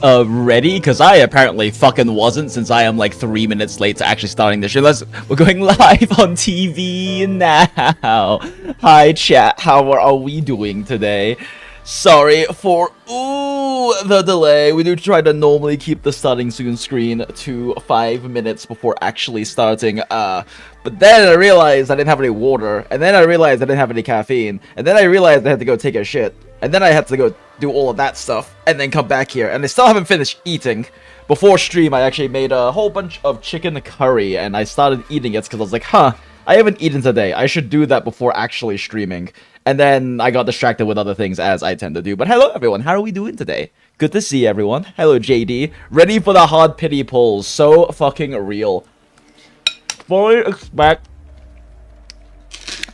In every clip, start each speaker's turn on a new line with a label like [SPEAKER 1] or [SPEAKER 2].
[SPEAKER 1] ready? Because I apparently fucking wasn't, since I am like 3 minutes late to actually starting this shit. We're going live on TV now. Hi chat, how are we doing today? Sorry for the delay. We do try to normally keep the starting soon screen to 5 minutes before actually starting. But then I realized I didn't have any water, and then I realized I didn't have any caffeine, and then I realized I had to go take a shit, and then I had to go do all of that stuff, and then come back here, and I still haven't finished eating. Before stream, I actually made a whole bunch of chicken curry, and I started eating it because I was like, huh, I haven't eaten today. I should do that before actually streaming. And then I got distracted with other things, as I tend to do. But hello, everyone. How are we doing today? Good to see everyone. Hello, JD. Ready for the hard pity pulls. So fucking real. Fully expect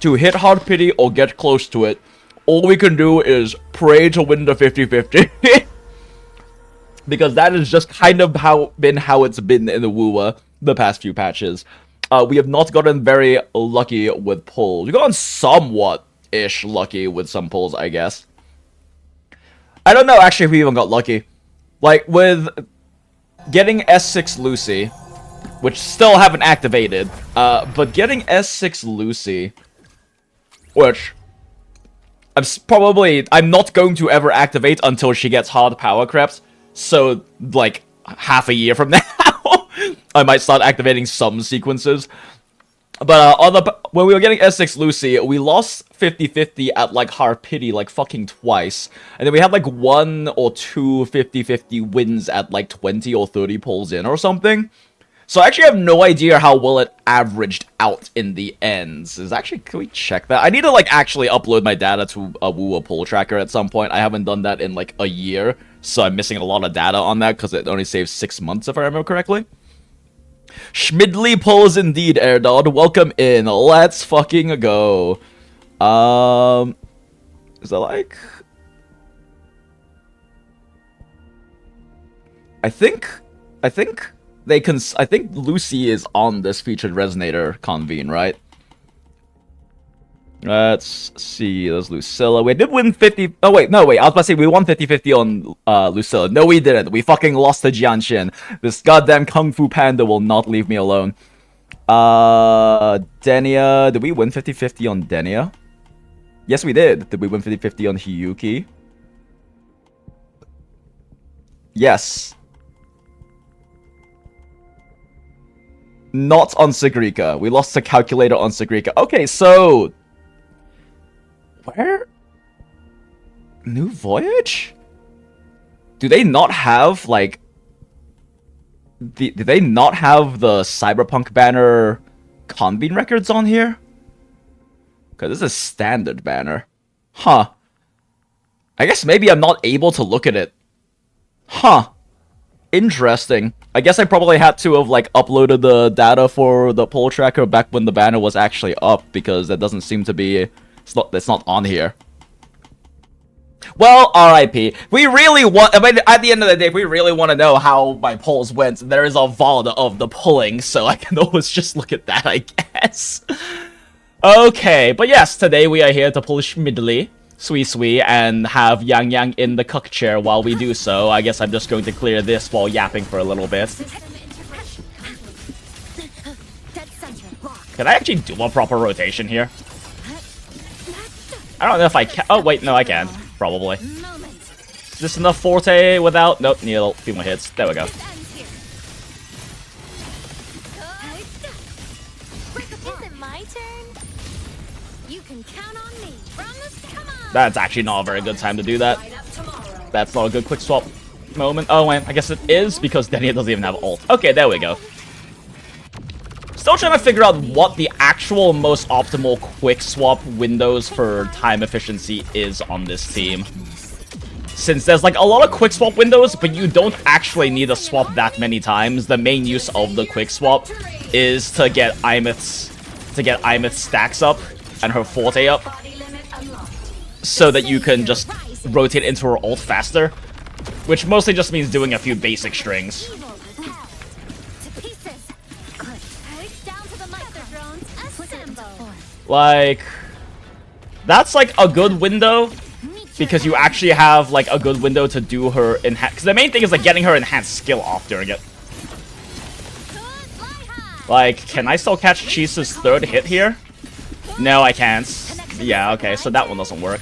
[SPEAKER 1] to hit hard pity or get close to it. All we can do is pray to win the 50-50. Because that is just kind of how it's been in the Wuwa the past few patches. We have not gotten very lucky with pulls. We've gotten somewhat-ish lucky with some pulls, I guess. I don't know, actually, if we even got lucky. Like, with getting S6 Lucy, which still haven't activated, but getting S6 Lucy, which I'm not going to ever activate until she gets hard power creps, so, like, half a year from now, I might start activating some sequences. But when we were getting S6 Lucy, we lost 50-50 at like hard pity like fucking twice. And then we had like 1 or 2 50-50 wins at like 20 or 30 pulls in or something. So I actually have no idea how well it averaged out in the ends. Can we check that? I need to like actually upload my data to a Wuwa pull tracker at some point. I haven't done that in like a year, so I'm missing a lot of data on that because it only saves 6 months if I remember correctly. Shmidley pulls indeed, Airdod. Welcome in. Let's fucking go. Is that like... I think Lucy is on this featured resonator convene, right? Let's see, there's Lucilla. We did win 50... Oh, wait, no, wait. I was about to say, we won 50-50 on Lucilla. No, we didn't. We fucking lost to Jianshin. This goddamn Kung Fu Panda will not leave me alone. Denia... Did we win 50-50 on Denia? Yes, we did. Did we win 50-50 on Hiyuki? Yes. Not on Sigrika. We lost to Calculator on Sigrika. Okay, so... Where? New Voyage? Do they not have, like... Do they not have the Cyberpunk banner convene records on here? Because this is a standard banner. Huh. I guess maybe I'm not able to look at it. Huh. Interesting. I guess I probably had to have, like, uploaded the data for the poll tracker back when the banner was actually up, because that doesn't seem to be... It's not on here. Well, RIP. We really want... I mean, at the end of the day, if we really want to know how my polls went, there is a VOD of the polling, so I can always just look at that, I guess. Okay, but yes, today we are here to pull Shmidley, SuiSui, and have Yangyang in the Cuck Chair while we do so. I guess I'm just going to clear this while yapping for a little bit. Can I actually do a proper rotation here? I don't know if I can. Oh, wait, no, I can. Probably. Is this enough forte without? Nope, need a few more hits. There we go. That's actually not a very good time to do that. That's not a good quick swap moment. Oh, wait, I guess it is because Denia doesn't even have ult. Okay, there we go. Still trying to figure out what the actual most optimal quick swap windows for time efficiency is on this team. Since there's like a lot of quick swap windows, but you don't actually need to swap that many times. The main use of the quick swap is to get Imith's stacks up and her forte up, so that you can just rotate into her ult faster, which mostly just means doing a few basic strings. Like, that's like a good window because you actually have like a good window to do her enhance. Because the main thing is like getting her enhanced skill off during it. Like, can I still catch Chisa's third hit here? No, I can't. Yeah, okay, so that one doesn't work.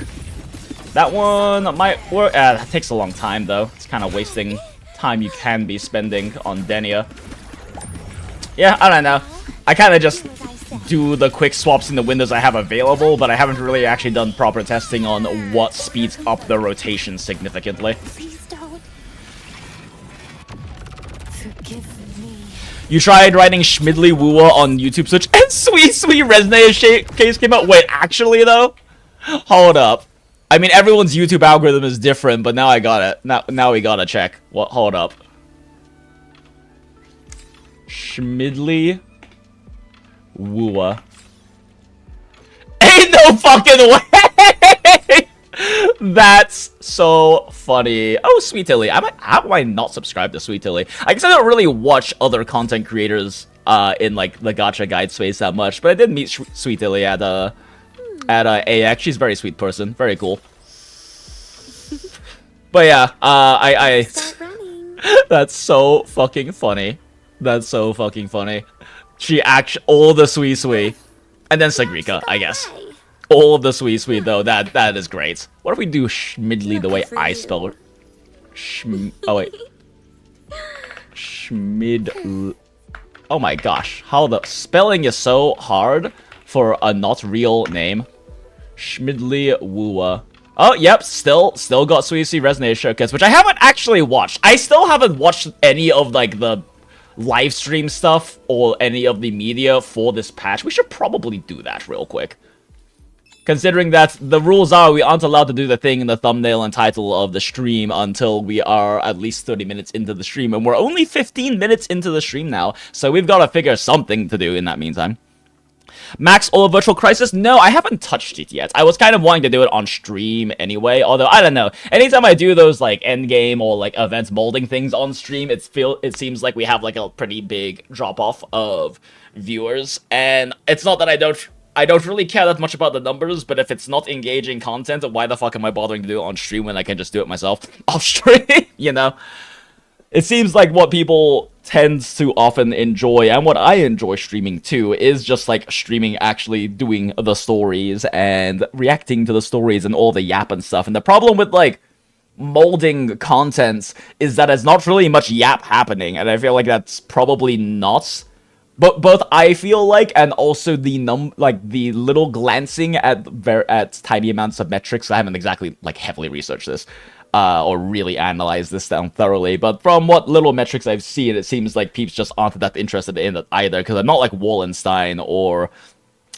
[SPEAKER 1] That one might work. That takes a long time though. It's kind of wasting time you can be spending on Denia. Yeah, I don't know. I kind of just do the quick swaps in the windows I have available, but I haven't really actually done proper testing on what speeds up the rotation significantly. You tried writing Shmidley Wuwa on YouTube search and SuiSui Resonator case came out. Wait, actually though? Hold up. I mean, everyone's YouTube algorithm is different, but now I got it. Now we gotta check. What? Hold up. Shmidley Wuwa. Ain't no fucking way! That's so funny. Oh, Sweet Tilly. How do I not subscribe to Sweet Tilly? I guess I don't really watch other content creators in like the gacha guide space that much, but I did meet Sweet Tilly at AX. She's a very sweet person, very cool. But yeah, that's so fucking funny. That's so fucking funny. She actually all the SuiSui, and then Sagrika, I guess. All of the SuiSui though, that is great. What if we do Shmidley the way I spell it? Oh wait. Shmid. Oh my gosh, how the spelling is so hard for a not real name. Shmidley Wuwa. Oh, yep, still got SuiSui Resonator Showcase, which I haven't actually watched. I still haven't watched any of, like, the live stream stuff or any of the media for this patch. We should probably do that real quick. Considering that the rules are we aren't allowed to do the thing in the thumbnail and title of the stream until we are at least 30 minutes into the stream, and we're only 15 minutes into the stream now, so we've got to figure something to do in that meantime. Max or Virtual Crisis? No, I haven't touched it yet. I was kind of wanting to do it on stream anyway, although, I don't know. Anytime I do those, like, endgame or, like, event molding things on stream, it seems like we have, like, a pretty big drop-off of viewers, and it's not that I don't really care that much about the numbers, but if it's not engaging content, why the fuck am I bothering to do it on stream when I can just do it myself off stream, you know? It seems like what people tend to often enjoy, and what I enjoy streaming too, is just like streaming actually doing the stories and reacting to the stories and all the yap and stuff. And the problem with like molding content is that there's not really much yap happening, and I feel like that's probably not. But both I feel like, and also the the little glancing at tiny amounts of metrics. I haven't exactly like heavily researched this. Or really analyze this down thoroughly, but from what little metrics I've seen, it seems like peeps just aren't that interested in it either, because I'm not like Wallenstein or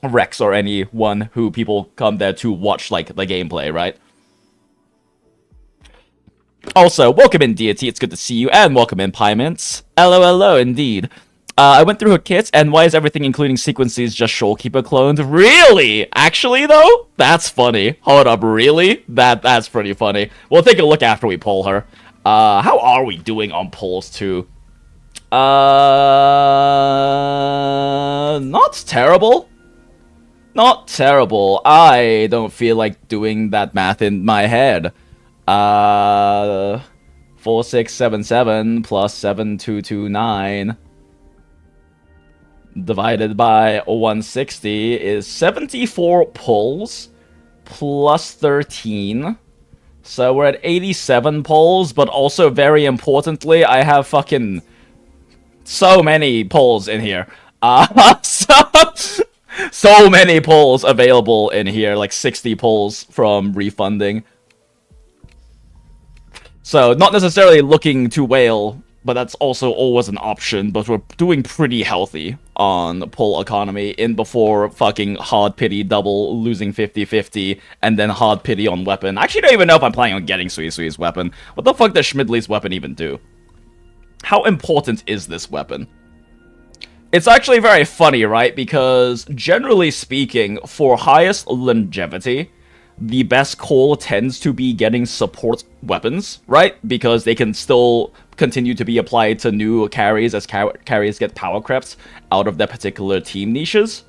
[SPEAKER 1] Rex or anyone who people come there to watch like the gameplay, right? Also, welcome in Deity, it's good to see you, and welcome in Pymints. LOLO indeed. I went through her kit, and why is everything including sequences just Shoalkeeper cloned? Really? Actually, though? That's funny. Hold up, really? That's pretty funny. We'll take a look after we pull her. How are we doing on pulls, too? Not terrible. Not terrible. I don't feel like doing that math in my head. 4677 plus 7229... divided by 160 is 74 pulls plus 13. So we're at 87 pulls, but also very importantly, I have fucking so many pulls in here. So many pulls available in here, like 60 pulls from refunding. So not necessarily looking to whale, but that's also always an option, but we're doing pretty healthy on pull economy in before fucking hard pity double losing 50-50 and then hard pity on weapon. I actually don't even know if I'm planning on getting SuiSui's weapon. What the fuck does Shmidley's weapon even do? How important is this weapon? It's actually very funny, right? Because generally speaking, for highest longevity, the best call tends to be getting support weapons, right? Because they can still continue to be applied to new carries as carries get power crept out of their particular team niches,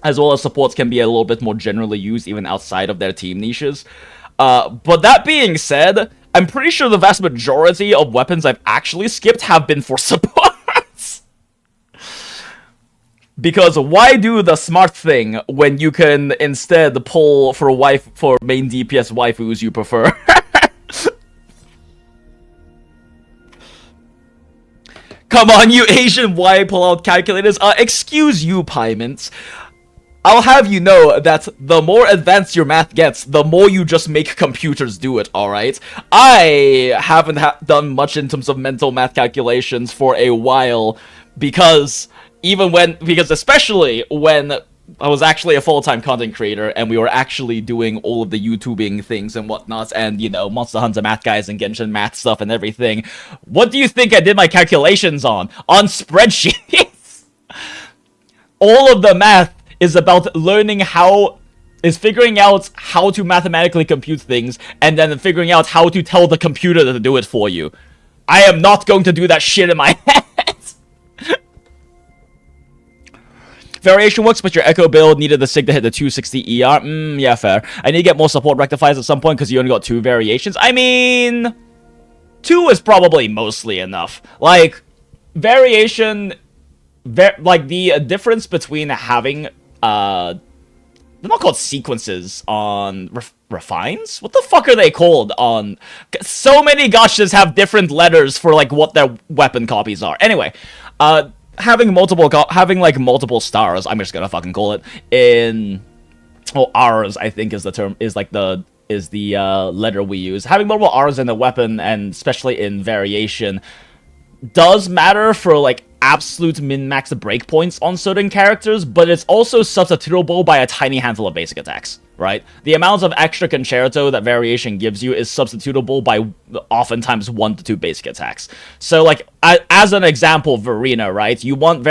[SPEAKER 1] as well as supports can be a little bit more generally used even outside of their team niches. But that being said, I'm pretty sure the vast majority of weapons I've actually skipped have been for supports. Because why do the smart thing when you can instead pull for main DPS waifus you prefer? Come on, you Asian Y pull-out calculators. Excuse you, Pyments. I'll have you know that the more advanced your math gets, the more you just make computers do it, alright? I haven't done much in terms of mental math calculations for a while, because especially when I was actually a full-time content creator, and we were actually doing all of the YouTubing things and whatnot, and, you know, Monster Hunter math guys and Genshin math stuff and everything. What do you think I did my calculations on? On spreadsheets! All of the math is about figuring out how to mathematically compute things, and then figuring out how to tell the computer to do it for you. I am not going to do that shit in my head! Variation works, but your Echo build needed the SIG to hit the 260 ER. Yeah, fair. I need to get more support rectifiers at some point, because you only got 2 variations. I mean, 2 is probably mostly enough. Like, variation... like, the difference between having, they're not called sequences on refines? What the fuck are they called on... So many gachas have different letters for, like, what their weapon copies are. Anyway, having multiple stars, I'm just gonna fucking call it, in... Well, R's, I think, is the term, is the letter we use. Having multiple R's in the weapon, and especially in variation, does matter for, like, absolute min-max breakpoints on certain characters, but it's also substitutable by a tiny handful of basic attacks, right? The amount of extra concerto that variation gives you is substitutable by oftentimes 1 to 2 basic attacks. So, like, as an example, Verena, right? You want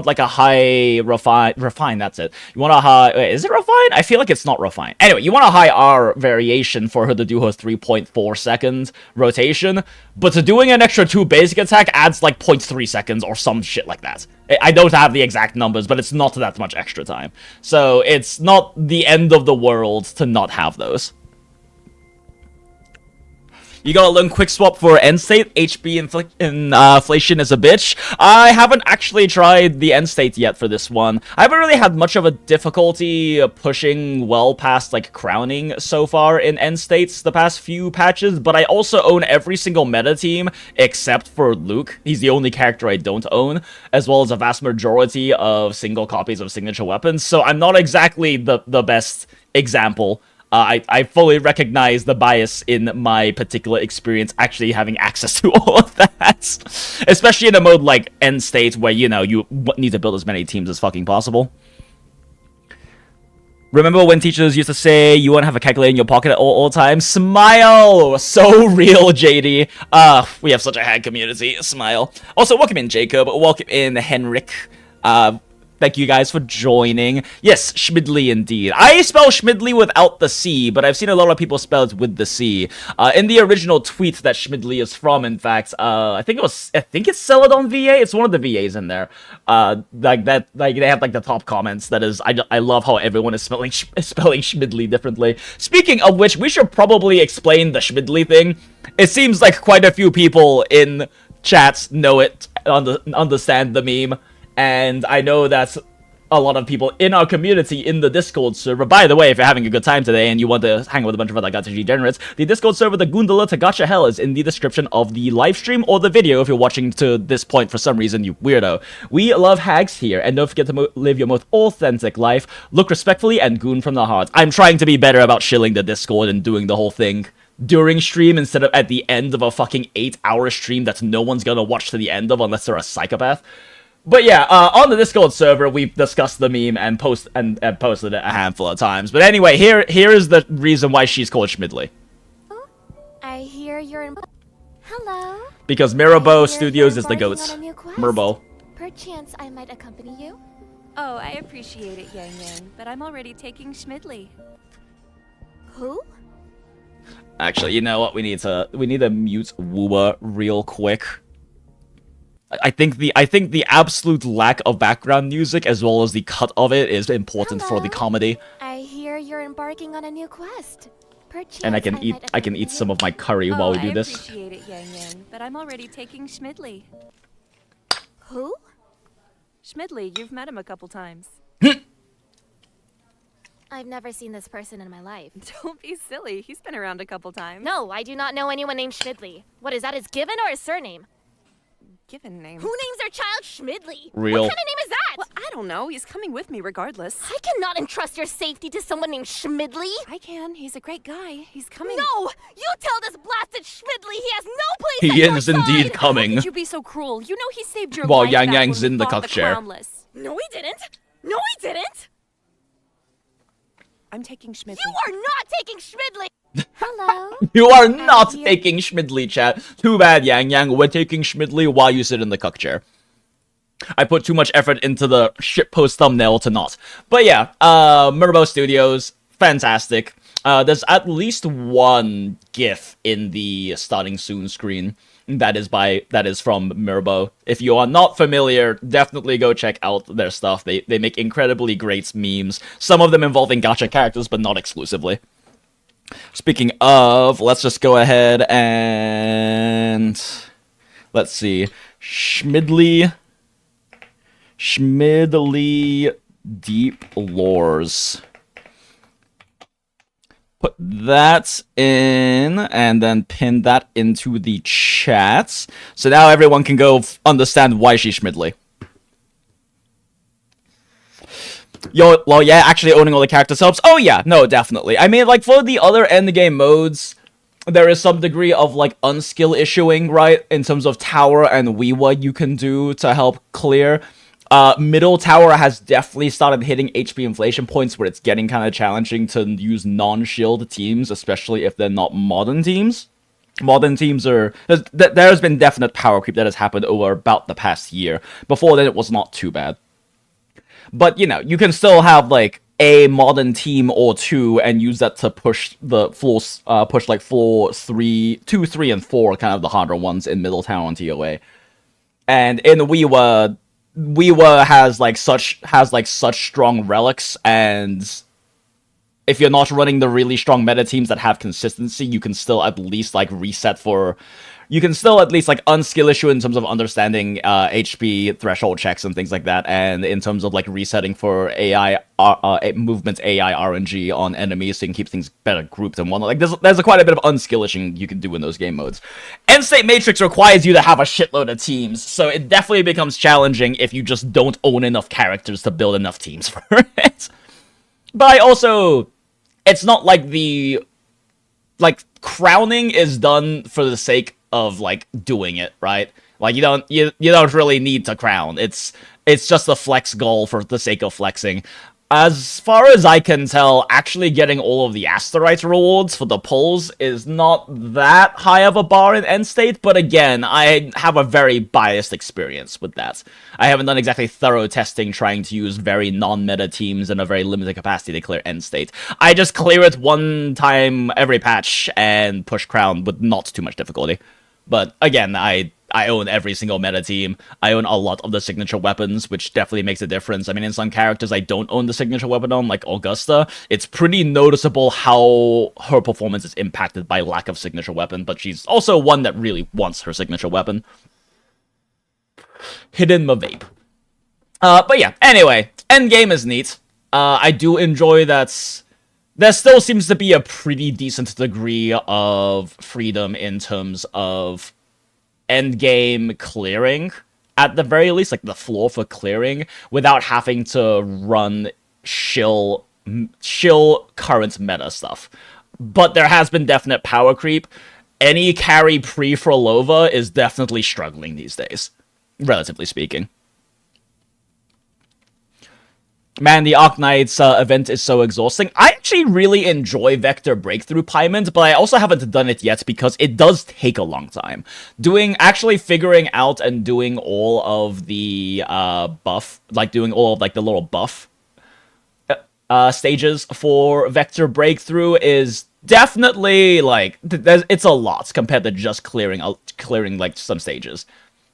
[SPEAKER 1] like a high refine, that's it. You want a high, wait, is it refine? I feel like it's not refine. Anyway, you want a high R variation for her to do her 3.4 second rotation, but to doing an extra 2 basic attack adds like 0.3 seconds or some shit like that. I don't have the exact numbers, but it's not that much extra time. So it's not the end of the world to not have those. You gotta learn quick swap for end state. HP inflation is a bitch. I haven't actually tried the end state yet for this one. I haven't really had much of a difficulty pushing well past, like, crowning so far in end states the past few patches, but I also own every single meta team except for Luke. He's the only character I don't own, as well as a vast majority of single copies of signature weapons, so I'm not exactly the best example. I fully recognize the bias in my particular experience actually having access to all of that. Especially in a mode like End State, where, you know, you need to build as many teams as fucking possible. Remember when teachers used to say you want to have a calculator in your pocket at all times? Smile! So real, JD. We have such a hag community. Smile. Also, welcome in, Jacob. Welcome in, Henrik. Thank you guys for joining. Yes, Shmidley indeed. I spell Shmidley without the C, but I've seen a lot of people spell it with the C. In the original tweet that Shmidley is from, in fact, I think it's Celadon VA. It's one of the VAs in there. Like that, like they have like the top comments. That is, I love how everyone is spelling Shmidley differently. Speaking of which, we should probably explain the Shmidley thing. It seems like quite a few people in chats know it, understand the meme. And I know that a lot of people in our community in the Discord server. By the way, if you're having a good time today and you want to hang with a bunch of other gacha degenerates, the Discord server, the Goondola To Gacha Hell, is in the description of the live stream or the video if you're watching to this point for some reason, you weirdo. We love hags here, and don't forget to live your most authentic life. Look respectfully and goon from the heart. I'm trying to be better about shilling the Discord and doing the whole thing during stream instead of at the end of a fucking 8-hour stream that no one's gonna watch to the end of unless they're a psychopath. But yeah, on the Discord server, we've discussed the meme and posted it a handful of times. But anyway, here is the reason why she's called Shmidley.
[SPEAKER 2] Oh, I hear you're in... Hello?
[SPEAKER 1] Because Mirabo Studios is the goats. Mirabo.
[SPEAKER 2] Perchance I might accompany you?
[SPEAKER 3] Oh, I appreciate it, Yangyang, but I'm already taking Shmidley.
[SPEAKER 2] Who?
[SPEAKER 1] Actually, you know what? We need to mute Wuwa real quick. I think the absolute lack of background music as well as the cut of it is important for the comedy.
[SPEAKER 2] I hear you're embarking on a new quest. Perchance
[SPEAKER 1] And I can
[SPEAKER 2] might
[SPEAKER 1] eat some of my curry while we do this.
[SPEAKER 3] I appreciate it, Yangyang, but I'm already taking Shmidley.
[SPEAKER 2] Who?
[SPEAKER 3] Shmidley, you've met him a couple times.
[SPEAKER 2] I've never seen this person in my life.
[SPEAKER 3] Don't be silly. He's been around a couple times.
[SPEAKER 2] No, I do not know anyone named Shmidley. What is that, his given or his surname?
[SPEAKER 3] Given name.
[SPEAKER 2] Who names their child Shmidley?
[SPEAKER 1] Real.
[SPEAKER 2] What kind of name is that?
[SPEAKER 3] Well, I don't know. He's coming with me regardless.
[SPEAKER 2] I cannot entrust your safety to someone named Shmidley.
[SPEAKER 3] I can. He's a great guy. He's coming.
[SPEAKER 2] No! You tell this blasted Shmidley he has no place
[SPEAKER 1] He
[SPEAKER 2] at your
[SPEAKER 1] is indeed
[SPEAKER 2] side!
[SPEAKER 1] coming.
[SPEAKER 3] How could you be so cruel? You know he saved your
[SPEAKER 1] While
[SPEAKER 3] life back
[SPEAKER 1] Yangyang's
[SPEAKER 3] when we
[SPEAKER 1] in the
[SPEAKER 3] fought
[SPEAKER 1] Cuck Chair.
[SPEAKER 3] Crownless.
[SPEAKER 2] No, he didn't. No, he didn't.
[SPEAKER 3] I'm taking Shmidley.
[SPEAKER 2] You are not taking Shmidley. Hello.
[SPEAKER 1] You are not
[SPEAKER 2] here.
[SPEAKER 1] taking Shmidley, chat. Too bad, Yangyang. We're taking Shmidley while you sit in the Cuck Chair. I put too much effort into the shitpost thumbnail to not. But yeah, Murbo Studios, fantastic. There's at least one GIF in the starting soon screen that is from Murbo. If you are not familiar, definitely go check out their stuff. They make incredibly great memes. Some of them involving gacha characters, but not exclusively. Speaking of, let's just go ahead and let's see. Shmidley Deep Lores. Put that in, and then pin that into the chat. So now everyone can go understand why she's Shmidley. Yo, well, yeah, actually owning all the characters helps. Oh, yeah, no, definitely. I mean, like, for the other endgame modes, there is some degree of, like, unskill issuing, right? In terms of tower and Wuwa you can do to help clear. Middle tower has definitely started hitting HP inflation points where it's getting kind of challenging to use non-shield teams, especially if they're not modern teams. Modern teams are... There's been definite power creep that has happened over about the past year. Before then, it was not too bad. But, you know, you can still have, like, a modern team or two and use that to push the floors, like, floor 2, 3, and 4, kind of the harder ones in Middle Tower and TOA. And in Wuwa has such strong relics, and if you're not running the really strong meta teams that have consistency, you can still at least like reset for... You can still at least like unskill issue in terms of understanding HP threshold checks and things like that, and in terms of like resetting for AI movement AI RNG on enemies so you can keep things better grouped and whatnot. Like there's quite a bit of unskillishing you can do in those game modes. End State Matrix requires you to have a shitload of teams, so it definitely becomes challenging if you just don't own enough characters to build enough teams for it. But I also... It's not like the... Like, crowning is done for the sake of like doing it, right? Like you don't really need to crown. It's just a flex goal for the sake of flexing. As far as I can tell, actually getting all of the Asterite rewards for the pulls is not that high of a bar in End State, but again, I have a very biased experience with that. I haven't done exactly thorough testing trying to use very non-meta teams in a very limited capacity to clear End State. I just clear it one time every patch and push crown with not too much difficulty. But again, I own every single meta team. I own a lot of the signature weapons, which definitely makes a difference. I mean, in some characters I don't own the signature weapon on, like Augusta. It's pretty noticeable how her performance is impacted by lack of signature weapon, but she's also one that really wants her signature weapon. Hidden my vape. But yeah, anyway, endgame is neat. I do enjoy that... There still seems to be a pretty decent degree of freedom in terms of endgame clearing, at the very least, like the floor for clearing, without having to run shill current meta stuff. But there has been definite power creep. Any carry pre-Frolova is definitely struggling these days, relatively speaking. Man, the Arknights event is so exhausting. I actually really enjoy Vector Breakthrough Pyment, but I also haven't done it yet because it does take a long time. Actually figuring out and doing all of the buff, like doing all of like the little buff stages for Vector Breakthrough is definitely like, it's a lot compared to just clearing like some stages.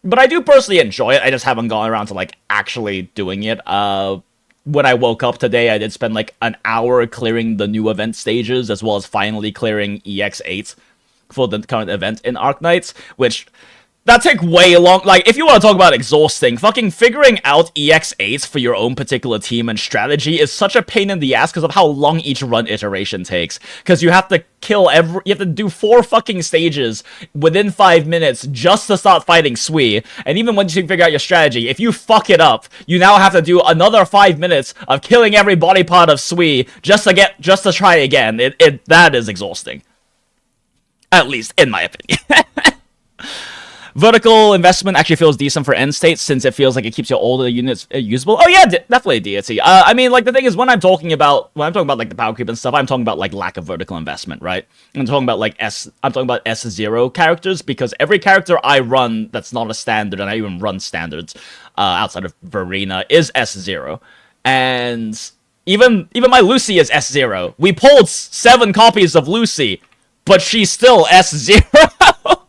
[SPEAKER 1] But I do personally enjoy it, I just haven't gone around to like actually doing it. when I woke up today, I did spend like an hour clearing the new event stages, as well as finally clearing EX8 for the current event in Arknights, which that took way long. Like, if you want to talk about exhausting, fucking figuring out EX8 for your own particular team and strategy is such a pain in the ass because of how long each run iteration takes. Because you have to you have to do 4 fucking stages within 5 minutes just to start fighting Sui. And even once you figure out your strategy, if you fuck it up, you now have to do another 5 minutes of killing every body part of Sui just to try again. That is exhausting. At least in my opinion. Vertical investment actually feels decent for end states since it feels like it keeps your older units usable. Oh yeah, definitely deity. I mean, like, the thing is, when I'm talking about like the power creep and stuff, I'm talking about like lack of vertical investment, right? I'm talking about like S0 characters, because every character I run that's not a standard, and I even run standards outside of Verena, is S0, and even my Lucy is S0. We pulled 7 copies of Lucy, but she's still S0.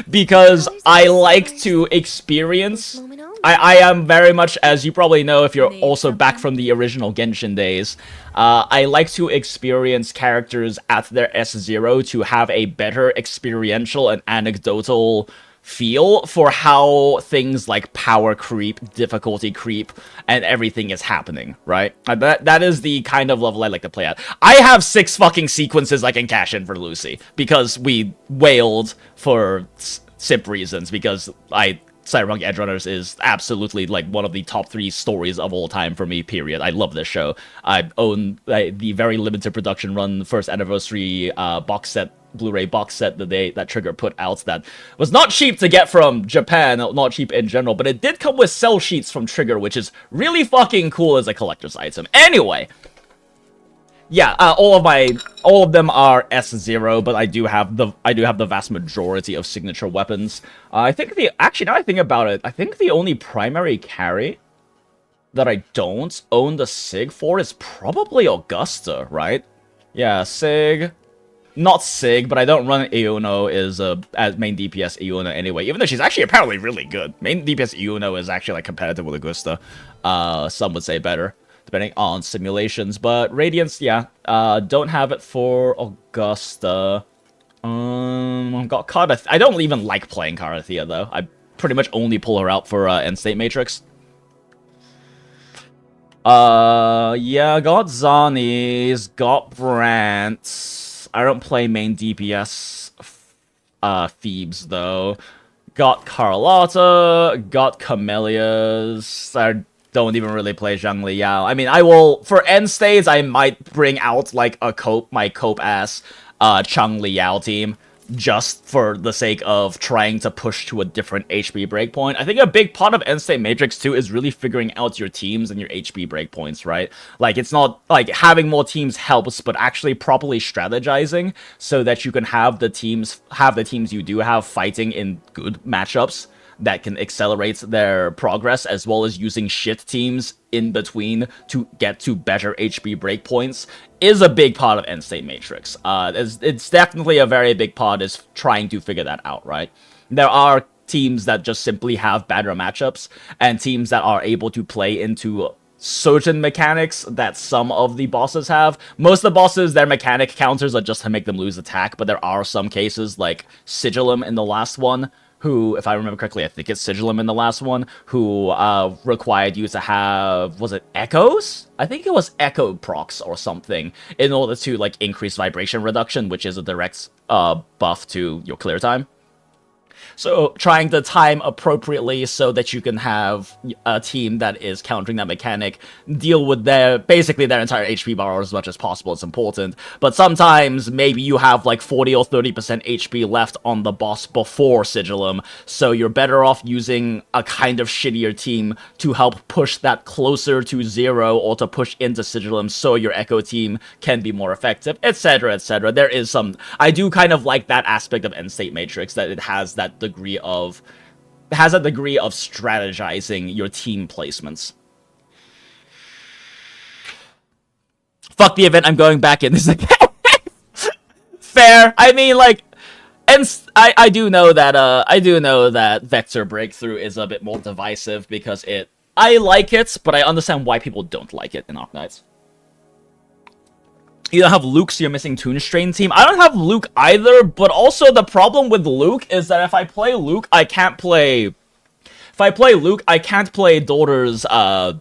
[SPEAKER 1] Because I like to experience. I am very much, as you probably know if you're also back from the original Genshin days, I like to experience characters at their S0 to have a better experiential and anecdotal feel for how things like power creep, difficulty creep, and everything is happening, right? That is the kind of level I like to play at. I have 6 fucking sequences I can cash in for Lucy, because we wailed for simp reasons, because Cyberpunk Edgerunners is absolutely like one of the top 3 stories of all time for me, period. I love this show. I own the very limited production run first anniversary box set, Blu-ray box set that Trigger put out that was not cheap to get from Japan, not cheap in general, but it did come with cell sheets from Trigger, which is really fucking cool as a collector's item. Anyway, yeah, all of them are S0, but I do have the vast majority of signature weapons. I think actually, now I think about it, I think the only primary carry that I don't own the Sig for is probably Augusta, right? Yeah, Sig. Not Sig, but I don't run Iono as main DPS Iono anyway, even though she's actually apparently really good. Main DPS Iono is actually like competitive with Augusta. Some would say better, depending on simulations. But Radiance, yeah, don't have it for Augusta. I've got Karathea. I don't even like playing Karathea though. I pretty much only pull her out for End State Matrix. Yeah, got Zani's, got Brant. I don't play main DPS Thebes, though. Got Carlotta, got Camellias. I don't even really play Zhang Liao. I mean, I will, for end states, I might bring out, like, my cope-ass Chang Liao team, just for the sake of trying to push to a different HP breakpoint. I think a big part of End State Matrix 2 is really figuring out your teams and your HP breakpoints, right? Like, it's not, like, having more teams helps, but actually properly strategizing so that you can have the teams you do have fighting in good matchups that can accelerate their progress, as well as using shit teams in between to get to better HP breakpoints, is a big part of End State Matrix. It's definitely a very big part, is trying to figure that out, right? There are teams that just simply have better matchups, and teams that are able to play into certain mechanics that some of the bosses have. Most of the bosses, their mechanic counters are just to make them lose attack, but there are some cases, like Sigillum in the last one, who, if I remember correctly, I think it's Sigillum in the last one, who required you to have, was it Echoes? I think it was Echo procs or something, in order to, like, increase vibration reduction, which is a direct buff to your clear time. So trying to time appropriately so that you can have a team that is countering that mechanic deal with basically their entire HP bar as much as possible is important. But sometimes maybe you have like 40 or 30% HP left on the boss before Sigillum, so you're better off using a kind of shittier team to help push that closer to 0 or to push into Sigillum so your Echo team can be more effective, etc, etc. There is some... I do kind of like that aspect of End State Matrix, that it has that degree of strategizing your team placements. Fuck the event, I'm going back in. This is like fair. I mean, like, and I do know that Vector Breakthrough is a bit more divisive because it I like it, but I understand why people don't like it in Arknights. You don't have Luke, so you're missing Toon Strain team. I don't have Luke either, but also the problem with Luke is that if I play Luke, I can't play... If I play Luke, I can't play Daughter's, I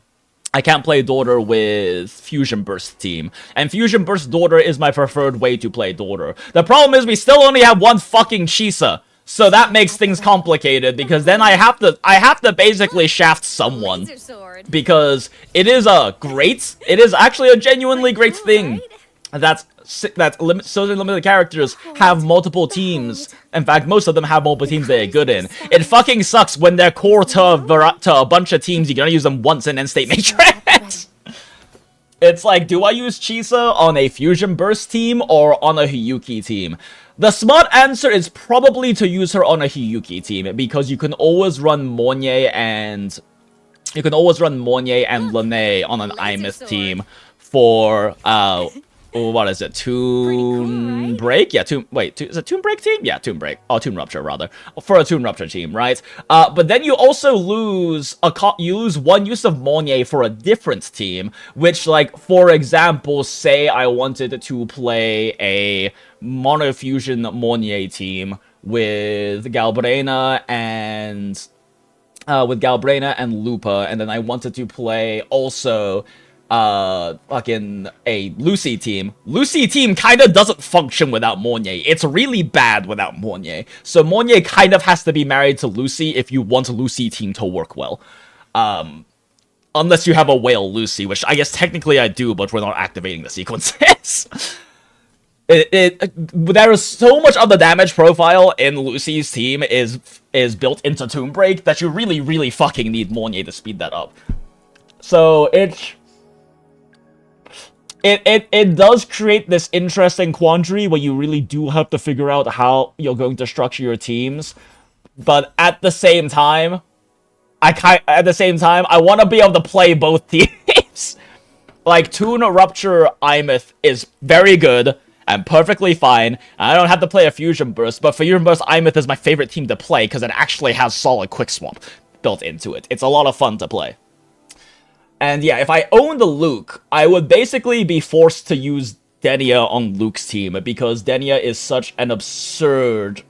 [SPEAKER 1] can't play Daughter with Fusion Burst team. And Fusion Burst Daughter is my preferred way to play Daughter. The problem is we still only have one fucking Chisa. So that makes things complicated, because then I have to basically shaft someone. Because it is actually a genuinely great thing. Certain limited characters have multiple teams. In fact, most of them have multiple teams they're good in. It fucking sucks when they're core to a bunch of teams. You can only use them once in End-State Matrix. It's like, do I use Chisa on a Fusion Burst team or on a Hiyuki team? The smart answer is probably to use her on a Hiyuki team, because you can always run Mornier and Lene on an Imith team for what is it? Toon Break? Yeah, is it Toon Break team? Yeah, Toon Break. Oh, Toon Rupture, rather. For a Toon Rupture team, right? But then you also lose one use of Mornier for a different team, which, like, for example, say I wanted to play a Monofusion Mornier team with Galbrena and Lupa, and then I wanted to play also fucking a Lucy team. Lucy team kind of doesn't function without Mornier. It's really bad without Mornier. So Mornier kind of has to be married to Lucy if you want Lucy team to work well. Unless you have a whale Lucy, which I guess technically I do, but we're not activating the sequences. There is so much of the damage profile in Lucy's team is built into Tomb Break that you really, really fucking need Mornier to speed that up. So it does create this interesting quandary where you really do have to figure out how you're going to structure your teams. But at the same time, I want to be able to play both teams. Like, Toon Rupture Imith is very good and perfectly fine. I don't have to play a Fusion Burst, but Fusion Burst Imith is my favorite team to play because it actually has solid quick swap built into it. It's a lot of fun to play. And yeah, if I owned the Luke, I would basically be forced to use Denia on Luke's team, because Denia is such an absurd,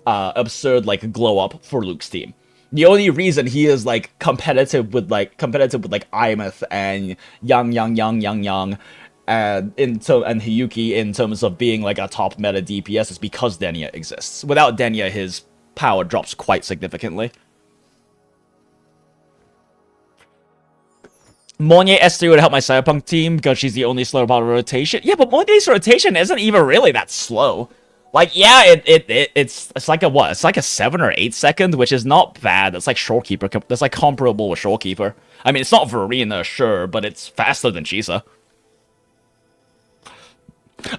[SPEAKER 1] like, glow-up for Luke's team. The only reason he is, like, competitive with Imith and Yangyang, and Hiyuki in terms of being, like, a top meta DPS is because Denia exists. Without Denia, his power drops quite significantly. Mornier S3 would help my Cyberpunk team because she's the only slow part of rotation. Yeah, but Mornier's rotation isn't even really that slow. Like, yeah, it's like a what? It's like a 7 or 8 second, which is not bad. It's like Shorekeeper. That's like comparable with Shorekeeper. I mean, it's not Verena, sure, but it's faster than Chisa.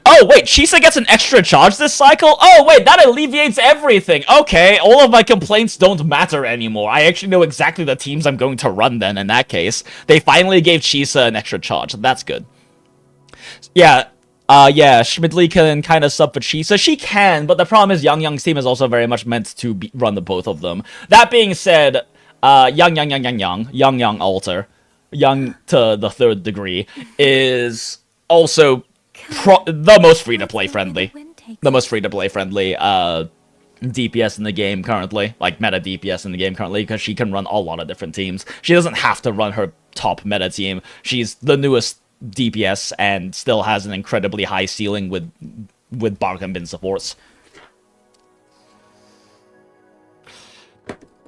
[SPEAKER 1] Oh, wait, Chisa gets an extra charge this cycle? Oh, wait, that alleviates everything. Okay, all of my complaints don't matter anymore. I actually know exactly the teams I'm going to run then, in that case. They finally gave Chisa an extra charge. That's good. Yeah, Shmidley can kind of sub for Chisa. She can, but the problem is Yangyang's team is also very much meant to run the both of them. That being said, Yangyang Alter, Young to the 3rd degree, is also the most free-to-play friendly. The most free-to-play friendly DPS in the game currently. Like, meta DPS in the game currently, because she can run a lot of different teams. She doesn't have to run her top meta team. She's the newest DPS and still has an incredibly high ceiling with Bark and Bin supports.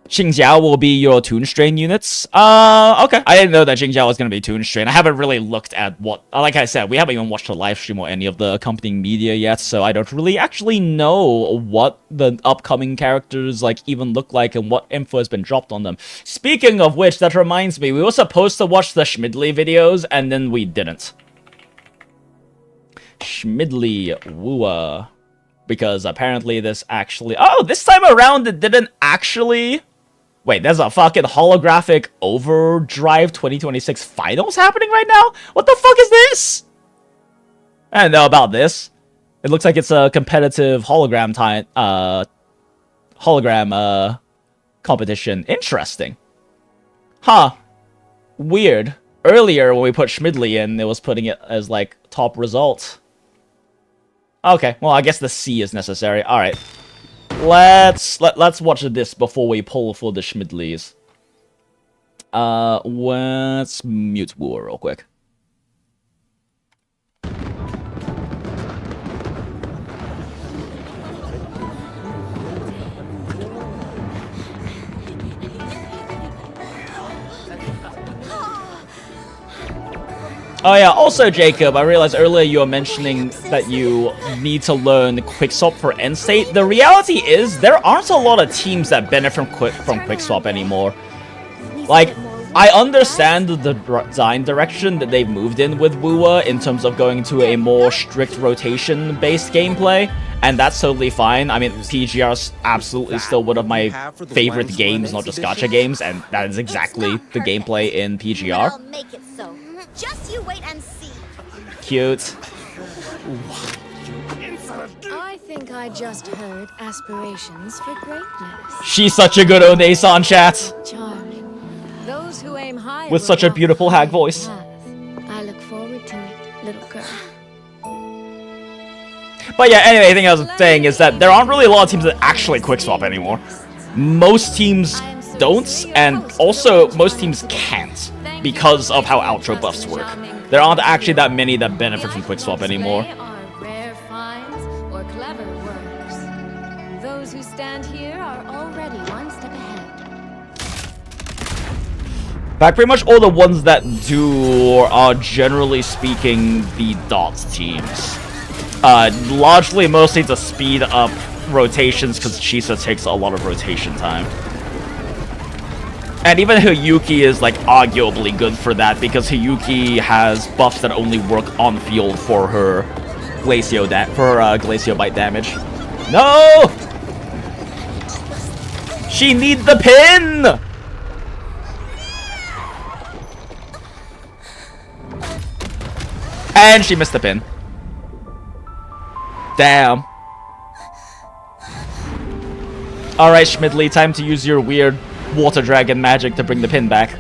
[SPEAKER 1] Xingjiao will be your Toon Strain units. Okay. I didn't know that Xingjiao was going to be Toon Strain. I haven't really looked at what... Like I said, we haven't even watched the live stream or any of the accompanying media yet, so I don't really actually know what the upcoming characters, like, even look like and what info has been dropped on them. Speaking of which, that reminds me, we were supposed to watch the Shmidley videos, and then we didn't. Shmidley Wuwa. Because apparently this actually... Oh, this time around it didn't actually... Wait, there's a fucking holographic Overdrive 2026 finals happening right now? What the fuck is this? I don't know about this. It looks like it's a competitive hologram competition. Interesting. Huh. Weird. Earlier, when we put Shmidley in, it was putting it as, like, top result. Okay, well, I guess the C is necessary. Alright. Let's watch this before we pull for the Shmidleys. Let's mute Wuwa real quick. Oh yeah, also Jacob, I realized earlier you were mentioning that you need to learn Quickswap for end state. The reality is, there aren't a lot of teams that benefit from Quickswap anymore. Like, I understand the design direction that they've moved in with Wuwa in terms of going to a more strict rotation-based gameplay, and that's totally fine. I mean, PGR is absolutely still one of my favorite games, not just gacha games, and that is exactly the gameplay in PGR.
[SPEAKER 2] I'll make it so. Just you wait and see.
[SPEAKER 1] Cute.
[SPEAKER 4] I think I just heard aspirations for greatness.
[SPEAKER 1] She's such a good ONEESAN chat.
[SPEAKER 4] Charming. Those who aim high
[SPEAKER 1] With such a beautiful hag voice.
[SPEAKER 4] I look forward to it, little girl.
[SPEAKER 1] But yeah, anyway, the thing I was saying is that there aren't really a lot of teams that actually quickswap anymore. Most teams don't, and also most teams can't because of how outro buffs work. There aren't actually that many that benefit from quickswap anymore.
[SPEAKER 4] Rare finds or clever works. Those who stand here are already one step ahead.
[SPEAKER 1] In fact, pretty much all the ones that do are, generally speaking, the dots teams. Largely, mostly to speed up rotations, because Chisa takes a lot of rotation time. And even Hiyuki is, like, arguably good for that, because Hiyuki has buffs that only work on field for her Glacio Bite damage. No! She needs the pin! And she missed the pin. Damn. Alright, Shmidley, time to use your weird water dragon magic to bring the pin back.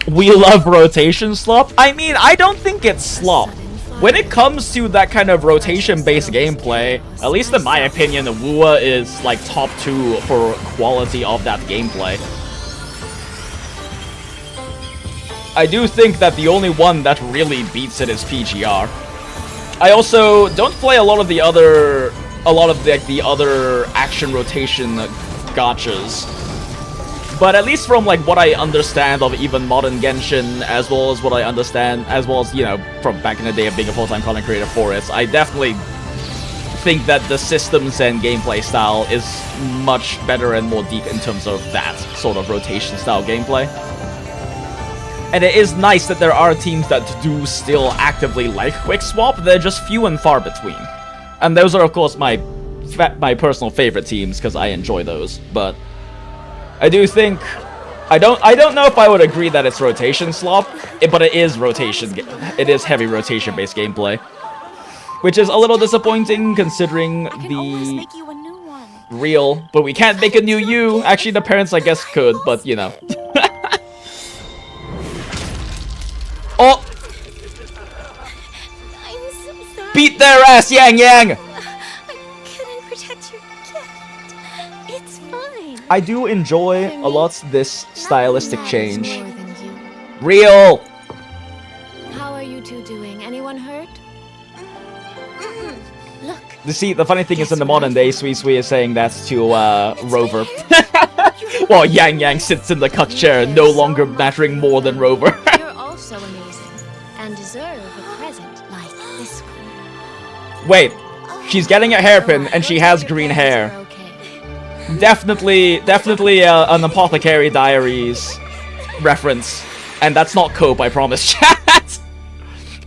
[SPEAKER 1] We love rotation slop. I mean, I don't think it's slop. When it comes to that kind of rotation-based gameplay, at least in my opinion, Wuwa is like top 2 for quality of that gameplay. I do think that the only one that really beats it is PGR. I also don't play a lot of the other action rotation gachas. But at least from like what I understand of even modern Genshin, as well as what I understand, as well as, you know, from back in the day of being a full-time content creator for it, I definitely think that the systems and gameplay style is much better and more deep in terms of that sort of rotation style gameplay. And it is nice that there are teams that do still actively like Quickswap, they're just few and far between. And those are, of course, my personal favorite teams, because I enjoy those, but I do think... I don't know if I would agree that it's rotation slop, but it is rotation. It is heavy rotation-based gameplay. Which is a little disappointing, considering the
[SPEAKER 2] make you a new one.
[SPEAKER 1] real... But we can't make a new you! Actually, the parents, I guess, could, but, you know. Oh!
[SPEAKER 2] I'm so sorry.
[SPEAKER 1] Beat their ass, Yangyang!
[SPEAKER 2] I couldn't protect your gift. It's fine.
[SPEAKER 1] I do enjoy a lot this stylistic change.
[SPEAKER 4] More than you.
[SPEAKER 1] Real!
[SPEAKER 4] How are you two doing? Anyone hurt? Look.
[SPEAKER 1] You see, the funny thing is in the modern day, SuiSui is saying that to Rover. While Yangyang sits in the Cuck Chair, no longer mattering more than Rover.
[SPEAKER 4] You're also amazing and deserve a present like this one.
[SPEAKER 1] Wait, she's getting a hairpin and she has green hair.
[SPEAKER 4] Okay.
[SPEAKER 1] Definitely an Apothecary Diaries reference. And that's not cope, I promise, chat.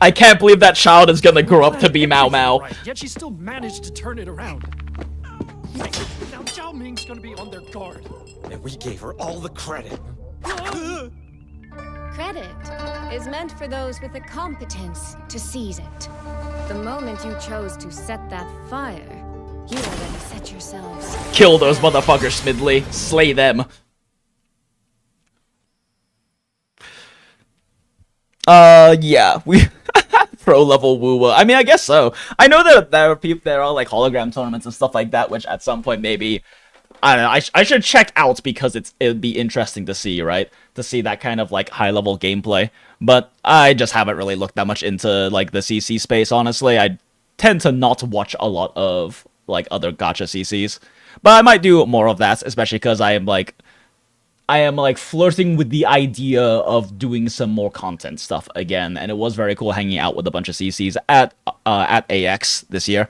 [SPEAKER 1] I can't believe that child is gonna grow up to be Mao Mao.
[SPEAKER 5] Right, yet she still managed to turn it around. Now Zhao Ming's gonna be on their guard.
[SPEAKER 6] And we gave her all the credit.
[SPEAKER 4] Credit is meant for those with the competence to seize it. The moment you chose to set that fire, you already set yourselves.
[SPEAKER 1] Kill those motherfuckers, Shmidley. Slay them. Yeah, we pro level Wuwa. I mean, I guess so. I know that there are like hologram tournaments and stuff like that, which at some point maybe, I don't know, I should check out because it'd be interesting to see, right? To see that kind of like high level gameplay. But I just haven't really looked that much into like the CC space, honestly. I tend to not watch a lot of like other gacha CCs. But I might do more of that, especially because I am like flirting with the idea of doing some more content stuff again, and it was very cool hanging out with a bunch of CCs at AX this year.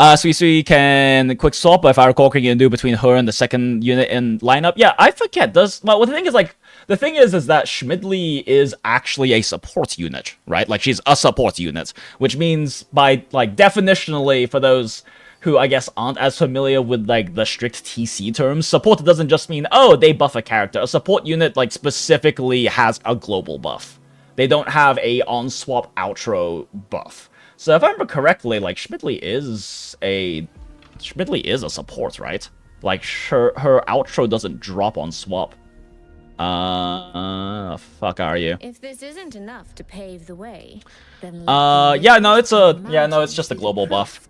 [SPEAKER 1] SuiSui can quick swap, but if I recall, can you do between her and the second unit in lineup? Yeah, I forget. Well, the thing is, like, the thing is that Shmidley is actually a support unit, right? Like, she's a support unit, which means by, like, definitionally, for those who I guess aren't as familiar with like the strict TC terms, support doesn't just mean, oh, they buff a character. A support unit like specifically has a global buff. They don't have a on-swap outro buff. So if I remember correctly, like Shmidley is a support, right? Like her outro doesn't drop on swap. Fuck are you?
[SPEAKER 4] If this isn't enough to pave the way, then
[SPEAKER 1] it's just a global buff.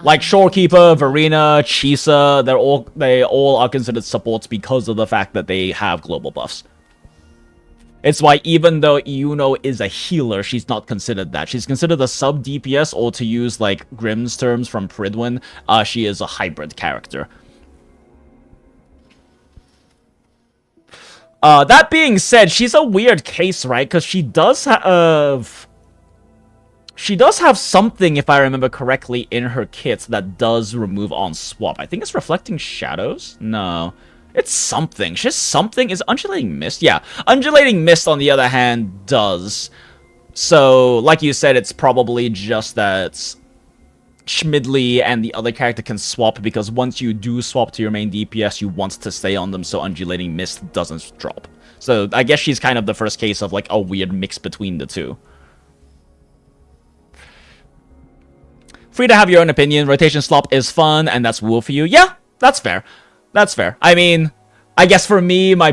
[SPEAKER 1] Like Shorekeeper, Verena, Chisa, they all are considered supports because of the fact that they have global buffs. It's why even though Yuno is a healer, she's not considered that. She's considered a sub DPS, or to use like Grimm's terms from Pridwin, she is a hybrid character. That being said, she's a weird case, right? Because she does have something, if I remember correctly, in her kit that does remove on swap. I think it's Reflecting Shadows? No. It's something. She's something. Is Undulating Mist? Yeah. Undulating Mist, on the other hand, does. So, like you said, it's probably just that Shmidley and the other character can swap, because once you do swap to your main DPS, you want to stay on them so Undulating Mist doesn't drop. So I guess she's kind of the first case of like a weird mix between the two. Free to have your own opinion. Rotation slop is fun, and that's woo for you. Yeah, that's fair. That's fair. I mean, I guess for me, my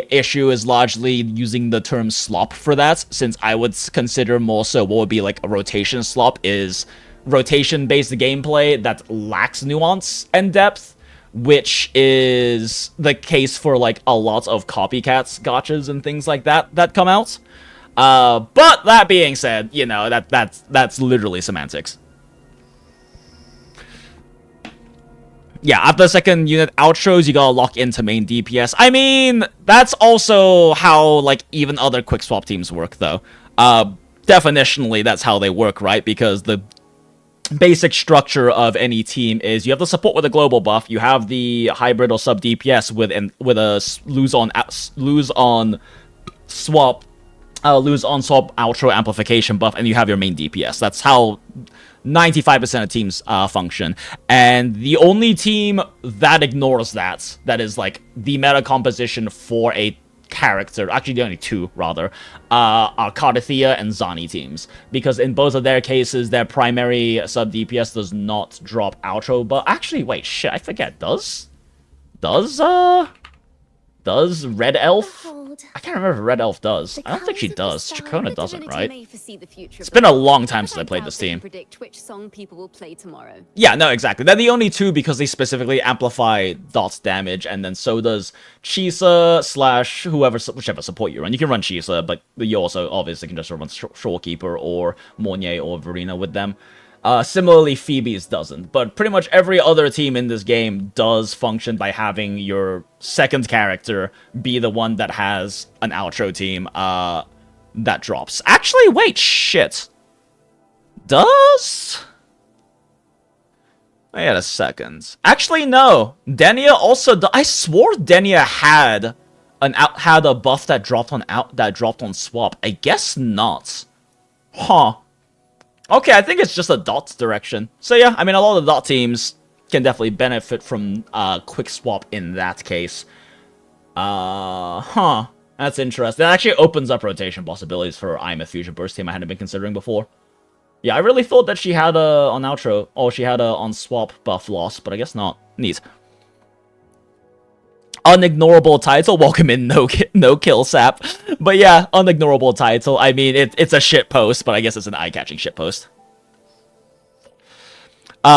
[SPEAKER 1] issue is largely using the term slop for that, since I would consider more so what would be like a rotation slop is rotation-based gameplay that lacks nuance and depth, which is the case for like a lot of copycats, gachas, and things like that come out. But that being said, you know, that's literally semantics. Yeah, after the second unit outros, you gotta lock into main DPS. I mean, that's also how, like, even other quick swap teams work, though. Definitionally, that's how they work, right? Because the basic structure of any team is you have the support with a global buff, you have the hybrid or sub DPS with a lose on swap outro amplification buff, and you have your main DPS. That's how 95% of teams function. And the only team that ignores that is like the meta composition for a character, actually the only two rather, are Cardathea and Zani teams, because in both of their cases their primary sub DPS does not drop outro. But actually, wait, shit, I forget, does Red Elf? I can't remember if Red Elf does. I don't think she does. Chacona doesn't, right? It's been a long time since I played this team.
[SPEAKER 7] Predict which song people will play tomorrow.
[SPEAKER 1] Yeah, no, exactly. They're the only two because they specifically amplify dot damage, and then so does Chisa / whichever support you run. You can run Chisa, but you also obviously can just run Shorekeeper or Mornier or Verena with them. Similarly, Phoebe's doesn't, but pretty much every other team in this game does function by having your second character be the one that has an outro team that drops. Actually, wait, shit. Does? Wait a second. Actually, no. Denia also. I swore Denia had a buff that dropped on swap. I guess not. Huh. Okay, I think it's just a dot direction. So yeah, I mean, a lot of the dot teams can definitely benefit from quick swap in that case. That's interesting. That actually opens up rotation possibilities for I'm a Fusion Burst team I hadn't been considering before. Yeah, I really thought that she had a on outro, or she had a on swap buff loss, but I guess not. Neat. Unignorable title. Welcome in, no kill sap. But yeah, unignorable title. I mean, it's a shit post, but I guess it's an eye-catching shit post. You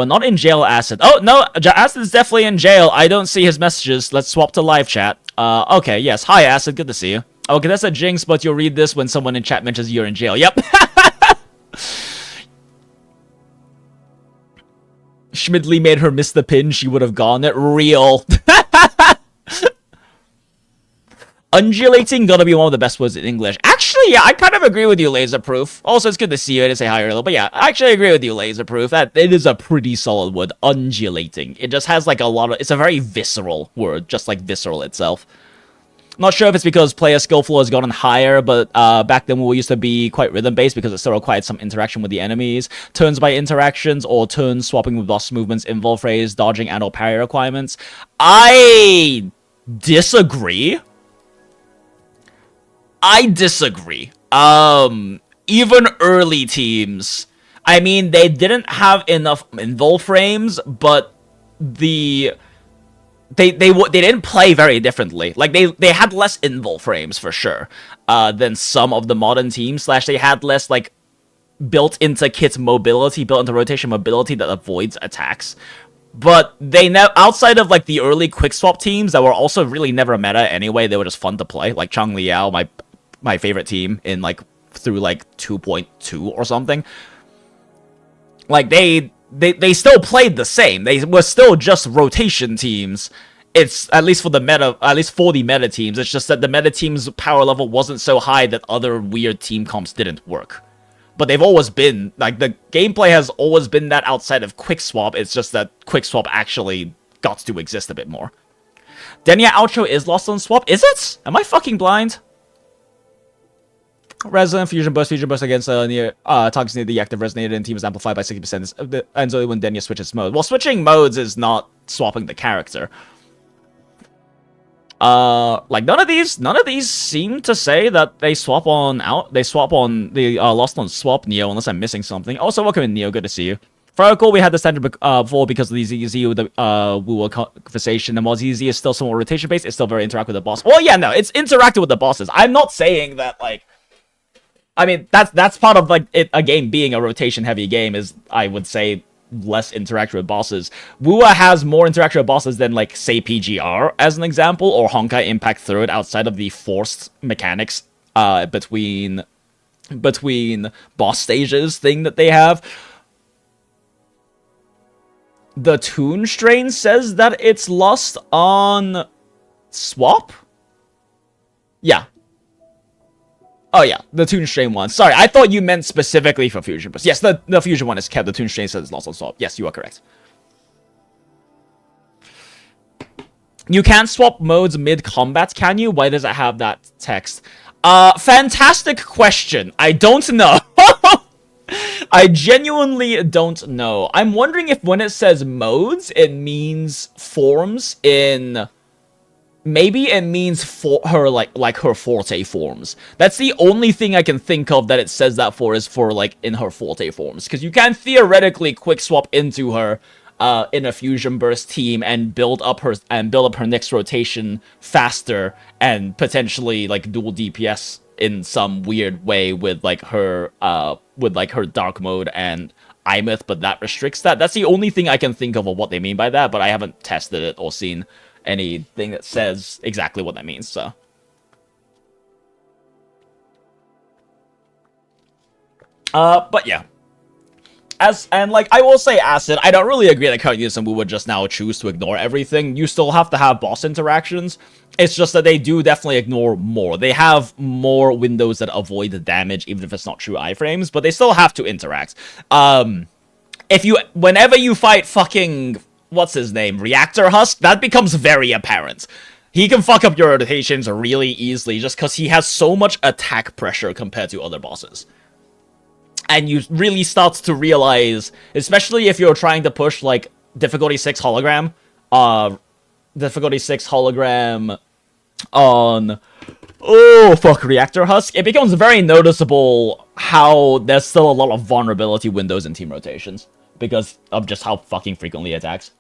[SPEAKER 1] are not in jail, Acid. Oh, no, Acid is definitely in jail. I don't see his messages. Let's swap to live chat. Okay, yes. Hi, Acid. Good to see you. Okay, that's a jinx, but you'll read this when someone in chat mentions you're in jail. Yep. Shmidley made her miss the pin. She would have gone it real. Undulating gotta be one of the best words in English. Actually, yeah, I kind of agree with you, Laserproof. Also, it's good to see you. I didn't say hi earlier, but yeah, I actually agree with you, Laserproof. That it is a pretty solid word. Undulating. It just has like a lot of. It's a very visceral word, just like visceral itself. Not sure if it's because player skill floor has gotten higher, but back then we used to be quite rhythm-based because it still required some interaction with the enemies. Turns by interactions or turns swapping with boss movements, invul phrase, dodging and or parry requirements. I disagree. Even early teams, I mean, they didn't have enough invul frames, but they didn't play very differently. Like they had less invul frames for sure than some of the modern teams. They had less like built into kit mobility, built into rotation mobility that avoids attacks. But they outside of like the early quick swap teams that were also really never meta anyway, they were just fun to play. Like Chang Liao, my favorite team in like through like 2.2 or something. Like they still played the same. They were still just rotation teams. It's at least for the meta teams. It's just that the meta team's power level wasn't so high that other weird team comps didn't work. But they've always been like the gameplay has always been that outside of quick swap. It's just that quick swap actually got to exist a bit more. Denya outro is lost on swap. Is it? Am I fucking blind? Resident Fusion Burst against targets near the active resonator and team is amplified by 60%. And only when Denya switches mode. Well, switching modes is not swapping the character. Like none of these seem to say that they swap on the lost on swap Neo, unless I'm missing something. Also, welcome in Neo. Good to see you. Farrakul, we had the standard before because of the ZZ with the Wuwa conversation, and while ZZ is still somewhat rotation based, it's still very interactive with the boss. Well, yeah, no, it's interactive with the bosses. I'm not saying that like. I mean, that's part of like a game being a rotation-heavy game is, I would say, less interaction with bosses. Wuwa has more interaction with bosses than, like, say, PGR, as an example, or Honkai Impact Third, outside of the forced mechanics between boss stages thing that they have. The Toon Strain says that it's lost on swap? Yeah. Oh yeah, the Toon Strain one. Sorry, I thought you meant specifically for Fusion. But yes, the Fusion one is kept. The Toon Strain says it's lost on swap. Yes, you are correct. You can't swap modes mid-combat, can you? Why does it have that text? Fantastic question. I don't know. I genuinely don't know. I'm wondering if when it says modes, it means forms in... Maybe it means for her, like her forte forms. That's the only thing I can think of that it says that for is for, like, in her forte forms. Because you can theoretically quick swap into her in a Fusion Burst team and build up her next rotation faster and potentially, like, dual DPS in some weird way with, like, her dark mode and Imeth, but that restricts that. That's the only thing I can think of what they mean by that, but I haven't tested it or seen anything that says exactly what that means, so. But yeah. Like, I will say, Acid, I don't really agree that current users would just now choose to ignore everything. You still have to have boss interactions. It's just that they do definitely ignore more. They have more windows that avoid the damage, even if it's not true iframes, but they still have to interact. Whenever you fight fucking... what's his name? Reactor Husk? That becomes very apparent. He can fuck up your rotations really easily just because he has so much attack pressure compared to other bosses. And you really start to realize, especially if you're trying to push, like, difficulty 6 hologram, on Reactor Husk, it becomes very noticeable how there's still a lot of vulnerability windows in team rotations because of just how fucking frequently it attacks.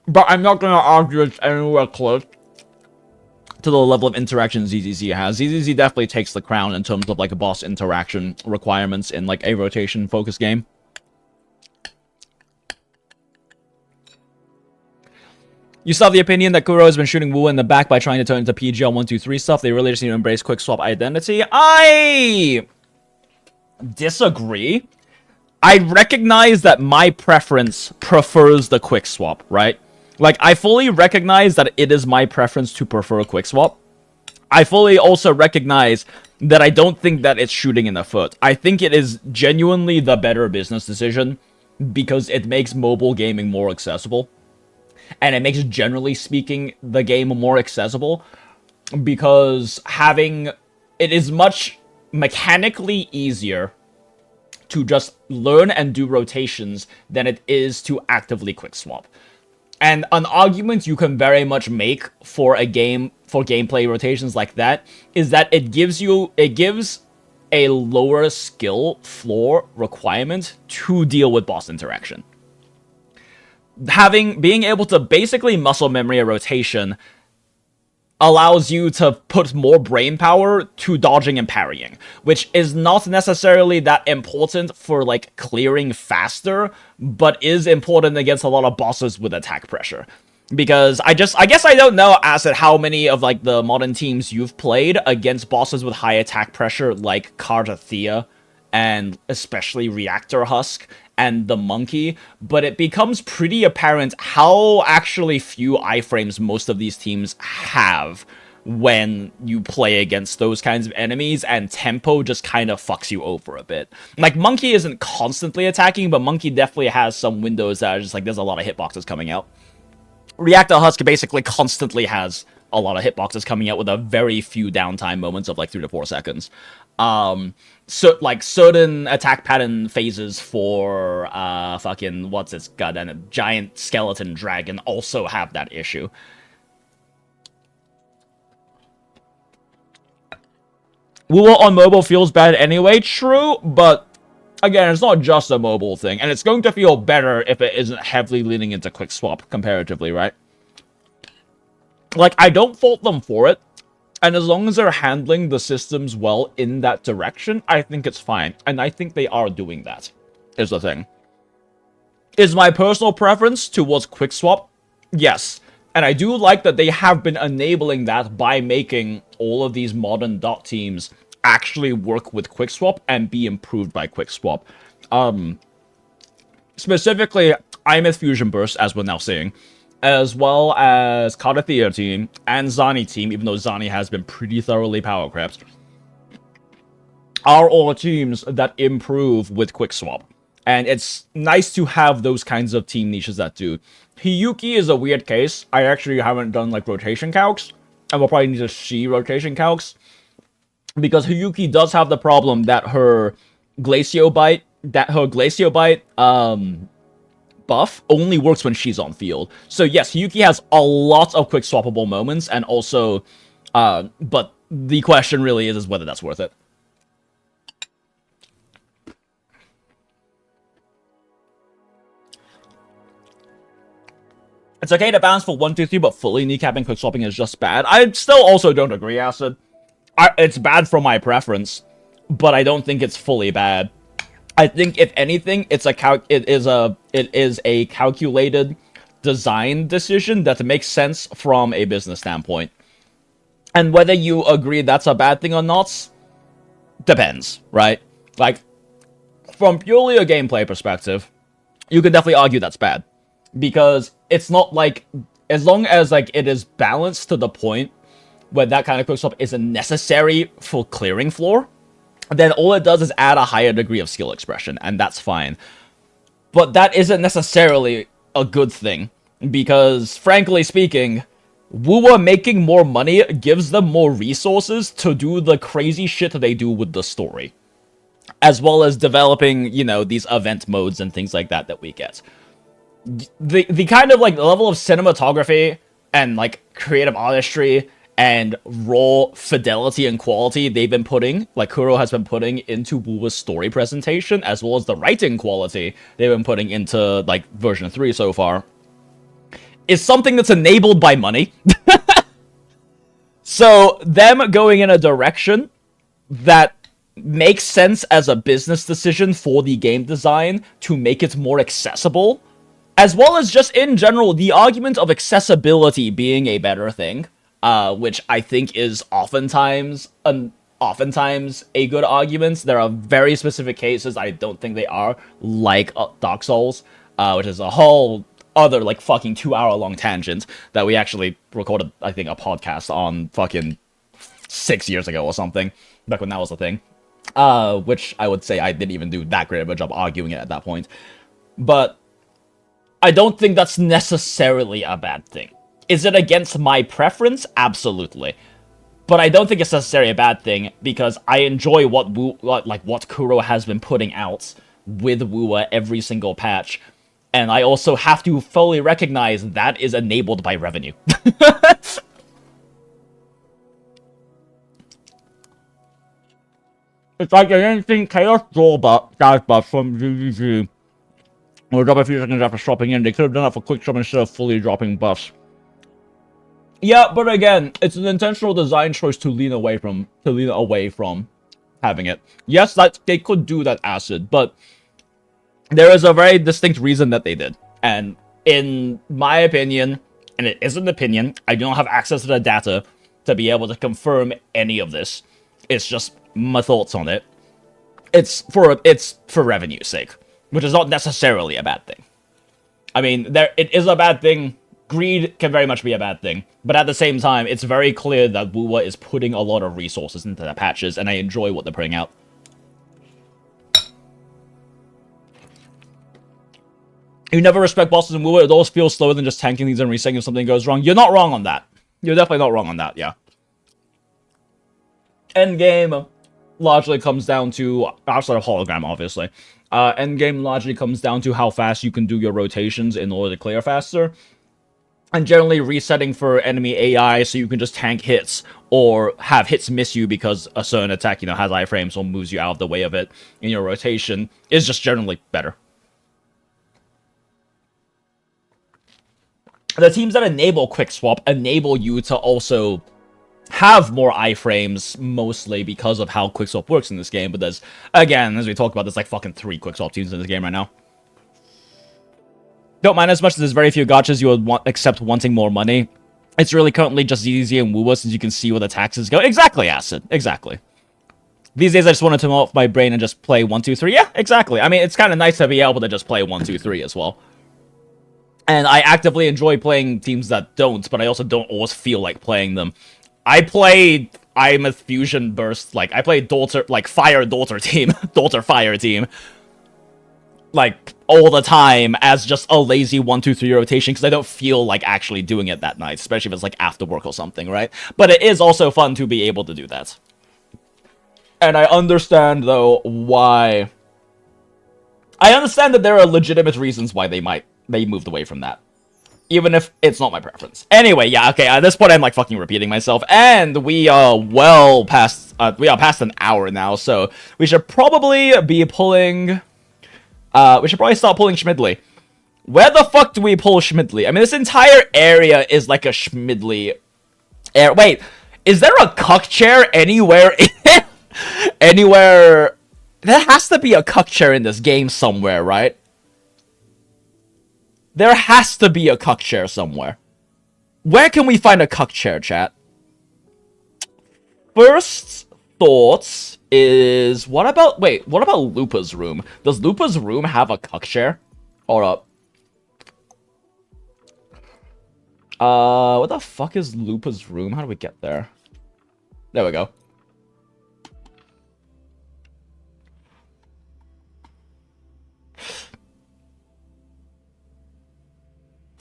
[SPEAKER 1] But I'm not gonna argue it's anywhere close to the level of interaction ZZZ has. ZZZ definitely takes the crown in terms of like a boss interaction requirements in like a rotation focused game. You still have the opinion that Kuro has been shooting Wuwa in the back by trying to turn into PGL 123 stuff. They really just need to embrace quick swap identity. I disagree. I recognize that my preference prefers the quick swap, right? Like, I fully recognize that it is my preference to prefer a quick swap. I fully also recognize that I don't think that it's shooting in the foot. I think it is genuinely the better business decision because it makes mobile gaming more accessible. And it makes, generally speaking, the game more accessible because it is much mechanically easier to just learn and do rotations than it is to actively quick swap. And an argument you can very much make for gameplay rotations like that is that it gives a lower skill floor requirement to deal with boss interaction. Being able to basically muscle memory a rotation allows you to put more brain power to dodging and parrying, which is not necessarily that important for, like, clearing faster, but is important against a lot of bosses with attack pressure. Because I guess I don't know, Acid, how many of, like, the modern teams you've played against bosses with high attack pressure, like Cardathea, and especially Reactor Husk, and the Monkey, but it becomes pretty apparent how actually few iframes most of these teams have when you play against those kinds of enemies, and tempo just kind of fucks you over a bit. Like, Monkey isn't constantly attacking, but Monkey definitely has some windows that are just like, there's a lot of hitboxes coming out. Reactor Husk basically constantly has a lot of hitboxes coming out with a very few downtime moments of like 3 to 4 seconds. So, like, certain attack pattern phases for, what's its goddamn, a giant skeleton dragon also have that issue. Wuwa on mobile feels bad anyway, true, but, again, it's not just a mobile thing, and it's going to feel better if it isn't heavily leaning into quick swap, comparatively, right? Like, I don't fault them for it. And as long as they're handling the systems well in that direction, I think it's fine. And I think they are doing that, is the thing. Is my personal preference towards quick swap? Yes. And I do like that they have been enabling that by making all of these modern dot teams actually work with quick swap and be improved by quick swap. Specifically, IMF Fusion Burst, as we're now seeing, as well as Cardathea team and Zani team, even though Zani has been pretty thoroughly power crept, are all teams that improve with quick swap. And it's nice to have those kinds of team niches that do. Hiyuki is a weird case. I actually haven't done, like, rotation calcs, and we'll probably need to see rotation calcs, because Hiyuki does have the problem that her Glacio Bite, buff only works when she's on field. So yes, Hiyuki has a lot of quick swappable moments, and also, but the question really is whether that's worth it. It's okay to balance for 1, 2, 3, but fully kneecapping quick swapping is just bad. I still also don't agree, Acid. It's bad for my preference, but I don't think it's fully bad. I think, if anything, it is a calculated design decision that makes sense from a business standpoint. And whether you agree that's a bad thing or not, depends, right? Like, from purely a gameplay perspective, you could definitely argue that's bad. Because it's not like, as long as, like, it is balanced to the point where that kind of quick swap isn't necessary for clearing floor, then all it does is add a higher degree of skill expression, and that's fine. But that isn't necessarily a good thing, because, frankly speaking, Wuwa making more money gives them more resources to do the crazy shit they do with the story. As well as developing, you know, these event modes and things like that we get. The kind of, like, level of cinematography and, like, creative artistry and raw fidelity and quality they've been putting, like Kuro has been putting into Wuwa's story presentation, as well as the writing quality they've been putting into, like, version 3 so far, is something that's enabled by money. So, them going in a direction that makes sense as a business decision for the game design to make it more accessible, as well as just in general, the argument of accessibility being a better thing, which I think is oftentimes a good argument. There are very specific cases I don't think they are, like Dark Souls, which is a whole other, like, fucking 2-hour-long tangent that we actually recorded, I think, a podcast on fucking 6 years ago or something, back when that was a thing. Which I would say I didn't even do that great of a job arguing it at that point. But I don't think that's necessarily a bad thing. Is it against my preference? Absolutely. But I don't think it's necessarily a bad thing, because I enjoy what Kuro has been putting out with Wuwa every single patch. And I also have to fully recognize that is enabled by revenue. It's like anything Chaos dive buff from GGG. Or drop a few seconds after swapping in. They could have done that for quick drop instead of fully dropping buffs. Yeah, but again, it's an intentional design choice to lean away from having it. Yes, that they could do that acid, but there is a very distinct reason that they did. And in my opinion, and it is an opinion, I don't have access to the data to be able to confirm any of this. It's just my thoughts on it. It's for revenue's sake, which is not necessarily a bad thing. I mean, it is a bad thing. Greed can very much be a bad thing, but at the same time, it's very clear that Wuwa is putting a lot of resources into the patches, and I enjoy what they're putting out. You never respect bosses in Wuwa. It always feels slower than just tanking these and resetting if something goes wrong. You're not wrong on that. You're definitely not wrong on that, yeah. Endgame largely comes down to, outside of hologram, obviously, endgame largely comes down to how fast you can do your rotations in order to clear faster. And generally resetting for enemy AI so you can just tank hits, or have hits miss you because a certain attack, has iframes or moves you out of the way of it in your rotation, is just generally better. The teams that enable quick swap enable you to also have more iframes, mostly because of how quick swap works in this game. But there's, again, as we talked about, there's like fucking 3 quick swap teams in this game right now. Don't mind as much as there's very few gachas you would want, except wanting more money. It's really currently just easy in Wuwa since you can see where the taxes go. Exactly, Acid. Exactly. These days I just want to turn off my brain and just play 1, 2, 3. Yeah, exactly. I mean, it's kind of nice to be able to just play 1, 2, 3 as well. And I actively enjoy playing teams that don't, but I also don't always feel like playing them. I play Imeth Fusion Burst, I play Fire Daughter team, Daughter Fire team, all the time as just a lazy 1, 2, 3 rotation, because I don't feel like actually doing it that night, especially if it's after work or something, right? But it is also fun to be able to do that. And I understand, though, why... I understand that there are legitimate reasons why they moved away from that. Even if it's not my preference. Anyway, yeah, okay, at this point I'm fucking repeating myself, and we are well past, we are past an hour now, so we should probably be pulling, we should probably start pulling Shmidley. Where the fuck do we pull Shmidley? I mean, this entire area is like a Shmidley area. Wait, is there a Cuck Chair anywhere in anywhere? There has to be a Cuck Chair in this game somewhere, right? There has to be a Cuck Chair somewhere. Where can we find a Cuck Chair, chat? First thoughts is... What about Lupa's room? Does Lupa's room have a Cuck Chair? Or a... what the fuck is Lupa's room? How do we get there? There we go.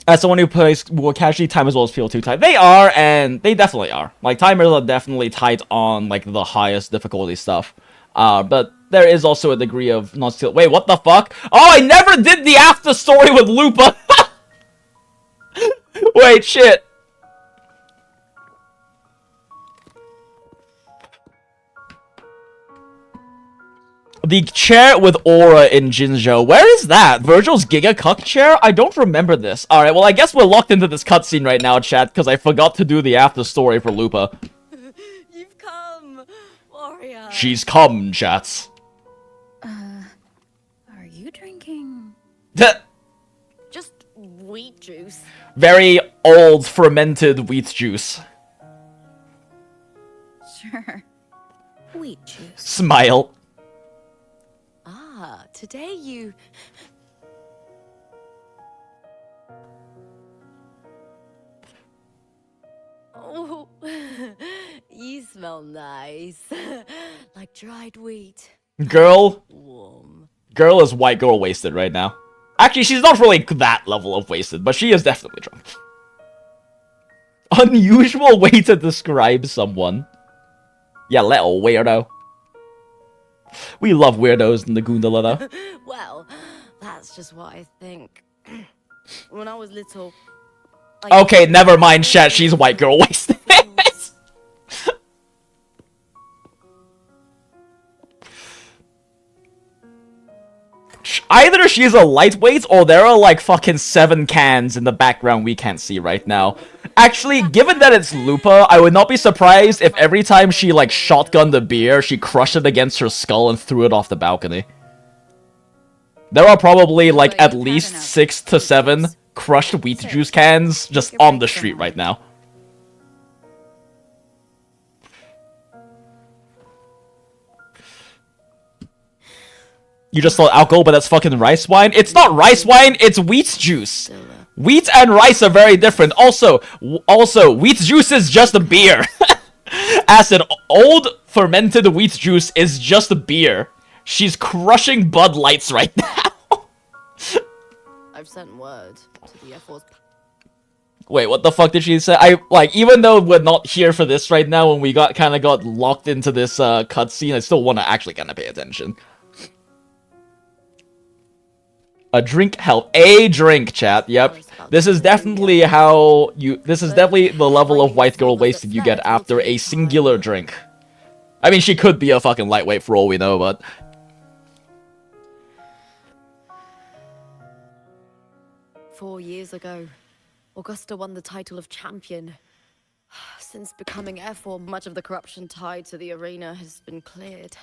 [SPEAKER 1] As someone who plays more casually, time as well as feel too tight. They are, and they definitely are. Timers are definitely tight on, the highest difficulty stuff. But there is also a degree of non-steal. Wait, what the fuck? Oh, I never did the after story with Lupa! Wait, shit. The chair with aura in Jinzhou. Where is that? Virgil's Giga Cuck Chair? I don't remember this. Alright, well, I guess we're locked into this cutscene right now, chat, because I forgot to do the after story for Lupa.
[SPEAKER 2] You've come, warrior.
[SPEAKER 1] She's come, chats.
[SPEAKER 3] Are you drinking?
[SPEAKER 7] Just wheat juice.
[SPEAKER 1] Very old fermented wheat juice.
[SPEAKER 3] Sure. Wheat juice.
[SPEAKER 1] Smile.
[SPEAKER 7] Ah, today you... Oh, you smell nice. Like dried wheat.
[SPEAKER 1] Girl.
[SPEAKER 7] Warm.
[SPEAKER 1] Girl is white girl wasted right now. Actually, she's not really that level of wasted, but she is definitely drunk. Unusual way to describe someone. Yeah, little weirdo. We love weirdos in the Goondola, though.
[SPEAKER 7] Well, that's just what I think. When I was little...
[SPEAKER 1] Okay, never mind, chat. She's white girl wasted. Either she's a lightweight or there are like fucking 7 cans in the background we can't see right now. Actually, given that it's Lupa, I would not be surprised if every time she like shotgunned the beer, she crushed it against her skull and threw it off the balcony. There are probably like at least 6 to 7 crushed wheat juice cans just on the street right now. You just thought alcohol, but that's fucking rice wine? It's not rice wine, it's wheat juice. Wheat and rice are very different. Also, wheat juice is just a beer. Acid, old fermented wheat juice is just a beer. She's crushing Bud Lights right now.
[SPEAKER 7] I've sent word to the Air Force.
[SPEAKER 1] Wait, what the fuck did she say? Even though we're not here for this right now, when we got locked into this cutscene, I still want to actually kind of pay attention. A drink help. A drink, chat. Yep. This is definitely how you... This is definitely the level of white girl wasted you get after a singular drink. I mean, she could be a fucking lightweight for all we know, but...
[SPEAKER 7] 4 years ago, Augusta won the title of champion. Since becoming Air Force, much of the corruption tied to the arena has been cleared.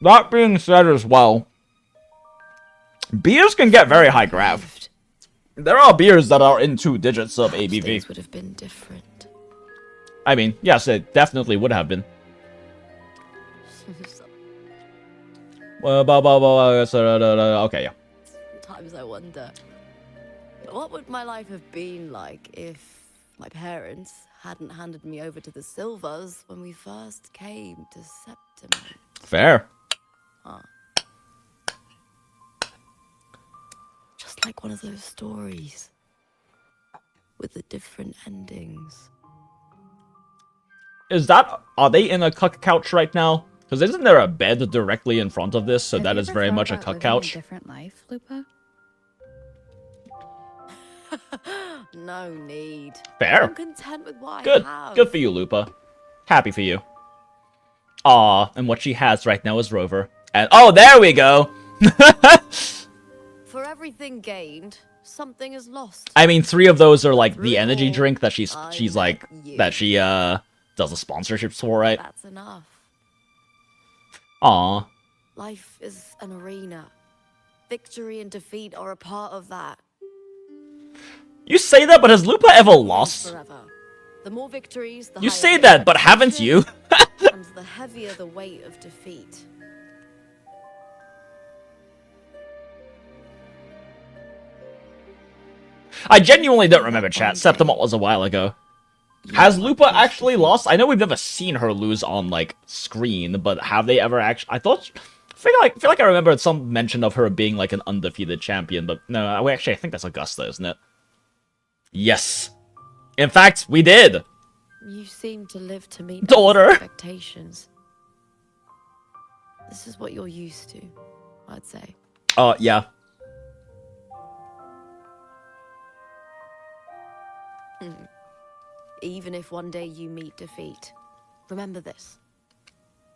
[SPEAKER 1] That being said as well, beers can get very high grav. There are beers that are in 2 digits of ABV.
[SPEAKER 7] Things would have been different.
[SPEAKER 1] I mean, yes, it definitely would have been. Okay, yeah.
[SPEAKER 7] Sometimes I wonder, what would my life have been like if my parents hadn't handed me over to the Silvers when we first came to September?
[SPEAKER 1] Fair.
[SPEAKER 7] Just like one of those stories with the different endings.
[SPEAKER 1] Are they in a cuck couch right now? Because isn't there a bed directly in front of this, so
[SPEAKER 3] Have
[SPEAKER 1] that
[SPEAKER 3] you
[SPEAKER 1] is
[SPEAKER 3] ever
[SPEAKER 1] very
[SPEAKER 3] thought
[SPEAKER 1] much a
[SPEAKER 3] about
[SPEAKER 1] cuck
[SPEAKER 3] living
[SPEAKER 1] couch?
[SPEAKER 3] A different life, Lupa?
[SPEAKER 7] No need.
[SPEAKER 1] Fair.
[SPEAKER 7] I'm content with what
[SPEAKER 1] Good.
[SPEAKER 7] I have.
[SPEAKER 1] Good for you, Lupa. Happy for you. Aw, and what she has right now is Rover. And oh, there we go!
[SPEAKER 7] For everything gained, something is lost.
[SPEAKER 1] I mean, 3 of those are like the
[SPEAKER 7] Through
[SPEAKER 1] energy
[SPEAKER 7] all,
[SPEAKER 1] drink that she's
[SPEAKER 7] I
[SPEAKER 1] like
[SPEAKER 7] met you.
[SPEAKER 1] that she does the sponsorships for, right?
[SPEAKER 7] That's enough.
[SPEAKER 1] Aw.
[SPEAKER 7] Life is an arena. Victory and defeat are a part of that.
[SPEAKER 1] You say that, but has Lupa ever lost?
[SPEAKER 7] Forever. The more victories, the
[SPEAKER 1] You
[SPEAKER 7] higher
[SPEAKER 1] say
[SPEAKER 7] the
[SPEAKER 1] that, but haven't you?
[SPEAKER 7] expectation, and the heavier the weight of defeat.
[SPEAKER 1] I genuinely don't remember, chat. Septimalt was a while ago. Has Lupa actually lost? I know we've never seen her lose on, like, screen, but have they ever actually... I feel like I remember some mention of her being, like, an undefeated champion, but no, actually, I think that's Augusta, isn't it? Yes. In fact, we did!
[SPEAKER 7] You seem to live to meet
[SPEAKER 1] Daughter.
[SPEAKER 7] expectations. This is what you're used to, I'd say.
[SPEAKER 1] Yeah.
[SPEAKER 7] Even if one day you meet defeat, remember this.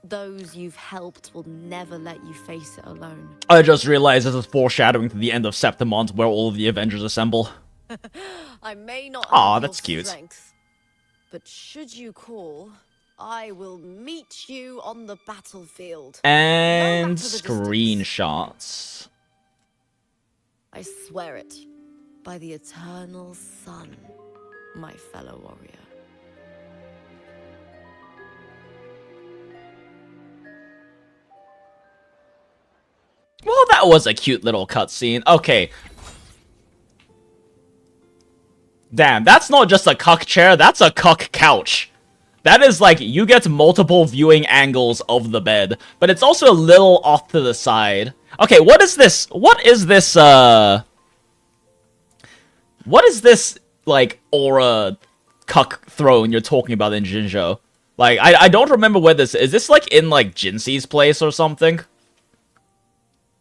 [SPEAKER 7] Those you've helped will never let you face it alone.
[SPEAKER 1] I just realized this is foreshadowing to the end of Septimont, where all of the Avengers assemble.
[SPEAKER 7] I may not
[SPEAKER 1] Aw,
[SPEAKER 7] have
[SPEAKER 1] that's
[SPEAKER 7] your
[SPEAKER 1] cute.
[SPEAKER 7] strength, but should you call, I will meet you on the battlefield.
[SPEAKER 1] And
[SPEAKER 7] No matter the distance.
[SPEAKER 1] screenshots.
[SPEAKER 7] I swear it, by the eternal sun, my fellow warrior.
[SPEAKER 1] Well, that was a cute little cutscene. Okay. Damn, that's not just a cuck chair, that's a cuck couch. That is like, you get multiple viewing angles of the bed, but it's also a little off to the side. Okay, what is this? What is this, like, aura cuck throne you're talking about in Jinzhou? Like, I don't remember where this is. Is this, like, in, like, Jinxi's place or something?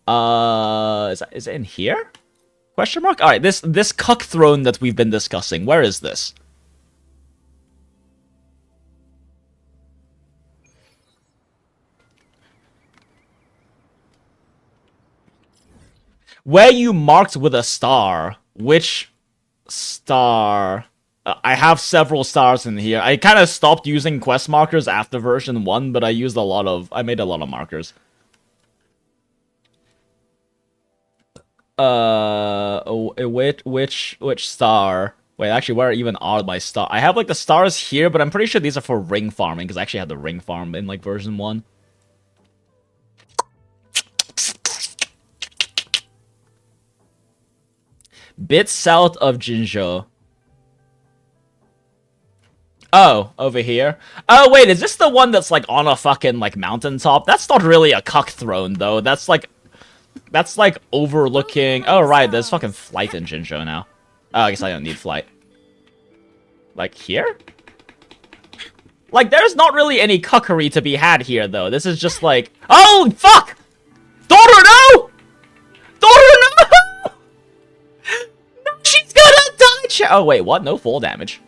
[SPEAKER 1] Is it in here? Question mark? Alright, this cuck throne that we've been discussing, where is this? Where you marked with a star. Which star? I have several stars in here. I kind of stopped using quest markers after version 1, but I made a lot of markers. Which star? Wait, actually, where even are my stars? I have, like, the stars here, but I'm pretty sure these are for ring farming, because I actually had the ring farm in, like, version 1. Bit south of Jinzhou. Oh, over here. Oh, wait, is this the one that's, like, on a fucking, like, mountaintop? That's not really a cuck throne, though. That's, like, overlooking... Oh, right, there's fucking flight in Jinzhou now. Oh, I guess I don't need flight. Like, here? Like, there's not really any cuckery to be had here, though. This is just, like... Oh, fuck! Daughter, no! Daughter, no! No, she's gonna die! Oh, wait, what? No fall damage.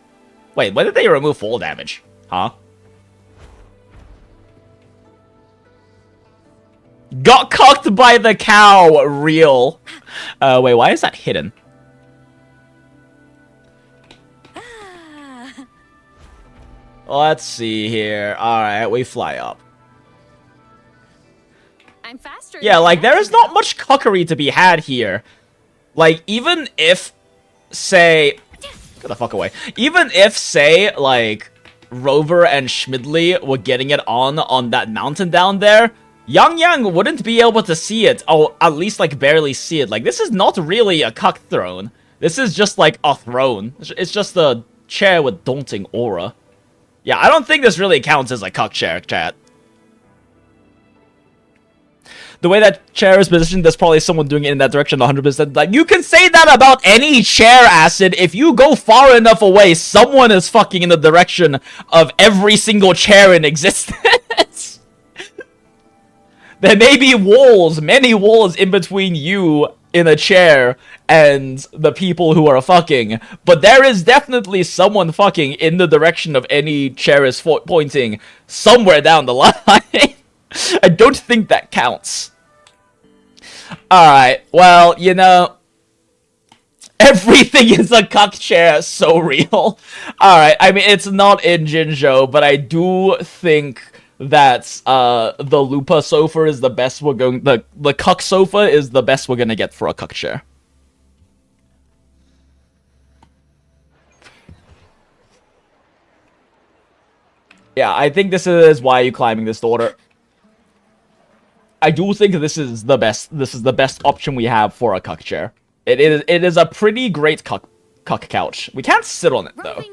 [SPEAKER 1] Wait, when did they remove fall damage? Huh? Got cucked by the cow! Real. Wait, why is that hidden? Let's see here. Alright, we fly up.
[SPEAKER 3] I'm faster.
[SPEAKER 1] Yeah, like, there is not much cuckery to be had here. Like, even if, say... Get the fuck away. Even if, say, like, Rover and Shmidley were getting it on that mountain down there, Yangyang wouldn't be able to see it, or at least, like, barely see it. Like, this is not really a cuck throne. This is just, like, a throne. It's just a chair with daunting aura. Yeah, I don't think this really counts as a cuck chair, chat. The way that chair is positioned, there's probably someone doing it in that direction 100%. Like, you can say that about any chair, Acid. If you go far enough away, someone is fucking in the direction of every single chair in existence. There may be walls, many walls in between you in a chair and the people who are fucking, but there is definitely someone fucking in the direction of any chair is pointing somewhere down the line. I don't think that counts. Alright, well, you know, everything is a cuck chair, so real. Alright, I mean, it's not in Jinzhou, but I do think that the Lupa sofa is the best we're going... The cuck sofa is the best we're gonna get for a cuck chair. Yeah, I think this is why you're climbing this order. I do think this is the best option we have for a cuck chair. It is a pretty great cuck couch. We can't sit on it though.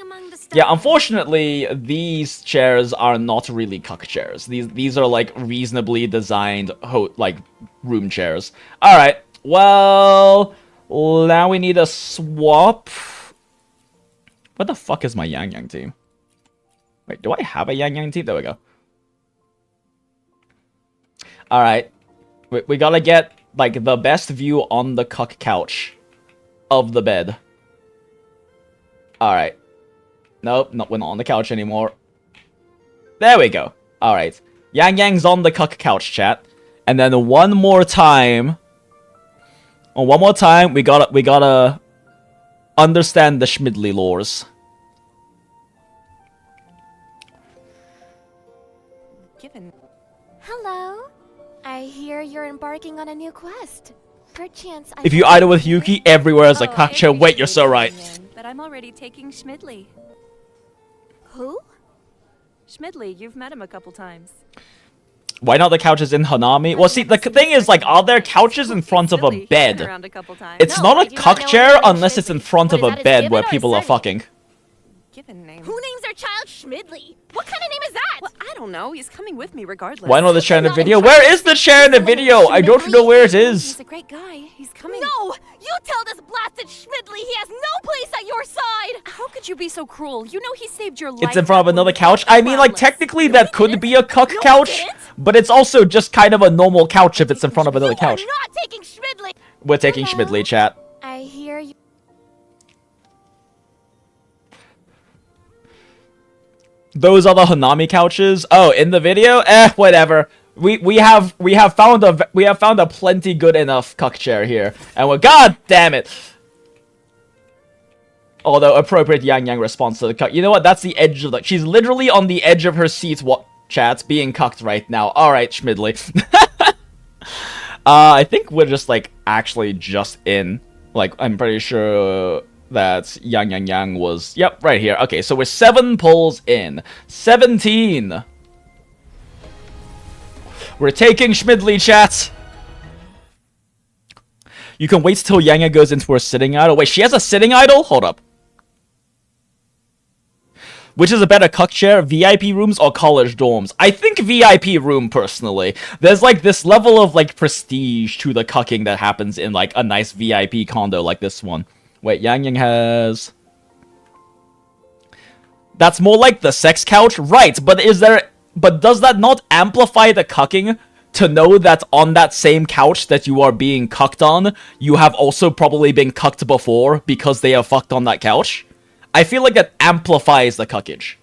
[SPEAKER 1] Yeah, unfortunately, these chairs are not really cuck chairs. These are like reasonably designed like room chairs. All right. Well, now we need a swap. What the fuck is my Yangyang team? Wait, do I have a Yangyang team? There we go. Alright. We gotta get, like, the best view on the cuck couch of the bed. Alright. Nope, we're not on the couch anymore. There we go. Alright. Yangyang's on the cuck couch, chat. And then one more time, we gotta understand the Shmidley lores.
[SPEAKER 2] Hello. I hear you're embarking on a new quest. Perchance I
[SPEAKER 1] If you idle with Yuki, everywhere is a cuck chair. Wait, you're so right.
[SPEAKER 3] But I'm already taking Shmidley.
[SPEAKER 2] Who?
[SPEAKER 3] Shmidley, you've met him a couple times.
[SPEAKER 1] Why not the couches in Hanami? Well, see, the thing is, like, are there couches in front of a bed?
[SPEAKER 3] Around a couple times.
[SPEAKER 1] It's not a cuck chair unless it's in front of a bed where people are fucking.
[SPEAKER 3] Given name.
[SPEAKER 2] Who names their child Shmidley? What kind of name is that?
[SPEAKER 3] Well, I don't know. He's coming with me regardless.
[SPEAKER 1] Why not the chair in the video? Where is the chair in the video? I don't know where it is.
[SPEAKER 3] He's a great guy. He's coming.
[SPEAKER 2] No! You tell this blasted Shmidley he has no place at your side!
[SPEAKER 3] How could you be so cruel? You know he saved your life.
[SPEAKER 1] It's in front of another couch. I mean, like, technically that could be a cuck couch, but it's also just kind of a normal couch if it's in front of another couch.
[SPEAKER 2] You're not taking Shmidley!
[SPEAKER 1] We're taking Shmidley, chat.
[SPEAKER 2] I hear you.
[SPEAKER 1] Those are the Hanami couches. Oh, in the video? Whatever. We have found a plenty good enough cuck chair here. And we're god damn it. Although appropriate Yangyang response to the cuck. You know what? That's the edge of the she's literally on the edge of her seat, what chat, being cucked right now. Alright, Shmidley. I think we're just like actually just in. Like, I'm pretty sure that Yangyang was... Yep, right here. Okay, so we're 7 pulls in. 17! We're taking Shmidley, chat! You can wait till Yangyang goes into her sitting idol. Wait, she has a sitting idol? Hold up. Which is a better cuck chair, VIP rooms or college dorms? I think VIP room, personally. There's, like, this level of, like, prestige to the cucking that happens in, like, a nice VIP condo like this one. Wait, Yangyang has... That's more like the sex couch? Right, but is there... But does that not amplify the cucking to know that on that same couch that you are being cucked on, you have also probably been cucked before because they are fucked on that couch? I feel like that amplifies the cuckage.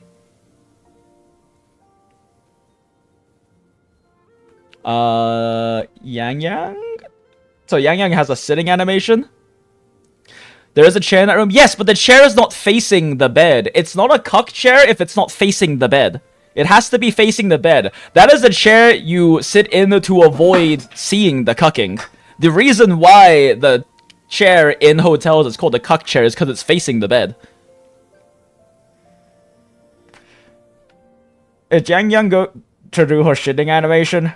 [SPEAKER 1] Yangyang? So Yangyang has a sitting animation? There is a chair in that room? Yes, but the chair is not facing the bed. It's not a cuck chair if it's not facing the bed. It has to be facing the bed. That is a chair you sit in to avoid seeing the cucking. The reason why the chair in hotels is called a cuck chair is because it's facing the bed. Is Yangyang go to do her shitting animation?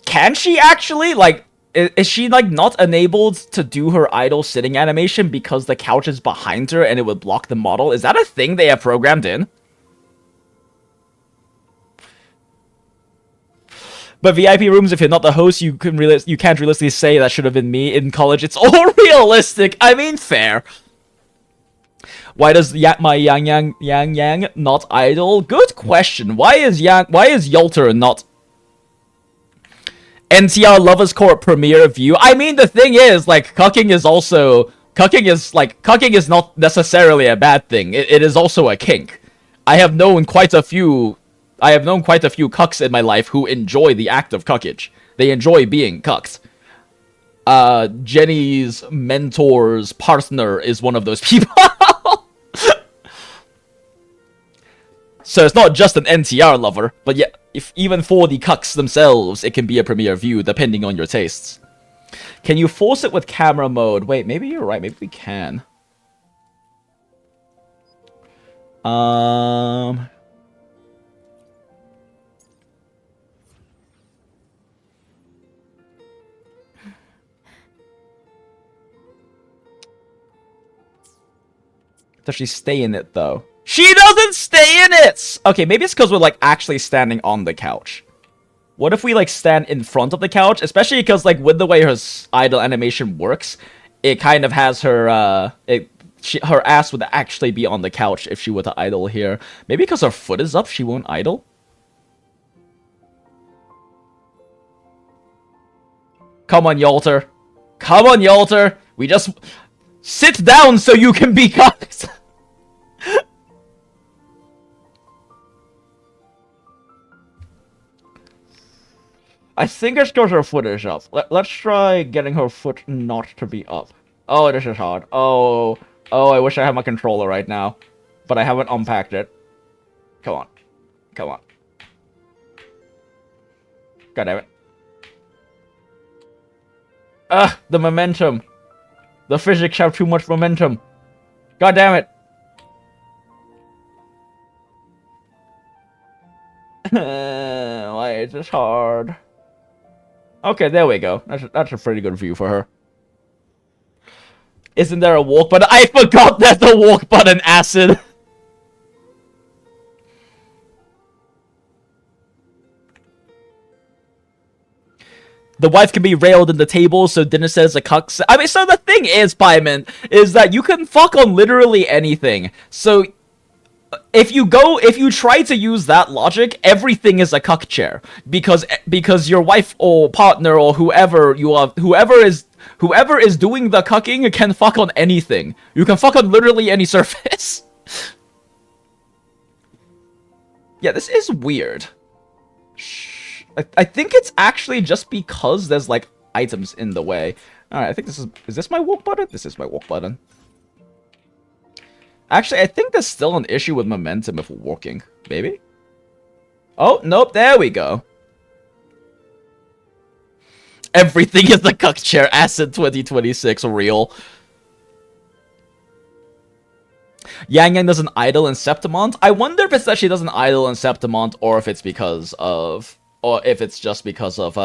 [SPEAKER 1] Can she actually? Like, is she, like, not enabled to do her idle sitting animation because the couch is behind her and it would block the model? Is that a thing they have programmed in? But VIP rooms, if you're not the host, you can't realistically say that should have been me in college. It's all realistic. I mean, fair. Why does my Yangyang not idle? Good question. Why is Yolter not NTR Lovers Court premiere view? I mean, the thing is, like, cucking is not necessarily a bad thing. It is also a kink. I have known quite a few cucks in my life who enjoy the act of cuckage. They enjoy being cucked. Jenny's mentor's partner is one of those people. So it's not just an NTR lover, but yeah, even for the cucks themselves, it can be a premiere view, depending on your tastes. Can you force it with camera mode? Wait, maybe you're right. Maybe we can. Does she stay in it, though? She doesn't stay in it! Okay, maybe it's because we're, like, actually standing on the couch. What if we, like, stand in front of the couch? Especially because, like, with the way her idle animation works, it kind of has her, her ass would actually be on the couch if she were to idle here. Maybe because her foot is up, she won't idle? Come on, Yolter. Come on, Yolter. We just... Sit down so you can be cucked! I think it's because her foot is up. Let's try getting her foot not to be up. Oh, this is hard. Oh, I wish I had my controller right now. But I haven't unpacked it. Come on. Come on. God damn it. The momentum. The physics have too much momentum. God damn it. Why is this hard? Okay, there we go. That's a pretty good view for her. Isn't there a walk button? I forgot there's a walk button, acid! The wife can be railed in the table, so dinner says a cuck. I mean, so the thing is, Pyman, is that you can fuck on literally anything. So, if you try to use that logic, everything is a cuck chair. Because your wife or partner or whoever is doing the cucking can fuck on anything. You can fuck on literally any surface. Yeah, this is weird. I think it's actually just because there's, like, items in the way. Alright, I think is this my walk button? This is my walk button. Actually, I think there's still an issue with momentum if we're walking. Maybe? Oh, nope, there we go. Everything is the Cuck Chair. Acid 2026, real. Yangyang doesn't idle in Septimont. I wonder if it's that she doesn't idle in Septimont, or if it's because of... Or if it's just because of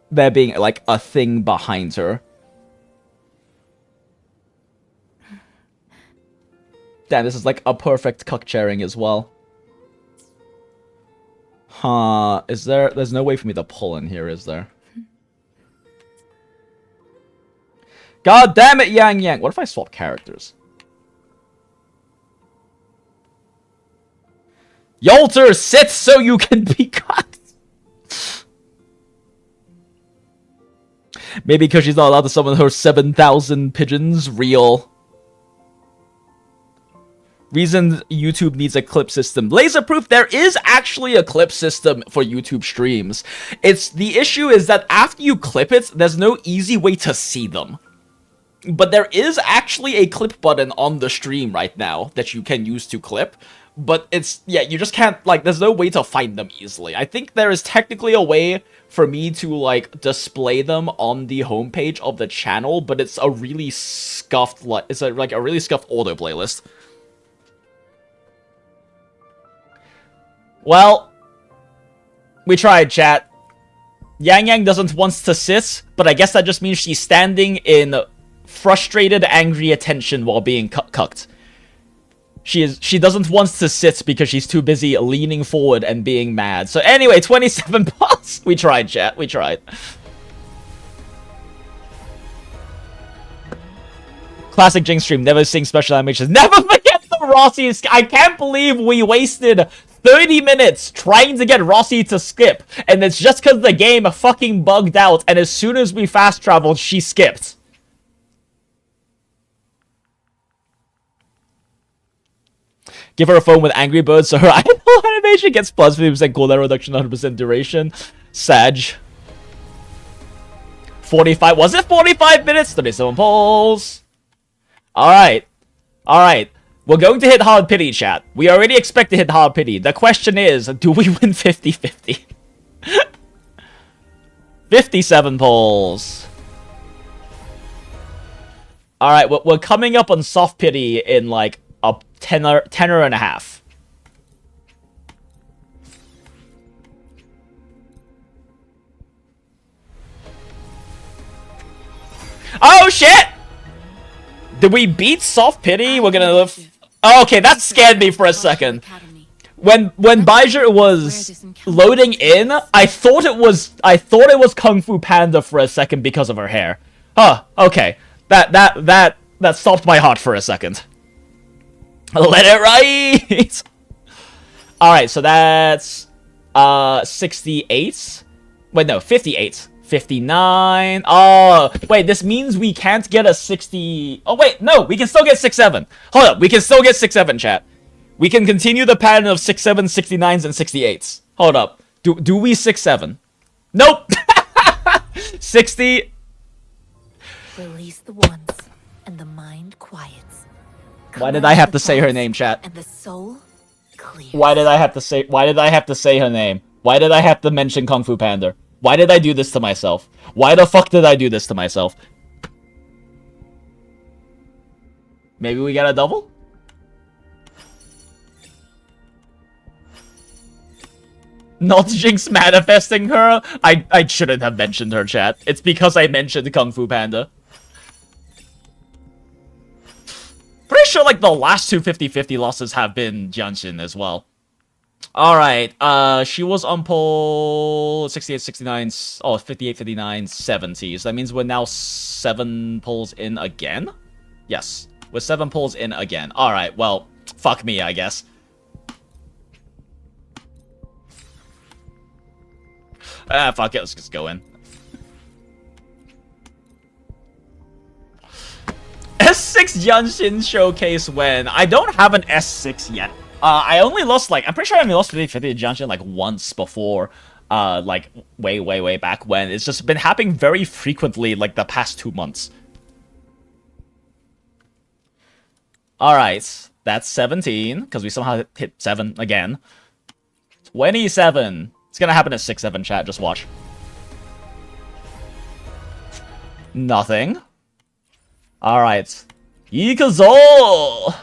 [SPEAKER 1] there being, like, a thing behind her. Damn, this is like a perfect cuck chairing as well. Huh, there's no way for me to pull in here, is there? God damn it, Yangyang! What if I swap characters? Yolter, sit so you can be cut! Maybe because she's not allowed to summon her 7,000 pigeons. Real. Reason YouTube needs a clip system. Laserproof, there is actually a clip system for YouTube streams. The issue is that after you clip it, there's no easy way to see them. But there is actually a clip button on the stream right now that you can use to clip. But yeah, you just can't, like, there's no way to find them easily. I think there is technically a way for me to, like, display them on the homepage of the channel, but it's a really scuffed, like, it's a really scuffed auto playlist. Well, we tried, chat. Yangyang doesn't want to sit, but I guess that just means she's standing in frustrated, angry attention while being cucked. She doesn't want to sit because she's too busy leaning forward and being mad. So anyway, 27 plus. We tried, chat. We tried. Classic Jinx stream. Never sing special animations. Never forget the Rossi. I can't believe we wasted 30 minutes trying to get Rossi to skip. And it's just because the game fucking bugged out. And as soon as we fast traveled, she skipped. Give her a phone with Angry Birds so her idle animation gets plus 50% cooldown reduction, 100% duration. Sag. 45. Was it 45 minutes? 37 polls. Alright. Alright. We're going to hit hard pity, chat. We already expect to hit hard pity. The question is, do we win 50-50? 57 polls. Alright, we're coming up on soft pity in, like, a tenor and a half. Oh shit! Did we beat soft pity? We're gonna live. Oh, okay, that scared me for a second. When Baijer was loading in, I thought it was Kung Fu Panda for a second because of her hair. Huh, okay. That stopped my heart for a second. Let it ride! Alright, so that's 68. Wait, no, 58. 59. Oh, wait, this means we can't get a 60. Oh, wait, no, we can still get 6-7. Hold up, we can still get 6-7, chat. We can continue the pattern of 67s, 69s, and 68s. Hold up. Do we 67? Nope! 60...
[SPEAKER 2] Release the ones, and the mind quiets.
[SPEAKER 1] Why did I have to say her name, chat?
[SPEAKER 2] And the soul clears.
[SPEAKER 1] Why did I have to say her name? Why did I have to mention Kung Fu Panda? Why did I do this to myself? Why the fuck did I do this to myself? Maybe we get a double? Not Jinx manifesting her? I shouldn't have mentioned her, chat. It's because I mentioned Kung Fu Panda. Pretty sure, like, the last two 50-50 losses have been Jianxin as well. Alright, she was on pole 68, 69, oh, 58, 59, 70. So that means we're now 7 pulls in again? Yes, we're 7 pulls in again. Alright, well, fuck me, I guess. Fuck it, let's just go in. S6 Yanshin showcase when I don't have an S6 yet. I only lost, like, I'm pretty sure I only lost 50-50 Yanshin like once before, like way back when. It's just been happening very frequently like the past 2 months. Alright, that's 17, because we somehow hit 7 again. 27. It's gonna happen at 6-7, chat, just watch. Nothing. Alright. Ikazo!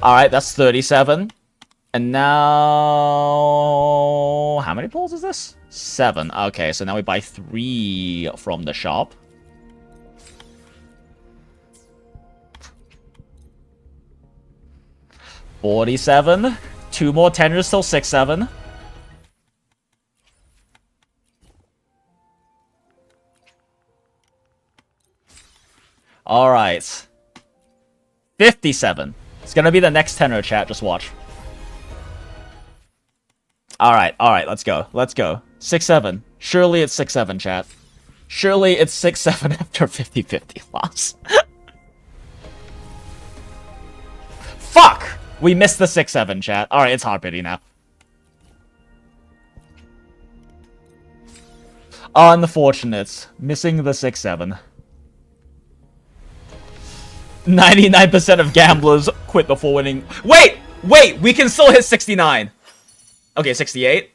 [SPEAKER 1] Alright, that's 37. And now... how many pulls is this? 7. Okay, so now we buy 3 from the shop. $47. 2 more tenders till 6-7. Alright. 57. It's gonna be the next tenor, chat. Just watch. Alright, let's go. Let's go. 6-7. Surely it's 6-7, chat. Surely it's 6-7 after 50-50 loss. Fuck! We missed the 6-7, chat. Alright, it's hard pity now. Unfortunate. Missing the 6-7. 99% of gamblers quit before winning. Wait! We can still hit 69. Okay, 68.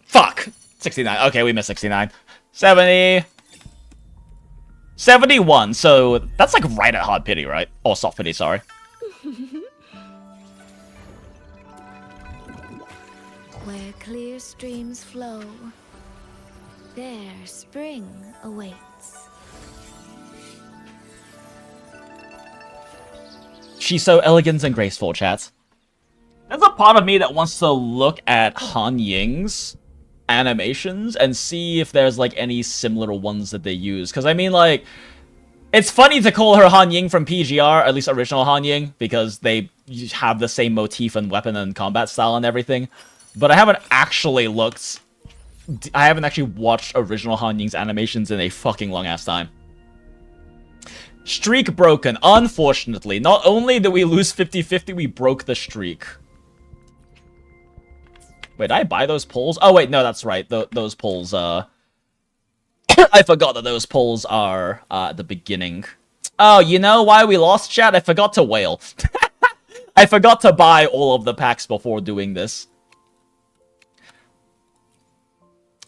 [SPEAKER 1] Fuck! 69. Okay, we missed 69. 70. 71, so that's like right at hard pity, right? Or soft pity, sorry.
[SPEAKER 4] Where clear streams flow, there spring awaits.
[SPEAKER 1] She's so elegant and graceful, chat. There's a part of me that wants to look at HANYING's animations and see if there's like any similar ones that they use. Because I mean, like, it's funny to call her HANYING from PGR, at least original HANYING, because they have the same motif and weapon and combat style and everything. But I haven't actually looked... I haven't actually watched original HANYING's animations in a fucking long ass time. Streak broken. Unfortunately, not only did we lose 50-50, we broke the streak. Wait, did I buy those pulls? Oh, wait, no, that's right. Those pulls, I forgot that those pulls are at the beginning. Oh, you know why we lost, chat? I forgot to whale. I forgot to buy all of the packs before doing this.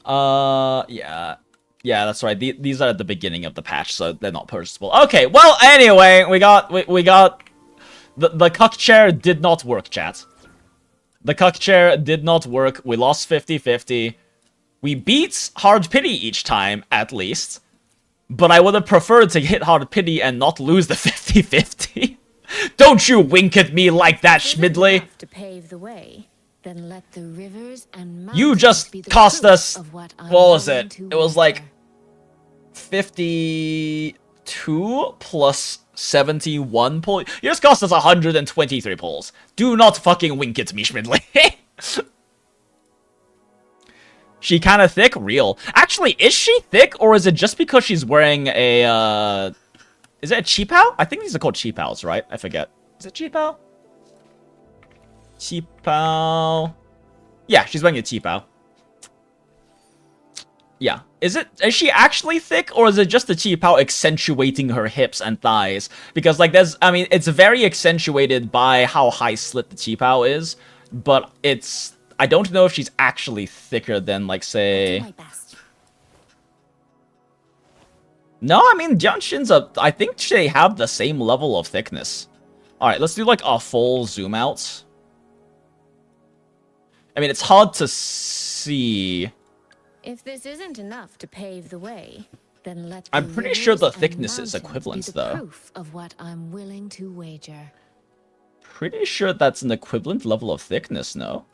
[SPEAKER 1] Yeah. Yeah, that's right. These are at the beginning of the patch, so they're not purchasable. Okay, well, anyway, we got... The Cuck Chair did not work, chat. The Cuck Chair did not work. We lost 50-50. We beat Hard Pity each time, at least. But I would have preferred to hit Hard Pity and not lose the 50-50. Don't you wink at me like that, Shmidley.
[SPEAKER 4] To pave the way, then let the rivers and
[SPEAKER 1] You just cost us... What was it? It was like 52 plus 71 pulls. You just cost us 123 pulls. Do not fucking wink at me, Shmidley. She kind of thick? Real. Actually, is she thick, or is it just because she's wearing a Is it a cheapao? I think these are called cheapaos, right? I forget. Is it cheapao? Cheapao. Yeah, she's wearing a cheapao. Yeah. Is she actually thick, or is it just the cheapao accentuating her hips and thighs? Because, like, I mean, it's very accentuated by how high slit the cheapao is, but I don't know if she's actually thicker than, like, say...
[SPEAKER 2] My best.
[SPEAKER 1] No, I mean, Jianshin's I think they have the same level of thickness. Alright, let's do, like, a full zoom out. I mean, it's hard to see.
[SPEAKER 4] If this isn't enough to pave the way, then let
[SPEAKER 1] I'm
[SPEAKER 4] the
[SPEAKER 1] pretty sure the
[SPEAKER 4] rivers and
[SPEAKER 1] thickness is
[SPEAKER 4] mountains
[SPEAKER 1] equivalent,
[SPEAKER 4] be the
[SPEAKER 1] though.
[SPEAKER 4] proof of what I'm willing to wager.
[SPEAKER 1] Pretty sure that's an equivalent level of thickness, no?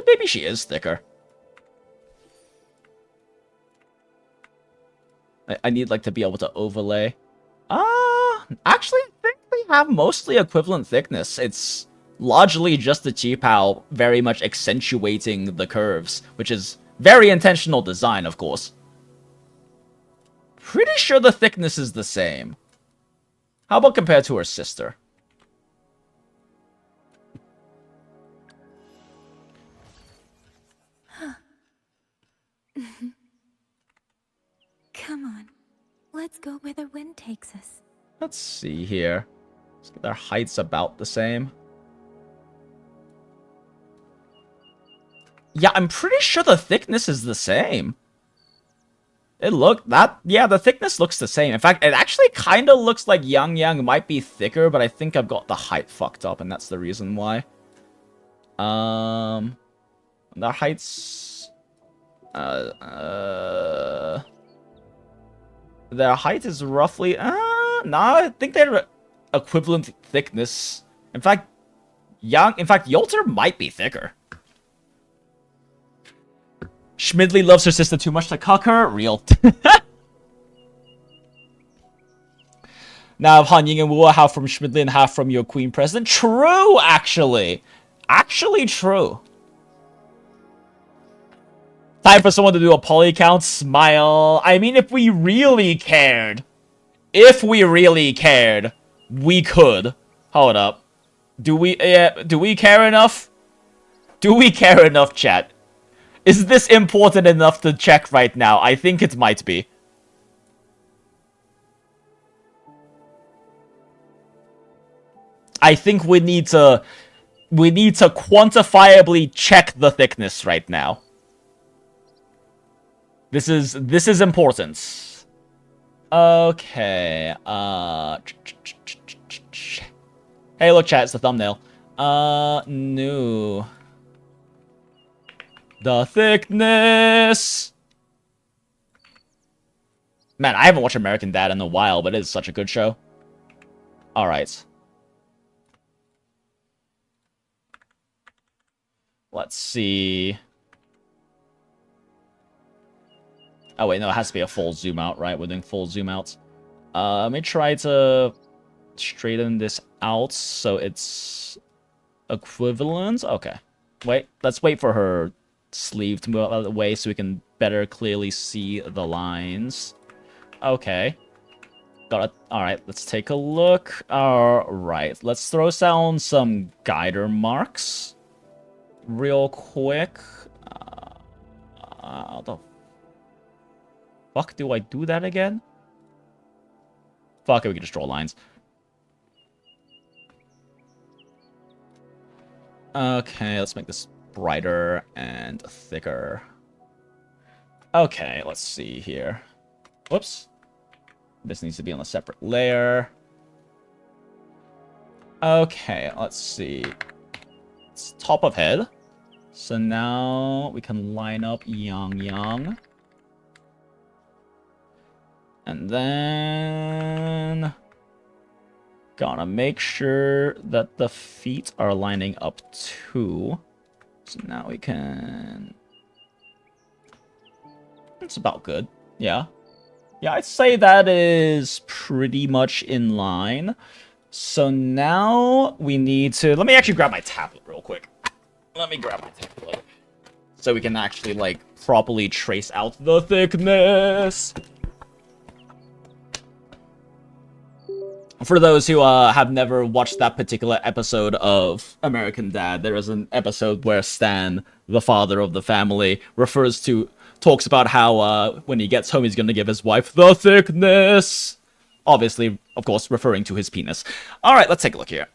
[SPEAKER 1] Maybe she is thicker. I need, like, to be able to overlay. Actually, I think they have mostly equivalent thickness. It's largely just the cheapao very much accentuating the curves, which is very intentional design, of course. Pretty sure the thickness is the same. How about compared to her sister?
[SPEAKER 2] Come on. Let's go where the wind takes us.
[SPEAKER 1] Let's see here. Their height's about the same. Yeah, I'm pretty sure the thickness is the same. Yeah, the thickness looks the same. In fact, it actually kind of looks like Yangyang might be thicker, but I think I've got the height fucked up, and that's the reason why. The height's... Their height is roughly... no, I think they're equivalent thickness. In fact, Yolter might be thicker. Shmidley loves her sister too much to cuck her. Real. Now, HANYING and Wuwa, half from Shmidley and half from your queen president. True, actually. Actually true. Time for someone to do a poly count. Smile. I mean, if we really cared. We could. Hold up. Do we care enough? Do we care enough, chat? Is this important enough to check right now? I think it might be. I think we need to quantifiably check the thickness right now. This is important. Okay. Hey, look, chat, it's the thumbnail. No. The thickness. Man, I haven't watched American Dad in a while, but it is such a good show. All right. Let's see. Oh, wait, no, it has to be a full zoom out, right? We're doing full zoom out. Let me try to straighten this out so it's equivalent. Okay. Wait, let's wait for her sleeve to move out of the way so we can better clearly see the lines. Okay. Got it. Alright, let's take a look. Alright, let's throw down some guider marks real quick. How the fuck do I do that again? Fuck it, we can just draw lines. Okay, let's make this brighter and thicker. Okay, let's see here. Whoops. This needs to be on a separate layer. Okay, let's see. It's top of head. So now we can line up Yangyang. And then gotta make sure that the feet are lining up too. So now we can... It's about good. Yeah. Yeah, I'd say that is pretty much in line. So now we need to... Let me actually grab my tablet real quick. Let me grab my tablet. So we can actually, like, properly trace out the thickness. For those who have never watched that particular episode of American Dad, there is an episode where Stan, the father of the family, talks about how when he gets home he's gonna give his wife the thickness. Obviously, of course, referring to his penis. Alright, let's take a look here.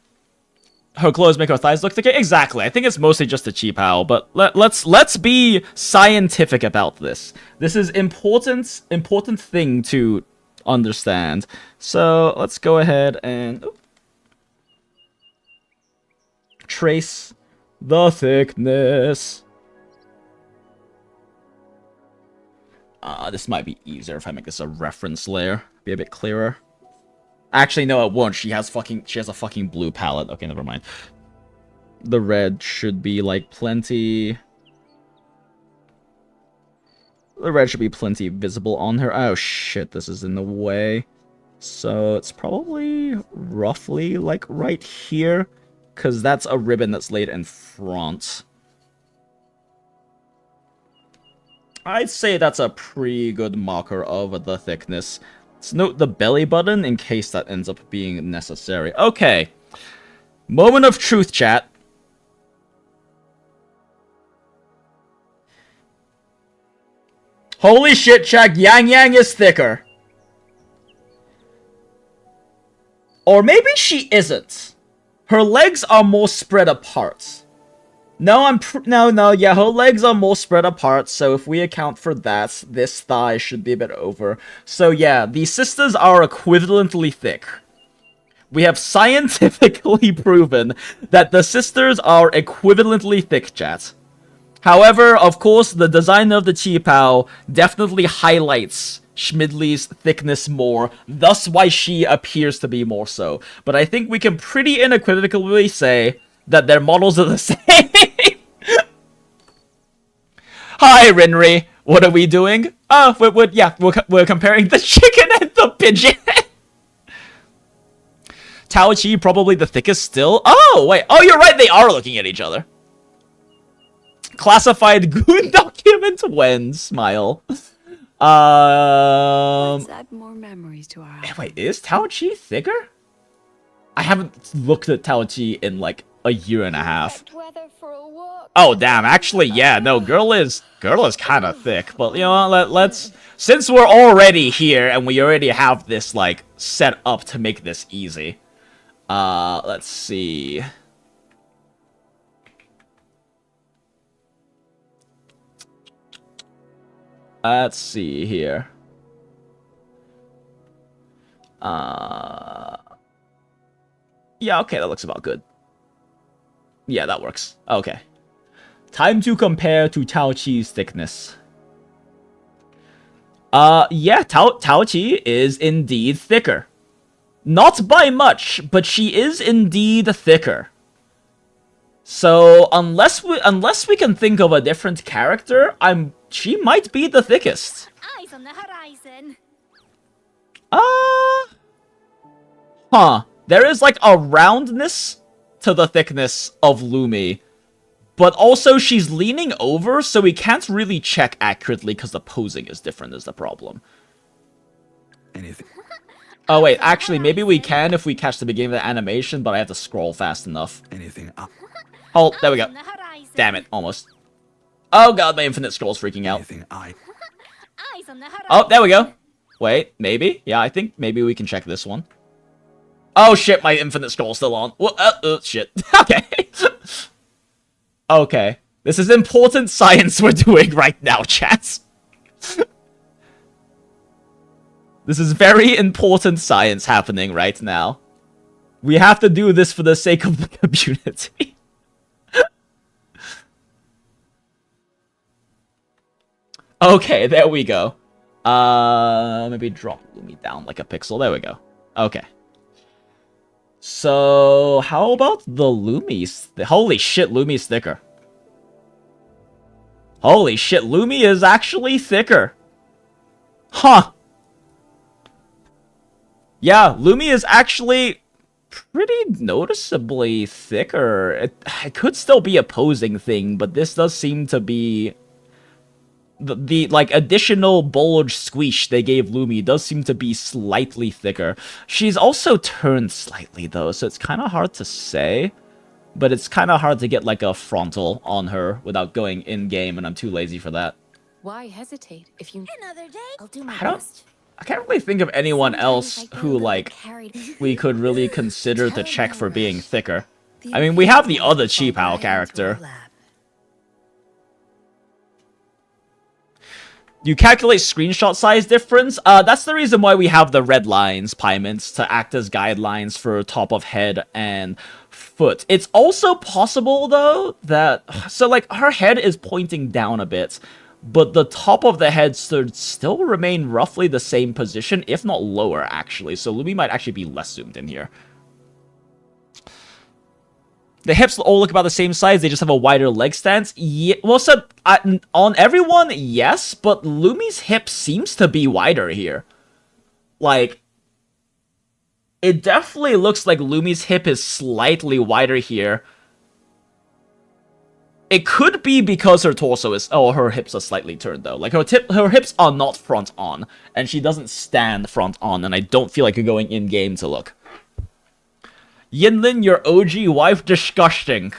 [SPEAKER 1] Her clothes make her thighs look thicker? Exactly. I think it's mostly just a cheap how, but let's be scientific about this. This is important thing to understand. So let's go ahead and trace the thickness. This might be easier if I make this a reference layer. Be a bit clearer. Actually, no, it won't. She has a fucking blue palette. Okay, never mind. The red should be like plenty. The red should be plenty visible on her. Oh shit, this is in the way. So it's probably roughly like right here, because that's a ribbon that's laid in front. I'd say that's a pretty good marker of the thickness. Let's note the belly button in case that ends up being necessary. Okay. Moment of truth, chat. Holy shit, chat. Yangyang is thicker. Or maybe she isn't. Her legs are more spread apart. No, yeah, her legs are more spread apart, so if we account for that, this thigh should be a bit over. So yeah, the sisters are equivalently thick. We have scientifically proven that the sisters are equivalently thick, chat. However, of course, the design of the Chi-Pao definitely highlights Shmidley's thickness more, thus why she appears to be more so. But I think we can pretty unequivocally say that their models are the same. Hi, Rinri. What are we doing? Oh, we're comparing the chicken and the pigeon. Tao Chi probably the thickest still. Oh, wait. Oh, you're right. They are looking at each other. Classified Goon document when? Smile.
[SPEAKER 7] Let's add more memories to our album.
[SPEAKER 1] Wait, is Tao Chi thicker? I haven't looked at Tao Chi in like a year and a half. Oh damn, actually yeah, no, girl is kind of thick, but you know what, let's since we're already here and we already have this like set up to make this easy. Let's see. Let's see here. Yeah, okay, that looks about good. Yeah, that works. Okay. Time to compare to Tao Chi's thickness. Yeah, Tao Chi is indeed thicker. Not by much, but she is indeed thicker. So, unless we can think of a different character, she might be the thickest.
[SPEAKER 2] Eyes on the horizon.
[SPEAKER 1] Huh. There is like a roundness to the thickness of Lumi. But also she's leaning over, so we can't really check accurately because the posing is different is the problem.
[SPEAKER 6] Anything.
[SPEAKER 1] Oh wait, actually maybe we can if we catch the beginning of the animation, but I have to scroll fast enough.
[SPEAKER 6] Anything up.
[SPEAKER 1] Oh, there we go. Damn it, almost. Oh god, my infinite scroll's freaking out.
[SPEAKER 6] Anything I.
[SPEAKER 1] Oh, there we go. Wait, maybe? Yeah, I think maybe we can check this one. Oh shit, my infinite scroll's still on. Shit. Okay. Okay. This is important science we're doing right now, chat. This is very important science happening right now. We have to do this for the sake of the community. Okay, there we go. Maybe drop Lumi down like a pixel. There we go. Okay. So, how about the Lumi's? Holy shit, Lumi's thicker. Holy shit, Lumi is actually thicker. Huh. Yeah, Lumi is actually pretty noticeably thicker. It could still be a posing thing, but this does seem to be the like additional bulge squish they gave Lumi does seem to be slightly thicker. She's also turned slightly though, so it's kind of hard to say. But it's kind of hard to get like a frontal on her without going in game, and I'm too lazy for that.
[SPEAKER 4] Why hesitate if you...
[SPEAKER 2] Another day. I'll do my
[SPEAKER 1] I
[SPEAKER 2] best.
[SPEAKER 1] can't really think of anyone else
[SPEAKER 2] Sometimes I get a
[SPEAKER 1] who
[SPEAKER 2] little
[SPEAKER 1] like
[SPEAKER 2] carried.
[SPEAKER 1] we could really consider to check for being
[SPEAKER 2] Rush.
[SPEAKER 1] thicker.
[SPEAKER 2] The
[SPEAKER 1] I mean, we have the
[SPEAKER 2] opinions
[SPEAKER 1] other
[SPEAKER 2] fall
[SPEAKER 1] cheap
[SPEAKER 2] right
[SPEAKER 1] owl
[SPEAKER 2] into our
[SPEAKER 1] character.
[SPEAKER 2] lap.
[SPEAKER 1] You calculate screenshot size difference? That's the reason why we have the red lines, Paimints, to act as guidelines for top of head and foot. It's also possible, though, that... So, like, her head is pointing down a bit, but the top of the head should still remain roughly the same position, if not lower, actually. So Lumi might actually be less zoomed in here. The hips all look about the same size, they just have a wider leg stance. Yeah, well, so, on everyone, yes, but Lumi's hip seems to be wider here. Like, it definitely looks like Lumi's hip is slightly wider here. It could be because her torso is... Oh, her hips are slightly turned, though. Like, her hips are not front on, and she doesn't stand front on, and I don't feel like you're going in-game to look. Yinlin, your OG wife, disgusting.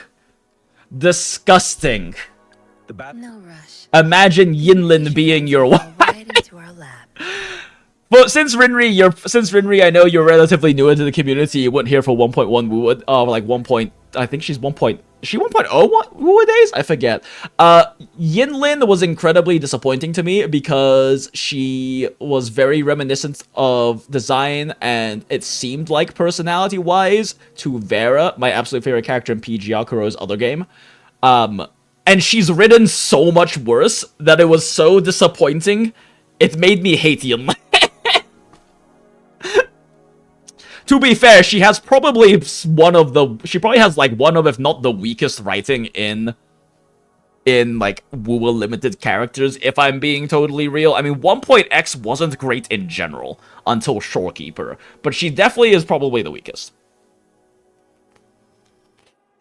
[SPEAKER 1] Disgusting.
[SPEAKER 2] No rush.
[SPEAKER 1] Imagine Yinlin being your wife.
[SPEAKER 2] Fall right into our lap.
[SPEAKER 1] But since Rinri, I know you're relatively newer to the community. You weren't here for 1.1 Wuwa, like 1. I think she's 1. Is she 1.0 Wuwa days? I forget. Yinlin was incredibly disappointing to me because she was very reminiscent of design and it seemed like personality-wise to Vera, my absolute favorite character in PGR Kuro's other game. And she's written so much worse that it was so disappointing, it made me hate Yinlin. To be fair, she has probably she probably has like one of, if not the weakest writing in like Wuwa limited characters, if I'm being totally real. I mean, 1.x wasn't great in general until Shorekeeper, but she definitely is probably the weakest.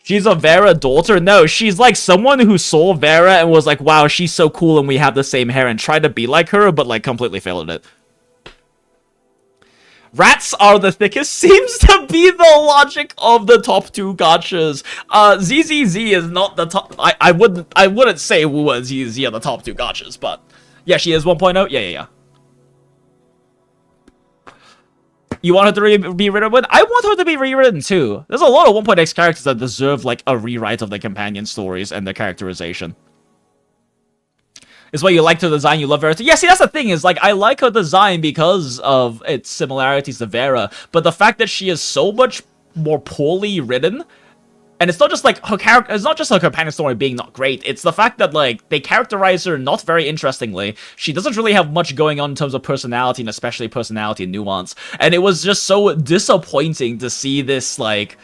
[SPEAKER 1] She's a Vera daughter? No, she's like someone who saw Vera and was like, wow, she's so cool and we have the same hair, and tried to be like her, but like completely failed at it. Rats are the thickest seems to be the logic of the top two gachas. ZZZ is not the top. I wouldn't say Wuwa and ZZZ are the top two gachas, but yeah, she is 1.0. Yeah. You want her to be rewritten? I want her to be rewritten too. There's a lot of 1.x characters that deserve like a rewrite of the companion stories and their characterization. Is what you like to design, you love Vera. Yeah, see, that's the thing, is, like, I like her design because of its similarities to Vera, but the fact that she is so much more poorly written, and it's not just, like, her character, it's not just her companion story being not great, it's the fact that, like, they characterize her not very interestingly. She doesn't really have much going on in terms of personality, and especially personality and nuance, and it was just so disappointing to see this, like,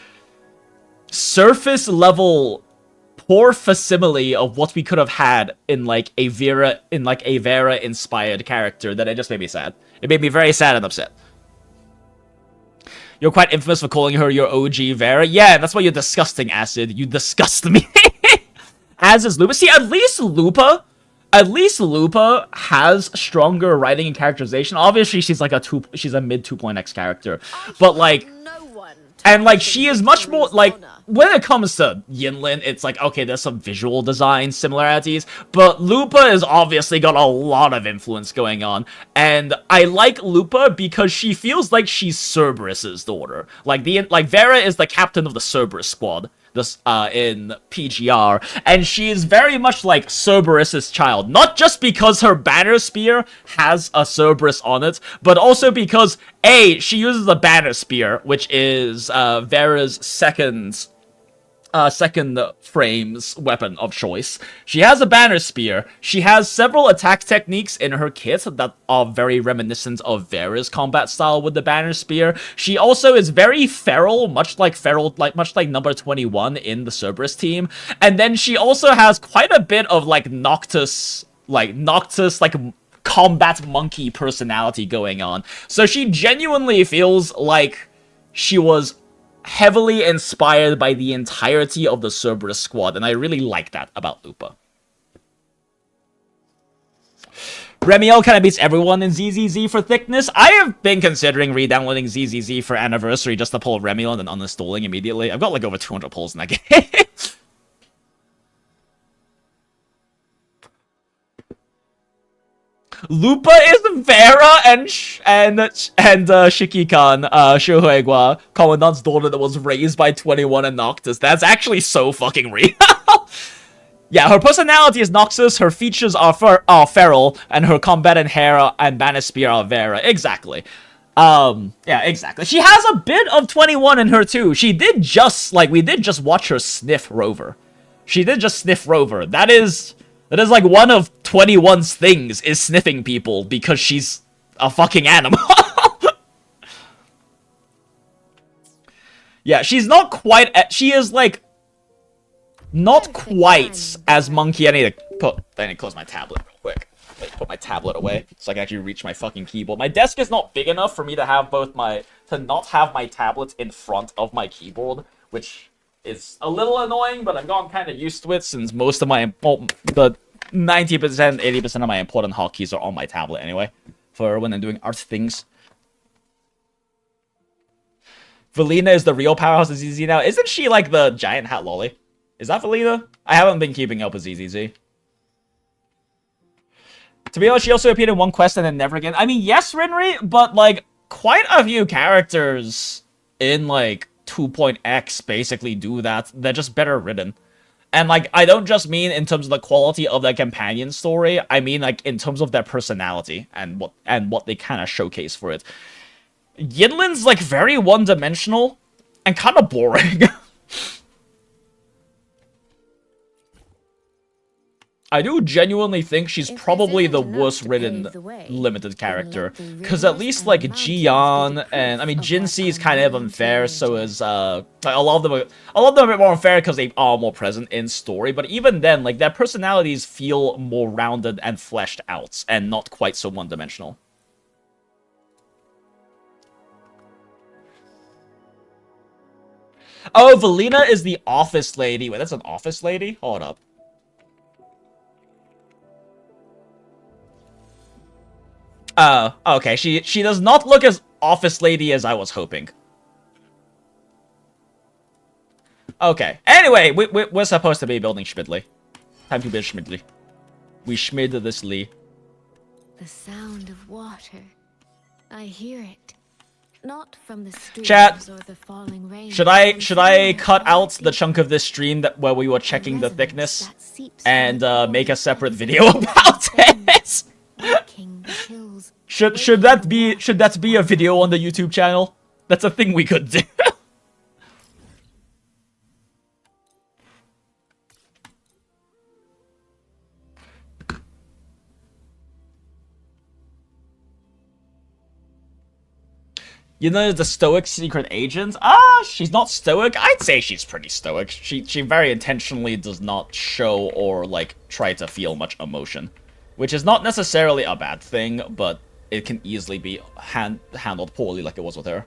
[SPEAKER 1] surface-level poor facsimile of what we could have had in like a Vera inspired character that it just made me sad. It made me very sad and upset. You're quite infamous for calling her your OG Vera. Yeah, that's why you're disgusting, Acid. You disgust me. As is Lupa. See, at least Lupa has stronger writing and characterization. Obviously, she's like she's a mid 2.x character, but like. And, like, she is much more, like, when it comes to Yinlin, it's like, okay, there's some visual design similarities, but Lupa has obviously got a lot of influence going on, and I like Lupa because she feels like she's Cerberus's daughter. Like, Vera is the captain of the Cerberus squad, in PGR, and she is very much like Cerberus's child, not just because her banner spear has a Cerberus on it, but also because, A, she uses the banner spear, which is Vera's second frame's weapon of choice. She has a banner spear. She has several attack techniques in her kit that are very reminiscent of Vera's combat style with the banner spear. She also is very feral, much like number 21 in the Cerberus team. And then she also has quite a bit of like Noctis combat monkey personality going on. So she genuinely feels like she was heavily inspired by the entirety of the Cerberus squad, and I really like that about Lupa. Remiel kind of beats everyone in ZZZ for thickness. I have been considering re-downloading ZZZ for Anniversary just to pull Remiel and then uninstalling immediately. I've got like over 200 pulls in that game. Lupa is Vera and Shikikan, Shuhuegwa, Commandant's daughter that was raised by 21 and Noctis. That's actually so fucking real. Yeah, her personality is Noxus, her features are feral, and her combat and hair and Banispear are Vera. Exactly. Yeah, exactly. She has a bit of 21 in her too. She did just, like, we did just watch her sniff Rover. She did just sniff Rover. That is like one of 21's things, is sniffing people, because she's a fucking animal. Yeah, she's not quite, she is like, not quite as monkey. I need to close my tablet real quick. Like, put my tablet away so I can actually reach my fucking keyboard. My desk is not big enough for me to have to not have my tablet in front of my keyboard, which is a little annoying, but I've gotten kind of used to it since most of my, the 90%, 80% of my important hotkeys are on my tablet anyway, for when I'm doing art things. Valina is the real powerhouse of ZZ now. Isn't she like the giant hat lolly? Is that Valina? I haven't been keeping up with ZZZ. To be honest, she also appeared in one quest and then never again. I mean, yes, Rinri, but like quite a few characters in like 2.x basically do that. They're just better written. And like, I don't just mean in terms of the quality of their companion story. I mean like in terms of their personality and what they kind of showcase for it. Yinlin's like very one-dimensional and kind of boring. I do genuinely think she's probably the worst written limited character, because at least like Jian and I mean Jinxi is kind of unfair. So is a lot of them are a bit more unfair because they are more present in story. But even then, like their personalities feel more rounded and fleshed out, and not quite so one-dimensional. Oh, Valina is the office lady. Wait, that's an office lady? Hold up. Okay, she does not look as office lady as I was hoping. Okay, anyway, we're supposed to be building Shmidley. Time to build Shmidley. We schmid this Lee.
[SPEAKER 4] The sound of water. I hear it. Not from the streams
[SPEAKER 1] Chat,
[SPEAKER 4] or the falling rain.
[SPEAKER 1] should I cut out the chunk of this stream where we were checking the thickness and make a separate video about it? Should that be a video on the YouTube channel? That's a thing we could do. You know the stoic secret agent? She's not stoic. I'd say she's pretty stoic. She very intentionally does not show or like try to feel much emotion, which is not necessarily a bad thing, but it can easily be handled poorly like it was with her.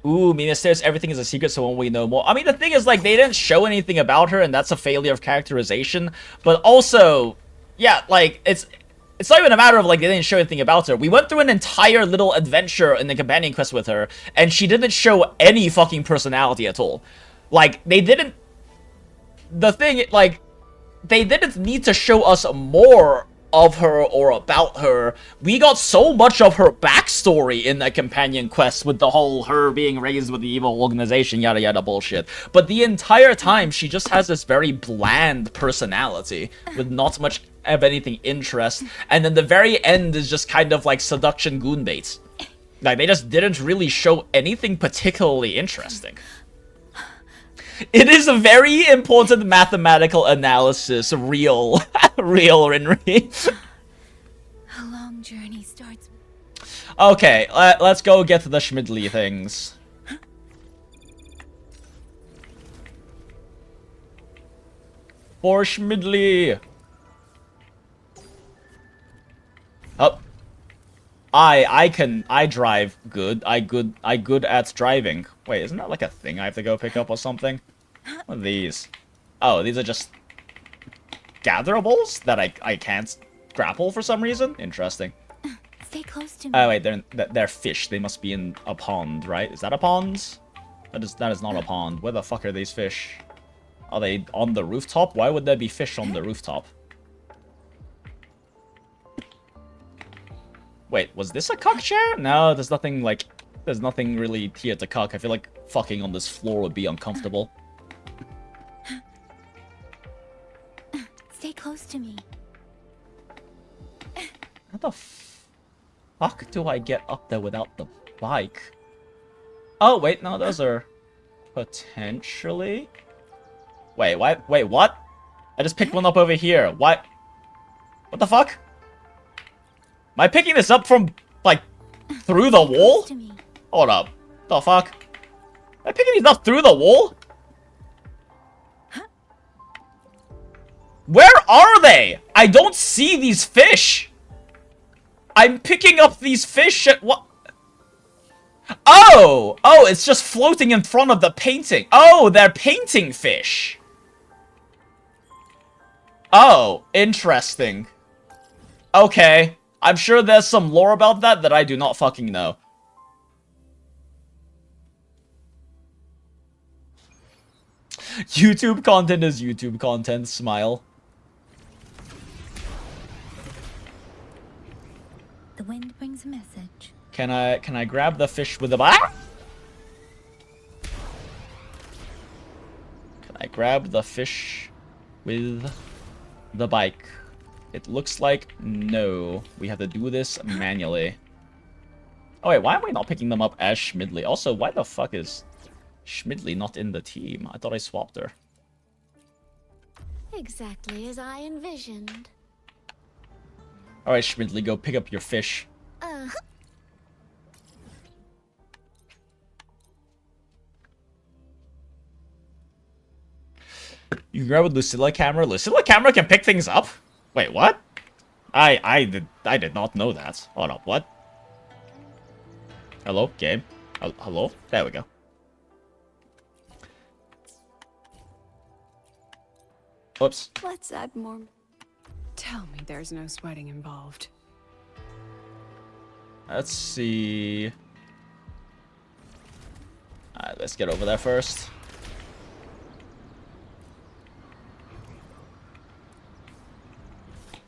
[SPEAKER 1] Ooh, Mina says everything is a secret, so when we know more. I mean, the thing is, like, they didn't show anything about her, and that's a failure of characterization. But also, yeah, like, it's not even a matter of, like, they didn't show anything about her. We went through an entire little adventure in the companion quest with her, and she didn't show any fucking personality at all. Like, they didn't... The thing, like, they didn't need to show us more of her or about her. We got so much of her backstory in that companion quest with the whole her being raised with the evil organization, yada yada bullshit. But the entire time, she just has this very bland personality with not much of anything interest. And then the very end is just kind of like seduction goon bait. Like, they just didn't really show anything particularly interesting. It is a very important mathematical analysis, real Rinri.
[SPEAKER 2] A long journey starts.
[SPEAKER 1] Okay, let's go get to the Shmidley things. For Shmidley. Oh. I drive good. I good at driving. Wait, isn't that like a thing I have to go pick up or something? What are these? Oh, these are just... gatherables that I can't grapple for some reason. Interesting.
[SPEAKER 2] Stay close to me.
[SPEAKER 1] Oh wait, they're fish. They must be in a pond, right? Is that a pond? That is not a pond. Where the fuck are these fish? Are they on the rooftop? Why would there be fish on the rooftop? Wait, was this a cuck chair? No, there's nothing like... There's nothing really here to cuck. I feel like fucking on this floor would be uncomfortable.
[SPEAKER 2] Stay close to me.
[SPEAKER 1] How the fuck do I get up there without the bike? Oh, wait, no, those are... Potentially... Wait, what? Wait, what? I just picked one up over here. What? What the fuck? Am I picking this up from, like, through the wall? Hold up. The fuck? Am I picking these up through the wall? Where are they? I don't see these fish. I'm picking up these fish at what? Oh! Oh, it's just floating in front of the painting. Oh, they're painting fish. Oh, interesting. Okay. I'm sure there's some lore about that I do not fucking know. YouTube content is YouTube content, smile.
[SPEAKER 2] The wind brings a message.
[SPEAKER 1] Can I grab the fish with the bike? Can I grab the fish with the bike? It looks like no. We have to do this manually. Oh wait, why am I not picking them up as Shmidley? Also, why the fuck is Shmidley not in the team? I thought I swapped her.
[SPEAKER 4] Exactly as I envisioned.
[SPEAKER 1] Alright, Shmidley, go pick up your fish. You can grab a Lucilla camera. Lucilla camera can pick things up? Wait, what? I did not know that. Hold up, what? Hello, game? Hello? There we go. Whoops.
[SPEAKER 3] Let's add more.
[SPEAKER 8] Tell me there's no sweating involved.
[SPEAKER 1] Let's see. Alright, let's get over there first.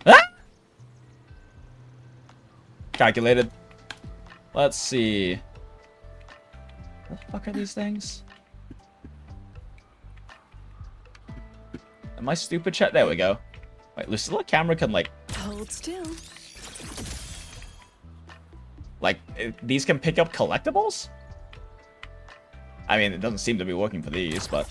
[SPEAKER 1] Ah! Calculated. Let's see. What the fuck are these things? Am I stupid, chat? There we go. Wait, Lucilla camera can, like...
[SPEAKER 8] Hold still.
[SPEAKER 1] Like, these can pick up collectibles? I mean, it doesn't seem to be working for these, but...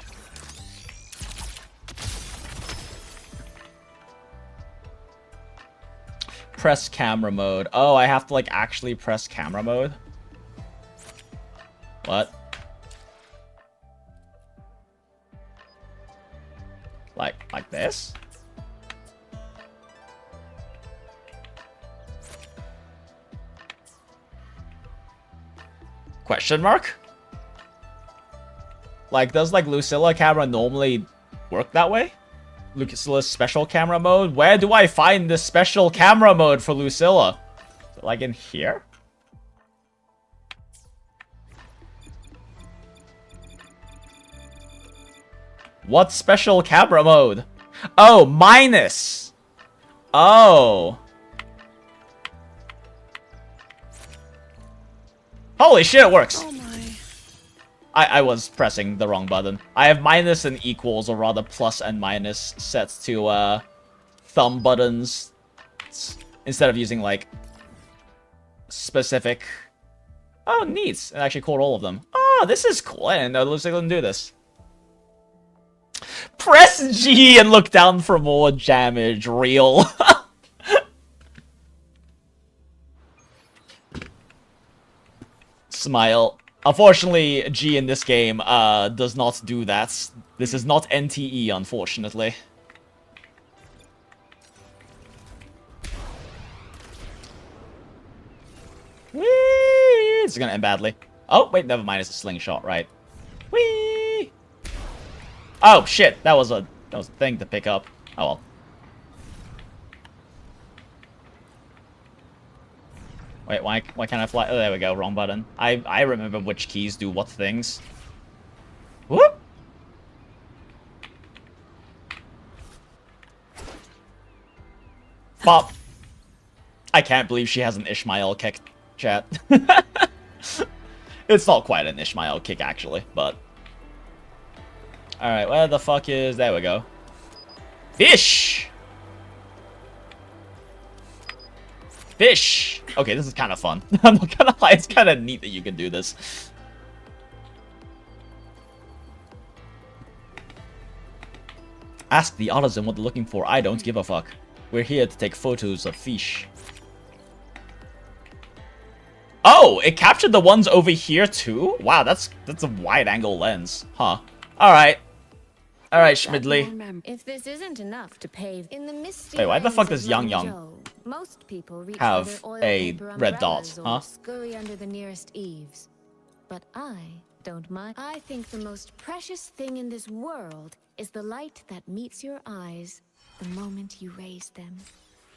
[SPEAKER 1] Press camera mode. Oh, I have to, like, actually press camera mode? What? Like this? Question mark? Like, does, like, Lucilla camera normally work that way? Lucilla's special camera mode? Where do I find this special camera mode for Lucilla? Is it, like, in here? What special camera mode? Oh, minus! Oh. Holy shit, it works!
[SPEAKER 8] Oh my.
[SPEAKER 1] I was pressing the wrong button. I have minus and equals, or rather plus and minus, set to thumb buttons instead of using, like, specific... Oh, neat. It actually called all of them. Oh, this is cool. I didn't know Lucilla didn't do this. Press G and look down for more damage. Real. Smile. Unfortunately, G in this game does not do that. This is not NTE, unfortunately. Whee! It's gonna end badly. Oh, wait, never mind. It's a slingshot, right? Whee! Oh shit! That was a thing to pick up. Oh well. Wait, why can't I fly? Oh, there we go. Wrong button. I remember which keys do what things. Whoop! Pop. I can't believe she has an Ishmael kick, chat. It's not quite an Ishmael kick, actually, but... Alright, where the fuck is... There we go. Fish! Fish! Okay, this is kind of fun. I'm not gonna lie, it's kind of neat that you can do this. Ask the artisan what they're looking for. I don't give a fuck. We're here to take photos of fish. Oh, it captured the ones over here too? Wow, that's a wide-angle lens. Huh. Alright. Alright, Shmidley.
[SPEAKER 4] If this isn't enough to pave in the misty
[SPEAKER 1] Wait, why the fuck
[SPEAKER 4] lanes
[SPEAKER 1] does
[SPEAKER 4] of
[SPEAKER 1] Yangyang
[SPEAKER 4] Lanzhou, most people reach
[SPEAKER 1] have
[SPEAKER 4] for their oil
[SPEAKER 1] a
[SPEAKER 4] paper
[SPEAKER 1] red dot,
[SPEAKER 4] umbrellas
[SPEAKER 1] huh?
[SPEAKER 4] or scurry under the nearest eaves. But I don't mind. I think the most precious thing in this world is the light that meets your eyes the moment you raise them.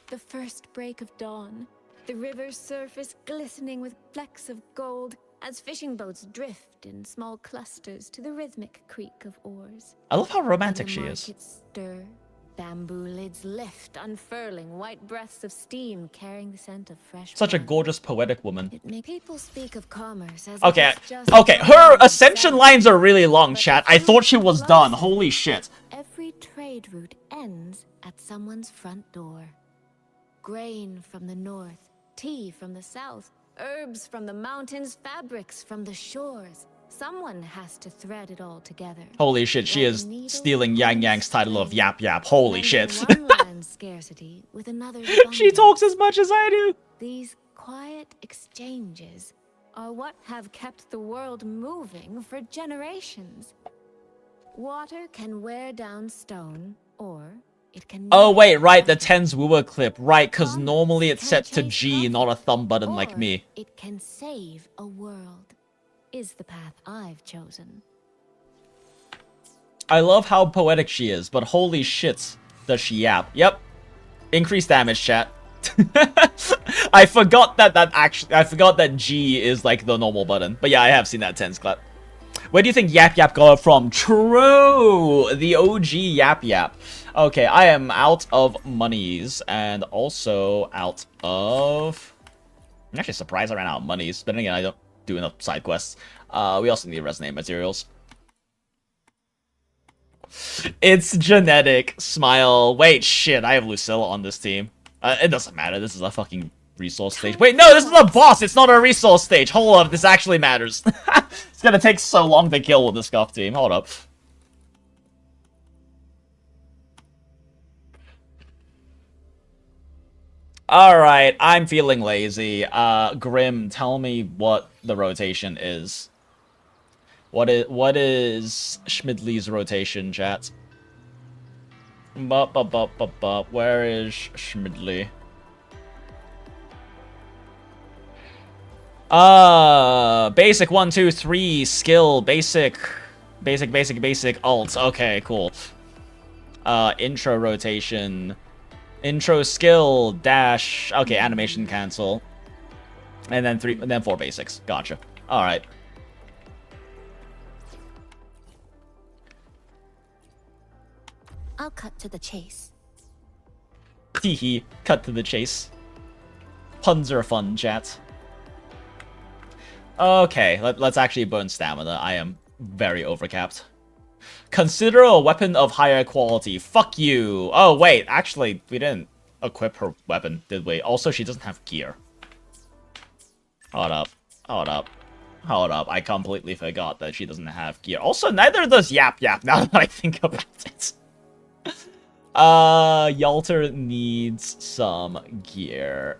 [SPEAKER 4] The first break of dawn, the river's surface glistening with flecks of gold as fishing boats drift in small clusters to the rhythmic creak of oars.
[SPEAKER 1] I love how romantic
[SPEAKER 4] And
[SPEAKER 1] she
[SPEAKER 4] the
[SPEAKER 1] is.
[SPEAKER 4] markets stir, bamboo lids lift, unfurling, white breaths of steam carrying the scent of fresh
[SPEAKER 1] Such a
[SPEAKER 4] blood.
[SPEAKER 1] gorgeous, poetic woman.
[SPEAKER 4] It makes people speak of commerce as
[SPEAKER 1] Okay,
[SPEAKER 4] if it's just
[SPEAKER 1] okay, her
[SPEAKER 4] commerce
[SPEAKER 1] ascension
[SPEAKER 4] itself.
[SPEAKER 1] lines are really long,
[SPEAKER 4] But
[SPEAKER 1] chat.
[SPEAKER 4] if
[SPEAKER 1] I
[SPEAKER 4] you
[SPEAKER 1] thought she
[SPEAKER 4] look
[SPEAKER 1] was done.
[SPEAKER 4] closely,
[SPEAKER 1] Holy shit.
[SPEAKER 4] every trade route ends at someone's front door. Grain from the north, tea from the south, herbs from the mountains, fabrics from the shores. Someone has to thread it all together.
[SPEAKER 1] Holy shit, she
[SPEAKER 4] Like a
[SPEAKER 1] is
[SPEAKER 4] needle
[SPEAKER 1] stealing
[SPEAKER 4] on
[SPEAKER 1] Yangyang's title of
[SPEAKER 4] string,
[SPEAKER 1] Yap Yap. Holy
[SPEAKER 4] blending
[SPEAKER 1] shit.
[SPEAKER 4] one land's scarcity with another's
[SPEAKER 1] She
[SPEAKER 4] abundance.
[SPEAKER 1] talks as much as I do.
[SPEAKER 4] These quiet exchanges are what have kept the world moving for generations. Water can wear down stone, or it can...
[SPEAKER 1] Oh,
[SPEAKER 4] melt
[SPEAKER 1] wait, right, the
[SPEAKER 4] stone.
[SPEAKER 1] Tens Wuwa clip. Right, because
[SPEAKER 4] Commerce
[SPEAKER 1] normally it's
[SPEAKER 4] can
[SPEAKER 1] set to
[SPEAKER 4] chase
[SPEAKER 1] G, not a
[SPEAKER 4] profit,
[SPEAKER 1] thumb button like
[SPEAKER 4] or
[SPEAKER 1] me.
[SPEAKER 4] it can save a world, is the path I've chosen.
[SPEAKER 1] I love how poetic she is, but holy shit, does she yap. Yep. Increased damage, chat. I forgot that G is like the normal button. But yeah, I have seen that Tens clip. Where do you think Yap Yap got it from? True! The OG Yap Yap. Okay, I am out of monies and also out of... I'm actually surprised I ran out of monies, but then again, I don't do enough side quests. We also need resonate materials. It's genetic. Smile. Wait, shit, I have Lucilla on this team. It doesn't matter, this is a fucking resource stage. Wait, no, this is a boss, it's not a resource stage. Hold up, this actually matters. It's gonna take so long to kill with the Scuff team. Hold up. Alright, I'm feeling lazy. Grim, tell me what the rotation is. What is Shmidley's rotation, chat? Where is Shmidley? Basic 1, 2, 3, skill, basic, alt. Okay, cool. Intro rotation, intro skill, dash. Okay, animation cancel, and then 4 basics. Gotcha. All right.
[SPEAKER 2] I'll cut to the chase.
[SPEAKER 1] Teehee, cut to the chase. Puns are fun, chat. Okay, let's actually burn stamina. I am very overcapped. Consider a weapon of higher quality. Fuck you. Oh, wait, actually, we didn't equip her weapon, did we? Also, she doesn't have gear. Hold up. Hold up. Hold up. I completely forgot that she doesn't have gear. Also, neither does Yap Yap, now that I think about it. Yalter needs some gear.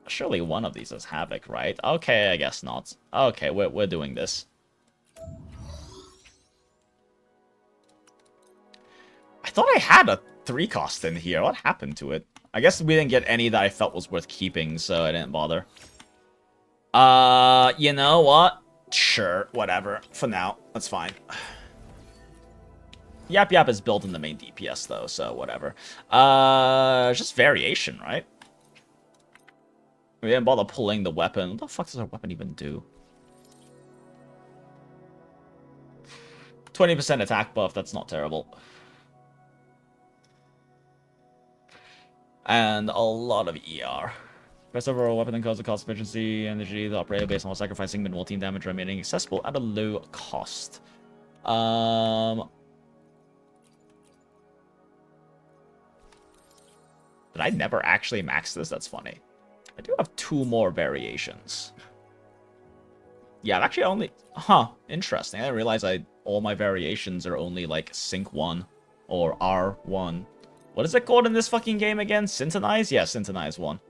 [SPEAKER 1] Surely one of these is Havoc, right? Okay, I guess not. Okay, we're doing this. I thought I had a 3-cost in here. What happened to it? I guess we didn't get any that I felt was worth keeping, so I didn't bother. You know what? Sure, whatever. For now, that's fine. Yap Yap is built in the main DPS, though, so whatever. Just variation, right? We didn't bother pulling the weapon. What the fuck does our weapon even do? 20% attack buff, that's not terrible. And a lot of ER. Best overall weapon incurs the cost efficiency, energy, the operator based on sacrificing minimal team damage remaining accessible at a low cost. Did I never actually max this? That's funny. I do have 2 more variations. Yeah, I've actually only... Huh, interesting. I didn't realize all my variations are only like Sync 1 or R1. What is it called in this fucking game again? Syntonize? Yeah, Syntonize 1.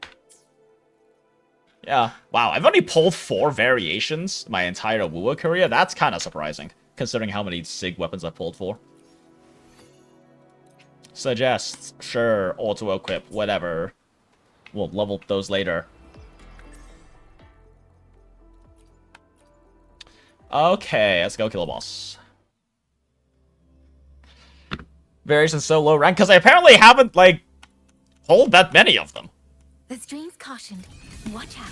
[SPEAKER 1] Yeah. Wow, I've only pulled 4 variations my entire Wuwa career. That's kind of surprising, considering how many SIG weapons I've pulled for. Suggest. Sure. Auto-equip. Whatever. We'll level those later. Okay, let's go kill a boss. Variations so low rank, because I apparently haven't, like, pulled that many of them.
[SPEAKER 2] The stream's cautioned. Watch out.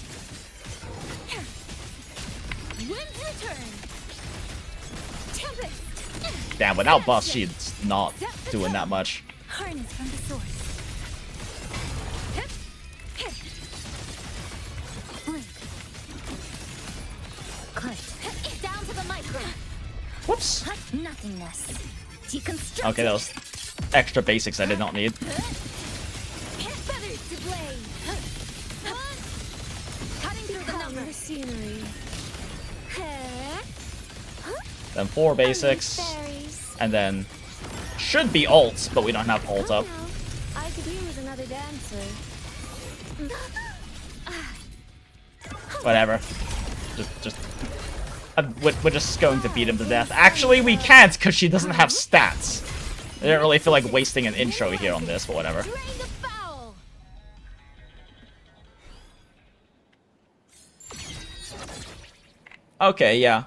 [SPEAKER 2] Wind's return. Tempest.
[SPEAKER 1] Damn, without buffs, she's not doing that much.
[SPEAKER 2] Harness from the source. Blink. Click. Down to the micro.
[SPEAKER 1] Whoops.
[SPEAKER 2] Nothingness. Deconstruct.
[SPEAKER 1] Okay, that was extra basics I did not need.
[SPEAKER 2] Feathers to blade. Cutting through the numbers. Scenery.
[SPEAKER 1] Then 4 basics. And then should be ults, but we don't have ult up.
[SPEAKER 4] I could use another dancer.
[SPEAKER 1] Whatever. We're just going to beat him to death. Actually, we can't, because she doesn't have stats. I didn't really feel like wasting an intro here on this, but whatever. Okay, yeah.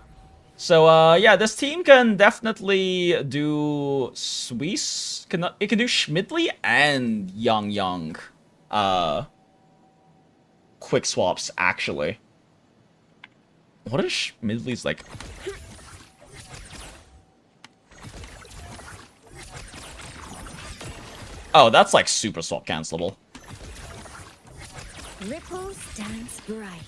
[SPEAKER 1] So, yeah, this team can definitely do SuiSui. It can do Shmidley and Yangyang. Quick swaps, actually. What is Shmidley's, like... Oh, that's, like, super swap cancelable.
[SPEAKER 2] Ripples dance bright.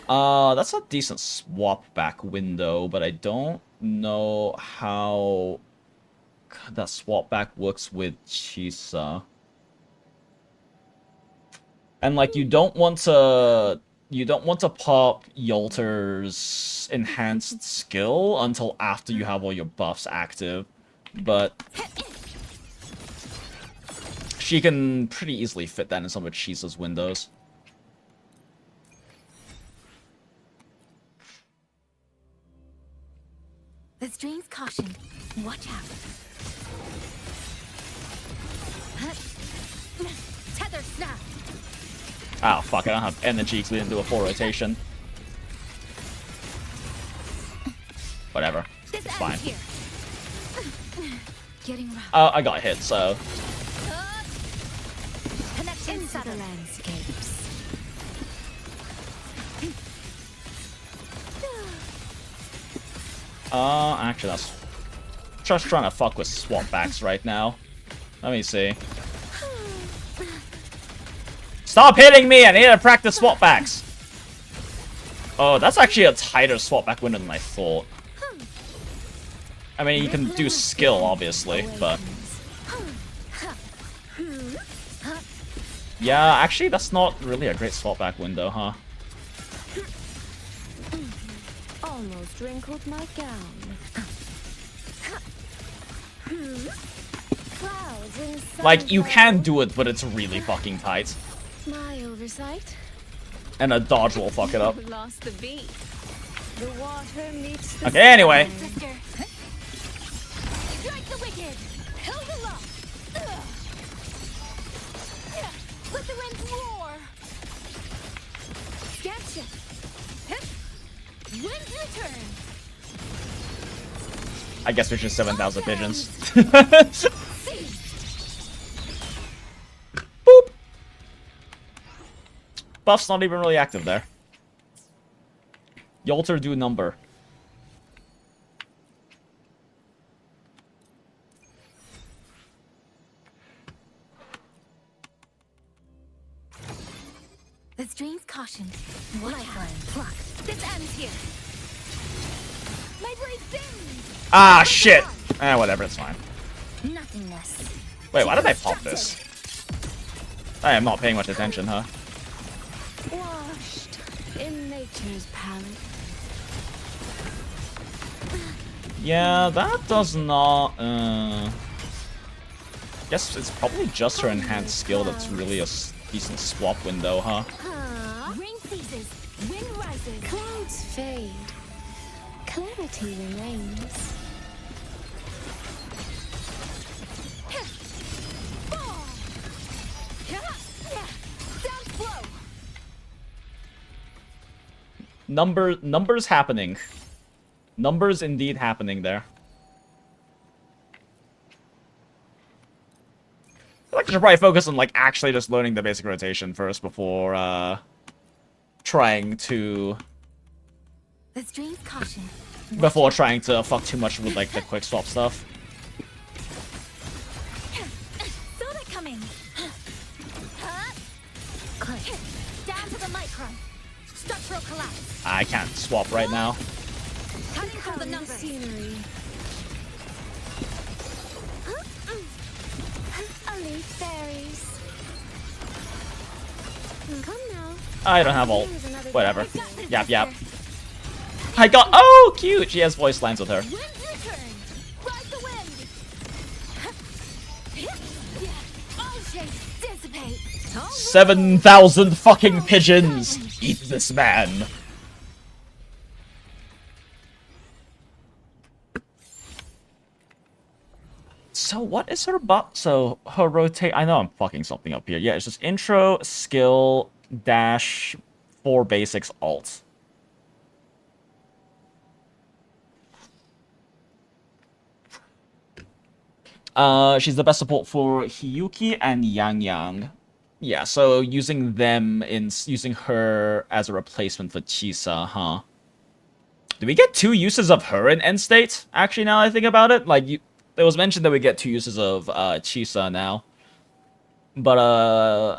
[SPEAKER 1] That's a decent swap back window, but I don't know how that swap back works with Chisa. And like you don't want to pop Yolter's enhanced skill until after you have all your buffs active, but she can pretty easily fit that in some of Chisa's windows.
[SPEAKER 2] The stream's caution. Watch out. Tether snap.
[SPEAKER 1] Oh, fuck, I don't have energy because we didn't do a full rotation. Whatever. It's fine.
[SPEAKER 2] Getting around.
[SPEAKER 1] Oh, I got hit, so...
[SPEAKER 2] Connection into the landscapes.
[SPEAKER 1] Actually, that's... Just trying to fuck with swap backs right now. Let me see. Stop hitting me! I need to practice swap backs! Oh, that's actually a tighter swap back window than I thought. I mean, you can do skill, obviously, but... Yeah, actually, that's not really a great swap back window, huh?
[SPEAKER 4] Almost wrinkled my gown. Clouds inside.
[SPEAKER 1] Like, you can do it, but it's really fucking tight.
[SPEAKER 4] My oversight.
[SPEAKER 1] And a dodge will fuck it up.
[SPEAKER 4] Lost the beat. The water meets the
[SPEAKER 1] Okay, anyway.
[SPEAKER 2] Sister. Strike the wicked. Held aloft. Let the winds roar. Gotcha. Winds return.
[SPEAKER 1] I guess we're just 7,000 pigeons. Boop! buff's not even really active there. Yolter do number.
[SPEAKER 2] The stream's caution. Lifeline plucked. This ends here. My blade bends.
[SPEAKER 1] Ah, shit! Eh, whatever, it's fine.
[SPEAKER 2] Nothingness.
[SPEAKER 1] Wait, why did I pop this? I am not paying much attention, huh?
[SPEAKER 4] Washed in nature's palette.
[SPEAKER 1] Yeah, that does not, guess it's probably just her enhanced skill that's really a decent swap window, huh?
[SPEAKER 2] Rain ceases. Wind rises.
[SPEAKER 4] Clouds fade. Clarity remains.
[SPEAKER 1] Numbers happening. Numbers indeed happening there. I feel like I should probably focus on, like, actually just learning the basic rotation first before, trying to...
[SPEAKER 2] The stream's caution.
[SPEAKER 1] Before trying to fuck too much with, like, the quick swap stuff.
[SPEAKER 2] Saw that coming. Click. Down to the micron. Structural collapse.
[SPEAKER 1] I can't swap right now.
[SPEAKER 2] Cutting through the numbers.
[SPEAKER 4] Scenery. Elite fairies. Come now.
[SPEAKER 1] I don't have ult. Whatever. Yap, yap. I got... Oh, cute! She has voice lines with her.
[SPEAKER 2] Wind return. Ride the wind. All shapes dissipate.
[SPEAKER 1] 7,000 fucking pigeons! Eat this man! So what is her buff? So her rotate... I know I'm fucking something up here. Yeah, it's just intro, skill, dash, 4 basics, alt. She's the best support for Hiyuki and Yangyang. Yeah, so using them in... Using her as a replacement for Chisa, huh? Do we get 2 uses of her in End State? Actually, now that I think about it, like, there was mentioned that we get 2 uses of Chisa now. But,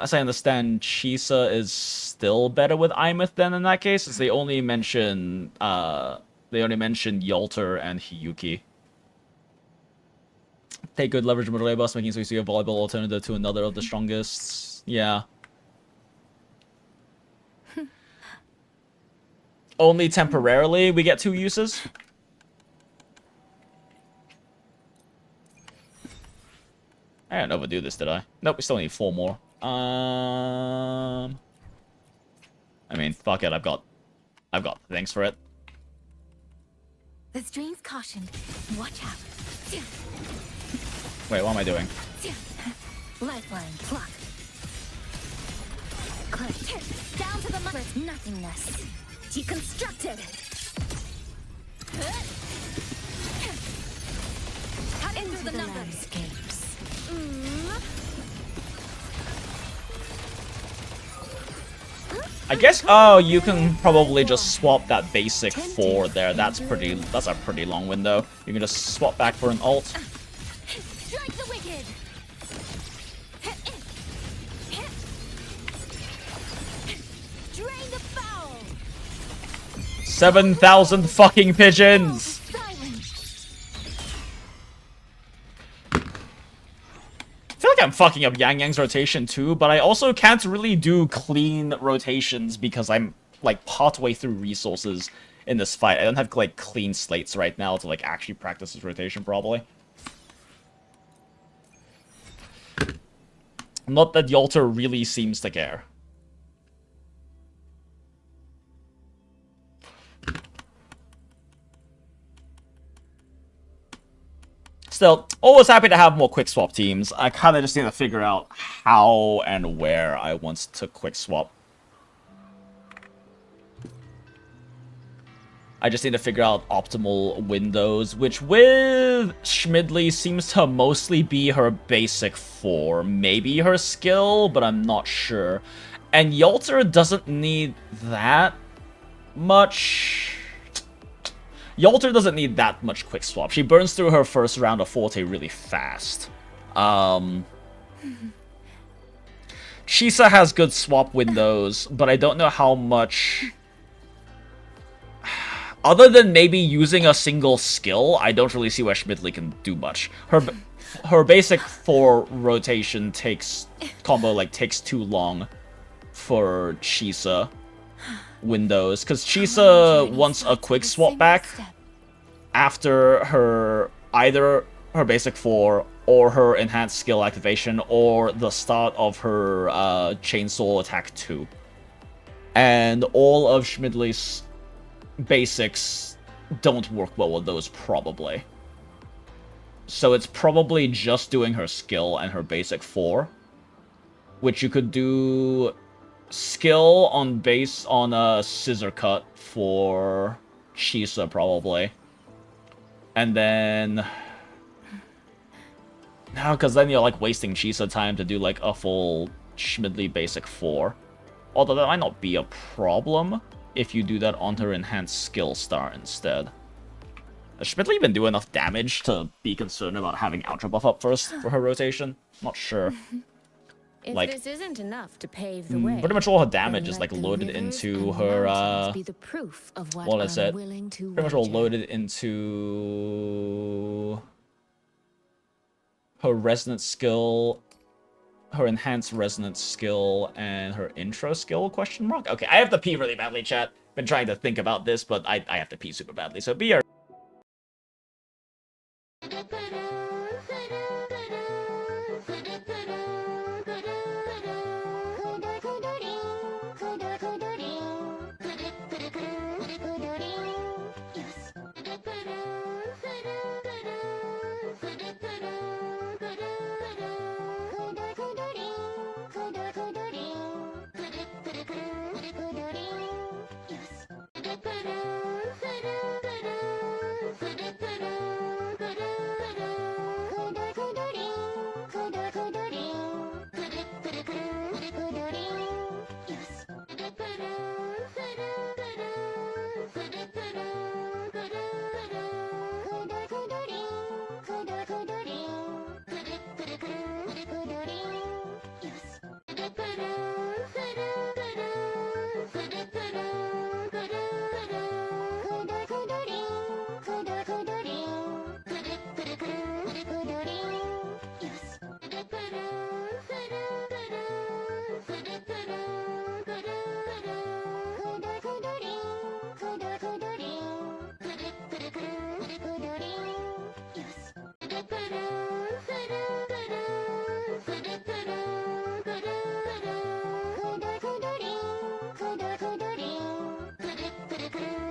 [SPEAKER 1] as I understand, Chisa is still better with Imeth than in that case, since they only mention, Yolter and Hiyuki. Take good leverage with relay bus, making SuiSui a volleyball alternative to another of the strongest. Yeah. Only temporarily we get 2 uses. I didn't overdo this, did I? Nope, we still need 4 more. I mean, fuck it, I've got things for it.
[SPEAKER 2] The stream's caution. Watch out.
[SPEAKER 1] Wait, what am I doing?
[SPEAKER 2] Lifeline pluck. Click. Down to the micron. Nothingness. Deconstructed. Cut into the numbers.
[SPEAKER 4] Landscapes.
[SPEAKER 1] I guess, oh, you can probably just swap that basic 4 there. That's a pretty long window. You can just swap back for an alt.
[SPEAKER 2] Strike the wicked. Drain the foul.
[SPEAKER 1] 7,000 fucking pigeons! I feel like I'm fucking up Yangyang's rotation too, but I also can't really do clean rotations because I'm, like, partway through resources in this fight. I don't have, like, clean slates right now to, like, actually practice this rotation properly. Not that Yolter really seems to care. Still, always happy to have more quick swap teams. I kind of just need to figure out how and where I want to quick swap. I just need to figure out optimal windows, which with Shmidley seems to mostly be her basic 4. Maybe her skill, but I'm not sure. And Yolter doesn't need that much. Yolter doesn't need that much quick swap. She burns through her first round of Forte really fast. Chisa has good swap windows, but I don't know how much... Other than maybe using a single skill, I don't really see where Shmidley can do much. Her basic 4 rotation combo takes too long for Chisa windows, because Chisa wants a quick swap back after either her basic 4 or her enhanced skill activation or the start of her chainsaw attack 2. And all of Shmidley's basics don't work well with those, probably. So it's probably just doing her skill and her basic 4, which you could do skill on base on a scissor cut for Chisa, probably. And then... No, because then you're wasting Chisa time to do a full Shmidley basic 4. Although that might not be a problem if you do that on her enhanced skill star instead. Has Shmidley even do enough damage to be concerned about having Ultra Buff up first for her rotation? Not sure.
[SPEAKER 4] If this isn't enough to pave the way,
[SPEAKER 1] pretty much all her damage is loaded into her what is it? Pretty much all loaded into her resonance skill, her enhanced resonance skill, and her intro skill, question mark? Okay, I have to pee really badly, chat. Been trying to think about this, but I have to pee super badly, so be our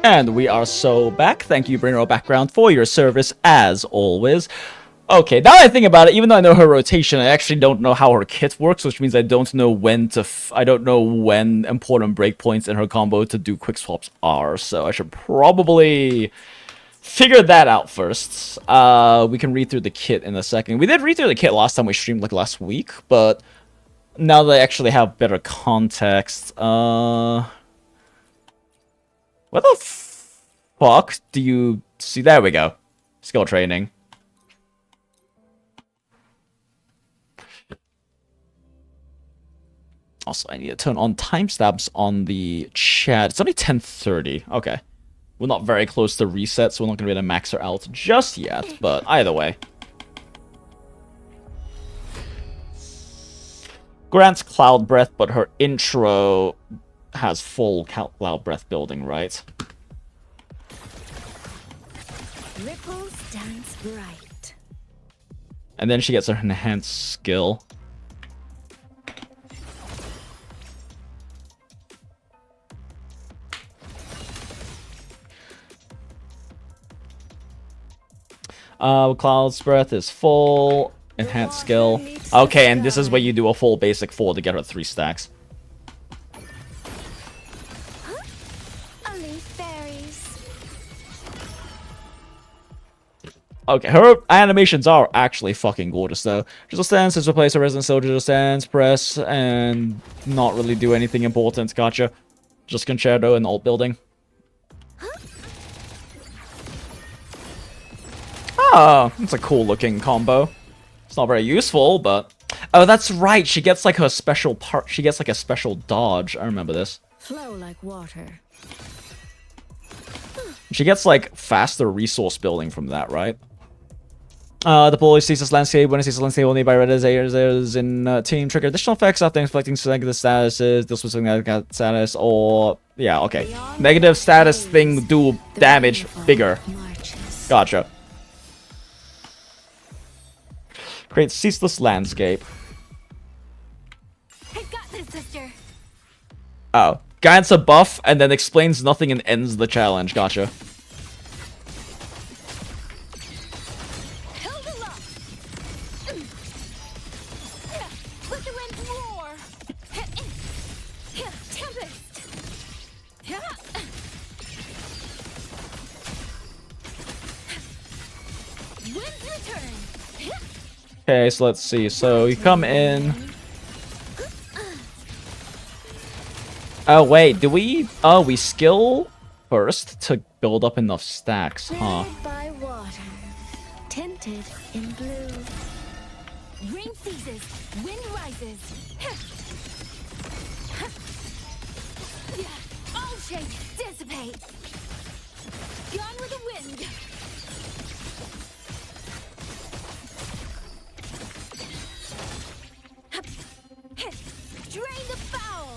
[SPEAKER 1] And we are so back. Thank you, Brainroll Background, for your service, as always. Okay, now that I think about it, even though I know her rotation, I actually don't know how her kit works, which means I don't know when I don't know when important breakpoints in her combo to do quick swaps are, so I should probably figure that out first. We can read through the kit in a second. We did read through the kit last time we streamed, last week, but now that I actually have better context, what the fuck do you see? There we go. Skill training. Also, I need to turn on timestamps on the chat. It's only 10:30. Okay. We're not very close to reset, so we're not going to be able to max her out just yet. But either way. Grants Cloud Breath, but her intro has full Cloud Breath building, right?
[SPEAKER 4] Ripples dance bright.
[SPEAKER 1] And then she gets her enhanced skill. Cloud's Breath is full. Enhanced skill. Okay, and this is where you do a full basic 4 to get her 3 stacks. Okay, her animations are actually fucking gorgeous, though. Drizzle stance is replace a resident soldier drizzle stance, press, and not really do anything important. Gotcha. Just concerto and alt building. Oh, it's a cool looking combo. It's not very useful, but... Oh, that's right. She gets like her special part. She gets like a special dodge. I remember this.
[SPEAKER 4] Flow like water.
[SPEAKER 1] She gets like faster resource building from that, right? The bully sees this landscape. When it sees the landscape only by realizers in team, trigger additional effects after inflicting negative statuses, deal specific negative status, or yeah, okay. Negative status thing do damage bigger. Gotcha. Create ceaseless landscape.
[SPEAKER 2] I got this, sister.
[SPEAKER 1] Oh. Grants a buff and then explains nothing and ends the challenge. Gotcha.
[SPEAKER 2] Held aloft. Let the wind roar. Tempest. Wind's return.
[SPEAKER 1] Okay, so let's see. So you come in. Oh wait, do we? Oh, we skill first to build up enough stacks, huh?
[SPEAKER 4] By water, tinted in blue.
[SPEAKER 2] Rain ceases. Wind rises. All shake. Dissipate. Gone with the wind. Drain the foul.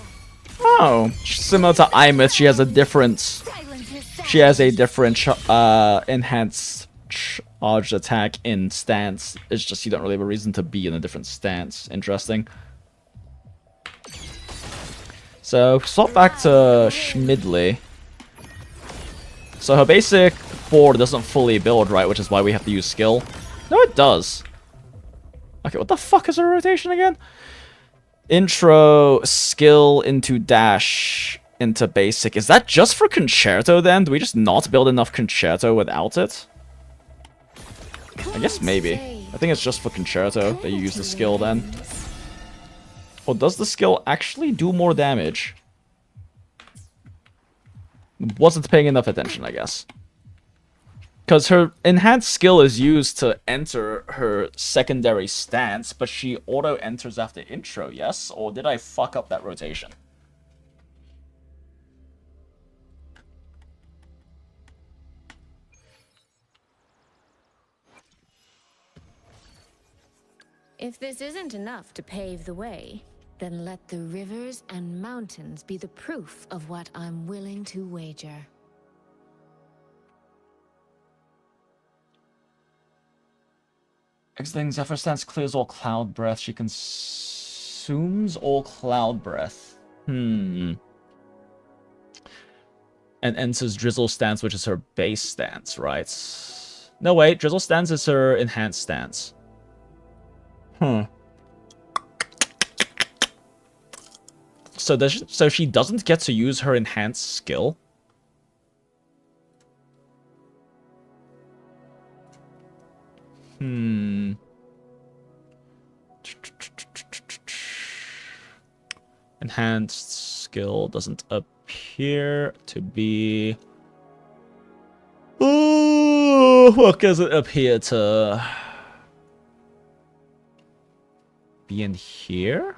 [SPEAKER 1] Oh, similar to Imith, she has a different. She has a different enhanced charged attack in stance. It's just you don't really have a reason to be in a different stance. Interesting. So swap back to Shmidley. So her basic board doesn't fully build, right? Which is why we have to use skill. No, it does. Okay, what the fuck is her rotation again? Intro, skill into dash, into basic. Is that just for concerto then? Do we just not build enough concerto without it? I guess maybe. I think it's just for concerto that you use the skill then. Or does the skill actually do more damage? Wasn't paying enough attention, I guess. Because her enhanced skill is used to enter her secondary stance, but she auto-enters after intro, yes? Or did I fuck up that rotation?
[SPEAKER 4] If this isn't enough to pave the way, then let the rivers and mountains be the proof of what I'm willing to wager.
[SPEAKER 1] Exiting Zephyr Stance clears all cloud breath. She consumes all cloud breath. And enters Drizzle Stance, which is her base stance, right? No, wait. Drizzle Stance is her enhanced stance. So she doesn't get to use her enhanced skill? Enhanced skill doesn't appear to be... Ooh, what does it appear to be in here?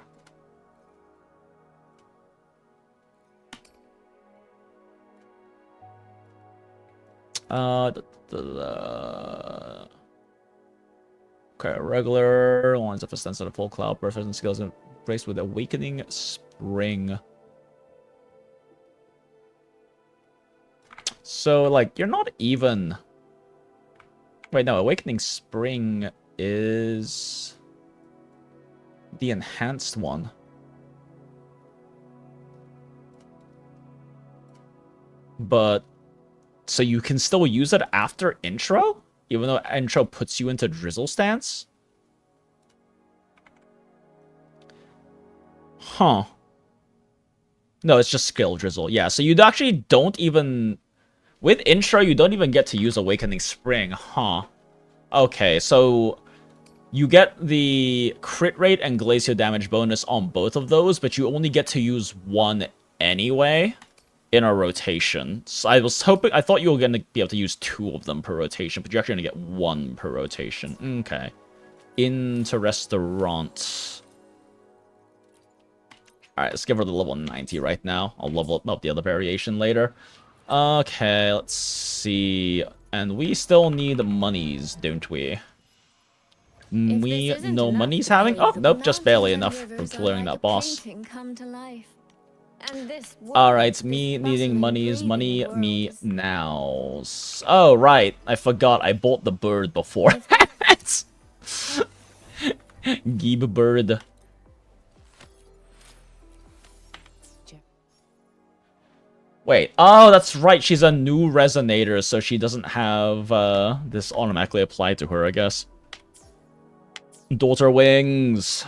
[SPEAKER 1] Okay, regular lines of a sense of a full cloud burst and skills embraced with awakening spring. So, like, you're not even... Wait, no, awakening spring is the enhanced one. But, so you can still use it after intro? Even though intro puts you into drizzle stance? Huh. No, it's just skill drizzle. Yeah, so you actually don't even... With intro, you don't even get to use Awakening Spring, huh? Okay, so you get the crit rate and glacier damage bonus on both of those, but you only get to use one anyway in a rotation. So I thought you were going to be able to use 2 of them per rotation, but you're actually going to get 1 per rotation. Okay. Into restaurant. Alright, let's give her the level 90 right now. I'll level up the other variation later. Okay, let's see. And we still need monies, don't we? We no money's having? Oh, nope, just barely enough from clearing that boss. Alright, me needing monies, money, me now. Oh, right, I forgot I bought the bird before. Geeb bird. Wait, oh, that's right, she's a new resonator, so she doesn't have this automatically applied to her, I guess. Daughter wings.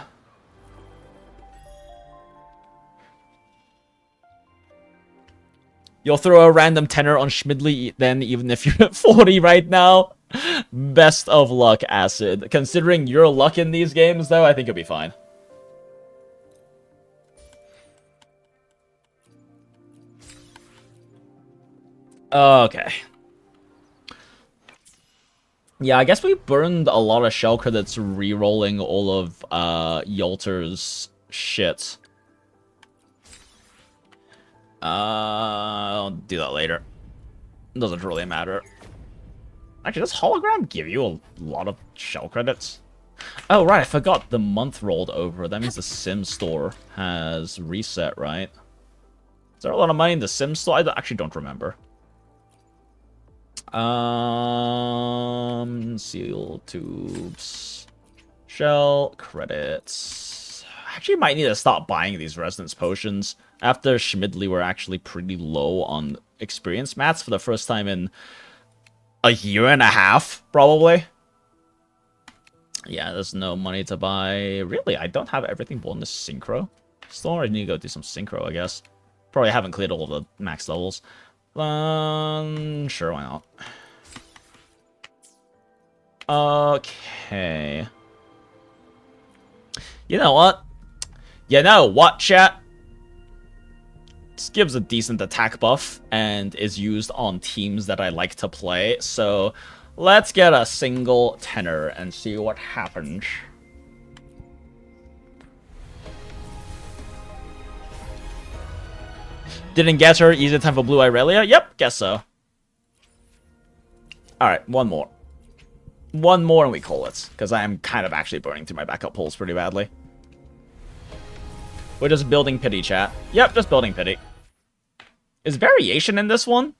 [SPEAKER 1] You'll throw a random tenner on Shmidley then, even if you're at 40 right now. Best of luck, Acid. Considering your luck in these games, though, I think it'll be fine. Okay. Yeah, I guess we burned a lot of shell credits re-rolling all of Yolter's shit. I'll do that later. Doesn't really matter. Actually, does hologram give you a lot of shell credits? Oh, right, I forgot the month rolled over. That means the Sim store has reset, right? Is there a lot of money in the Sim store? I actually don't remember. Seal tubes. Shell credits. I actually might need to stop buying these resonance potions. After Shmidley, we're actually pretty low on experience mats for the first time in a year and a half, probably. Yeah, there's no money to buy. Really, I don't have everything bought in the synchro store. I need to go do some synchro, I guess. Probably haven't cleared all of the max levels. Sure, why not? Okay. You know what? You know what, chat? This gives a decent attack buff and is used on teams that I like to play. So let's get a single tenor and see what happens. Didn't get her. Easy time for Blue Irelia? Yep, guess so. Alright, one more. One more and we call it. Because I am kind of actually burning through my backup pulls pretty badly. We're just building pity, chat. Yep, just building pity. Is variation in this one?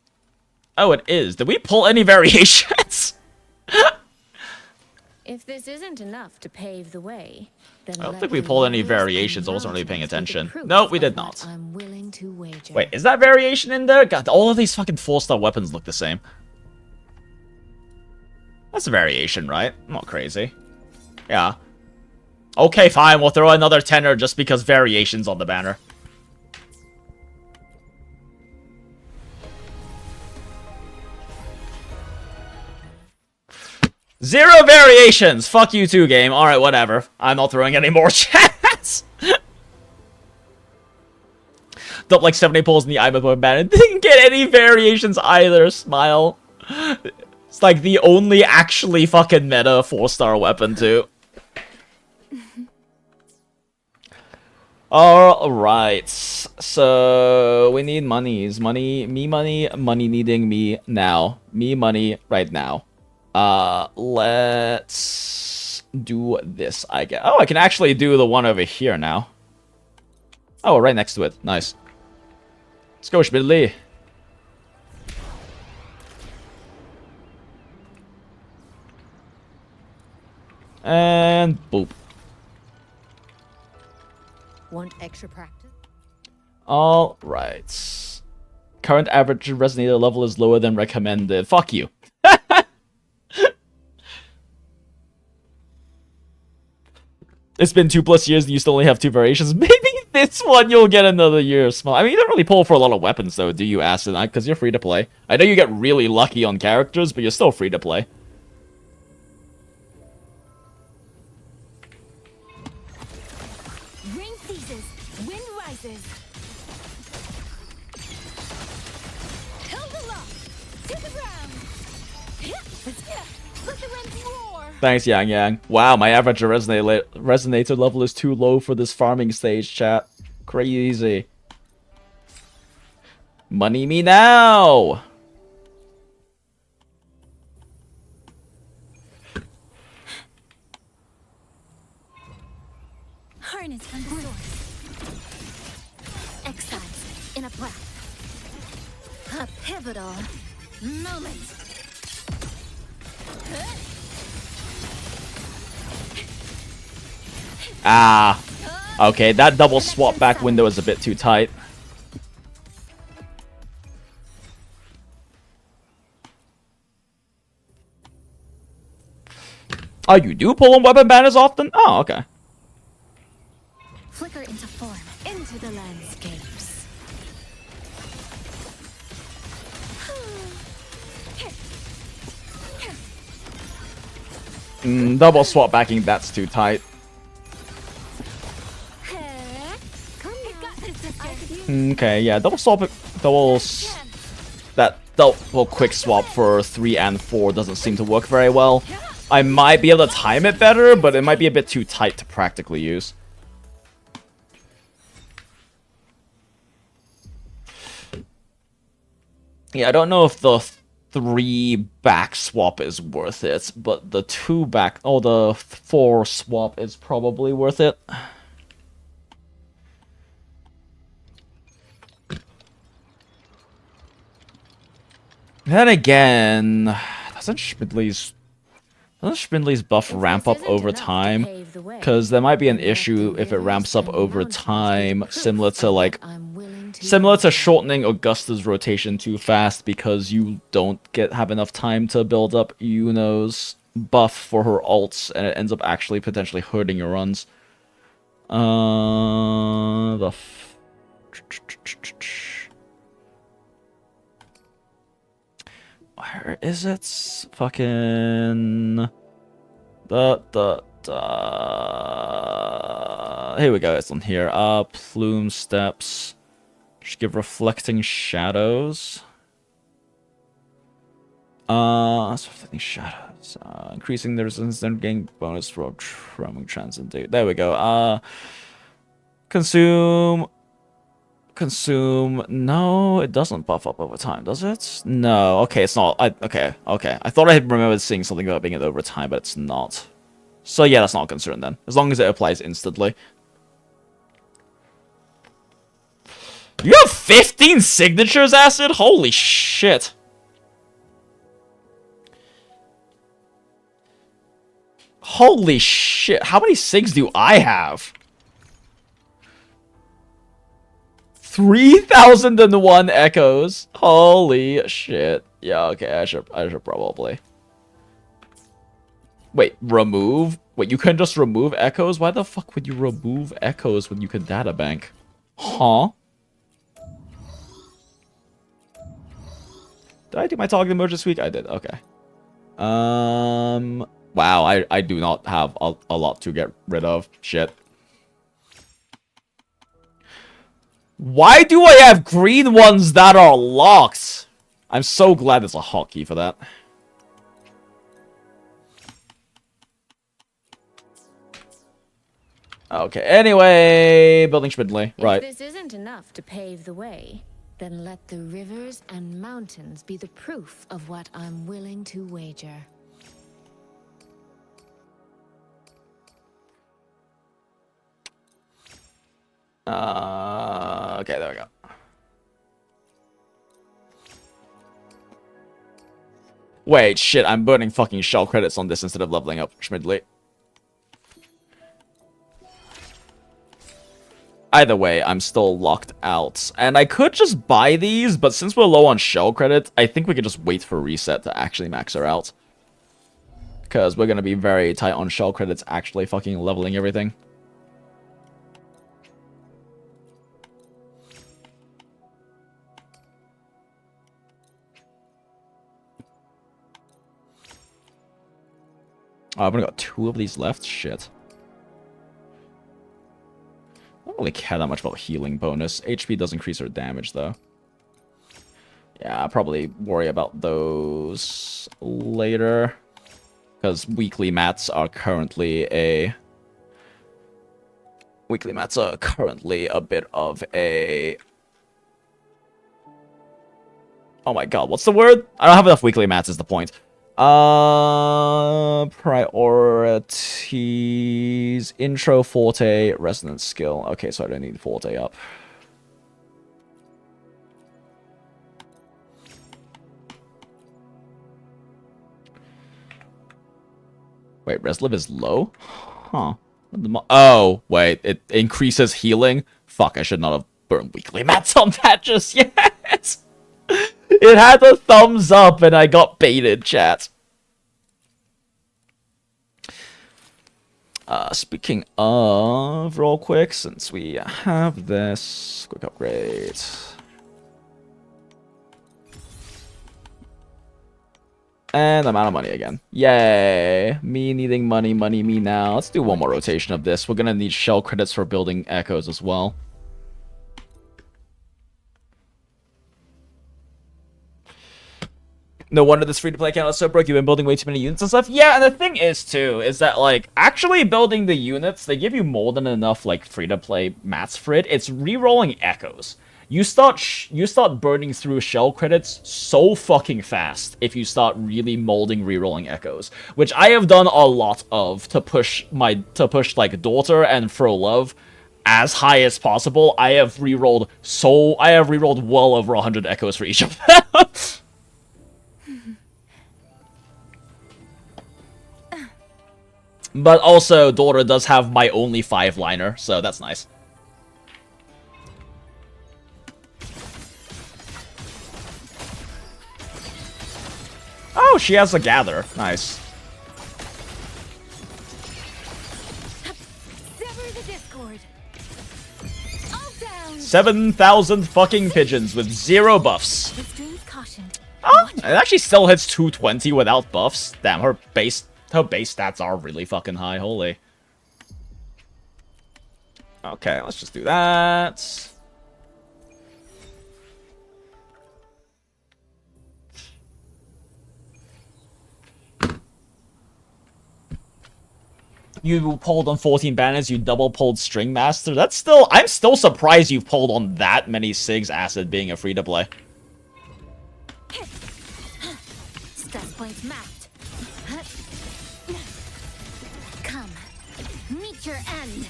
[SPEAKER 1] Oh, it is. Did we pull any variations?
[SPEAKER 4] If this isn't enough to pave the way, then
[SPEAKER 1] I don't think we pulled any variations. I wasn't really paying attention. No, we did not.
[SPEAKER 4] I'm willing to wager.
[SPEAKER 1] Wait, is that variation in there? God, all of these fucking 4-star weapons look the same. That's a variation, right? I'm not crazy. Yeah. Okay, fine. We'll throw another tenner just because variation's on the banner. Zero variations! Fuck you too, game. Alright, whatever. I'm not throwing any more chats. Dumped like 70 pulls in the iBook banner. Didn't get any variations either. Smile. It's like the only actually fucking meta 4-star weapon, too. Alright. So, we need monies. Money needing me now. Me money right now. Let's do this, I guess. Oh, I can actually do the one over here now. Oh, right next to it. Nice. Let's go, Shmidley. And boop.
[SPEAKER 7] Want extra practice?
[SPEAKER 1] All right. Current average resonator level is lower than recommended. Fuck you. It's been 2+ years and you still only have 2 variations. Maybe this one you'll get another year. Small. I mean, you don't really pull for a lot of weapons, though, do you, Acid? Because you're free to play. I know you get really lucky on characters, but you're still free to play. Thanks, Yangyang. Wow, my average resonator level is too low for this farming stage, chat. Crazy. Money me now!
[SPEAKER 2] Harness from the source. Excised in a breath. A pivotal moment.
[SPEAKER 1] Ah. Okay, that double swap back window is a bit too tight. Oh, you do pull on weapon banners often? Oh, okay.
[SPEAKER 2] Flicker into form.
[SPEAKER 4] Into the landscapes.
[SPEAKER 1] Double swap backing, that's too tight. Okay, yeah, that double quick swap for 3 and 4 doesn't seem to work very well. I might be able to time it better, but it might be a bit too tight to practically use. Yeah, I don't know if the 3 back swap is worth it, but the 2 back, oh, the 4 swap is probably worth it. Then again, doesn't Shmidley's buff ramp up over time? Because there might be an issue if it ramps up over time, similar to shortening Augusta's rotation too fast because you don't have enough time to build up Yuno's buff for her ults, and it ends up actually potentially hurting your runs. Where is it? Fucking... Here we go, it's on here. Plume steps. Just give reflecting shadows. Reflecting shadows. Increasing the resistance and gain bonus for trembling transcend. There we go. Consume. No, it doesn't buff up over time, does it? No. Okay, it's not. Okay. I thought I had remembered seeing something about being it over time, but it's not. So yeah, that's not a concern then, as long as it applies instantly. You have 15 signatures, Acid? Holy shit. Holy shit. How many sigs do I have? 3,001 echoes. Holy shit. Yeah, okay, I should probably. Wait, remove? Wait, you can just remove echoes? Why the fuck would you remove echoes when you can databank? Huh? Did I do my target merge this week? I did, okay. Wow, I do not have a lot to get rid of. Shit. Why do I have green ones that are locked? I'm so glad there's a hotkey for that. Okay, anyway, building Shmidley, right.
[SPEAKER 4] If this isn't enough to pave the way, then let the rivers and mountains be the proof of what I'm willing to wager.
[SPEAKER 1] Okay, there we go. Wait, shit, I'm burning fucking shell credits on this instead of leveling up Shmidley. Either way, I'm still locked out. And I could just buy these, but since we're low on shell credit, I think we could just wait for reset to actually max her out. Because we're going to be very tight on shell credits actually fucking leveling everything. Oh, I've only got 2 of these left? Shit. I don't really care that much about healing bonus. HP does increase her damage, though. Yeah, I'll probably worry about those later. Because weekly mats are currently a bit of a... Oh my god, what's the word? I don't have enough weekly mats is the point. Priorities, intro, forte, resonance skill. Okay, so I don't need forte up. Wait, resliv is low? Huh. Oh, wait, it increases healing? Fuck, I should not have burned weekly mats on that just yet. It had a thumbs up and I got baited, chat. Speaking of, real quick, since we have this, quick upgrade. And I'm out of money again. Yay. Me needing money, money me now. Let's do one more rotation of this. We're gonna need shell credits for building echoes as well. No wonder this free-to-play account is so broke. You've been building way too many units and stuff. Yeah, and the thing is, too, is that, like, actually building the units, they give you more than enough, like, free-to-play mats for it. It's re-rolling echoes. You start burning through shell credits so fucking fast if you start really molding re-rolling echoes, which I have done a lot of to push like Daughter and Fro Love as high as possible. I have re-rolled well over 100 echoes for each of them. But also, Daughter does have my only 5-liner, so that's nice. Oh, she has a gather. Nice.
[SPEAKER 2] Sever the discord. All down.
[SPEAKER 1] 7,000 fucking pigeons with 0 buffs.
[SPEAKER 2] Extreme caution.
[SPEAKER 1] Oh, it actually still hits 220 without buffs. Damn, her base stats are really fucking high. Holy. Okay, let's just do that. You pulled on 14 banners, you double pulled String Master. That's still... I'm still surprised you've pulled on that many SIGs, Acid, being a free-to-play.
[SPEAKER 2] Stress points mapped. Come. Meet your end.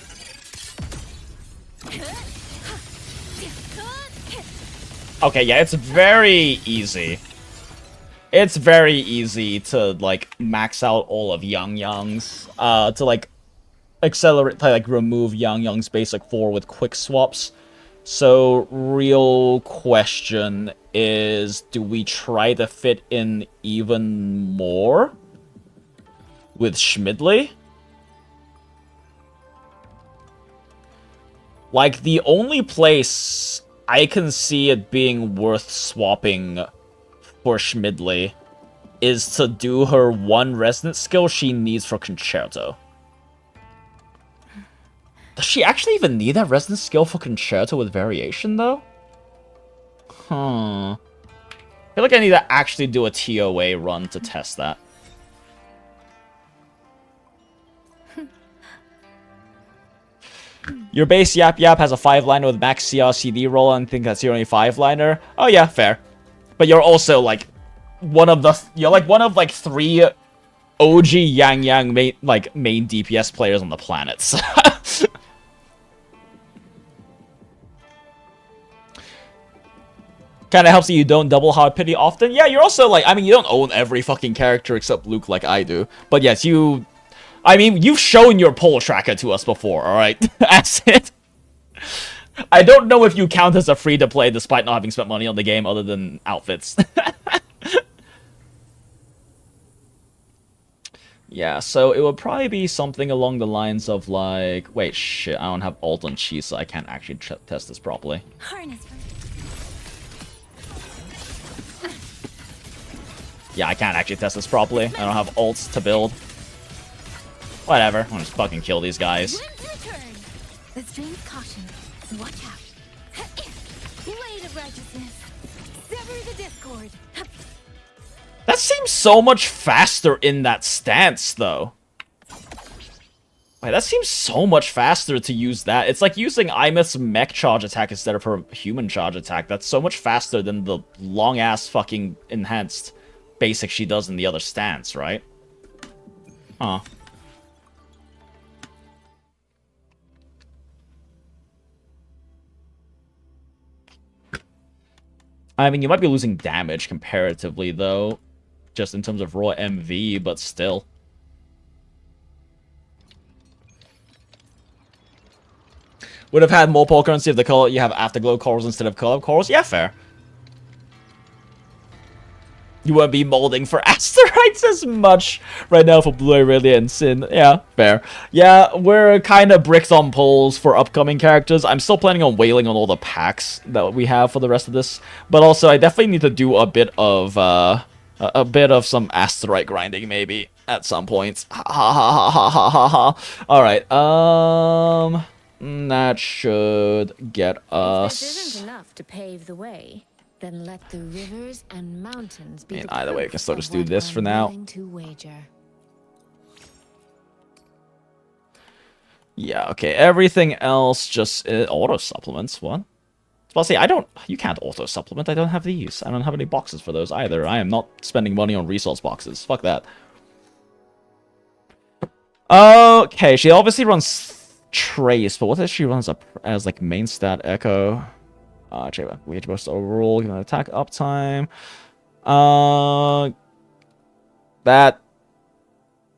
[SPEAKER 1] Okay, yeah, it's very easy. It's very easy to, like, max out all of Yangyang's, to, like, accelerate, to, like, remove Yangyang's basic 4 with quick swaps. So, real question is, do we try to fit in even more with Shmidley? Like, the only place I can see it being worth swapping for Shmidley is to do her one resonance skill she needs for Concerto. Does she actually even need that resonance skill for Concerto with variation, though? I feel like I need to actually do a TOA run to test that. Your base Yap Yap has a 5-liner with max CRCD roll, and I think that's your only 5-liner. Oh yeah, fair. But you're also like one of 3 OG Yangyang main DPS players on the planet. So. Kind of helps that you don't double hard pity often. Yeah, you're also like, I mean, you don't own every fucking character except Luke like I do. But yes, you... I mean, you've shown your pull tracker to us before, alright? That's it. I don't know if you count as a free-to-play despite not having spent money on the game other than outfits. Yeah, so it would probably be something along the lines of like... Wait, shit, I don't have ult on Chi, so I can't actually test this properly.
[SPEAKER 2] Harness.
[SPEAKER 1] Yeah, I can't actually test this properly. I don't have ults to build. Whatever, I'll just fucking kill these guys.
[SPEAKER 2] Extreme caution. Watch out. Blade of righteousness. Sever the discord.
[SPEAKER 1] That seems so much faster in that stance, though. Wait, that seems so much faster to use that. It's like using Imeth's mech charge attack instead of her human charge attack. That's so much faster than the long-ass fucking enhanced basic she does in the other stance, right? Huh. I mean, you might be losing damage comparatively, though. Just in terms of raw MV, but still. Would have had more pull currency if the color you have afterglow corals instead of color corals? Yeah, fair. You won't be molding for asteroids as much right now for Blue Aurelia and Sin. Yeah, fair. Yeah, we're kind of bricked on polls for upcoming characters. I'm still planning on wailing on all the packs that we have for the rest of this. But also, I definitely need to do a bit of some asteroid grinding, maybe, at some point. Ha ha ha ha ha ha ha. Alright, that should get us...
[SPEAKER 4] If this isn't enough to pave the way, then let the rivers and mountains be the
[SPEAKER 1] either way, we can
[SPEAKER 4] proof
[SPEAKER 1] still
[SPEAKER 4] of
[SPEAKER 1] just do
[SPEAKER 4] what
[SPEAKER 1] this
[SPEAKER 4] I'm
[SPEAKER 1] for now.
[SPEAKER 4] willing to wager.
[SPEAKER 1] Yeah, okay, everything else just auto supplements. What? Well, see, you can't auto supplement. I don't have these. I don't have any boxes for those either. I am not spending money on resource boxes. Fuck that. Okay, she obviously runs Trace, but what if she runs up as like main stat Echo? We boost overall, attack uptime. That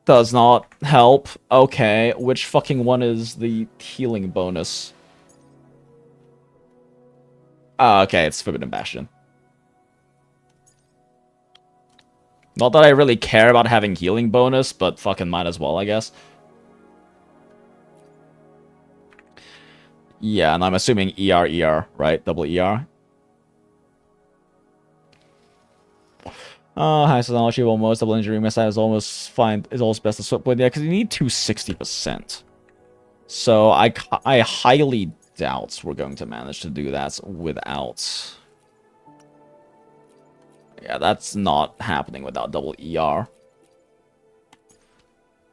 [SPEAKER 1] does not help. Okay, which fucking one is the healing bonus? Okay, it's Forbidden Bastion. Not that I really care about having healing bonus, but fucking might as well, I guess. Yeah, and I'm assuming ER, right? Double ER. High technology, almost double injury missile is almost fine. Is almost best to swap with. Yeah, because you need 260%. So I highly doubt we're going to manage to do that without. Yeah, that's not happening without double ER.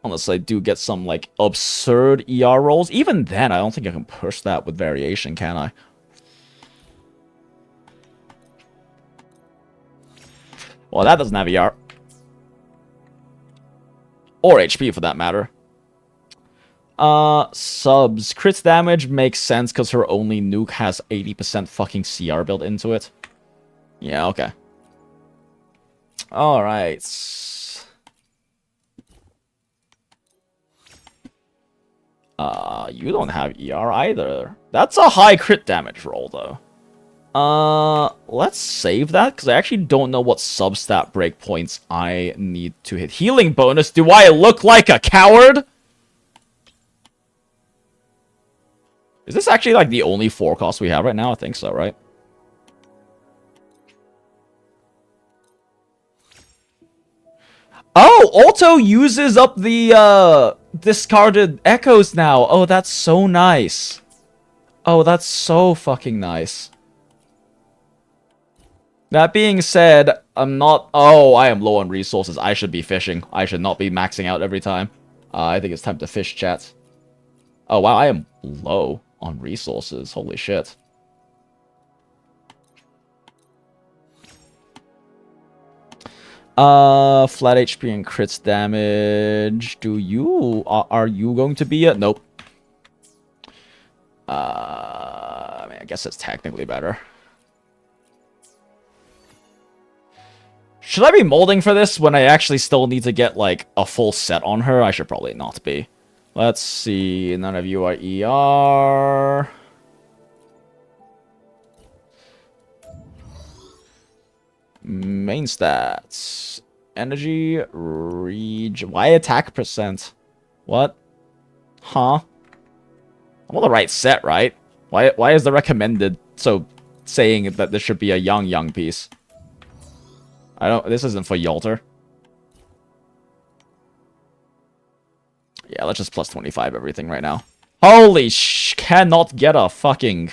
[SPEAKER 1] Unless I do get some, like, absurd ER rolls. Even then, I don't think I can push that with variation, can I? Well, that doesn't have ER. Or HP, for that matter. Subs. Crit damage makes sense, because her only nuke has 80% fucking CR built into it. Yeah, okay. Alright. You don't have ER either. That's a high crit damage roll, though. Let's save that, because I actually don't know what substat breakpoints I need to hit. Healing bonus? Do I look like a coward? Is this actually, like, the only forecast we have right now? I think so, right? Oh, auto uses up the, discarded echoes now. Oh, that's so nice. Oh, that's so fucking nice. That being said, I'm not... Oh, I am low on resources. I should be fishing. I should not be maxing out every time. I think it's time to fish, chat. Oh, wow, I am low on resources. Holy shit. Flat HP and crits damage. Do you... Are you going to be it? Nope. I mean, I guess it's technically better. Should I be molding for this when I actually still need to get, like, a full set on her? I should probably not be. Let's see. None of you are ER. Main stats. Energy. Why attack percent? What? Huh? I'm on the right set, right? Why is the recommended so saying that this should be a Yangyang piece? This isn't for Yalter. Yeah, let's just plus 25 everything right now. Holy cannot get a fucking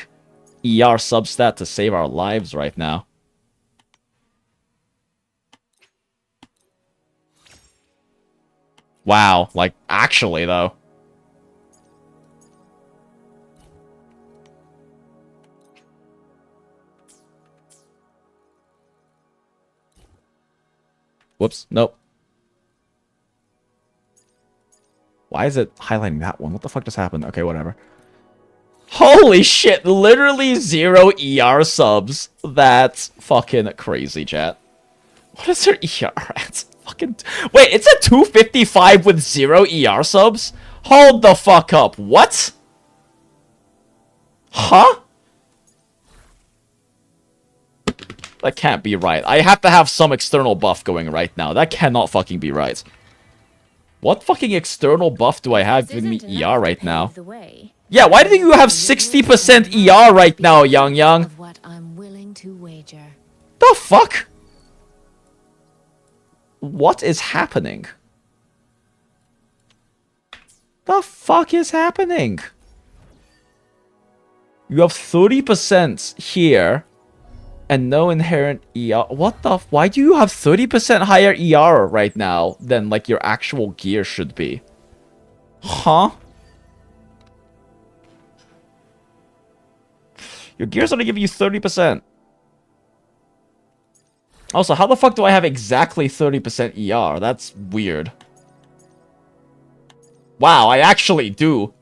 [SPEAKER 1] ER substat to save our lives right now. Wow, like, actually, though. Whoops, nope. Why is it highlighting that one? What the fuck just happened? Okay, whatever. Holy shit, literally 0 ER subs. That's fucking crazy, chat. What is their ER at? Fucking... Wait, it's at 255 with 0 ER subs? Hold the fuck up. What? Huh? That can't be right. I have to have some external buff going right now. That cannot fucking be right. What fucking external buff do I have giving me ER right now? Yeah, why do you have 60% ER right now, Yangyang?
[SPEAKER 4] What I'm willing to wager.
[SPEAKER 1] The fuck? What is happening? The fuck is happening? You have 30% here and no inherent ER. What the? Why do you have 30% higher ER right now than like your actual gear should be? Huh? Your gear's gonna give you 30%. Also, how the fuck do I have exactly 30% ER? That's weird. Wow, I actually do.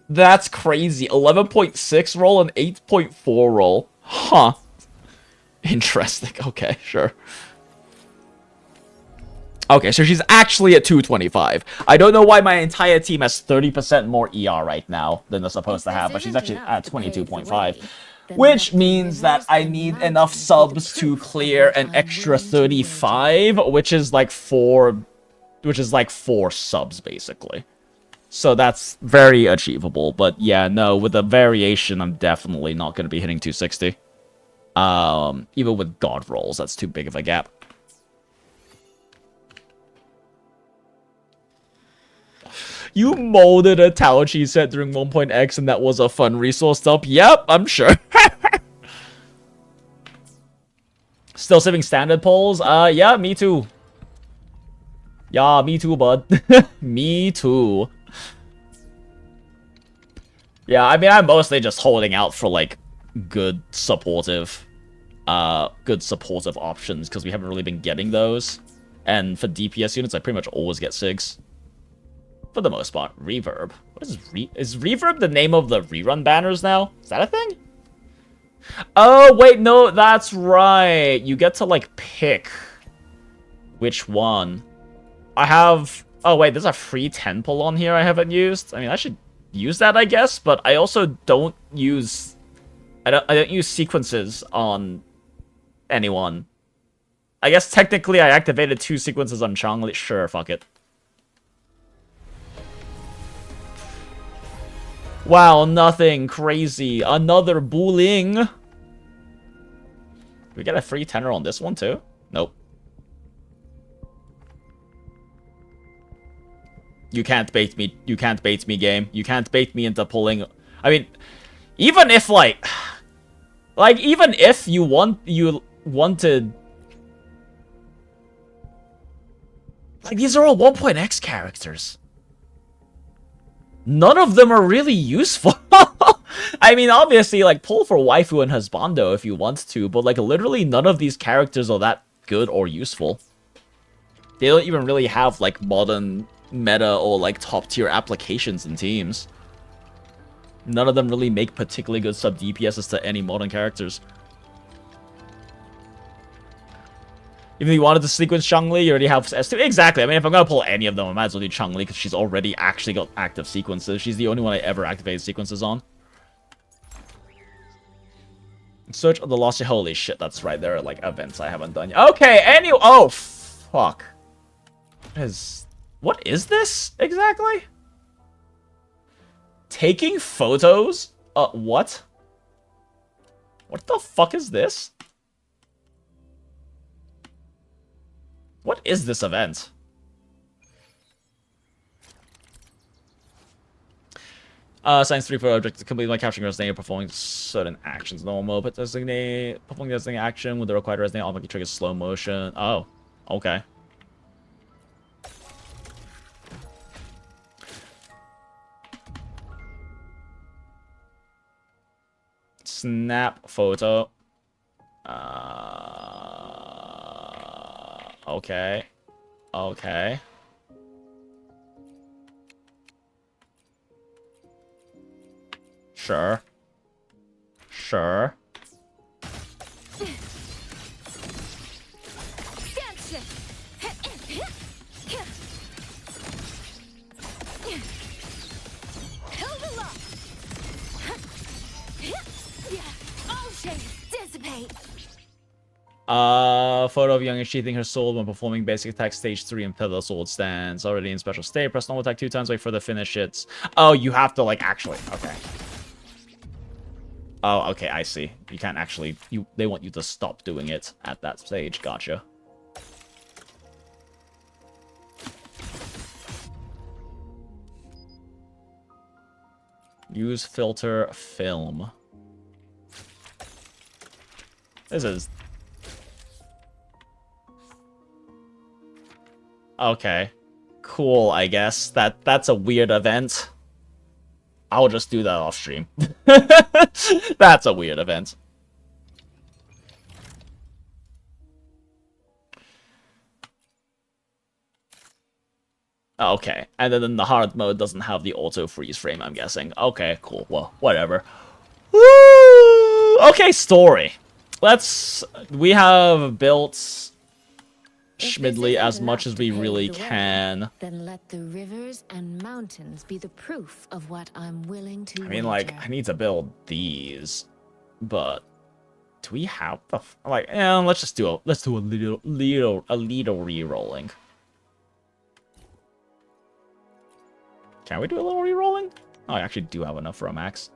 [SPEAKER 1] That's crazy. 11.6 roll and 8.4 roll. Huh. Interesting. Okay, sure. Okay, so she's actually at 225. I don't know why my entire team has 30% more ER right now than they're supposed to have, but she's actually at 22.5. Which means that I need enough subs to clear an extra 35, which is like 4 subs, basically. So that's very achievable. But yeah, no, with the variation, I'm definitely not going to be hitting 260. Even with God rolls, that's too big of a gap. You molded a Taochi set during 1.x and that was a fun resource dump? Yep, I'm sure. Still saving standard polls? Yeah, me too. Yeah, me too, bud. Me too. Yeah, I mean, I'm mostly just holding out for, like, good supportive options, because we haven't really been getting those. And for DPS units, I pretty much always get SIGs. For the most part. Reverb. What is is Reverb the name of the rerun banners now? Is that a thing? Oh, wait, no, that's right. You get to, like, pick which one. I have... Oh, wait, there's a free 10 pull on here I haven't used. I mean, I should use that, I guess, but I also don't use... I don't use sequences on anyone. I guess technically I activated 2 sequences on Changli. Sure, fuck it. Wow, nothing crazy. Another bullying. We get a free tenor on this one too? Nope. You can't bait me. You can't bait me, game. You can't bait me into pulling. I mean, even if like even if you wanted. Like, these are all 1.x characters. None of them are really useful. I mean, obviously, like, pull for waifu and husbando if you want to, but, like, literally none of these characters are that good or useful. They don't even really have, like, modern meta or, like, top-tier applications and teams. None of them really make particularly good sub-DPSs to any modern characters. Even if you wanted to sequence Changli, you already have S2. Exactly. I mean, if I'm going to pull any of them, I might as well do Changli because she's already actually got active sequences. She's the only one I ever activated sequences on. Search of the Lost... Holy shit, that's right. There are, like, events I haven't done yet. Okay, oh, fuck. What is this, exactly? Taking photos? What? What the fuck is this? What is this event? Science 3 for object to complete by capturing resonate performing certain actions. Normal, but designate performing designated action with the required resonate automatically triggers slow motion. Oh, okay. Snap photo. Okay. Okay. Sure. Sure. Photo of Young sheathing her sword when performing basic attack stage 3 until the sword stands. Already in special state. Press normal attack 2 times, wait for the finish hits. Oh, you have to, like, actually. Okay. Oh, okay, I see. You can't actually... They want you to stop doing it at that stage. Gotcha. Use filter film. This is... Okay. Cool, I guess. That's a weird event. I'll just do that off stream. That's a weird event. Okay, and then the hard mode doesn't have the auto freeze frame, I'm guessing. Okay, cool. Well, whatever. Woo! Okay, story. We have built Shmidley as much as we really can.
[SPEAKER 4] Then let the rivers and mountains be the proof of what I'm willing to
[SPEAKER 1] I mean, like, I need to build these, but do we have the like? Yeah, let's do a little re-rolling. Can we do a little re-rolling? Oh, I actually do have enough for a max.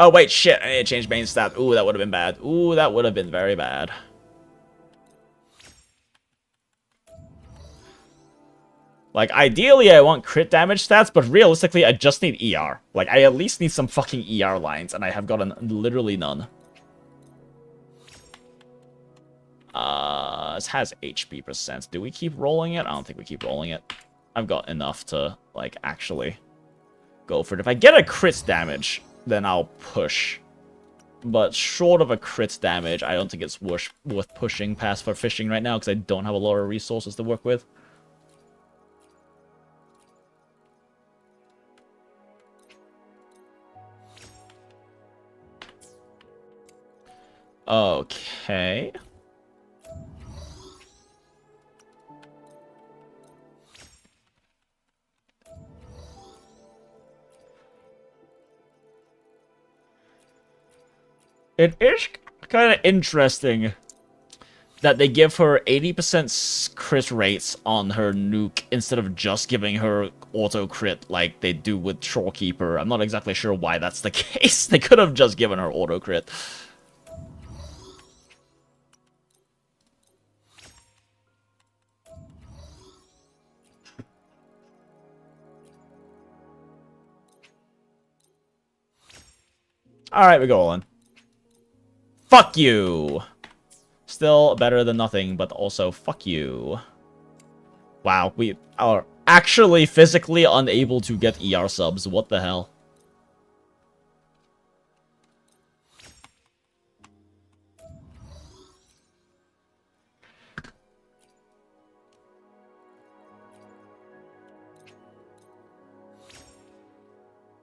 [SPEAKER 1] Oh, wait, shit. I need to change main stat. Ooh, that would have been bad. Ooh, that would have been very bad. Like, ideally, I want crit damage stats, but realistically, I just need ER. Like, I at least need some fucking ER lines, and I have gotten literally none. This has HP percent. Do we keep rolling it? I don't think we keep rolling it. I've got enough to, like, actually go for it. If I get a crit damage, then I'll push. But short of a crit damage, I don't think it's worth pushing past for fishing right now, because I don't have a lot of resources to work with. Okay. It is kind of interesting that they give her 80% crit rates on her nuke instead of just giving her auto crit like they do with Shorekeeper. I'm not exactly sure why that's the case. They could have just given her auto crit. Alright, we go on. Fuck you! Still better than nothing, but also fuck you. Wow, we are actually physically unable to get ER subs. What the hell?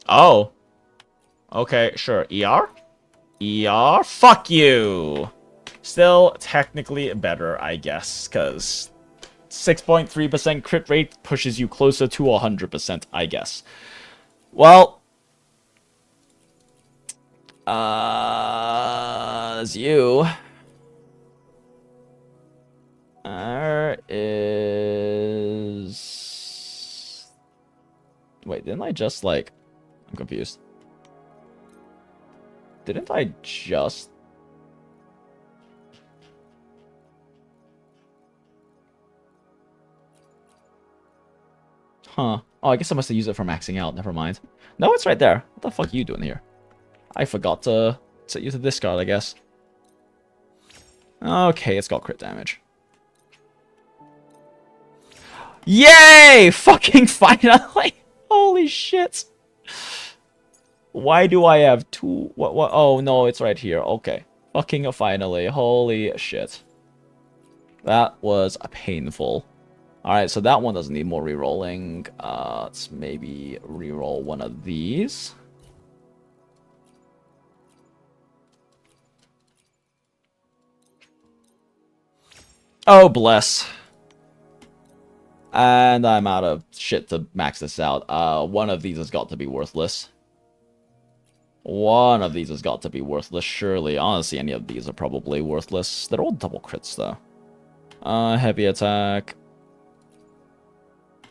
[SPEAKER 1] Oh. Okay, sure. ER? ER? Fuck you! Still technically better, I guess, because 6.3% crit rate pushes you closer to 100%, I guess. Well, as you. There is... Wait, didn't I just, like... I'm confused. Didn't I just... Huh. Oh, I guess I must have used it for maxing out. Never mind. No, it's right there. What the fuck are you doing here? I forgot to set you to discard, I guess. Okay, it's got crit damage. Yay! Fucking finally! Holy shit. Why do I have two? What? Oh, no, it's right here. Okay. Fucking finally. Holy shit. That was painful. Alright, so that one doesn't need more rerolling. Let's maybe reroll one of these. Oh, bless. And I'm out of shit to max this out. One of these has got to be worthless. One of these has got to be worthless, surely. Honestly, any of these are probably worthless. They're all double crits, though. Heavy attack.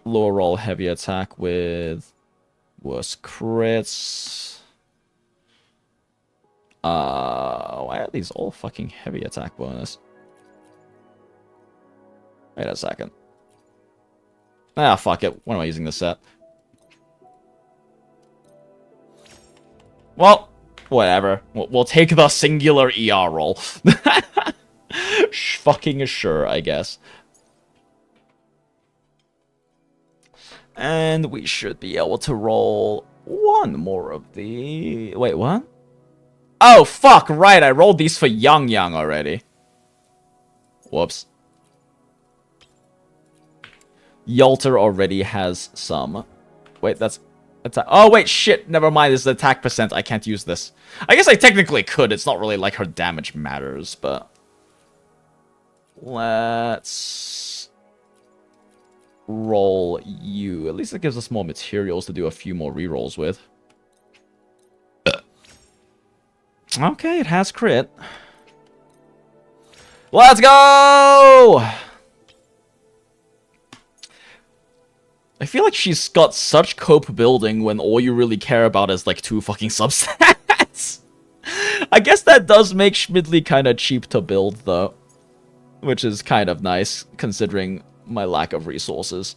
[SPEAKER 1] Lower roll heavy attack with worse crits. Why are these all fucking heavy attack bonus? Wait a second. Ah, fuck it. When am I using this set? Well, whatever. We'll take the singular ER roll. Fucking sure, I guess. And we should be able to roll one more of the... Wait, what? Oh, fuck, right. I rolled these for Yangyang already. Whoops. Yalter already has some. Wait, that's... attack. Oh, wait, shit. Never mind. This is attack percent. I can't use this. I guess I technically could. It's not really like her damage matters, but... Let's... roll you. At least it gives us more materials to do a few more rerolls with. Okay, it has crit. Let's go! I feel like she's got such cope building when all you really care about is like 2 fucking substats. I guess that does make Shmidley kind of cheap to build though. Which is kind of nice considering my lack of resources.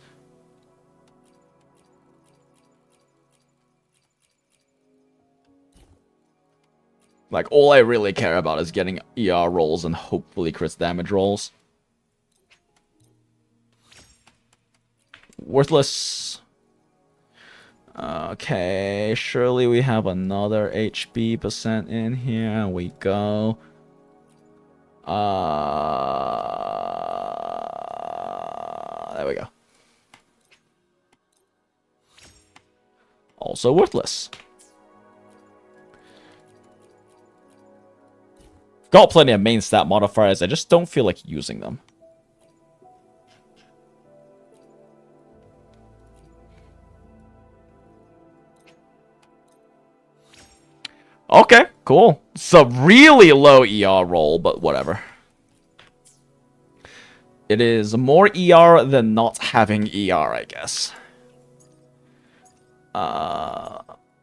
[SPEAKER 1] Like, all I really care about is getting ER rolls and hopefully crit damage rolls. Worthless. Okay, surely we have another HP percent in here. We go. There we go. Also worthless. Got plenty of main stat modifiers, I just don't feel like using them. Okay, cool. It's a really low ER roll, but whatever. It is more ER than not having ER, I guess.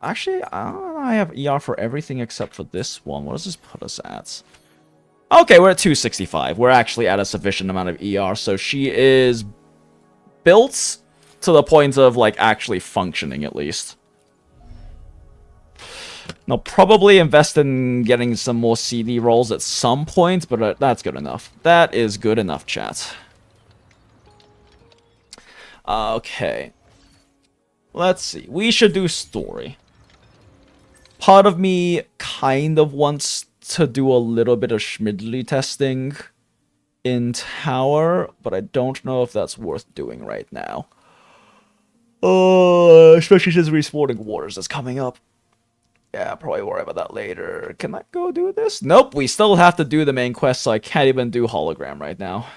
[SPEAKER 1] Actually, I have ER for everything except for this one. What does this put us at? Okay, we're at 265. We're actually at a sufficient amount of ER, so she is built to the point of, like, actually functioning, at least. I'll probably invest in getting some more CD rolls at some point, but that's good enough. That is good enough, chat. Okay. Let's see. We should do story. Part of me kind of wants to do a little bit of Shmidley testing in tower, but I don't know if that's worth doing right now. Especially since Respawning Waters is coming up. Yeah, I'll probably worry about that later. Can I go do this? Nope, we still have to do the main quest, so I can't even do hologram right now.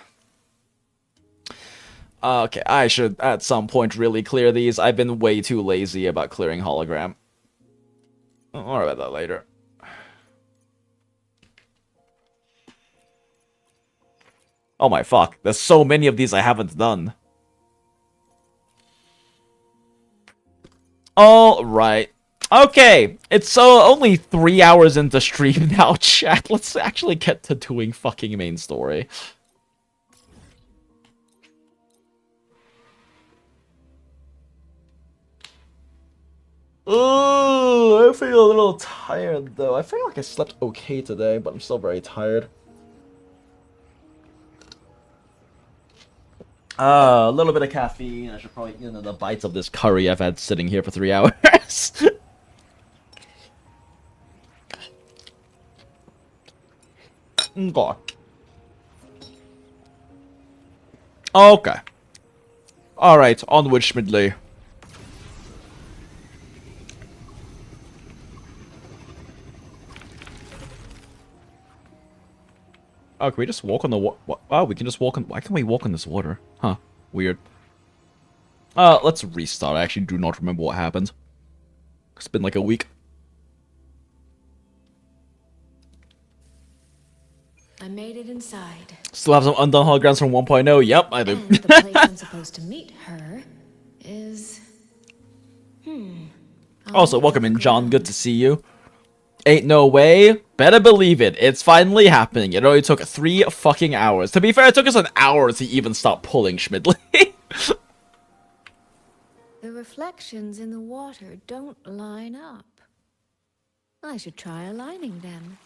[SPEAKER 1] Okay, I should at some point really clear these. I've been way too lazy about clearing hologram. I'll worry about that later. Oh my fuck, there's so many of these I haven't done. Alright. Okay, it's only 3 hours into stream now, chat. Let's actually get to doing fucking main story. Oh, I feel a little tired though. I feel like I slept okay today, but I'm still very tired. A little bit of caffeine. I should probably eat another bite of this curry I've had sitting here for 3 hours. God. Okay. Alright, onward, Shmidley. Oh, can we just walk on the oh, we can just walk on... Why can't we walk on this water? Huh. Weird. Let's restart. I actually do not remember what happened. It's been like a week.
[SPEAKER 4] I made it inside.
[SPEAKER 1] Still have some undone holograms from 1.0. Yep, I do.
[SPEAKER 4] And the place I'm supposed to meet her is...
[SPEAKER 1] Also, welcome in, John. Good to see you. Ain't no way. Better believe it. It's finally happening. It only took 3 fucking hours. To be fair, it took us an hour to even start pulling Shmidley.
[SPEAKER 4] The reflections in the water don't line up. I should try aligning them.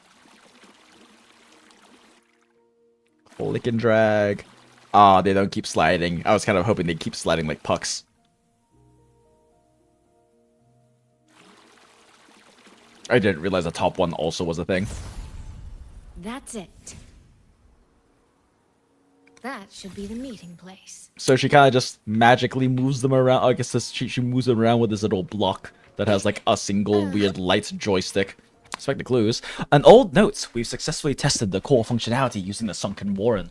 [SPEAKER 1] Flick and drag. Ah, they don't keep sliding. I was kind of hoping they'd keep sliding like pucks. I didn't realize the top one also was a thing.
[SPEAKER 4] That's it. That should be the meeting place.
[SPEAKER 1] So she kind of just magically moves them around. I guess she moves them around with this little block that has like a single weird light joystick. Expect the clues. An old note. We've successfully tested the core functionality using the sunken warren.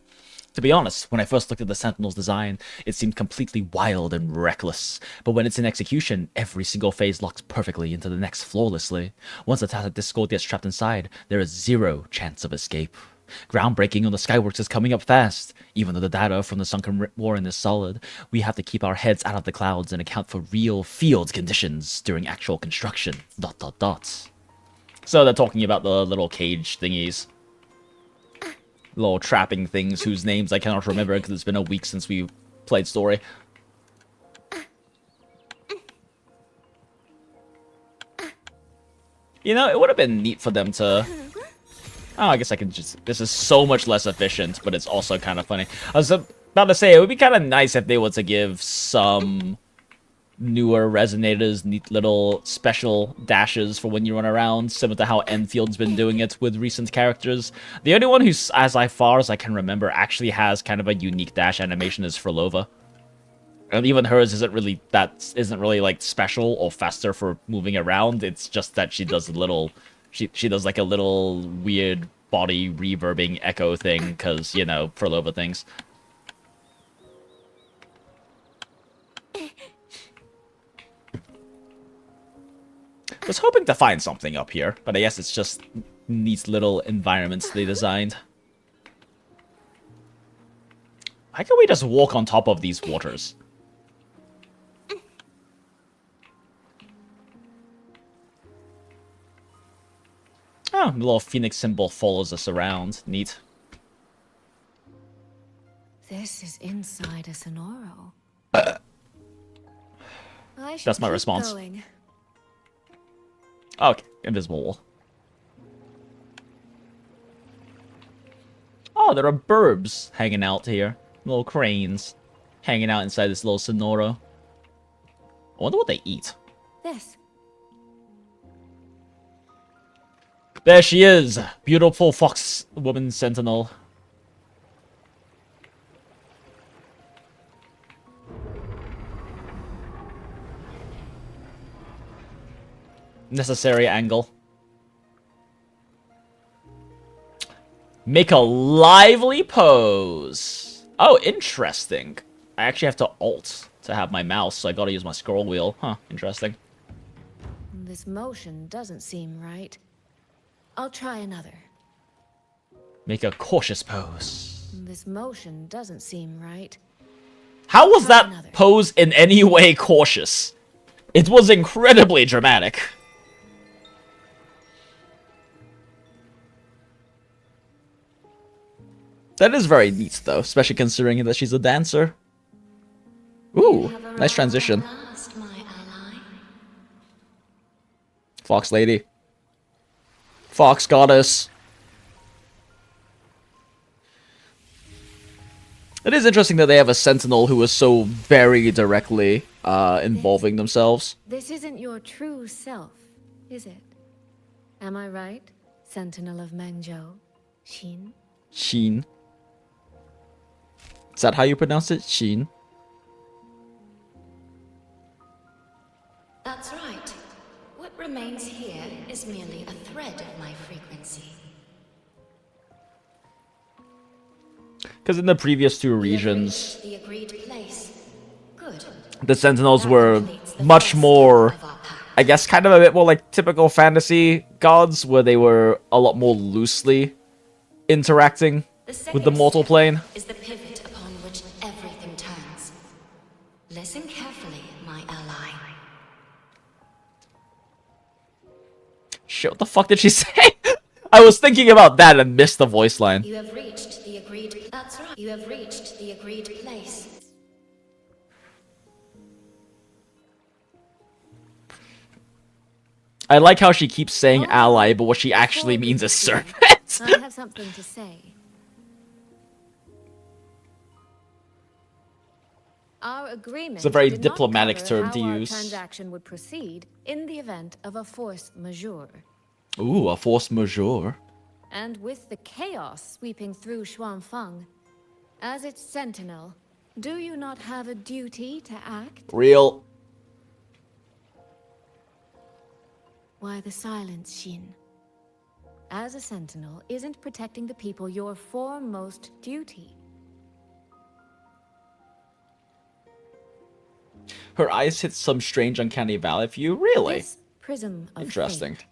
[SPEAKER 1] To be honest, when I first looked at the Sentinel's design, it seemed completely wild and reckless. But when it's in execution, every single phase locks perfectly into the next flawlessly. Once the Tacit Discord gets trapped inside, there is 0 chance of escape. Groundbreaking on the Skyworks is coming up fast. Even though the data from the sunken warren is solid, we have to keep our heads out of the clouds and account for real field conditions during actual construction. ... So they're talking about the little cage thingies. Little trapping things whose names I cannot remember because it's been a week since we played Story. You know, it would have been neat for them to... Oh, I guess I can just... This is so much less efficient, but it's also kind of funny. I was about to say, it would be kind of nice if they were to give some newer resonators neat little special dashes for when you run around, similar to how Enfield's been doing it with recent characters. The only one who's, as far as I can remember, actually has kind of a unique dash animation is Frolova. And even hers isn't really like special or faster for moving around. It's just that she does a little, she does like a little weird body reverbing echo thing because, you know, Frolova things. I was hoping to find something up here, but I guess it's just these little environments they designed. Why can't we just walk on top of these waters? Oh, the little phoenix symbol follows us around. Neat.
[SPEAKER 4] This is inside a Sonoro.
[SPEAKER 1] That's my response. Okay, invisible wall. Oh, there are burbs hanging out here. Little cranes hanging out inside this little Sonoro. I wonder what they eat.
[SPEAKER 4] This.
[SPEAKER 1] There she is! Beautiful fox woman sentinel. Necessary angle. Make a lively pose. Oh, interesting. I actually have to alt to have my mouse, so I gotta use my scroll wheel. Huh, interesting.
[SPEAKER 4] This motion doesn't seem right. I'll try another.
[SPEAKER 1] Make a cautious pose.
[SPEAKER 4] This motion doesn't seem right.
[SPEAKER 1] How was that pose in any way cautious? It was incredibly dramatic. That is very neat, though, especially considering that she's a dancer. Ooh, nice transition. Fox lady. Fox goddess. It is interesting that they have a sentinel who is so very directly involving themselves.
[SPEAKER 4] This isn't your true self, is it? Am I right, Sentinel of Mangzhou, Xin?
[SPEAKER 1] Sheen. Is that how you pronounce it? Sheen?
[SPEAKER 9] That's right. What remains here is merely a thread of my frequency.
[SPEAKER 1] Because in the previous two regions,
[SPEAKER 9] The agreed place. Good.
[SPEAKER 1] the sentinels were much more, I guess, kind of a bit more like typical fantasy gods, where they were a lot more loosely interacting with the mortal plane.
[SPEAKER 9] Is the pivot upon which everything turns. Listen carefully, my ally.
[SPEAKER 1] Shit, what the fuck did she say? I was thinking about that and missed the voice line.
[SPEAKER 9] You have reached the agreed. That's right. You have reached the agreed place.
[SPEAKER 1] I like how she keeps saying ally, but what she actually means is servant.
[SPEAKER 4] I have something to say. Our agreement
[SPEAKER 1] It's a very
[SPEAKER 4] did not
[SPEAKER 1] diplomatic
[SPEAKER 4] cover
[SPEAKER 1] term
[SPEAKER 4] how
[SPEAKER 1] to
[SPEAKER 4] our
[SPEAKER 1] use.
[SPEAKER 4] transaction would proceed in the event of a force majeure.
[SPEAKER 1] Ooh, a force majeure.
[SPEAKER 4] And with the chaos sweeping through Xuanfang, as its sentinel, do you not have a duty to act?
[SPEAKER 1] Real.
[SPEAKER 4] Why the silence, Xin? As a sentinel, isn't protecting the people your foremost duty?
[SPEAKER 1] Her eyes hit some strange uncanny valley view. Really?
[SPEAKER 4] This prism of
[SPEAKER 1] Interesting.
[SPEAKER 4] fate,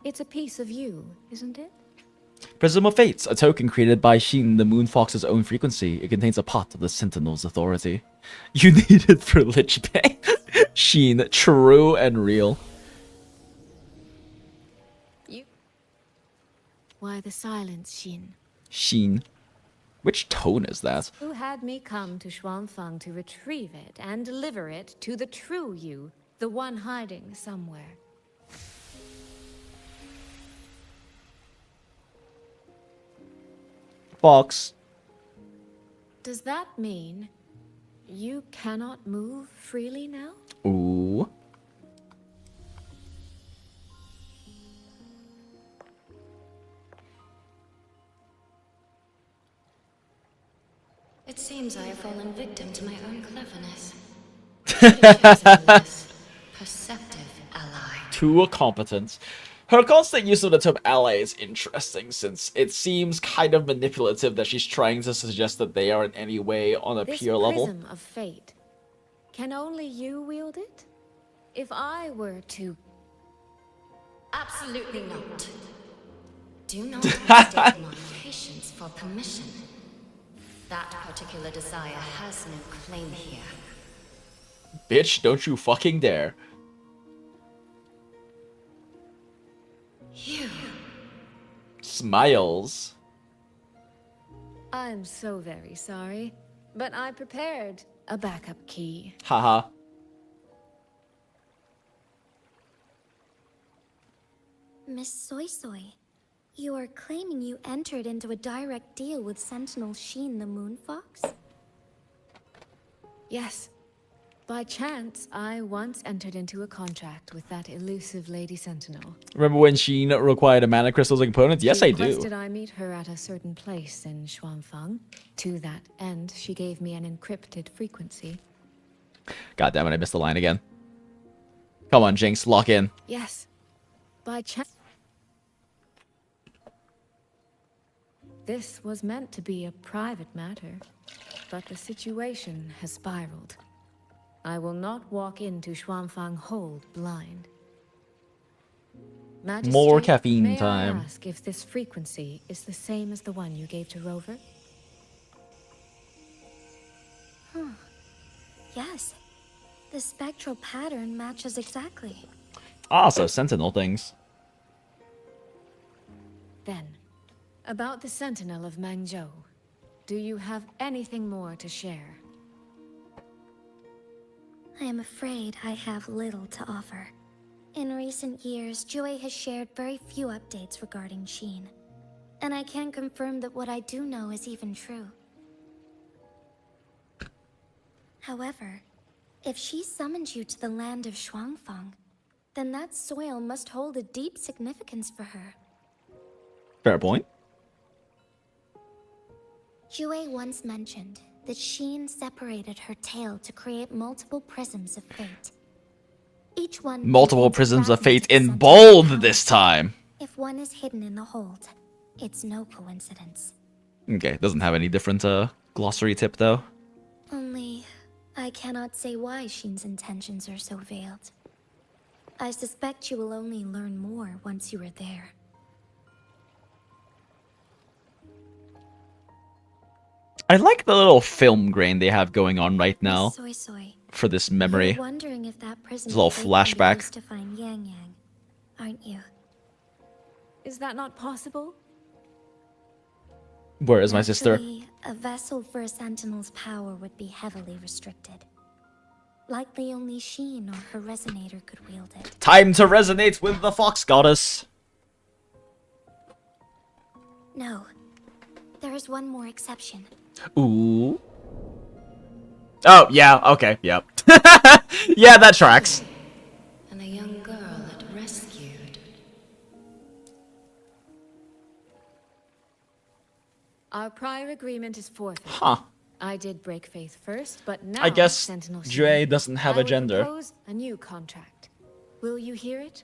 [SPEAKER 4] it's a piece of you, isn't it?
[SPEAKER 1] Prism of Fates, a token created by Sheen, the Moon Fox's own frequency. It contains a part of the Sentinel's authority. You need it for Lich Bay. Sheen, true and real.
[SPEAKER 4] Why the silence, Xin?
[SPEAKER 1] Sheen. Which tone is that?
[SPEAKER 4] Who had me come to Xuanfang to retrieve it and deliver it to the true you, the one hiding somewhere?
[SPEAKER 1] Fox.
[SPEAKER 4] Does that mean you cannot move freely now?
[SPEAKER 1] Ooh.
[SPEAKER 9] It seems I have fallen victim to my own cleverness. Should have chosen a less perceptive ally.
[SPEAKER 1] Too competent. Her constant use of the term ally is interesting, since it seems kind of manipulative that she's trying to suggest that they are in any way on a
[SPEAKER 4] This
[SPEAKER 1] peer level.
[SPEAKER 4] prism of fate, can only you wield it? If I were to...
[SPEAKER 9] Absolutely not. Do not mistake my patience for permission. That particular desire has no claim here.
[SPEAKER 1] Bitch, don't you fucking dare.
[SPEAKER 9] You.
[SPEAKER 1] Smiles.
[SPEAKER 4] I'm so very sorry, but I prepared a backup key.
[SPEAKER 1] Haha.
[SPEAKER 2] Miss SuiSui, you are claiming you entered into a direct deal with Sentinel Sheen the Moon Fox?
[SPEAKER 4] Yes. By chance, I once entered into a contract with that elusive Lady Sentinel.
[SPEAKER 1] Remember when Sheen required a mana crystal as a component? Yes,
[SPEAKER 4] She
[SPEAKER 1] I do.
[SPEAKER 4] requested I meet her at a certain place in Xuanfang. To that end, she gave me an encrypted frequency.
[SPEAKER 1] God damn it, I missed the line again. Come on, Jinx, lock in.
[SPEAKER 4] Yes. By chance. This was meant to be a private matter, but the situation has spiraled. I will not walk into Xuanfang Hold blind. Majesty,
[SPEAKER 1] More caffeine
[SPEAKER 4] may
[SPEAKER 1] time.
[SPEAKER 4] I ask if this frequency is the same as the one you gave to Rover?
[SPEAKER 2] Yes. The spectral pattern matches exactly.
[SPEAKER 1] Ah, so Sentinel things.
[SPEAKER 4] Then, about the Sentinel of Mangzhou, do you have anything more to share?
[SPEAKER 2] I am afraid I have little to offer. In recent years, Joy has shared very few updates regarding Sheen, and I can't confirm that what I do know is even true. However, if she summoned you to the land of Shuangfang, then that soil must hold a deep significance for her.
[SPEAKER 1] Fair point.
[SPEAKER 2] Jue once mentioned that Sheen separated her tail to create multiple prisms of fate. Each one
[SPEAKER 1] Multiple
[SPEAKER 2] contains a
[SPEAKER 1] prisms of
[SPEAKER 2] fragment
[SPEAKER 1] fate in
[SPEAKER 2] Sentinel's
[SPEAKER 1] bold
[SPEAKER 2] power.
[SPEAKER 1] this time.
[SPEAKER 2] If one is hidden in the hold, it's no coincidence.
[SPEAKER 1] Okay, doesn't have any different glossary tip though.
[SPEAKER 2] Only, I cannot say why Sheen's intentions are so veiled. I suspect you will only learn more once you are there.
[SPEAKER 1] I like the little film grain they have going on right now
[SPEAKER 2] SuiSui,
[SPEAKER 1] for this memory.
[SPEAKER 2] you're wondering if that prism
[SPEAKER 1] It's a little
[SPEAKER 2] of fate can be
[SPEAKER 1] flashback.
[SPEAKER 2] used to find Yangyang, aren't you?
[SPEAKER 4] Is that not possible?
[SPEAKER 1] Where is my sister?
[SPEAKER 2] Naturally, a vessel for a sentinel's power would be heavily restricted. Likely only Sheen or her resonator could wield it.
[SPEAKER 1] Time to resonate with the fox goddess.
[SPEAKER 2] No. There is one more exception.
[SPEAKER 1] Ooh. Oh, yeah, okay, yep. Yeah, that tracks.
[SPEAKER 9] And a young girl it rescued.
[SPEAKER 4] Our prior agreement is forfeit.
[SPEAKER 1] Huh.
[SPEAKER 4] I did break faith first, but now
[SPEAKER 1] I guess
[SPEAKER 4] Sentinel
[SPEAKER 1] Jue
[SPEAKER 4] Sheen,
[SPEAKER 1] doesn't have
[SPEAKER 4] I
[SPEAKER 1] a
[SPEAKER 4] would
[SPEAKER 1] gender.
[SPEAKER 4] propose a new contract. Will you hear it?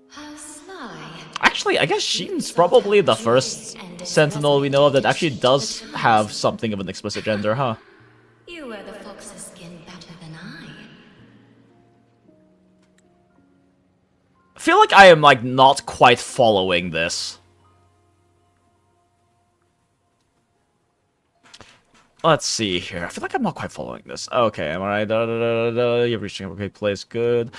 [SPEAKER 9] How sly.
[SPEAKER 1] Actually, I guess Sheen's probably the first Sentinel we know of that actually does have something of an explicit gender, huh?
[SPEAKER 9] You wear the fox's skin better than I.
[SPEAKER 1] I feel like I am, like, not quite following this. Let's see here. I feel like I'm not quite following this. Okay, am I right? You've reached a okay place. Good.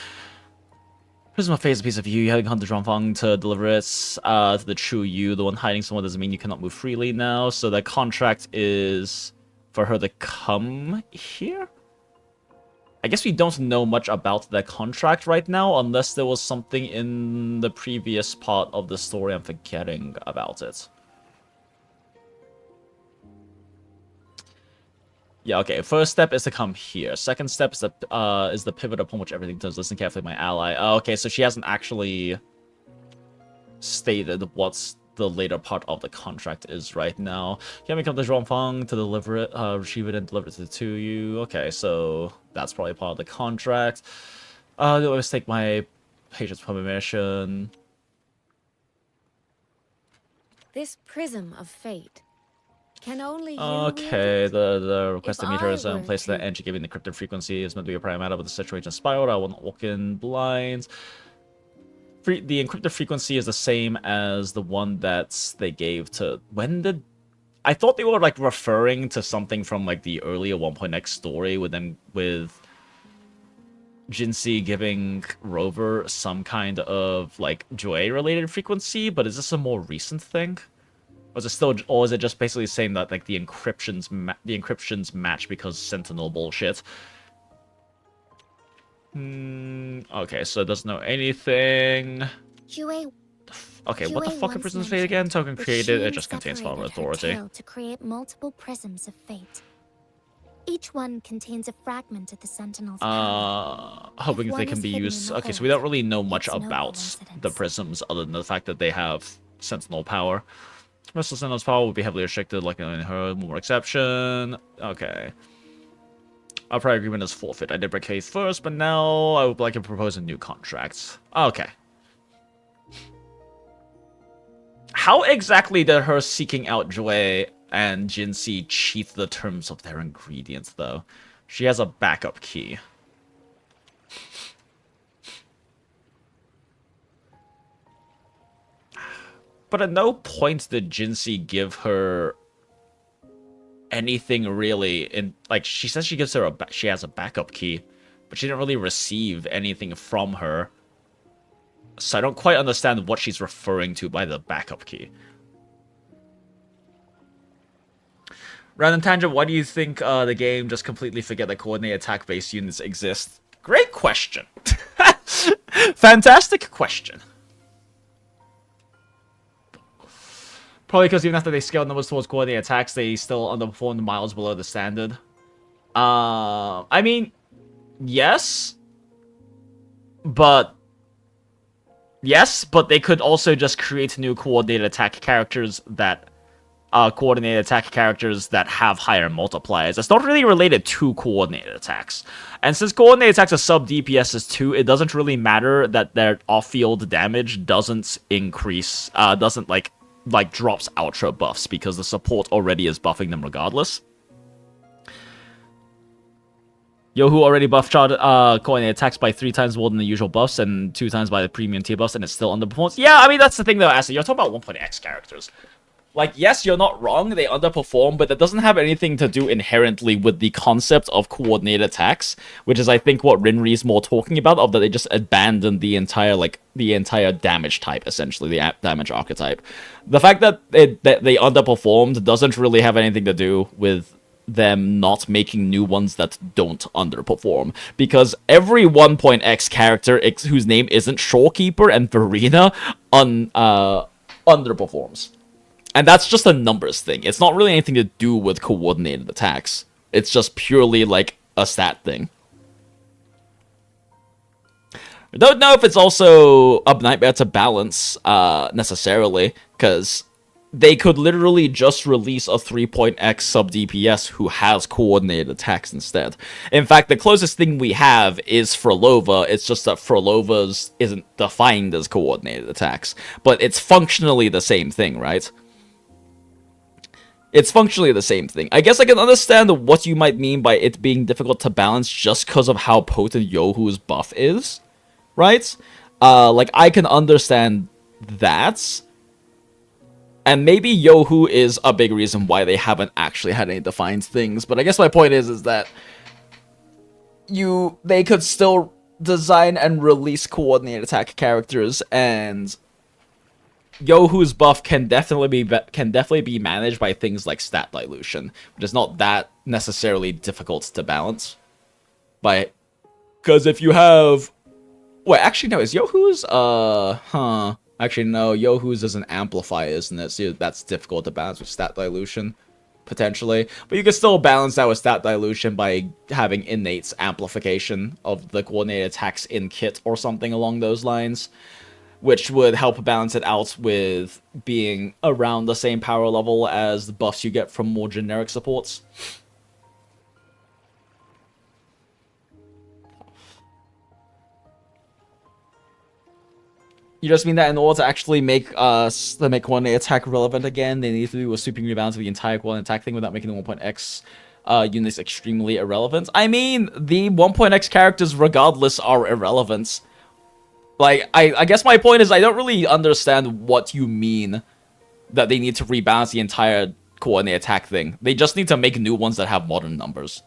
[SPEAKER 1] Prism of Fate is a piece of you. You having hunted Zhuangfang to deliver it to the true you. The one hiding someone doesn't mean you cannot move freely now. So the contract is for her to come here? I guess we don't know much about that contract right now, unless there was something in the previous part of the story I'm forgetting about it. Yeah, okay. First step is to come here. Second step is the pivot upon which everything turns. Listen carefully, my ally. Oh, okay, so she hasn't actually stated what the later part of the contract is right now. Can we come to Zhuangfang to deliver it, retrieve it and deliver it to you? Okay, so that's probably part of the contract. Let's take my patient's permission.
[SPEAKER 4] This prism of fate can only you
[SPEAKER 1] Okay,
[SPEAKER 4] wield it?
[SPEAKER 1] the requested
[SPEAKER 4] If
[SPEAKER 1] meter
[SPEAKER 4] I
[SPEAKER 1] is
[SPEAKER 4] were
[SPEAKER 1] in place that
[SPEAKER 4] to-
[SPEAKER 1] entry giving the encrypted frequency is meant to be a prime matter, but the situation spiraled. I will not walk in blind. The encrypted frequency is the same as the one that they gave to... When did... I thought they were, like, referring to something from, like, the earlier 1.x story with them, with Jinxie giving Rover some kind of, like, Joy-related frequency, but is this a more recent thing? Or is it still, or is it just basically saying that, like, the encryptions match because Sentinel bullshit? Okay, so it doesn't know anything.
[SPEAKER 2] Jue
[SPEAKER 1] Okay, what the
[SPEAKER 2] Jue
[SPEAKER 1] fuck
[SPEAKER 2] once
[SPEAKER 1] is Prism's Fate again? Token
[SPEAKER 2] that
[SPEAKER 1] created, it
[SPEAKER 2] Sheen
[SPEAKER 1] just contains
[SPEAKER 2] separated
[SPEAKER 1] power
[SPEAKER 2] her
[SPEAKER 1] authority.
[SPEAKER 2] tail to create multiple prisms of fate. Each one contains a fragment of the Sentinel's power.
[SPEAKER 1] Hoping
[SPEAKER 2] If
[SPEAKER 1] they
[SPEAKER 2] one
[SPEAKER 1] can
[SPEAKER 2] is
[SPEAKER 1] be
[SPEAKER 2] hidden in
[SPEAKER 1] used...
[SPEAKER 2] the
[SPEAKER 1] Okay, so
[SPEAKER 2] hold,
[SPEAKER 1] we don't really know much
[SPEAKER 2] it's no
[SPEAKER 1] about
[SPEAKER 2] coincidence.
[SPEAKER 1] the prisms other than the fact that they have Sentinel power. Rest of Sentinel's power will be heavily restricted, like in her more exception. Okay. Our prior agreement is forfeit. I did break faith first, but now I would like to propose a new contract. Okay. How exactly did her seeking out Joy and Jinxie cheat the terms of their ingredients, though? She has a backup key. But at no point did Jinxie give her anything really. In like, she says she gives her she has a backup key, but she didn't really receive anything from her. So I don't quite understand what she's referring to by the backup key. Random tangent, why do you think the game just completely forget that coordinated attack-based units exist? Great question. Fantastic question. Probably because even after they scaled numbers towards coordinated attacks, they still underperformed miles below the standard. I mean, yes, but they could also just create new coordinated attack characters that have higher multipliers. It's not really related to coordinated attacks. And since coordinated attacks are sub DPSs too, it doesn't really matter that their off-field damage doesn't increase, doesn't like drops outro buffs, because the support already is buffing them regardless. Yohu already buffed coordinated attacks by 3 times more than the usual buffs and 2 times by the premium tier buffs, and it still underperforms. Yeah, I mean, that's the thing though, Asa. You're talking about 1.x characters. Like, yes, you're not wrong, they underperform, but that doesn't have anything to do inherently with the concept of coordinated attacks, which is, I think, what Rinri's more talking about, of that they just abandoned the entire damage type, essentially, the damage archetype. The fact that they underperformed doesn't really have anything to do with them not making new ones that don't underperform, because every 1.x character whose name isn't Shorekeeper and Verena underperforms. And that's just a numbers thing. It's not really anything to do with coordinated attacks. It's just purely like a stat thing. I don't know if it's also a nightmare to balance necessarily, because they could literally just release a 3.x sub DPS who has coordinated attacks instead. In fact, the closest thing we have is Frolova. It's just that Frolova's isn't defined as coordinated attacks, but it's functionally the same thing, right? It's functionally the same thing. I guess I can understand what you might mean by it being difficult to balance just because of how potent Yohu's buff is, right? Like, I can understand that. And maybe Yohu is a big reason why they haven't actually had any defined things. But I guess my point is that they could still design and release coordinated attack characters, and Yohu's buff can definitely be managed by things like stat dilution, which is not that necessarily difficult to balance. Because if you have... Wait, actually no, is Yohu's... Actually no, Yohu's is an amplifier, isn't it? So that's difficult to balance with stat dilution, potentially. But you can still balance that with stat dilution by having innate amplification of the coordinated attacks in kit or something along those lines, which would help balance it out with being around the same power level as the buffs you get from more generic supports. You just mean that in order to actually make coordinated attack relevant again, they need to do a sweeping rebalance of the entire coordinated attack thing without making the 1.x units extremely irrelevant? I mean, the 1.x characters regardless are irrelevant. Like, I guess my point is I don't really understand what you mean that they need to rebalance the entire coordinated attack thing. They just need to make new ones that have modern numbers.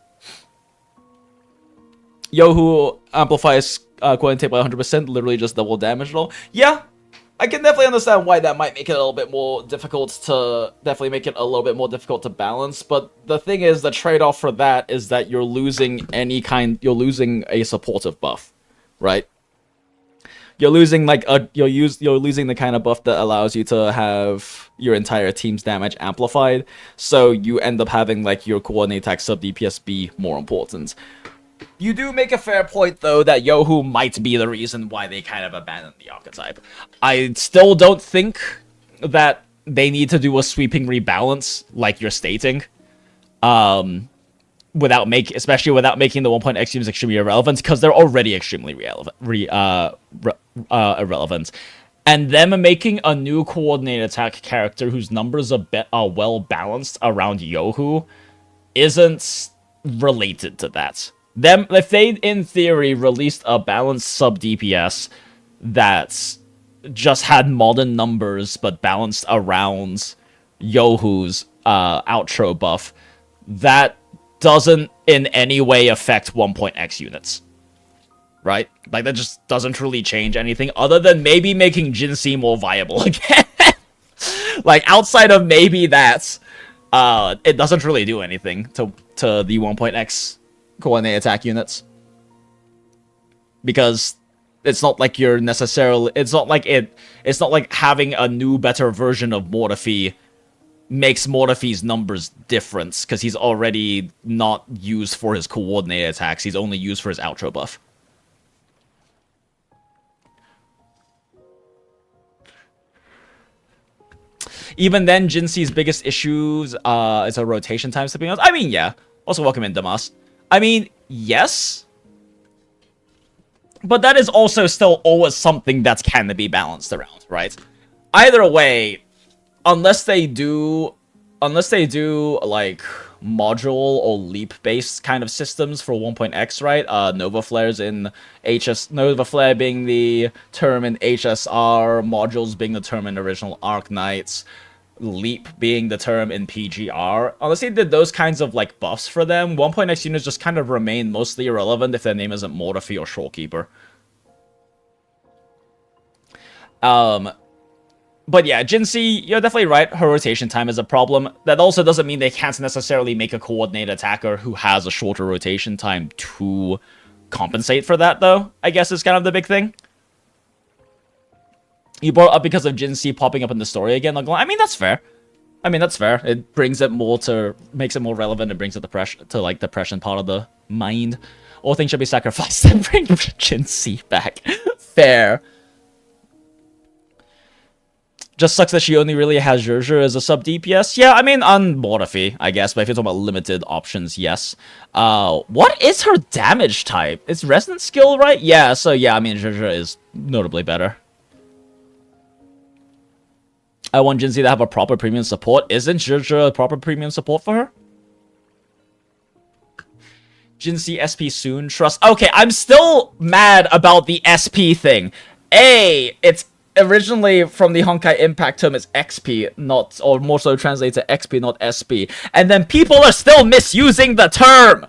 [SPEAKER 1] Yohu amplifies coordinated by 100%, literally just double damage at all. Yeah, I can definitely understand why that might make it a little bit more difficult to... to balance, but the thing is, the trade-off for that is that you're losing you're losing a supportive buff, right? You're losing you're losing the kind of buff that allows you to have your entire team's damage amplified, so you end up having like your coordinated attack sub DPS be more important. You do make a fair point though that Yohu might be the reason why they kind of abandoned the archetype. I still don't think that they need to do a sweeping rebalance like you're stating. Especially without making the 1.x units extremely irrelevant, because they're already extremely irrelevant. And them making a new coordinated attack character whose numbers are well balanced around Yohu isn't related to that. If they, in theory, released a balanced sub DPS that just had modern numbers but balanced around Yohu's outro buff, that doesn't in any way affect 1.x units, right? Like, that just doesn't really change anything other than maybe making Jinxie more viable again. Like, outside of maybe that, it doesn't really do anything to the 1.x coordinated attack units, because it's not like you're necessarily... It's not like having a new, better version of Mortifi makes Morphe's numbers different, because he's already not used for his coordinated attacks. He's only used for his outro buff. Even then, Jinxi's biggest issues is a rotation time, to be honest. I mean, yeah. Also, welcome in, Damas. I mean, yes. But that is also still always something that can be balanced around, right? Either way, unless they do, like, module or leap-based kind of systems for 1.x, right? Nova Flares in Nova Flare being the term in HSR, modules being the term in original Arknights, leap being the term in PGR. Unless they did those kinds of, like, buffs for them, 1.x units just kind of remain mostly irrelevant if their name isn't Morphe or Shorekeeper. But yeah, Jinxie, you're definitely right. Her rotation time is a problem. That also doesn't mean they can't necessarily make a coordinated attacker who has a shorter rotation time to compensate for that, though, I guess is kind of the big thing. You brought it up because of Jinxie popping up in the story again. Like, I mean, that's fair. It brings it more to, makes it more relevant. It brings it to like depression part of the mind. All things should be sacrificed to bring Jinxie back. Fair. Just sucks that she only really has Zhezhi as a sub DPS. Yeah, I mean, on Morphe, I guess, but if you're talking about limited options, yes. What is her damage type? It's Resonant Skill, right? Yeah, so yeah, I mean, Zhezhi is notably better. I want Jinxie to have a proper premium support. Isn't Zhezhi a proper premium support for her? Jinxie SP soon, trust. Okay, I'm still mad about the SP thing. It's originally from the Honkai Impact term, it's XP, not, or more so translated to XP, not SP. And then people are still misusing the term!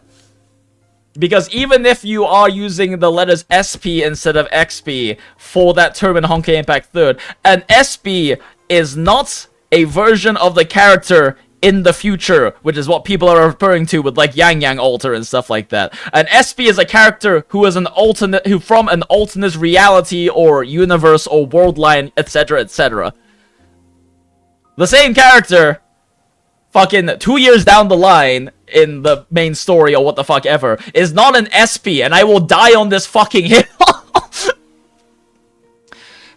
[SPEAKER 1] Because even if you are using the letters SP instead of XP for that term in Honkai Impact 3rd, an SP is not a version of the character in the future, which is what people are referring to with like Yangyang alter and stuff like that. An SP is a character who is an alternate, who from an alternate reality or universe or world line, etc., etc. The same character, fucking 2 years down the line in the main story or what the fuck ever, is not an SP, and I will die on this fucking hill.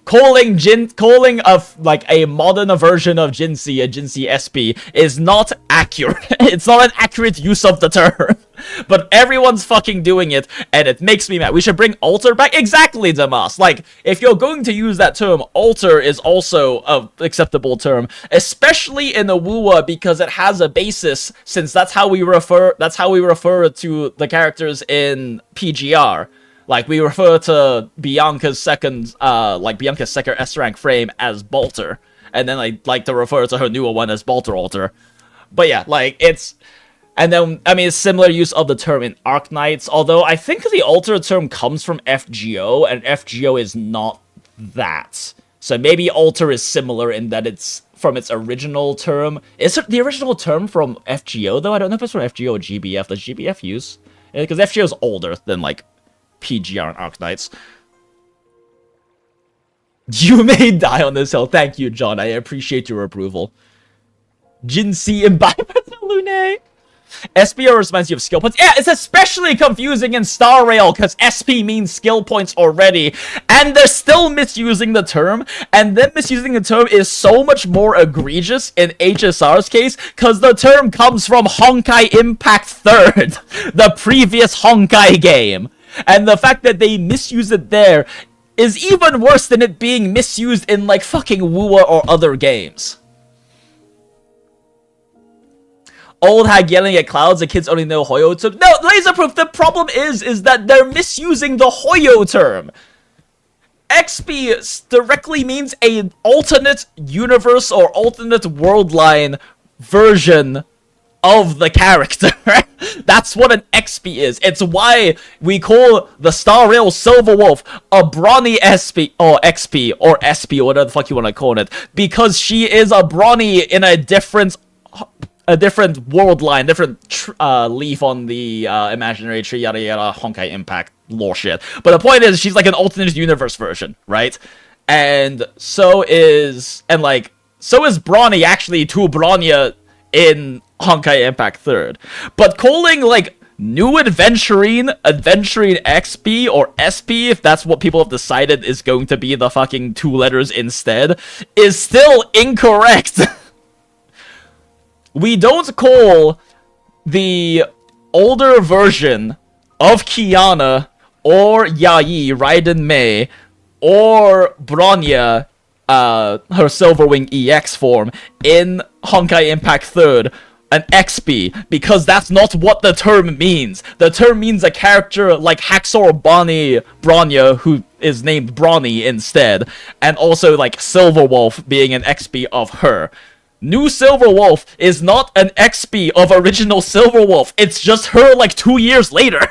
[SPEAKER 1] Calling a modern version of Jinxie a Jinxie SP is not accurate. It's not an accurate use of the term. But everyone's fucking doing it, and it makes me mad. We should bring alter back. Exactly, Damas. Like, if you're going to use that term, alter is also an acceptable term, especially in a Wuwa because it has a basis, since that's how we refer to the characters in PGR. Like, we refer to Bianca's second S rank frame as Bolter. And then I like to refer to her newer one as Bolter Alter. But yeah, like, it's... And then, I mean, it's similar use of the term in Arknights, although I think the Alter term comes from FGO, and FGO is not that. So maybe Alter is similar in that it's from its original term. Is it the original term from FGO, though? I don't know if it's from FGO or GBF. Does GBF use? Because FGO is older than, like, PGR and Arknights. You may die on this hill. Thank you, John. I appreciate your approval. Jinxie Imbibers Lune. SPO reminds you of skill points. Yeah, it's especially confusing in Star Rail because SP means skill points already, and they're still misusing the term, and them misusing the term is so much more egregious in HSR's case because the term comes from Honkai Impact 3rd, the previous Honkai game. And the fact that they misuse it there is even worse than it being misused in, like, fucking Wuwa or other games. Old hag yelling at clouds, the kids only know Hoyo term. No, Laserproof, the problem is that they're misusing the Hoyo term. XP directly means an alternate universe or alternate world line version of the character. That's what an XP is. It's why we call the Star Rail Silver Wolf a brawny SP, or XP, or SP, or whatever the fuck you want to call it, because she is a brawny in a different world line, different leaf on the imaginary tree, yada yada, Honkai Impact lore shit. But the point is, she's like an alternate universe version, right? And so is, and like, So is Brawny actually to Bronya in Honkai Impact 3rd. But calling, like, New Adventurine XP or SP, if that's what people have decided is going to be the fucking 2 letters instead, is still incorrect. We don't call the older version of Kiana or Yayi, Raiden Mei, or Bronya, her Silverwing EX form, in Honkai Impact 3rd, an XP, because that's not what the term means. The term means a character like Haxor Bonnie Bronya, who is named Brawny instead, and also like Silverwolf being an XP of her. New Silverwolf is not an XP of original Silverwolf, it's just her like 2 years later.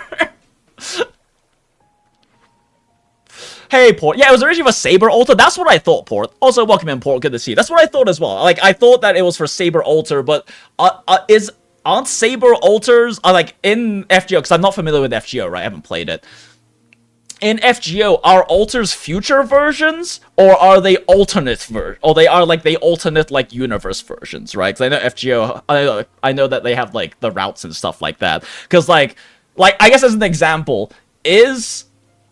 [SPEAKER 1] Hey, Port. Yeah, it was originally for Saber Alter. That's what I thought, Port. Also, welcome in, Port. Good to see you. That's what I thought as well. Like, I thought that it was for Saber Alter, but aren't Saber Alters like in FGO? Because I'm not familiar with FGO, right? I haven't played it. In FGO, are Alters future versions, or are they alternate or they are like alternate like universe versions, right? Because I know FGO. I know that they have like the routes and stuff like that. Because like I guess as an example, is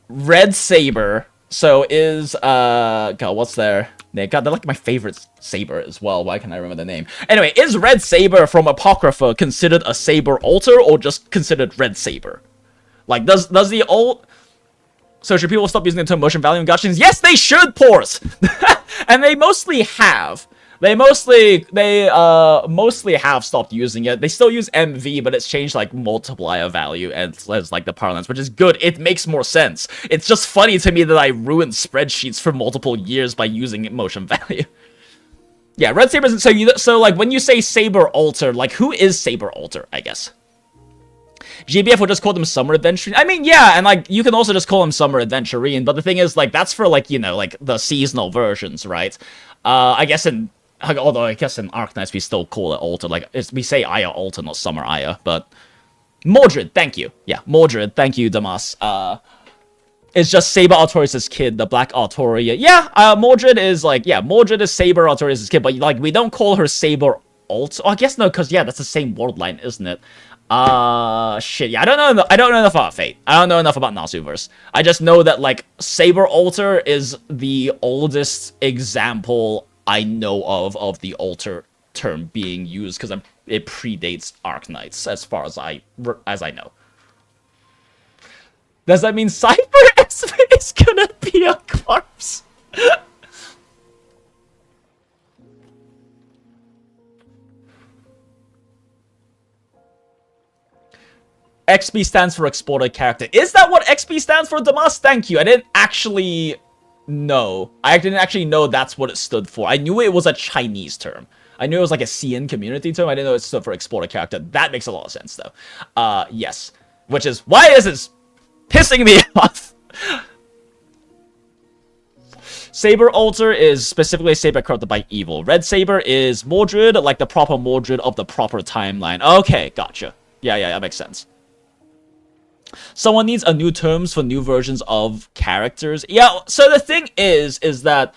[SPEAKER 1] Red Saber, so is, God, what's their name? God, they're like my favorite Saber as well. Why can't I remember the name? Anyway, is Red Saber from Apocrypha considered a Saber Alter, or just considered Red Saber? Like, does the old... So should people stop using the term motion value in gachas? Yes, they should, Port! And they mostly have. They mostly have stopped using it. They still use MV, but it's changed like multiplier value as like the parlance, which is good. It makes more sense. It's just funny to me that I ruined spreadsheets for multiple years by using motion value. Yeah, Red Saber isn't so like when you say Saber Alter, like who is Saber Alter, I guess? GBF will just call them Summer Adventurine. I mean, yeah, and like you can also just call them Summer Adventurine, but the thing is like that's for like, you know, like the seasonal versions, right? I guess in although I guess in Arknights we still call it Alter, like we say Aya Alter, not Summer Aya, but Mordred, thank you. Yeah, Mordred, thank you, Damas. It's just Saber Artorias' kid, the Black Artoria. Yeah, Mordred is like, yeah, Mordred is Saber Artorias' kid, but like we don't call her Saber Alter. Oh, I guess no, because yeah, that's the same world line, isn't it? Shit, yeah, I don't know enough about Fate. I don't know enough about Nasuverse. I just know that like Saber Alter is the oldest example I know of the alter term being used, because it predates Arknights as far as I know. Does that mean Cypher is gonna be a corpse? XP stands for exported character. Is that what XP stands for, Damas? Thank you. I didn't actually know. I didn't actually know that's what it stood for. I knew it was a Chinese term. I knew it was like a CN community term. I didn't know it stood for exported character. That makes a lot of sense, though. Yes. Which is why this is pissing me off. Saber Alter is specifically a Saber corrupted by evil. Red Saber is Mordred, like the proper Mordred of the proper timeline. Okay, gotcha. Yeah, that makes sense. Someone needs a new terms for new versions of characters. Yeah, so the thing is that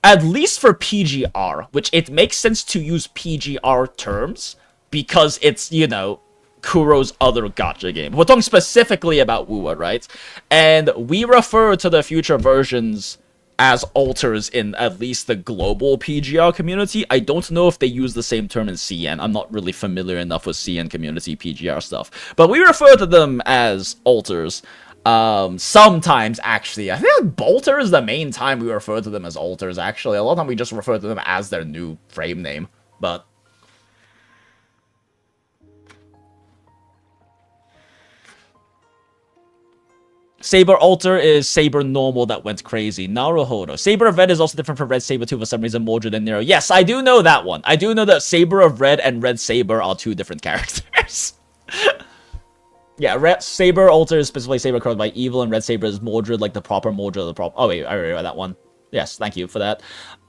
[SPEAKER 1] at least for PGR, which it makes sense to use PGR terms because it's, you know, Kuro's other gacha game. We're talking specifically about Wuwa, right? And we refer to the future versions as alters in at least the global PGR community. I don't know if they use the same term in CN. I'm not really familiar enough with CN community PGR stuff. But we refer to them as alters. Sometimes, actually. I think Bolter is the main time we refer to them as alters, actually. A lot of time we just refer to them as their new frame name. But Saber Alter is Saber Normal that went crazy. Naruhodo. Saber of Red is also different from Red Saber 2 for some reason, Mordred and Nero. Yes, I do know that one. I do know that Saber of Red and Red Saber are two different characters. Yeah, Red Saber Alter is specifically Saber corrupted by evil, and Red Saber is Mordred, like the proper Mordred of the proper... Oh, wait, I already read that one. Yes, thank you for that.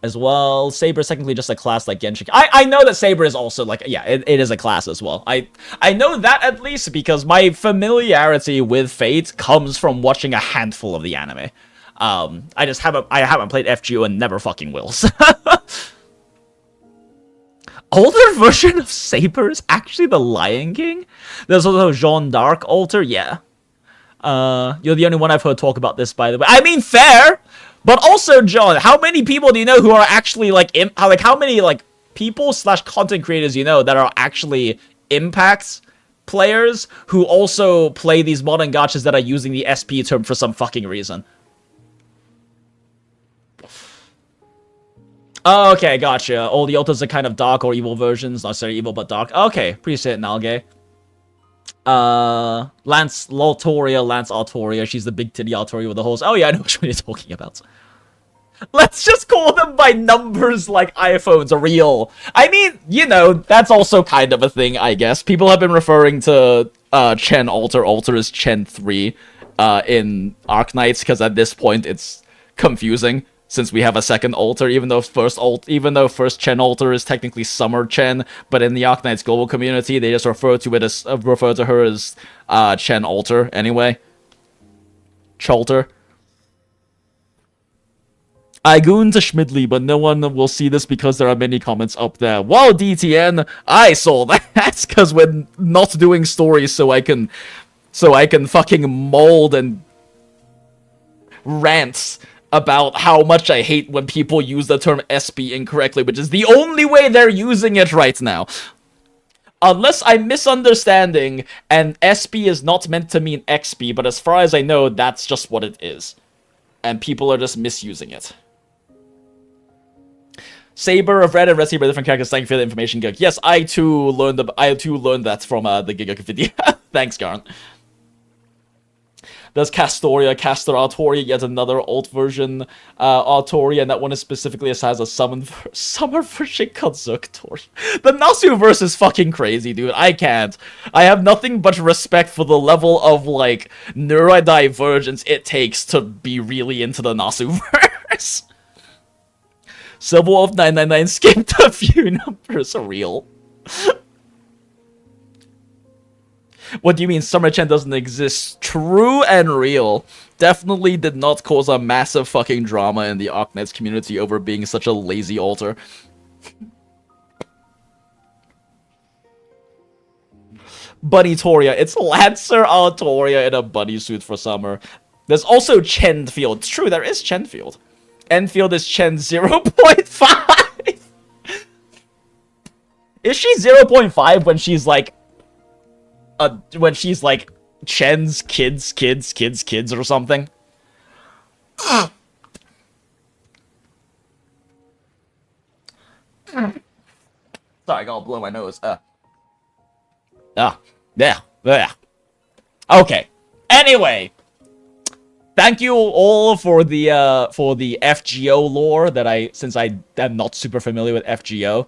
[SPEAKER 1] As well, Saber is technically just a class like Genshin. I know that Saber is also like, yeah, it is a class as well. I know that at least because my familiarity with Fate comes from watching a handful of the anime. I haven't played FGO and never fucking will. older version of Saber is actually the Lion King? There's also Jeanne d'Arc alter, yeah. You're the only one I've heard talk about this, by the way. I mean, fair! But also, John, how many people do you know who are actually, like, how many, like, people / content creators you know that are actually Impact players who also play these modern gachas that are using the SP term for some fucking reason? Oh, okay, gotcha. All the alters are kind of dark or evil versions. Not necessarily evil, but dark. Okay, appreciate it, Nalgay. Lance Artoria. She's the big titty Artoria with the horse. Oh yeah, I know which one you're talking about. Let's just call them by numbers like iPhones are real. I mean, you know, that's also kind of a thing, I guess. People have been referring to Chen alter as Chen 3 in Arknights, because at this point it's confusing. Since we have a second alter, even though first Chen alter is technically Summer Chen, but in the Arknights global community, they just refer to her as Chen alter anyway. Chalter. I goon to Shmidley, but no one will see this because there are many comments up there. Wow, DTN, I saw that because we're not doing stories, so I can fucking mold and rant about how much I hate when people use the term SP incorrectly, which is the only way they're using it right now. Unless I'm misunderstanding, and SP is not meant to mean XP, but as far as I know, that's just what it is. And people are just misusing it. Saber, I've read and read Saber different characters, thank you for the information, Gug. Yes, I too learned that from the Gigak video. Thanks, Garn. There's Castoria, Castor Artoria, yet another alt version Artoria, and that one is specifically has a summer version called Zuktor. The Nasu verse is fucking crazy, dude. I can't. I have nothing but respect for the level of, like, neurodivergence it takes to be really into the Nasu verse. Silver Wolf 999 skipped a few numbers, real. What do you mean Summer Chen doesn't exist? True and real. Definitely did not cause a massive fucking drama in the Arknights community over being such a lazy alter. Bunny Toria. It's Lancer Artoria in a bunny suit for summer. There's also Chenfield. It's true, there is Chenfield. Enfield is Chen 0.5. Is she 0.5 when she's like... Chen's kids or something? Sorry, I gotta blow my nose. Yeah. Okay. Anyway, thank you all for the FGO lore since I am not super familiar with FGO.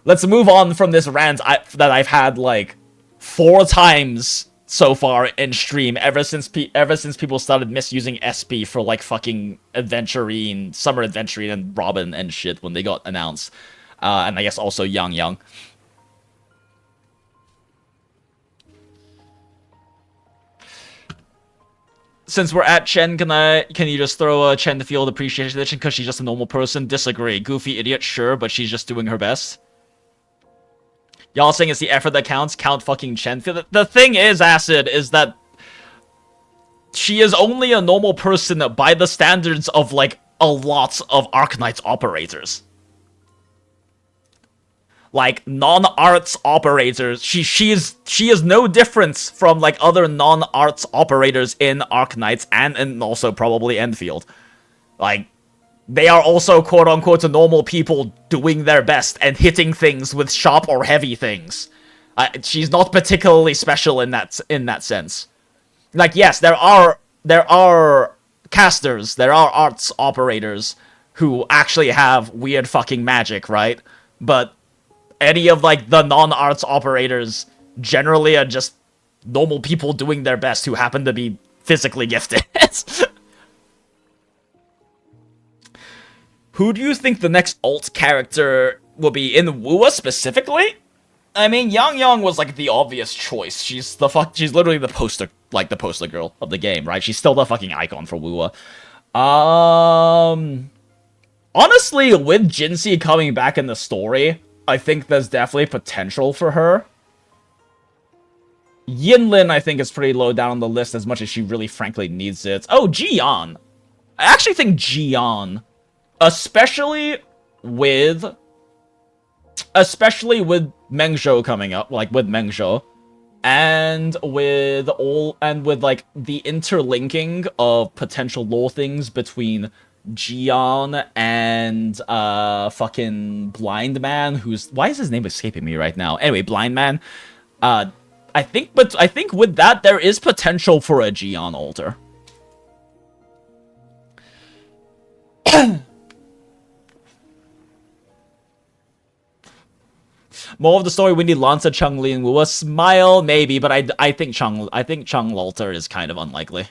[SPEAKER 1] Let's move on from this rant that I've had like 4 times so far in stream ever since people started misusing SP for like fucking Adventurine, Summer Adventurine, and Robin and shit when they got announced, and I guess also Yangyang. Since we're at Chen, can you just throw a Chen Field appreciation edition because she's just a normal person? Disagree. Goofy idiot, sure, but she's just doing her best. Y'all saying it's the effort that counts? Count fucking Chenfield. The thing is, Acid, is that she is only a normal person by the standards of, like, a lot of Arknights operators. Like, non-arts operators. She is no difference from, like, other non-arts operators in Arknights and also probably Enfield. Like, they are also quote-unquote normal people doing their best and hitting things with sharp or heavy things. She's not particularly special in that sense. Like, yes, there are casters, there are arts operators who actually have weird fucking magic, right? But any of, like, the non-arts operators generally are just normal people doing their best who happen to be physically gifted. Who do you think the next alt character will be in Wuwa specifically? I mean, Yangyang was like the obvious choice. She's literally the poster girl of the game, right? She's still the fucking icon for Wuwa. Honestly, with Jinxie coming back in the story, I think there's definitely potential for her. Yinlin, I think, is pretty low down on the list as much as she really frankly needs it. Oh, Jian. I actually think Jian, especially with Mengzhou coming up, like with Mengzhou, and with like the interlinking of potential lore things between Jian and fucking Blind Man, why is his name escaping me right now? Anyway, Blind Man. I think with that there is potential for a Jian altar. More of the story, we need Lancer, Chun-Li, and Wuwa. Smile, maybe, but I think Chung altar is kind of unlikely.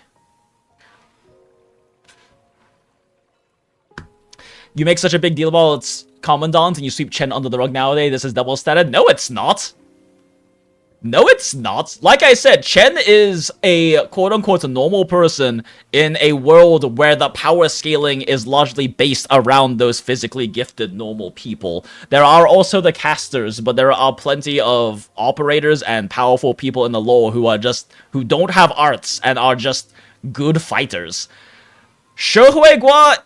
[SPEAKER 1] You make such a big deal about its commandant and you sweep Chen under the rug nowadays. This is double stated. No, it's not. No, it's not. Like I said, Chen is a quote-unquote normal person in a world where the power scaling is largely based around those physically gifted normal people. There are also the casters, but there are plenty of operators and powerful people in the lore who don't have arts and are just good fighters. Shehui Gua,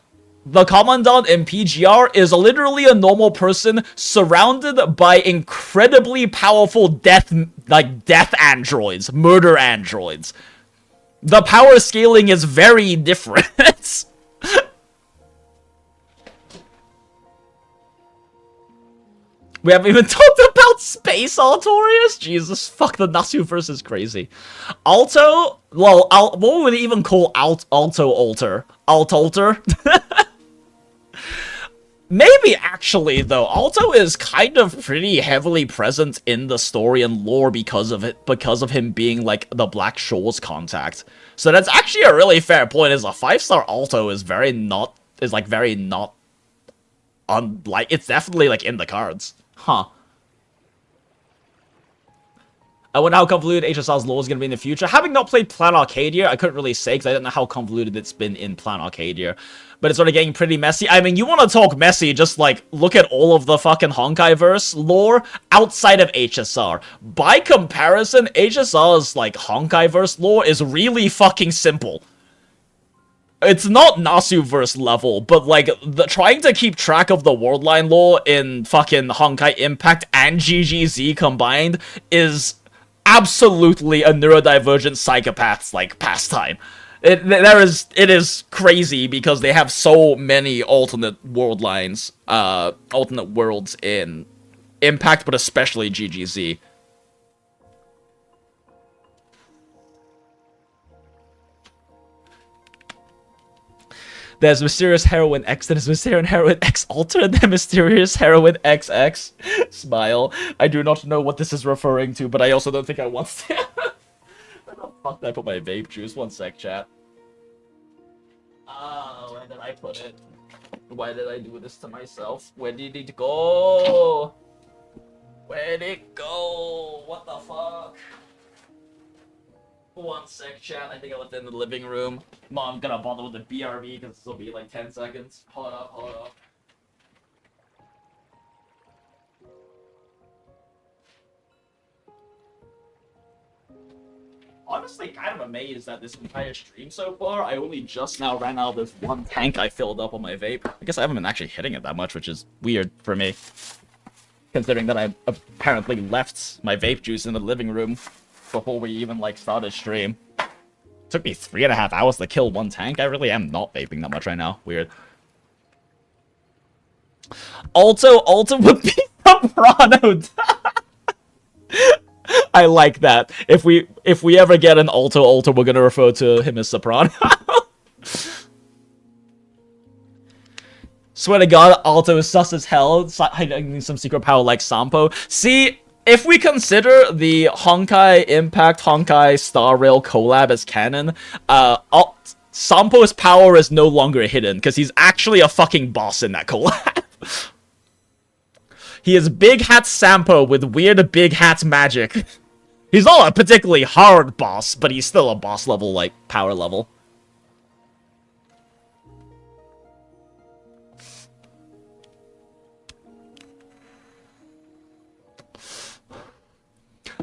[SPEAKER 1] the commandant in PGR, is literally a normal person surrounded by incredibly powerful death androids, murder androids. The power scaling is very different. We haven't even talked about Space Altorius? Jesus, fuck, the Nasuverse is crazy. Alto? Well, what would we even call Alto Alter? Alt-Alter? Maybe, actually, though. Alto is kind of pretty heavily present in the story and lore because of him being, like, the Black Shoals contact. So that's actually a really fair point, is a 5-star Alto is it's definitely, like, in the cards. Huh. I wonder how convoluted HSR's lore is going to be in the future. Having not played Plan Arcadia, I couldn't really say, because I don't know how convoluted it's been in Plan Arcadia. But it's sort of getting pretty messy. I mean, you want to talk messy, just, like, look at all of the fucking Honkai-verse lore outside of HSR. By comparison, HSR's, like, Honkai-verse lore is really fucking simple. It's not Nasuverse level, but, like, trying to keep track of the Worldline lore in fucking Honkai Impact and GGZ combined is absolutely a neurodivergent psychopath's, like, pastime. It is crazy because they have so many alternate world lines, alternate worlds in Impact, but especially GGZ. There's Mysterious Heroine X, then there's Mysterious Heroine X Alter, and then Mysterious Heroine XX. Smile. I do not know what this is referring to, but I also don't think I want to. Where the fuck did I put my vape juice? One sec, chat. Where did I put it? Why did I do this to myself? Where did it go? Where'd it go? What the fuck? One sec, chat. I think I left it in the living room. Mom, gonna bother with the BRB because this will be like 10 seconds. Hold up, hold up. Honestly, kind of amazed that this entire stream so far, I only just now ran out of this one tank I filled up on my vape. I guess I haven't been actually hitting it that much, which is weird for me. Considering that I apparently left my vape juice in the living room before we even, like, started stream. It took me 3.5 hours to kill one tank. I really am not vaping that much right now. Weird. Alto would be Soprano. I like that. If we ever get an Alto, we're gonna refer to him as Soprano. Swear to God, Alto is sus as hell. Hiding some secret power like Sampo. See, if we consider the Honkai Impact, Honkai Star Rail collab as canon, Sampo's power is no longer hidden, because he's actually a fucking boss in that collab. He is Big Hat Sampo with weird Big Hat magic. He's not a particularly hard boss, but he's still a boss level, like, power level.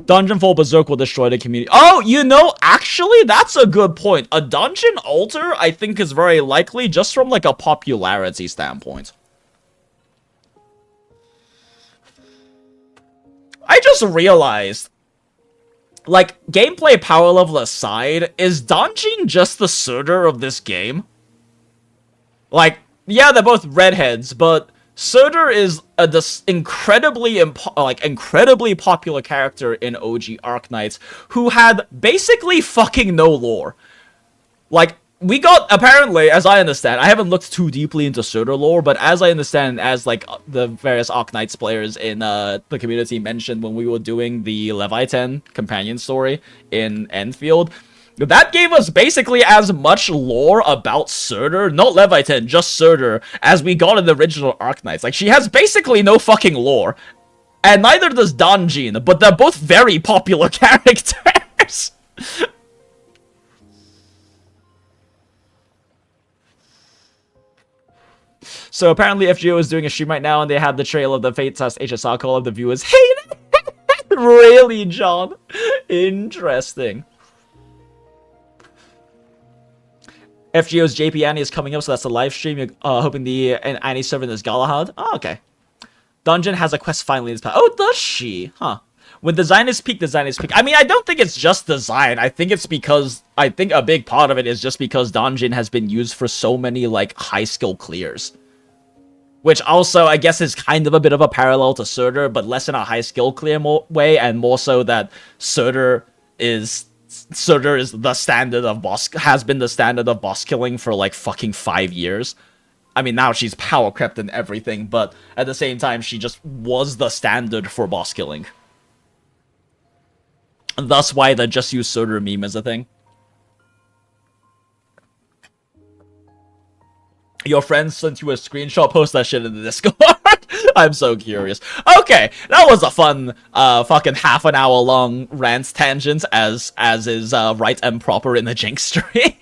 [SPEAKER 1] Dungeon Fall Berserk will destroy the community. Oh, you know, actually, that's a good point. A dungeon alter, I think, is very likely just from, like, a popularity standpoint. I just realized, like, gameplay power level aside, is Danjin just the Surtur of this game? Like, yeah, they're both redheads, but Surtur is this incredibly popular character in OG Arknights who had basically fucking no lore. Like, we got, apparently, as I understand, I haven't looked too deeply into Surtur lore, but as I understand, as, like, the various Arknights players in the community mentioned when we were doing the Leviathan companion story in Enfield, that gave us basically as much lore about Surtur, not Leviathan, just Surtur, as we got in the original Arknights. Like, she has basically no fucking lore, and neither does Danjin, but they're both very popular characters. So apparently FGO is doing a stream right now, and they have the trail of the Fate Test HSR call of the viewers. Hey, really, John? Interesting. FGO's JP Annie is coming up, so that's a live stream. You're hoping the Annie server is Galahad. Oh, okay. Dungeon has a quest finally in this path. Oh, does she? Huh. When design is peak, design is peak. I mean, I don't think it's just design. I think it's because, I think a big part of it is just because Dungeon has been used for so many, like, high skill clears. Which also, I guess, is kind of a bit of a parallel to Surtur, but less in a high skill clear way, and more so that Surtur is the standard of boss, has been the standard of boss killing for like fucking 5 years. I mean, now she's power crept and everything, but at the same time, she just was the standard for boss killing. And that's why the just use Surtur meme is a thing. Your friend sent you a screenshot, post that shit in the Discord. I'm so curious. Okay, that was a fun, fucking half an hour long rant tangent, as is right and proper in the Jinx stream.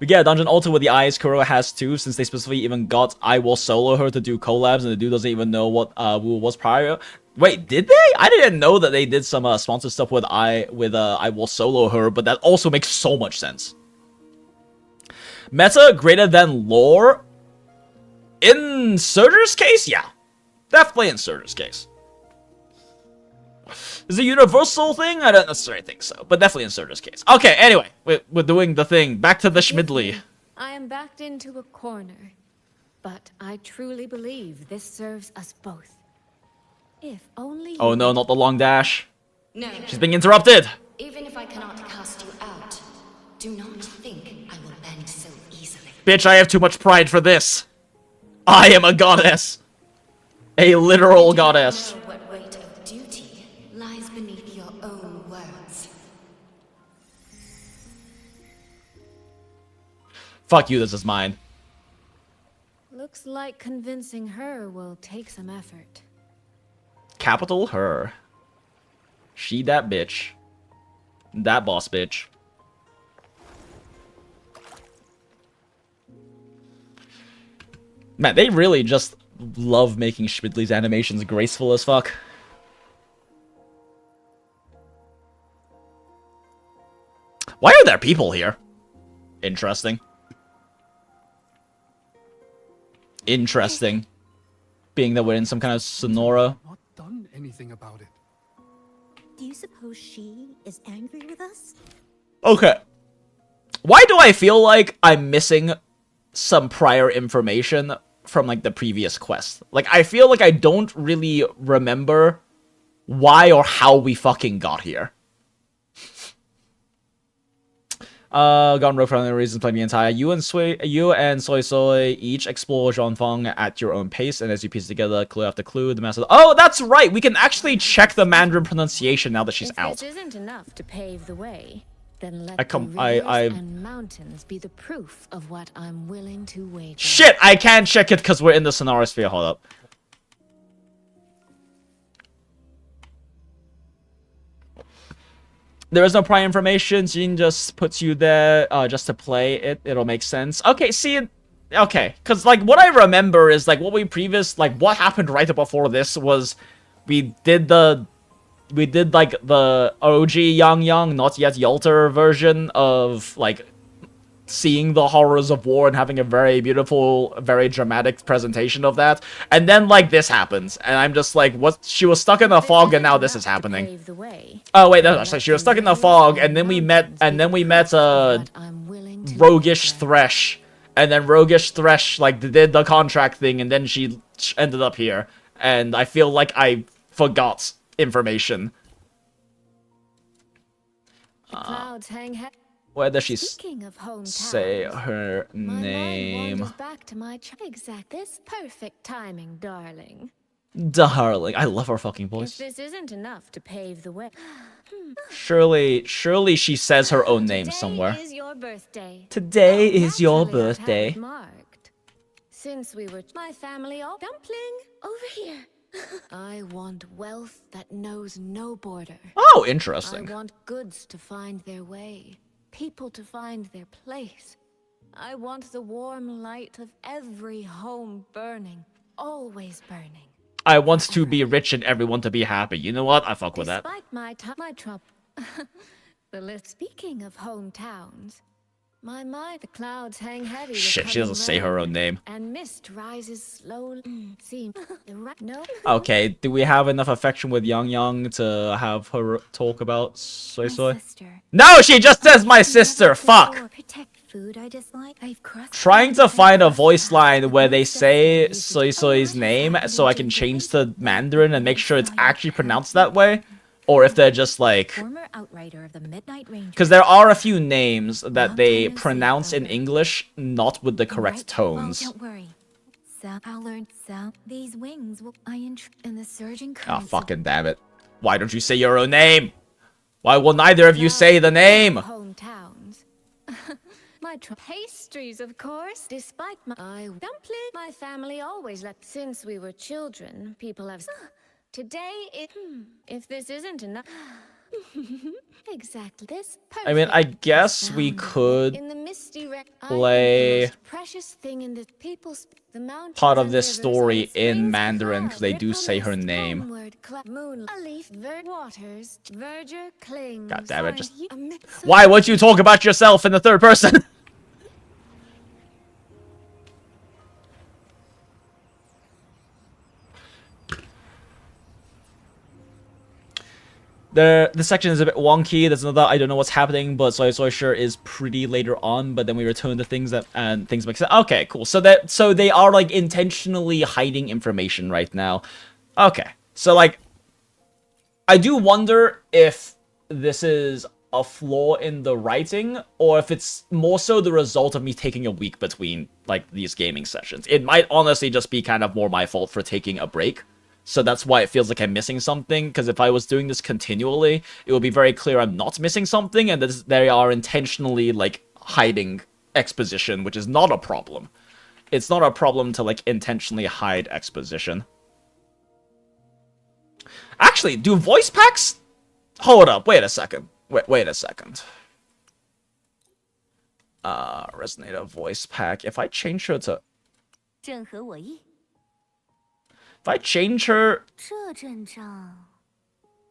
[SPEAKER 1] We get a dungeon alter with the eyes Kuro has too, since they specifically even got I Will Solo Her to do collabs, and the dude doesn't even know what Wuwa was prior. Wait, did they? I didn't know that they did some sponsored stuff with I Will Solo Her, but that also makes so much sense. Meta greater than lore? In Surtur's case, yeah. Definitely in Surtur's case. Is it a universal thing? I don't necessarily think so, but definitely in Surtur's case. Okay, anyway, we're doing the thing. Back to the Shmidley.
[SPEAKER 4] I am backed into a corner, but I truly believe this serves us both. If only...
[SPEAKER 1] Oh no, not the long dash.
[SPEAKER 9] No.
[SPEAKER 1] She's being interrupted.
[SPEAKER 9] Even if I cannot cast you out, do not think I will bend so easily.
[SPEAKER 1] Bitch, I have too much pride for this. I am a goddess. A literal goddess.
[SPEAKER 9] Know what weight of duty lies beneath your own words.
[SPEAKER 1] Fuck you, this is mine.
[SPEAKER 4] Looks like convincing her will take some effort.
[SPEAKER 1] Capital her. She that bitch. That boss bitch. Man, they really just love making Shmidley's animations graceful as fuck. Why are there people here? Interesting. Interesting. Being that we're in some kind of Sonora.
[SPEAKER 5] Not done anything about it.
[SPEAKER 2] Do you suppose she is angry with us?
[SPEAKER 1] Okay. Why do I feel like I'm missing some prior information from, like, the previous quest? Like, I feel like I don't really remember why or how we fucking got here. Gone rogue for other reasons, play the entire. You and SuiSui each explore Zhongfeng at your own pace, and as you piece together clue after clue, the master... Oh, that's right! We can actually check the Mandarin pronunciation now that she's out.
[SPEAKER 4] If this isn't enough to pave the way, then let
[SPEAKER 1] the
[SPEAKER 4] rivers and mountains be the proof of what I'm willing to wager.
[SPEAKER 1] Shit! I can't check it because we're in the Sonorosphere. Hold up. There is no prior information. Jin just puts you there just to play it. It'll make sense. Okay, see, okay, because like what I remember is like what we what happened right before this was we did the we did like the OG Yangyang, not yet Yalter version of like seeing the horrors of war and having a very beautiful, very dramatic presentation of that. And then like this happens, and I'm just like, what? She was stuck in the fog, and now this is happening. Oh wait, no, she was stuck in the fog, and then we met, Roguish Thresh, and then Roguish Thresh like did the contract thing, and then she ended up here, and I feel like I forgot information. Where does she say her name?
[SPEAKER 4] Back to my exact this perfect timing, darling.
[SPEAKER 1] Darling, I love her fucking voice.
[SPEAKER 4] If this isn't enough to pave the way.
[SPEAKER 1] Surely she says her own name somewhere.
[SPEAKER 4] Today is your birthday.
[SPEAKER 1] Today is your birthday.
[SPEAKER 4] Marked. Since we were my family all dumpling over here. I want wealth that knows no border.
[SPEAKER 1] Oh, interesting.
[SPEAKER 4] I want goods to find their way, people to find their place. I want the warm light of every home burning, always burning.
[SPEAKER 1] I want to be rich and everyone to be happy. You know what? I fuck with that.
[SPEAKER 4] Despite my trouble. The list. Speaking of hometowns, my mind, the clouds hang heavy.
[SPEAKER 1] Shit, she doesn't say her own name.
[SPEAKER 4] And mist rises slowly. See, no.
[SPEAKER 1] Okay, do we have enough affection with Yangyang to have her talk about SuiSui? No, she just says my sister. Fuck.
[SPEAKER 2] Food I dislike.
[SPEAKER 1] Trying to find a voice line where they say SuiSui's name so I can change to Mandarin and make sure it's actually pronounced that way. Or if they're just like... Because there are a few names that they pronounce in English, not with the correct tones.
[SPEAKER 2] Don't worry. I'll learn sound. These wings will in the surging
[SPEAKER 1] Oh, fucking damn it. Why don't you say your own name? Why will neither of you say the name?
[SPEAKER 4] Hometowns. My pastries, of course. Despite my dumpling, my family always let. Since we were children, people have. Today, if this isn't enough. Exactly this.
[SPEAKER 1] I mean, I guess we could play part of this story in Mandarin because they do say her name. God damn it! Just why would you talk about yourself in the third person? The section is a bit wonky. There's another I don't know what's happening, but SuiSui sure is pretty later on. But then we return to things that and things make sense. Okay, cool. So they are like intentionally hiding information right now. Okay, so like I do wonder if this is a flaw in the writing or if it's more so the result of me taking a week between like these gaming sessions. It might honestly just be kind of more my fault for taking a break. So that's why it feels like I'm missing something, because if I was doing this continually, it would be very clear I'm not missing something, and that they are intentionally, like, hiding exposition, which is not a problem. It's not a problem to, like, intentionally hide exposition. Actually, do voice packs... Hold up, wait a second. Wait a second. Resonator voice pack. If I change her to... If I change her...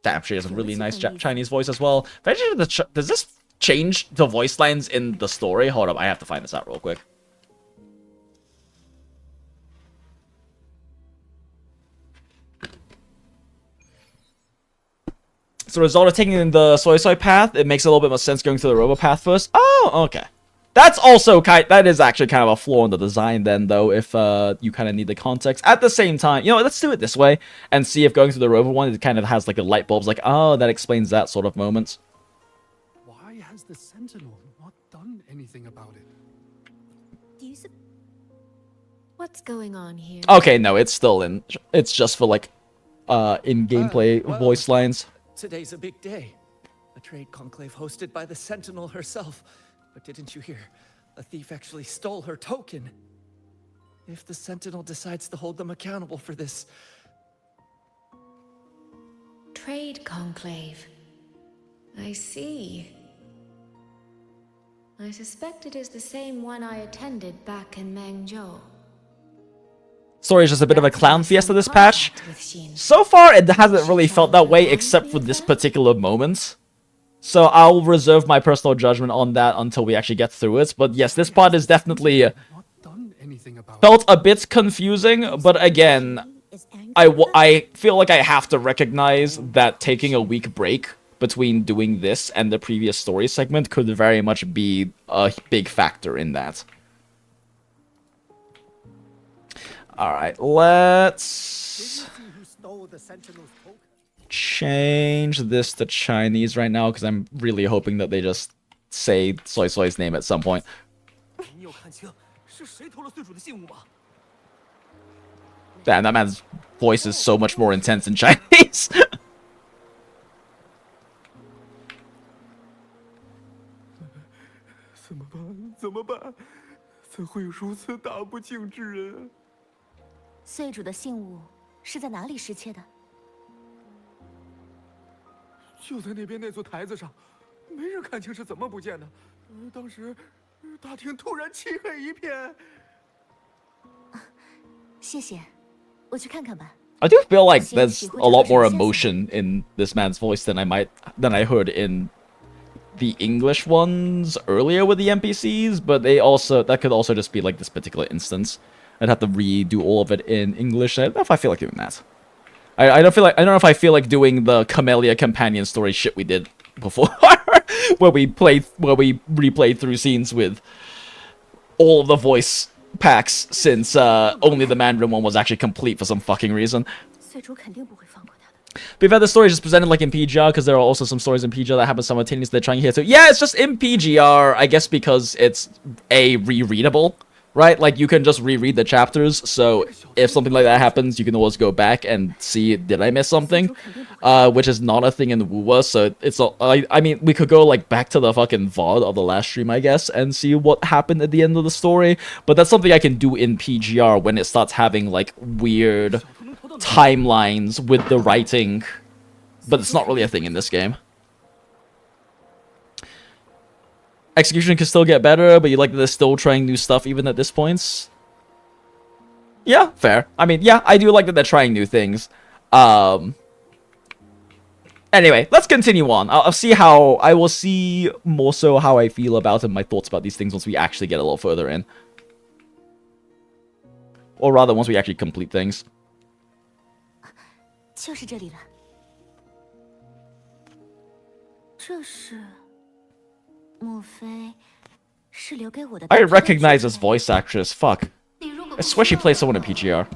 [SPEAKER 1] Damn, she has a really nice Chinese voice as well. If I change her does this change the voice lines in the story? Hold up, I have to find this out real quick. So, result of taking the SuiSui path, it makes a little bit more sense going to the Robo path first. Oh, okay. That's also that is actually kind of a flaw in the design then, though, if you kind of need the context. At the same time, you know, let's do it this way and see if going through the Rover one, it kind of has like a light bulbs, like, oh, that explains that sort of moments.
[SPEAKER 5] Why has the Sentinel not done anything about it?
[SPEAKER 4] What's going on here?
[SPEAKER 1] Okay, no, it's still in. It's just for like, in gameplay voice lines.
[SPEAKER 10] Today's a big day. A trade conclave hosted by the Sentinel herself. But didn't you hear? A thief actually stole her token. If the Sentinel decides to hold them accountable for this...
[SPEAKER 4] Trade conclave. I see. I suspect it is the same one I attended back in Mengzhou.
[SPEAKER 1] story is just a bit of a clown fiesta this patch. So far, it hasn't really felt that way, except for this particular moment. So I'll reserve my personal judgment on that until we actually get through it. But yes, this part is definitely felt a bit confusing. But again, I feel like I have to recognize that taking a week break between doing this and the previous story segment could very much be a big factor in that. Alright, let's change this to Chinese right now, because I'm really hoping that they just say SuiSui's name at some point. Damn, that man's voice is so much more intense in Chinese. I do feel like there's a lot more emotion in this man's voice than I heard in the English ones earlier with the NPCs, but that could also just be like this particular instance. I'd have to redo all of it in English. I don't know if I feel like doing that. I don't know if I feel like doing the Camellia companion story shit we did before, where we replayed through scenes with all of the voice packs, since only the Mandarin one was actually complete for some fucking reason. But we've had the stories just presented like in PGR, because there are also some stories in PGR that happen simultaneously. They're trying here too. Yeah, it's just in PGR, I guess, because it's rereadable, right? Like, you can just reread the chapters, so if something like that happens, you can always go back and see, did I miss something? Which is not a thing in Wuwa, so it's I mean, we could go like back to the fucking VOD of the last stream, I guess, and see what happened at the end of the story, but that's something I can do in PGR when it starts having like weird timelines with the writing, but it's not really a thing in this game. Execution can still get better, but you like that they're still trying new stuff even at this point. Yeah, fair. I mean, yeah, I do like that they're trying new things. Anyway, let's continue on. I will see more so how I feel about and my thoughts about these things once we actually get a little further in. Or rather, once we actually complete things. I recognize this voice actress. Fuck. I swear she plays someone in PGR.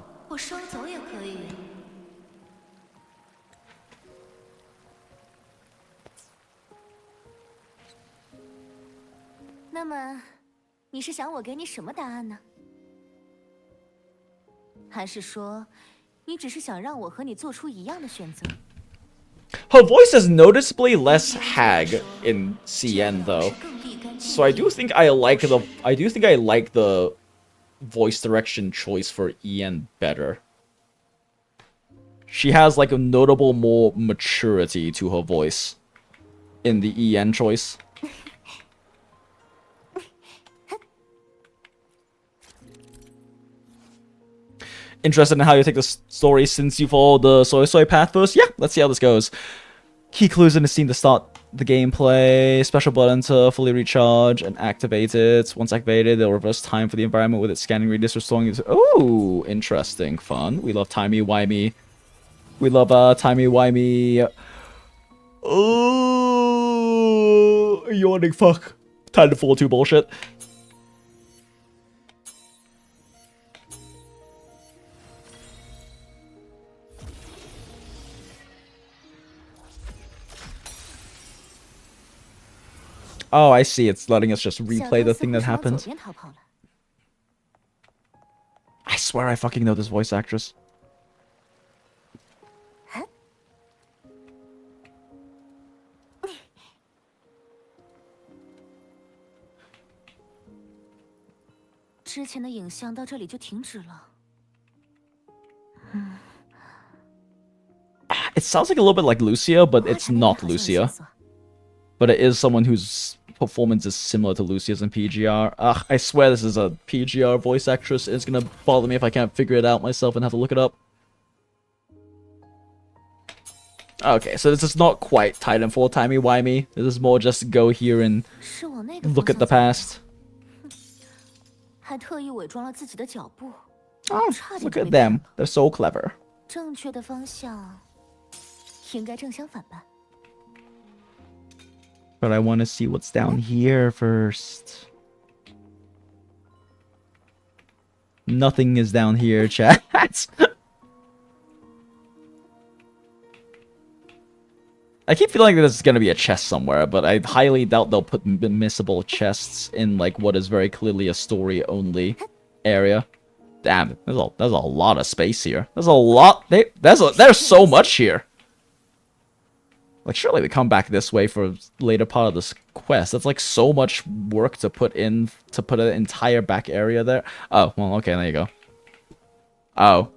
[SPEAKER 1] Her voice is noticeably less hag in CN though, so I do think I like the voice direction choice for EN better. She has like a notable more maturity to her voice in the EN choice. Interested in how you take the story since you follow the SuiSui path first? Yeah, let's see how this goes. Key clues in the scene to start the gameplay. Special button to fully recharge and activate it. Once activated, it'll reverse time for the environment with its scanning radius, restoring it. Oh, interesting. Fun. We love timey-wimey. We love timey-wimey. Oh, yawning fuck. Titanfall 2 bullshit. Oh, I see. It's letting us just replay the thing that happened. I swear I fucking know this voice actress. It sounds like a little bit like Lucia, but it's not Lucia. But it is someone who's performance is similar to Lucia's in PGR. Ugh, I swear this is a PGR voice actress. It's gonna bother me if I can't figure it out myself and have to look it up. Okay, so this is not quite Titanfall timey-wimey. This is more just go here and look at the past. Oh, look at them. They're so clever. But I want to see what's down here first. Nothing is down here, chat. I keep feeling like there's gonna be a chest somewhere, but I highly doubt they'll put missable chests in like what is very clearly a story-only area. Damn, there's a lot of space here. There's a lot. There's so much here. Like, surely we come back this way for later part of this quest. That's like so much work to put in to put an entire back area there. Oh, well, okay, there you go. Oh.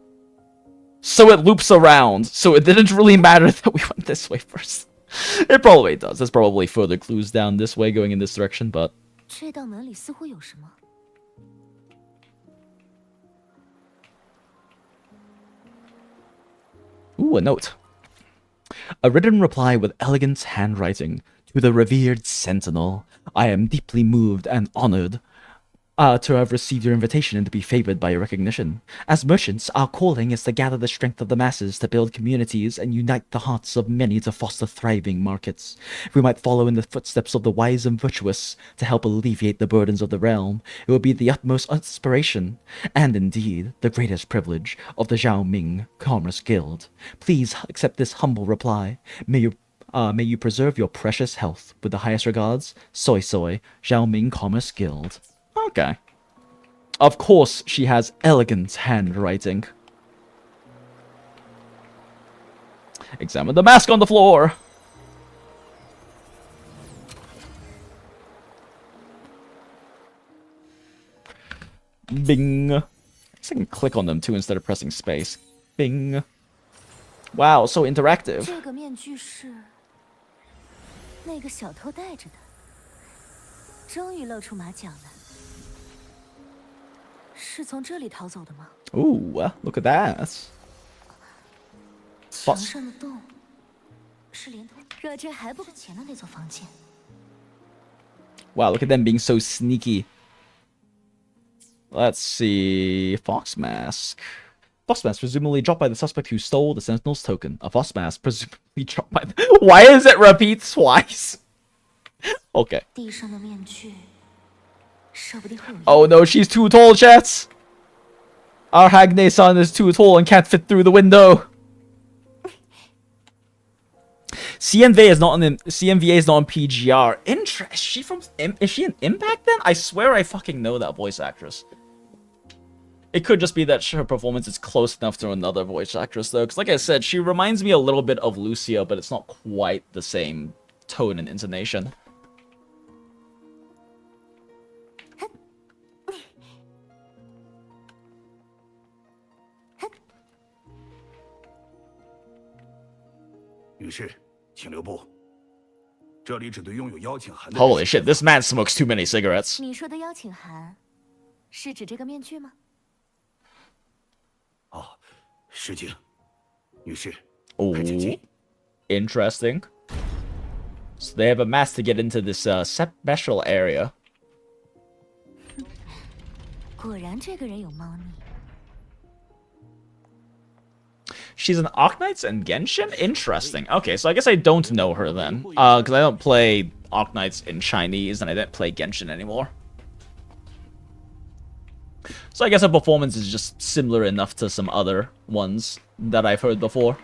[SPEAKER 1] So it loops around. So it didn't really matter that we went this way first. It probably does. There's probably further clues down this way going in this direction, but... Ooh, a note. A written reply with elegant handwriting to the revered Sentinel. I am deeply moved and honored to have received your invitation and to be favored by your recognition. As merchants, our calling is to gather the strength of the masses to build communities and unite the hearts of many to foster thriving markets. If we might follow in the footsteps of the wise and virtuous to help alleviate the burdens of the realm, it would be the utmost inspiration, and indeed, the greatest privilege of the Xiaoming Commerce Guild. Please accept this humble reply. May you preserve your precious health. With the highest regards, SuiSui, Xiaoming Commerce Guild. Okay. Of course she has elegant handwriting. Examine the mask on the floor. Bing. I guess I can click on them too instead of pressing space. Bing. Wow, so interactive. Ooh, look at that. Wow, look at them being so sneaky. Let's see. Fox mask. Fox mask presumably dropped by the suspect who stole the Sentinel's token. A fox mask presumably dropped by the... Why is it repeat twice? Okay. Oh no, she's too tall, chats! Our Hagne-san is too tall and can't fit through the window. CNVA is not on PGR. Is she an Impact then? I swear I fucking know that voice actress. It could just be that her performance is close enough to another voice actress though, because like I said, she reminds me a little bit of Lucia, but it's not quite the same tone and intonation. Holy shit, this man smokes too many cigarettes. Ooh, interesting. So they have a mask to get into this special area. She's an Arknights and Genshin? Interesting. Okay, so I guess I don't know her then. Because I don't play Arknights in Chinese, and I don't play Genshin anymore. So I guess her performance is just similar enough to some other ones that I've heard before.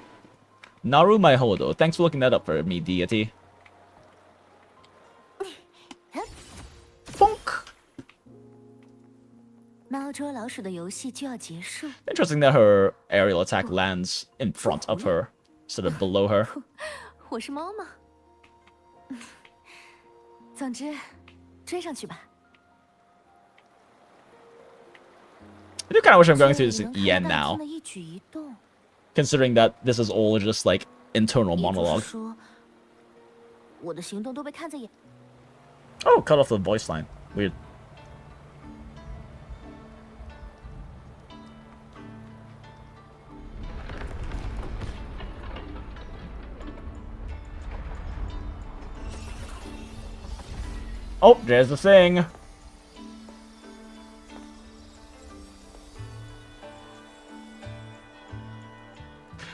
[SPEAKER 1] Naru Maihodo, thanks for looking that up for me, deity. Bonk! Interesting that her aerial attack lands in front of her, instead of below her. I do kind of wish I'm going through this in EN now, considering that this is all just like internal monologue. Oh, cut off the voice line. Weird. Oh, there's the thing.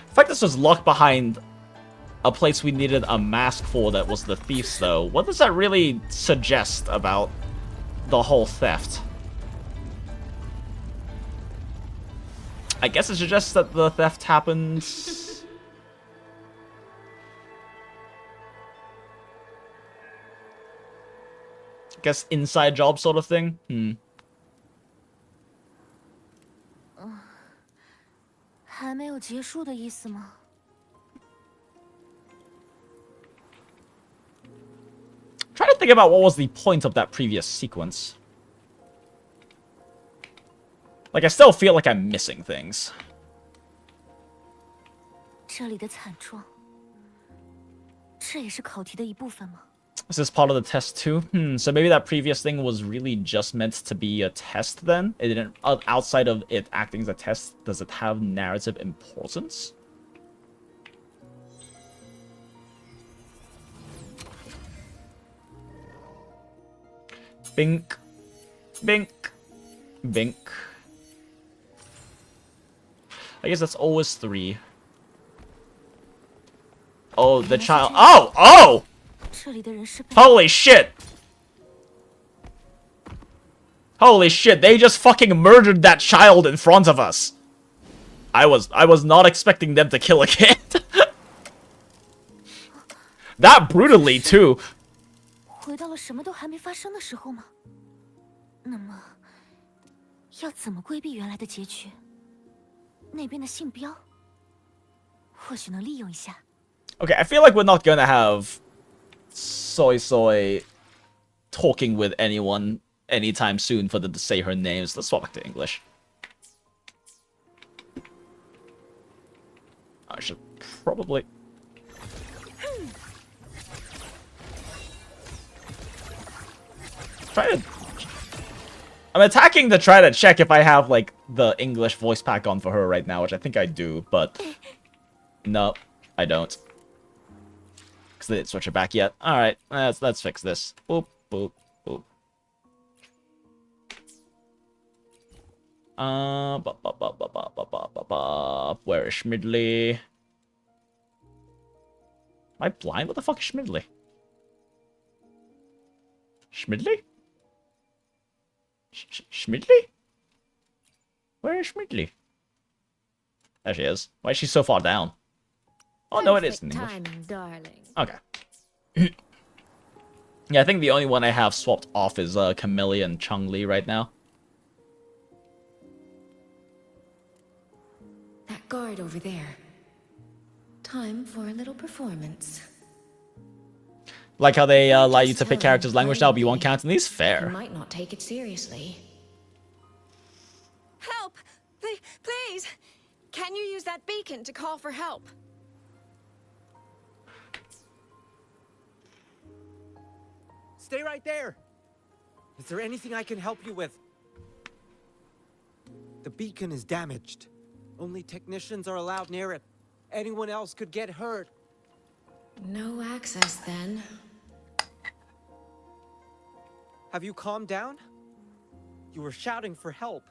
[SPEAKER 1] The fact this was locked behind a place we needed a mask for that was the thieves, though. What does that really suggest about the whole theft? I guess it suggests that the theft happened... I guess inside job sort of thing? Hmm.
[SPEAKER 2] 还没有结束的意思吗？
[SPEAKER 1] Trying to think about what was the point of that previous sequence. Like, I still feel like I'm missing things.
[SPEAKER 2] 这里的惨状，这也是考题的一部分吗？
[SPEAKER 1] Is this part of the test too? So maybe that previous thing was really just meant to be a test then? It didn't, outside of it acting as a test, does it have narrative importance? Bink. Bink. Bink. I guess that's always 3. Oh, the child. Oh! Oh! Holy shit! Holy shit, they just fucking murdered that child in front of us. I was not expecting them to kill a kid. That brutally, too.
[SPEAKER 2] 回到了什么都还没发生的时候吗？那么，要怎么规避原来的结局？那边的信标，或许能利用一下。
[SPEAKER 1] Okay, I feel like we're not gonna have SuiSui talking with anyone anytime soon for them to say her names. Let's swap back to English. I should probably... I'm attacking to try to check if I have, like, the English voice pack on for her right now, which I think I do, but... No, I don't. Because they didn't switch it back yet. Alright, let's fix this. Boop, boop, boop. Where is Shmidley? Am I blind? What the fuck is Shmidley? Shmidley? Shmidley? Where is Shmidley? There she is. Why is she so far down? Oh, no, it is in English.
[SPEAKER 4] Timing, darling.
[SPEAKER 1] Okay. Yeah, I think the only one I have swapped off is Camellia and Chun-Li right now.
[SPEAKER 9] That guard over there. Time for a little performance.
[SPEAKER 1] Like how they allow you to pick characters' language now, but you want Cantonese? Fair.
[SPEAKER 9] You might not take it seriously.
[SPEAKER 8] Help! Please! Can you use that beacon to call for help?
[SPEAKER 10] Stay right there! Is there anything I can help you with? The beacon is damaged. Only technicians are allowed near it. Anyone else could get hurt.
[SPEAKER 9] No access, then.
[SPEAKER 10] Have you calmed down? You were shouting for help.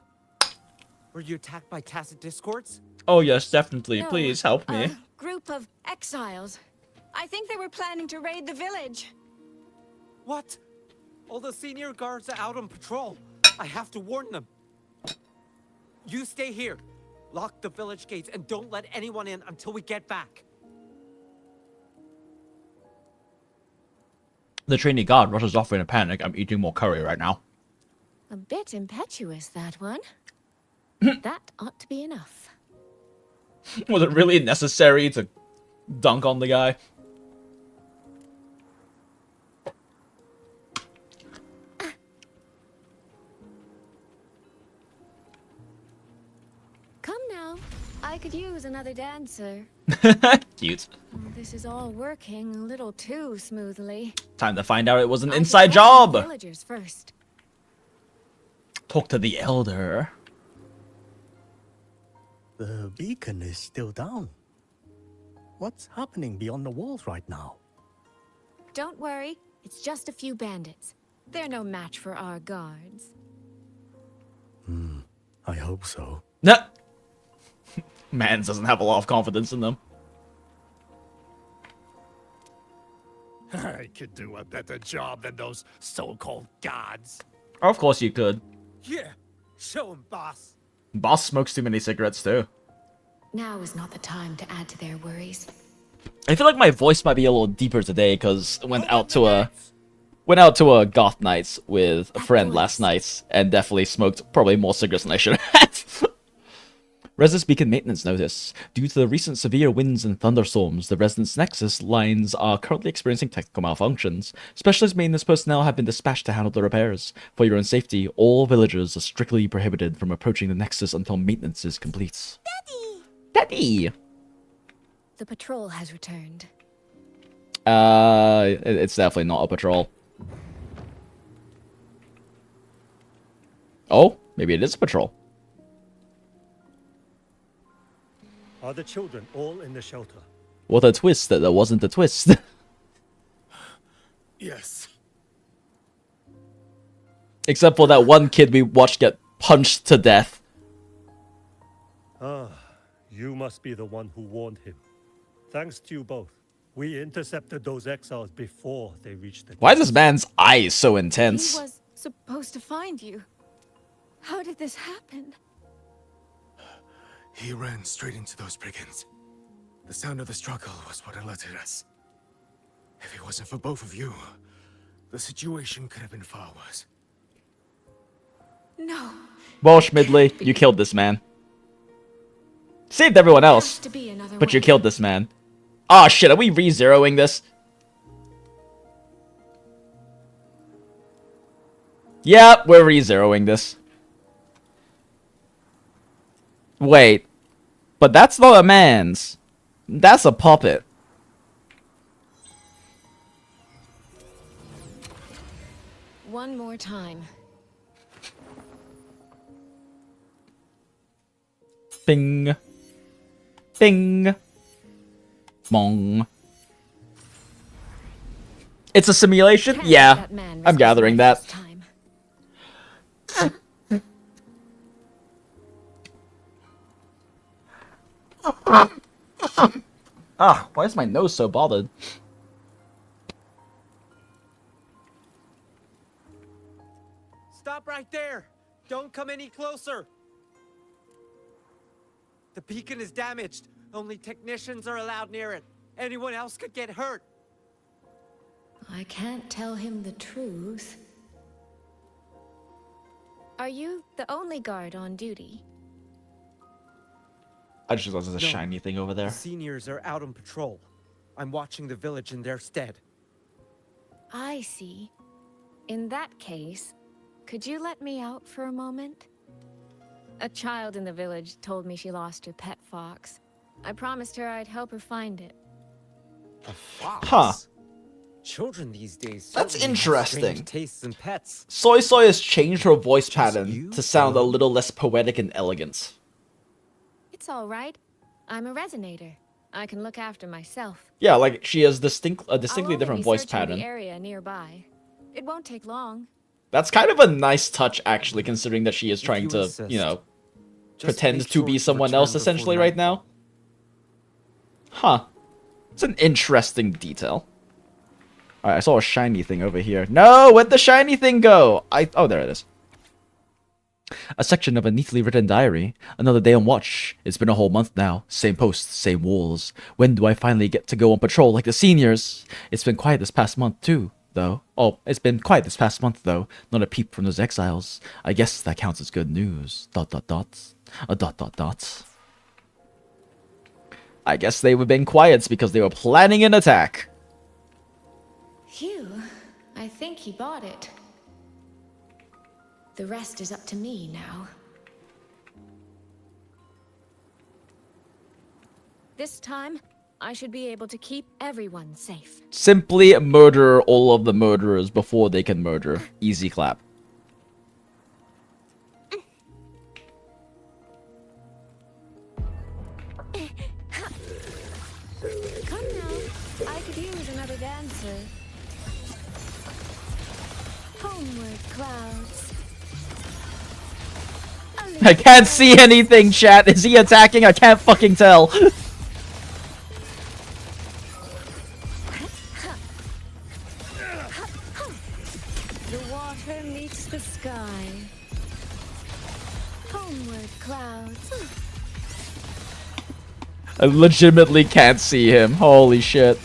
[SPEAKER 10] Were you attacked by tacit discords?
[SPEAKER 1] Oh yes, definitely.
[SPEAKER 8] No,
[SPEAKER 1] Please help me.
[SPEAKER 8] A group of exiles. I think they were planning to raid the village.
[SPEAKER 10] What? All the senior guards are out on patrol. I have to warn them. You stay here. Lock the village gates and don't let anyone in until we get back.
[SPEAKER 1] The trainee guard rushes off in a panic. I'm eating more curry right now.
[SPEAKER 4] A bit impetuous, that one. That ought to be enough.
[SPEAKER 1] Was it really necessary to dunk on the guy?
[SPEAKER 4] Come Come now. I could use another dancer.
[SPEAKER 1] Cute.
[SPEAKER 4] This is all working a little too smoothly.
[SPEAKER 1] Time to find out it was an
[SPEAKER 4] I should
[SPEAKER 1] inside
[SPEAKER 4] talk to the
[SPEAKER 1] job.
[SPEAKER 4] villagers first.
[SPEAKER 1] Talk to the elder.
[SPEAKER 11] The beacon is still down. What's happening beyond the walls right now?
[SPEAKER 4] Don't worry, it's just a few bandits. They're no match for our guards.
[SPEAKER 11] I hope so.
[SPEAKER 1] Nah. Man doesn't have a lot of confidence in them.
[SPEAKER 5] I could do a better job than those so-called gods.
[SPEAKER 1] Of course you could.
[SPEAKER 5] Yeah, show 'em, boss.
[SPEAKER 1] Boss smokes too many cigarettes too.
[SPEAKER 4] Now is not the time to add to their worries.
[SPEAKER 1] I feel like my voice might be a little deeper today because I went out to a goth night with a friend last night and definitely smoked probably more cigarettes than I should have. Residence Beacon Maintenance Notice. Due to the recent severe winds and thunderstorms, the Residence Nexus lines are currently experiencing technical malfunctions. Specialist maintenance personnel have been dispatched to handle the repairs. For your own safety, all villagers are strictly prohibited from approaching the Nexus until maintenance is complete. Daddy!
[SPEAKER 4] The patrol has returned.
[SPEAKER 1] It's definitely not a patrol. Oh, maybe it is a patrol.
[SPEAKER 11] Are the children all in the shelter?
[SPEAKER 1] What a twist that there wasn't a twist.
[SPEAKER 5] Yes.
[SPEAKER 1] Except for that one kid we watched get punched to death.
[SPEAKER 11] Ah, you must be the one who warned him. Thanks to you both. We intercepted those exiles before they reached the...
[SPEAKER 1] Why is this man's eyes so intense?
[SPEAKER 8] He was supposed to find you. How did this happen?
[SPEAKER 12] He ran straight into those brigands. The sound of the struggle was what alerted us. If it wasn't for both of you, the situation could have been far worse.
[SPEAKER 8] No.
[SPEAKER 1] Well, Shmidley, you killed this man. Saved everyone else, but you killed this man. Aw, shit, are we re-zeroing this? Yep, we're re-zeroing this. Wait. But that's not a man's. That's a puppet.
[SPEAKER 4] One more time.
[SPEAKER 1] Bing. Bing. Bong. It's a simulation? Yeah, I'm gathering that. Ah, why is my nose so bothered?
[SPEAKER 10] Stop right there! Don't come any closer! The beacon is damaged. Only technicians are allowed near it. Anyone else could get hurt.
[SPEAKER 4] I can't tell him the truth. Are you the only guard on duty?
[SPEAKER 1] I just realized there's a shiny thing over there.
[SPEAKER 10] The seniors are out on patrol. I'm watching the village in their stead.
[SPEAKER 4] I see. In that case, could you let me out for a moment? A child in the village told me she lost her pet fox. I promised her I'd help her find it.
[SPEAKER 10] A fox?
[SPEAKER 1] Huh.
[SPEAKER 10] Children these days.
[SPEAKER 1] That's
[SPEAKER 10] certainly have
[SPEAKER 1] interesting.
[SPEAKER 10] strange tastes in pets.
[SPEAKER 1] SuiSui has changed her voice pattern to sound a little less poetic and elegant.
[SPEAKER 4] It's all right. I'm a resonator. I can look after myself.
[SPEAKER 1] Yeah, like she has a distinctly
[SPEAKER 4] I'll
[SPEAKER 1] different
[SPEAKER 4] only be
[SPEAKER 1] voice
[SPEAKER 4] searching
[SPEAKER 1] pattern.
[SPEAKER 4] the area nearby. It won't take long.
[SPEAKER 1] That's kind of a nice touch, actually, considering that she is trying to, you know, pretend to be someone else essentially right now. Huh. It's an interesting detail. Alright, I saw a shiny thing over here. No! Where'd the shiny thing go? Oh, there it is. A section of a neatly written diary. Another day on watch. It's been a whole month now. Same posts, same walls. When do I finally get to go on patrol like the seniors? It's been quiet this past month too, though. Oh, it's been quiet this past month though. Not a peep from those exiles. I guess that counts as good news. ... I guess they were being quiet because they were planning an attack.
[SPEAKER 4] Phew. I think he bought it. The rest is up to me now. This time, I should be able to keep everyone safe.
[SPEAKER 1] Simply murder all of the murderers before they can murder. Easy clap.
[SPEAKER 4] Come now, I could use another dancer. Homeward clouds.
[SPEAKER 1] I can't see anything, chat. Is he attacking? I can't fucking tell.
[SPEAKER 4] The water meets the sky. Homeward clouds.
[SPEAKER 1] I legitimately can't see him. Holy shit.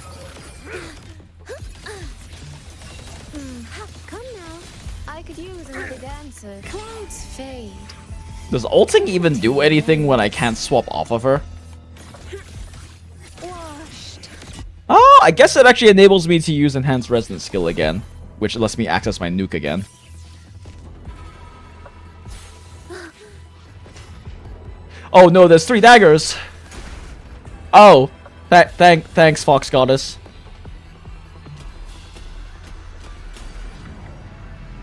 [SPEAKER 4] Come now, I could use another dancer. Clouds fade.
[SPEAKER 1] Does ulting even do anything when I can't swap off of her?
[SPEAKER 4] Washed.
[SPEAKER 1] Oh, I guess it actually enables me to use enhanced resonance skill again, which lets me access my nuke again. Oh no, there's 3 daggers. Oh, thanks, Fox Goddess.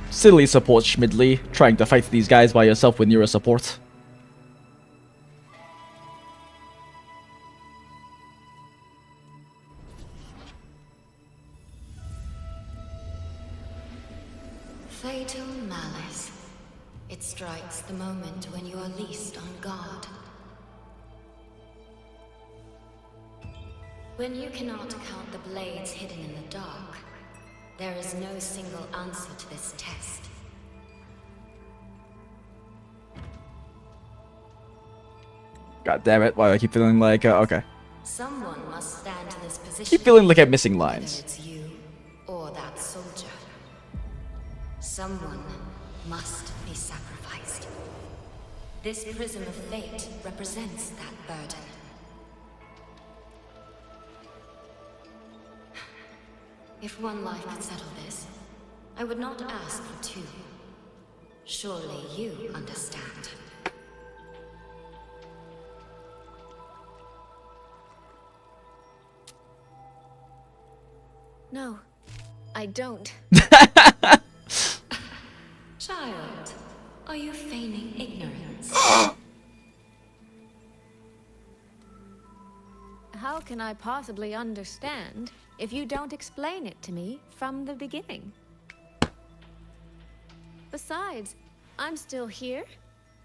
[SPEAKER 1] Silly support, Shmidley, trying to fight these guys by yourself when you're a support.
[SPEAKER 9] Fatal malice. It strikes the moment when you are least on guard. When you cannot count the blades hidden in the dark, there is no single answer to this test.
[SPEAKER 1] God damn it, why do I keep feeling like, okay.
[SPEAKER 9] Someone must stand in this position.
[SPEAKER 1] Keep feeling like I'm missing lines.
[SPEAKER 9] Whether it's you or that soldier. Someone must be sacrificed. This prism of fate represents that burden. If one life could settle this, I would not ask for 2. Surely you understand.
[SPEAKER 4] No, I don't.
[SPEAKER 9] Child, are you feigning ignorance?
[SPEAKER 4] How can I possibly understand if you don't explain it to me from the beginning? Besides, I'm still here,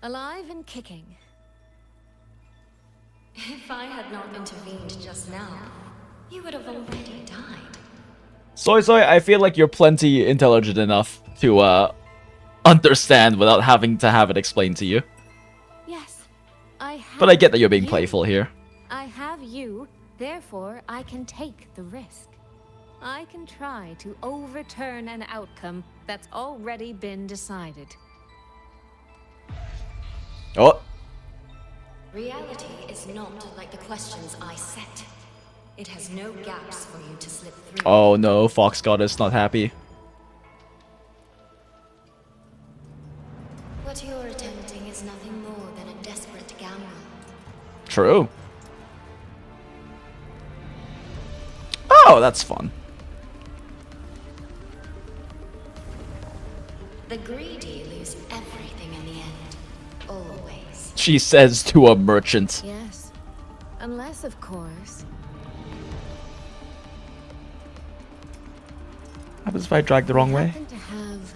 [SPEAKER 4] alive and kicking.
[SPEAKER 9] If I had not intervened just now, you would have already died.
[SPEAKER 1] SuiSui, I feel like you're plenty intelligent enough to understand without having to have it explained to you.
[SPEAKER 4] Yes, I have.
[SPEAKER 1] But I get that you're being
[SPEAKER 4] you.
[SPEAKER 1] playful here.
[SPEAKER 4] I have you, therefore I can take the risk. I can try to overturn an outcome that's already been decided.
[SPEAKER 1] Oh.
[SPEAKER 9] Reality is not like the questions I set. It has no gaps for you to slip through.
[SPEAKER 1] Oh no, Fox Goddess not happy.
[SPEAKER 9] What you're attempting is nothing more than a desperate gamble.
[SPEAKER 1] True. Oh, that's fun.
[SPEAKER 9] The greedy lose everything in the end. Always.
[SPEAKER 1] She says to a merchant.
[SPEAKER 4] Yes. Unless, of course.
[SPEAKER 1] What happens if I drag the wrong way?
[SPEAKER 4] I happen to have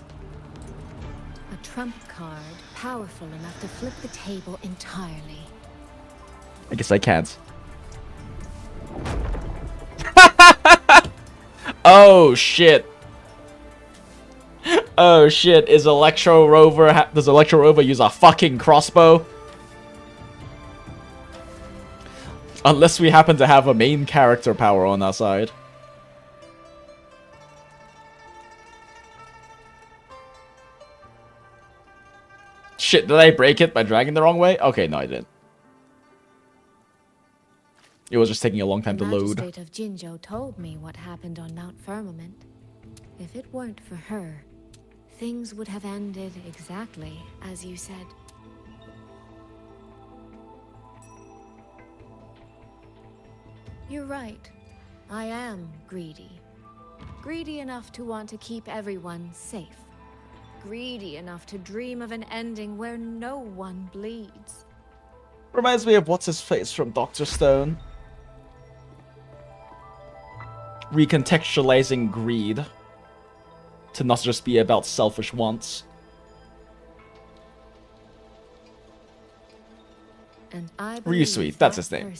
[SPEAKER 4] a trump card powerful enough to flip the table entirely.
[SPEAKER 1] I guess I can't. Oh shit. Oh shit, is Electro Rover does Electro Rover use a fucking crossbow? Unless we happen to have a main character power on our side. Shit, did I break it by dragging the wrong way? Okay, no I didn't. It was just taking a long time to load.
[SPEAKER 4] The magistrate of Jinzhou told me what happened on Mount Firmament. If it weren't for her, things would have ended exactly as you said. You're right. I am greedy. Greedy enough to want to keep everyone safe. Greedy enough to dream of an ending where no one bleeds.
[SPEAKER 1] Reminds me of what's-his-face from Dr. Stone. Recontextualizing greed to not just be about selfish wants.
[SPEAKER 4] And I
[SPEAKER 1] SuiSui, that's his name.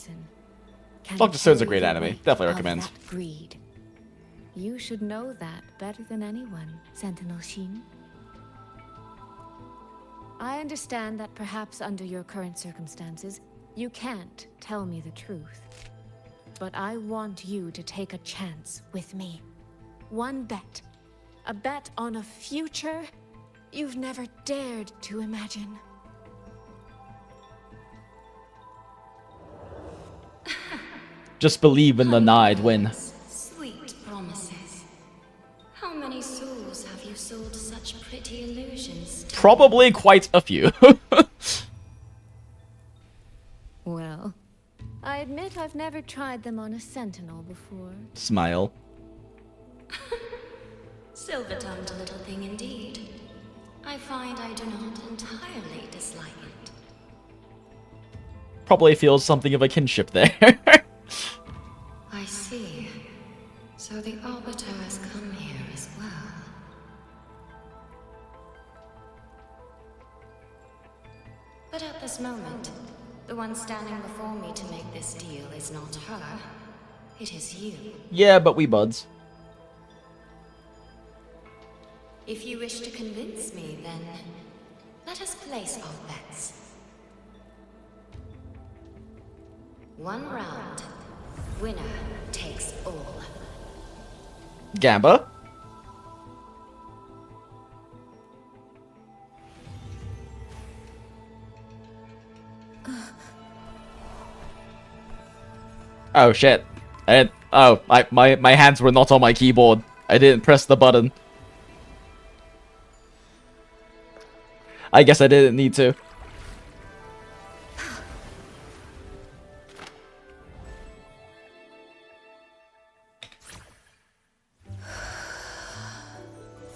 [SPEAKER 1] Dr. Stone's a great anime. Definitely recommend.
[SPEAKER 4] Greed. You should know that better than anyone, Sentinel Shin. I understand that perhaps under your current circumstances, you can't tell me the truth. But I want you to take a chance with me. One bet. A bet on a future you've never dared to imagine.
[SPEAKER 1] Just believe in the night win.
[SPEAKER 9] Sweet promises. How many souls have you sold such pretty illusions to?
[SPEAKER 1] Probably quite a few.
[SPEAKER 4] Well, I admit I've never tried them on a sentinel before.
[SPEAKER 1] Smile.
[SPEAKER 9] Silver-tongued little thing indeed. I find I do not entirely dislike it.
[SPEAKER 1] Probably feels something of a kinship there.
[SPEAKER 9] I see. So the Arbiter has come here as well. But at this moment, the one standing before me to make this deal is not her. It is you.
[SPEAKER 1] Yeah, but we buds.
[SPEAKER 9] If you wish to convince me, then let us place our bets. One round. Winner takes all.
[SPEAKER 1] Gamba. Oh shit. My hands were not on my keyboard. I didn't press the button. I guess I didn't need to.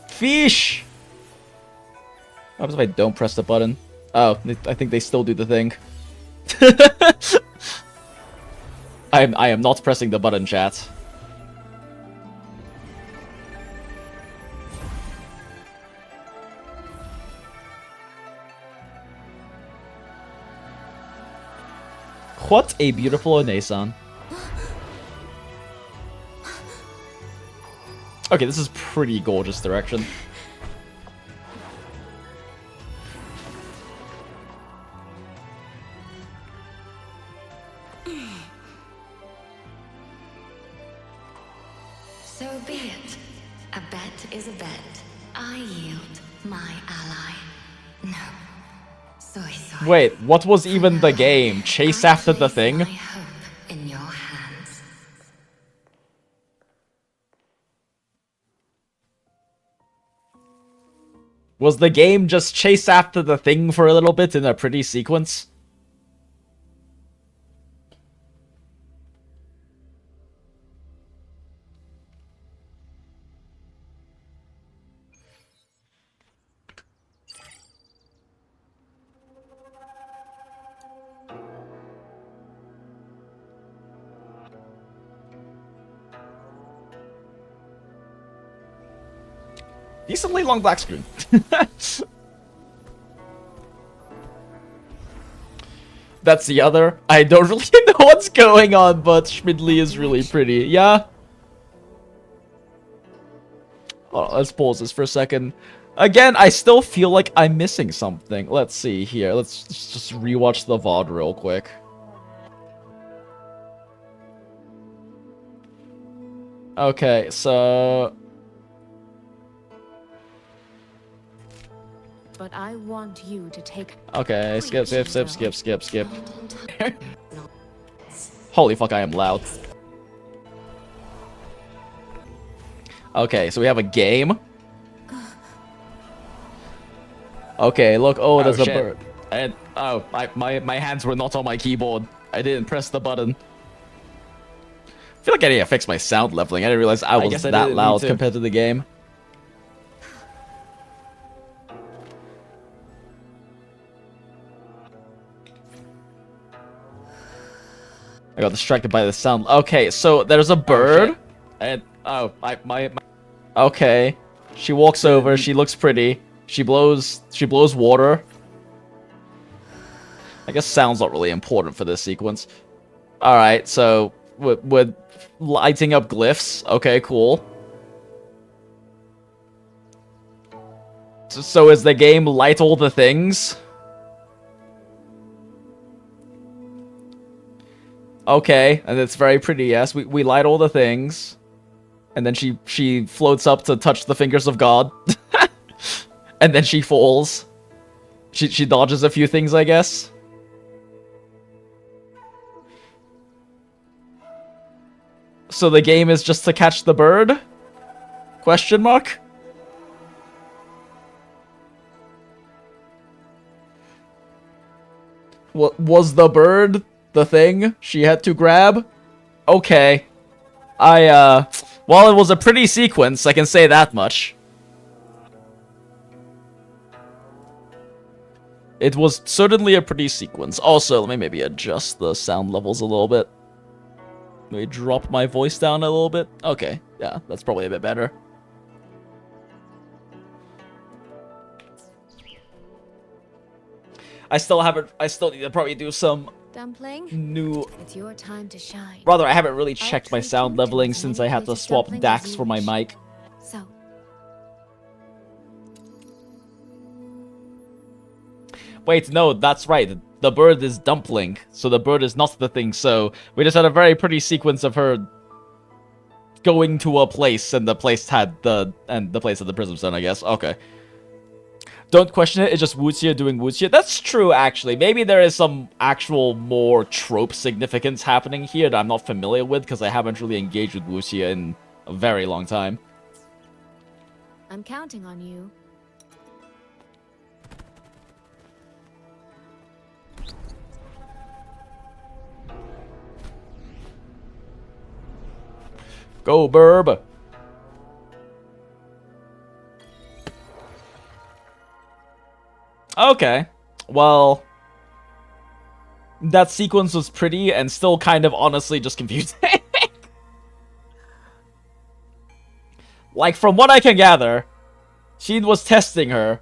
[SPEAKER 1] Fish! What happens if I don't press the button? Oh, I think they still do the thing. I am not pressing the button, chat. What a beautiful ONEESAN. Okay, this is pretty gorgeous direction.
[SPEAKER 9] So be it. A bet is a bet. I yield my ally. No. SuiSui.
[SPEAKER 1] Wait, what was even the game? Chase after the thing?
[SPEAKER 9] My hope in your hands.
[SPEAKER 1] Was the game just chase after the thing for a little bit in a pretty sequence? Decently long black screen. That's the other. I don't really know what's going on, but Shmidley is really pretty. Yeah? Oh, let's pause this for a second. Again, I still feel like I'm missing something. Let's see here. Let's just rewatch the VOD real quick. Okay, so...
[SPEAKER 4] But I want you to take...
[SPEAKER 1] Okay, skip. Holy fuck, I am loud. Okay, so we have a game. Okay, look, oh, there's a bird. And, oh, my hands were not on my keyboard. I didn't press the button. I feel like I need to fix my sound leveling. I didn't realize I was that loud compared to the game. I got distracted by the sound. Okay, so there's a bird. And okay. She walks over, she looks pretty. She blows water. I guess sound's not really important for this sequence. Alright, so we're lighting up glyphs. Okay, cool. So is the game light all the things? Okay, and it's very pretty, yes. We light all the things. And then she floats up to touch the fingers of God. And then she falls. She dodges a few things, I guess. So the game is just to catch the bird? Question mark? What was the bird the thing she had to grab? Okay. Well, it was a pretty sequence, I can say that much. It was certainly a pretty sequence. Also, let me maybe adjust the sound levels a little bit. Maybe drop my voice down a little bit. Okay, yeah, that's probably a bit better. I still need to probably do some new...
[SPEAKER 4] It's your time to shine.
[SPEAKER 1] Rather, I haven't really checked my sound leveling since I had to swap DACs for my mic.
[SPEAKER 4] So.
[SPEAKER 1] Wait, no, that's right. The bird is Dumpling, so the bird is not the thing, so we just had a very pretty sequence of her going to a place, and the place had the place had the Prism Stone, I guess. Okay. Don't question it, it's just wuxia doing wuxia. That's true, actually. Maybe there is some actual more trope significance happening here that I'm not familiar with, because I haven't really engaged with wuxia in a very long time.
[SPEAKER 4] I'm counting on you.
[SPEAKER 1] Go, Burb! Okay. Well, that sequence was pretty and still kind of honestly just confusing. Like, from what I can gather, she was testing her,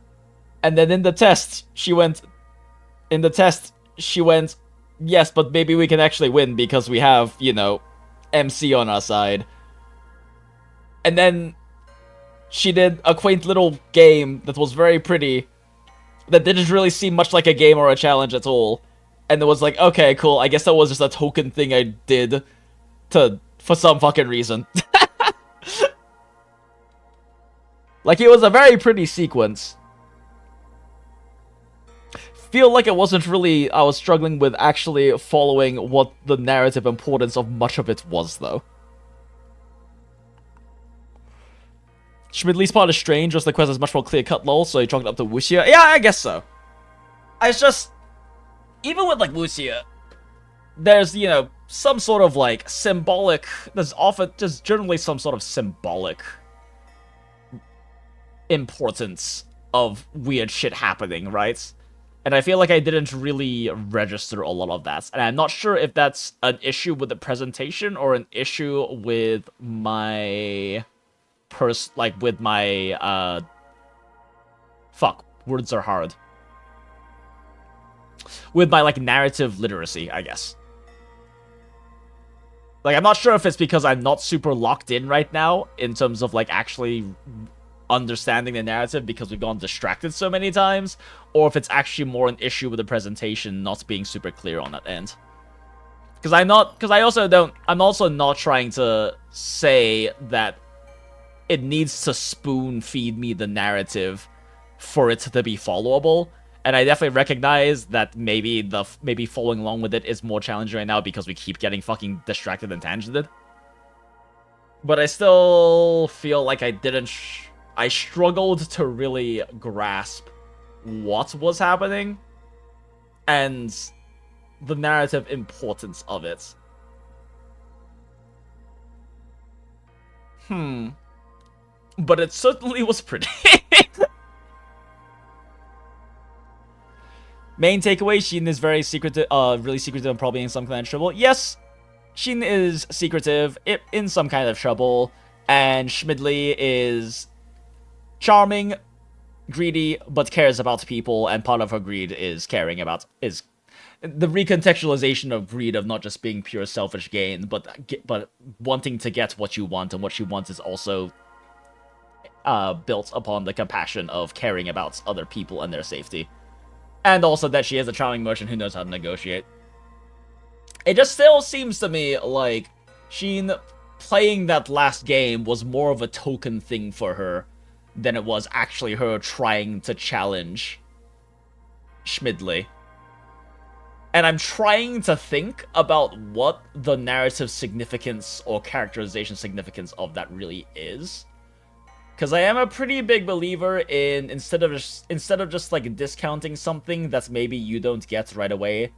[SPEAKER 1] and then in the test, she went, yes, but maybe we can actually win because we have, you know, MC on our side. And then she did a quaint little game that was very pretty, that didn't really seem much like a game or a challenge at all. And it was like, okay, cool, I guess that was just a token thing I did for some fucking reason. Like, it was a very pretty sequence. Feel like it wasn't really, I was struggling with actually following what the narrative importance of much of it was, though. Shmidley's part is strange, just the quest is much more clear-cut lol, so you chalk it up to wuxia. Yeah, I guess so. It's just, even with, like, wuxia, there's, you know, some sort of, like, symbolic, there's generally some sort of symbolic importance of weird shit happening, right? And I feel like I didn't really register a lot of that. And I'm not sure if that's an issue with the presentation or an issue with my... with my, fuck, words are hard. With my, like, narrative literacy, I guess. Like, I'm not sure if it's because I'm not super locked in right now, in terms of, like, actually understanding the narrative because we've gone distracted so many times, or if it's actually more an issue with the presentation not being super clear on that end. I'm also not trying to say that it needs to spoon feed me the narrative for it to be followable, and I definitely recognize that maybe following along with it is more challenging right now because we keep getting fucking distracted and tangented. But I still feel like I struggled to really grasp what was happening and the narrative importance of it. But it certainly was pretty. Main takeaway, Shin is very secretive, really secretive and probably in some kind of trouble. Yes, Shin is secretive, in some kind of trouble, and Shmidley is charming, greedy, but cares about people, and part of her greed is caring about, is the recontextualization of greed of not just being pure selfish gain, but wanting to get what you want, and what she wants is also built upon the compassion of caring about other people and their safety. And also that she is a charming merchant who knows how to negotiate. It just still seems to me like Shin playing that last game was more of a token thing for her than it was actually her trying to challenge Shmidley. And I'm trying to think about what the narrative significance or characterization significance of that really is. Because I am a pretty big believer in instead of just like discounting something that maybe you don't get right away,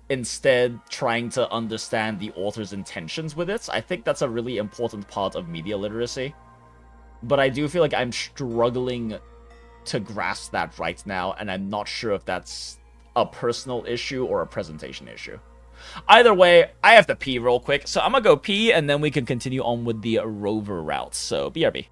[SPEAKER 1] instead trying to understand the author's intentions with it. I think that's a really important part of media literacy. But I do feel like I'm struggling to grasp that right now, and I'm not sure if that's a personal issue or a presentation issue. Either way, I have to pee real quick, so I'm gonna go pee, and then we can continue on with the rover route. So, BRB.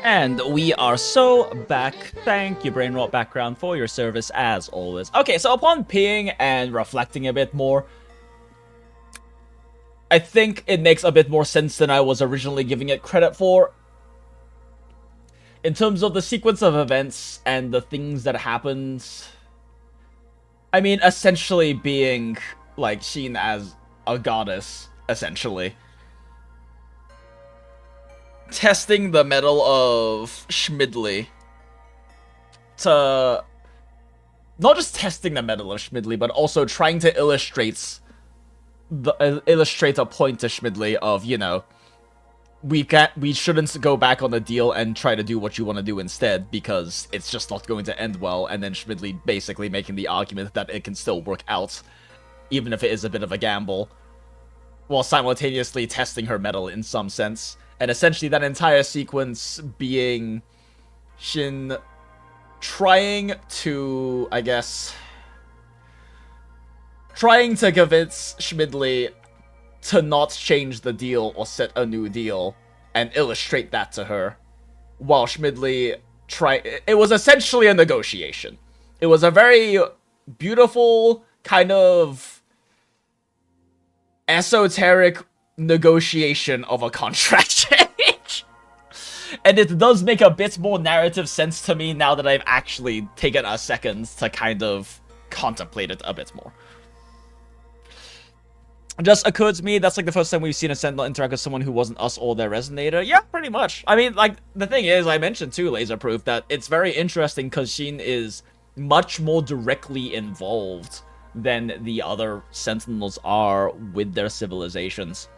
[SPEAKER 1] And we are so back. Thank you, Brainrot Background, for your service as always. Okay, so upon peeing and reflecting a bit more, I think it makes a bit more sense than I was originally giving it credit for. In terms of the sequence of events and the things that happened, I mean, essentially being, like, seen as a goddess, essentially. Testing the metal of Shmidley to... Not just testing the metal of Shmidley, but also trying to illustrate a point to Shmidley of, you know, we shouldn't go back on the deal and try to do what you want to do instead, because it's just not going to end well, and then Shmidley basically making the argument that it can still work out, even if it is a bit of a gamble, while simultaneously testing her metal in some sense. And essentially that entire sequence being Shin trying to, I guess, trying to convince Shmidley to not change the deal or set a new deal and illustrate that to her, while Shmidley it was essentially a negotiation. It was a very beautiful, kind of esoteric negotiation of a contract change. And it does make a bit more narrative sense to me now that I've actually taken a second to kind of contemplate it a bit more. Just occurred to me, that's like the first time we've seen a Sentinel interact with someone who wasn't us or their resonator. Yeah, pretty much. I mean, like, the thing is, I mentioned too, Laserproof, that it's very interesting because Shin is much more directly involved than the other Sentinels are with their civilizations.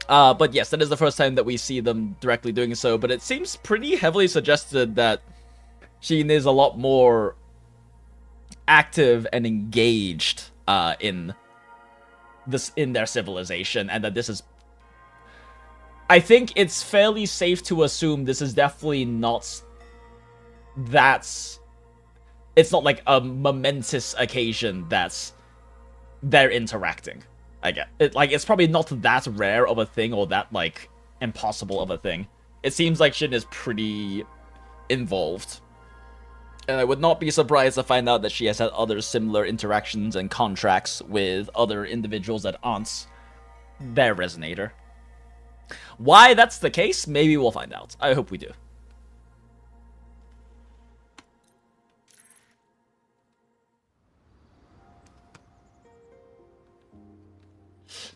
[SPEAKER 1] But yes, that is the first time that we see them directly doing so, but it seems pretty heavily suggested that Shin is a lot more active and engaged in their civilization, and that this is... I think it's fairly safe to assume this is definitely not... It's not like a momentous occasion that's... they're interacting. I get it. Like, it's probably not that rare of a thing or that, like, impossible of a thing. It seems like Shin is pretty involved. And I would not be surprised to find out that she has had other similar interactions and contracts with other individuals that aren't their resonator. Why that's the case, maybe we'll find out. I hope we do.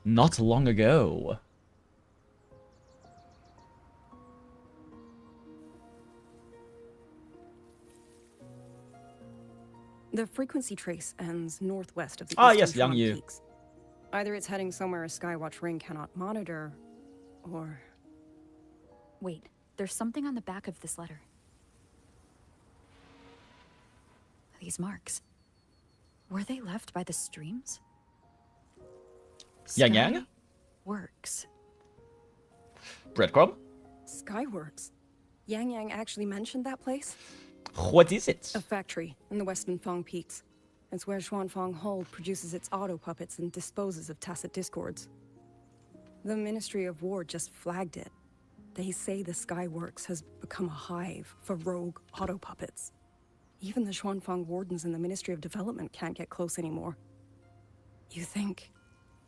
[SPEAKER 1] Not long ago.
[SPEAKER 13] The frequency trace ends northwest of the
[SPEAKER 1] yes,
[SPEAKER 13] eastern
[SPEAKER 1] Yangyang.
[SPEAKER 13] peaks. Either it's heading somewhere a Skywatch ring cannot monitor, or...
[SPEAKER 14] Wait, there's something on the back of this letter. These marks. Were they left by the streams?
[SPEAKER 1] Yangyang?
[SPEAKER 14] Works.
[SPEAKER 1] Breadcrumb?
[SPEAKER 13] Skyworks. Yangyang actually mentioned that place?
[SPEAKER 1] What is it?
[SPEAKER 13] A factory in the Western Fang Peaks. It's where Xuanfang Hold produces its auto puppets and disposes of tacit discords. The Ministry of War just flagged it. They say the Skyworks has become a hive for rogue auto puppets. Even the Xuanfang wardens in the Ministry of Development can't get close anymore. You think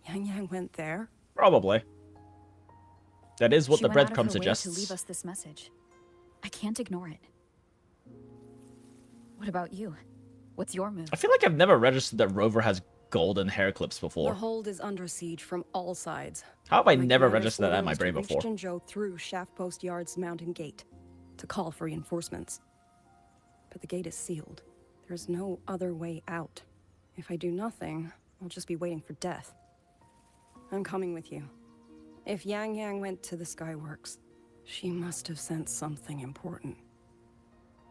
[SPEAKER 13] Yangyang went there?
[SPEAKER 1] Probably. That is what
[SPEAKER 14] She
[SPEAKER 1] the
[SPEAKER 14] went out of
[SPEAKER 1] breadcrumb
[SPEAKER 14] her way
[SPEAKER 1] suggests.
[SPEAKER 14] to leave us this message. I can't ignore it. What about you? What's your move?
[SPEAKER 1] I feel like I've never registered that Rover has golden hair clips
[SPEAKER 13] The
[SPEAKER 1] before.
[SPEAKER 13] hold is under siege from all sides.
[SPEAKER 1] How have I
[SPEAKER 13] My
[SPEAKER 1] never
[SPEAKER 13] commander's
[SPEAKER 1] registered that in my
[SPEAKER 13] order
[SPEAKER 1] brain
[SPEAKER 13] was to reach
[SPEAKER 1] before?
[SPEAKER 13] Jinzhou through Shaft Post Yard's mountain gate to call for reinforcements. But the gate is sealed. There's no other way out. If I do nothing, I'll just be waiting for death. I'm coming with you. If Yangyang went to the Skyworks, she must have sent something important.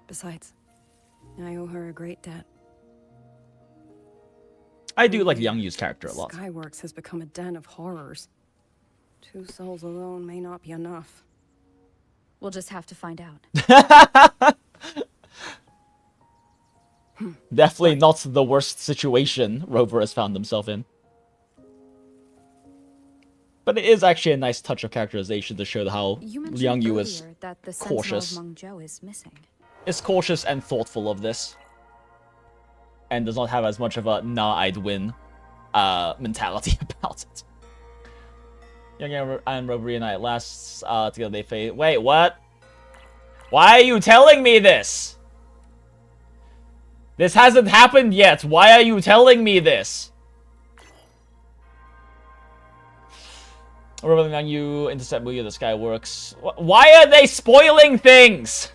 [SPEAKER 13] Besides, I owe her a great debt.
[SPEAKER 1] I do like Yangyu's character a lot.
[SPEAKER 13] Skyworks has become a den of horrors. 2 souls alone may not be enough.
[SPEAKER 14] We'll just have to find out.
[SPEAKER 1] Definitely not the worst situation Rover has found himself in. But it is actually a nice touch of characterization to show how
[SPEAKER 14] You mentioned
[SPEAKER 1] Yangyu is
[SPEAKER 14] earlier that the
[SPEAKER 1] cautious.
[SPEAKER 14] Sentinel of Mengzhou is missing.
[SPEAKER 1] Is cautious and thoughtful of this. And does not have as much of a nah, I'd win mentality about it. Yangyang and Rover reunite. Last together they fade. Wait, what? Why are you telling me this? This hasn't happened yet. Why are you telling me this? Rover and Yanyu intercept Wuya the Skyworks. Why are they spoiling things?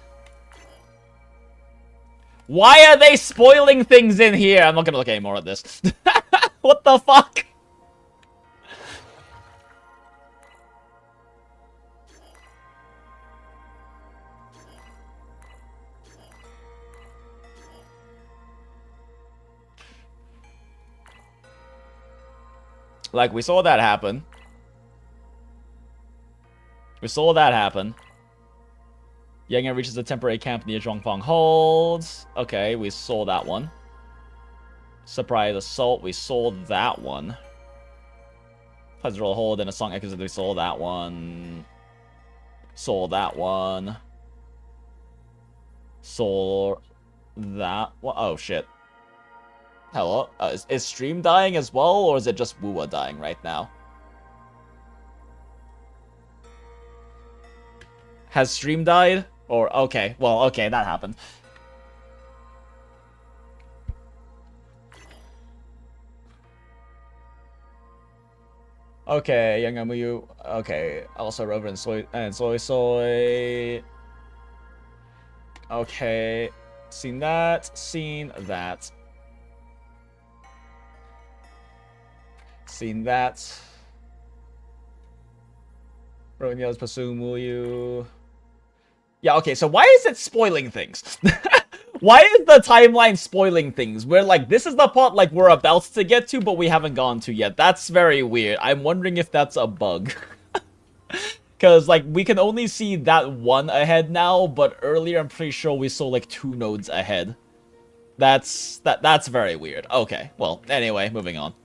[SPEAKER 1] Why are they spoiling things in here? I'm not gonna look anymore at this. What the fuck? Like, we saw that happen. We saw that happen. Yangyang reaches a temporary camp near Zhongfang Hold. Okay, we saw that one. Surprise assault, we saw that one. Pleasant roll hold and a song echoes, we saw that one. Saw that one. Saw that one. Oh shit. Hello? Is stream dying as well, or is it just Wuwa dying right now? Has stream died? Or, okay, well, okay, that happened. Okay, Yangamuyu. Okay, also Rover and SuiSui. Okay, seen that, seen that. Seen that. Ronyo's Pasumuyu. Yeah, okay, so why is it spoiling things? Why is the timeline spoiling things? We're like, this is the part like we're about to get to, but we haven't gone to yet. That's very weird. I'm wondering if that's a bug. Because, like, we can only see that one ahead now, but earlier I'm pretty sure we saw, like, 2 nodes ahead. That's very weird. Okay, well, anyway, moving on.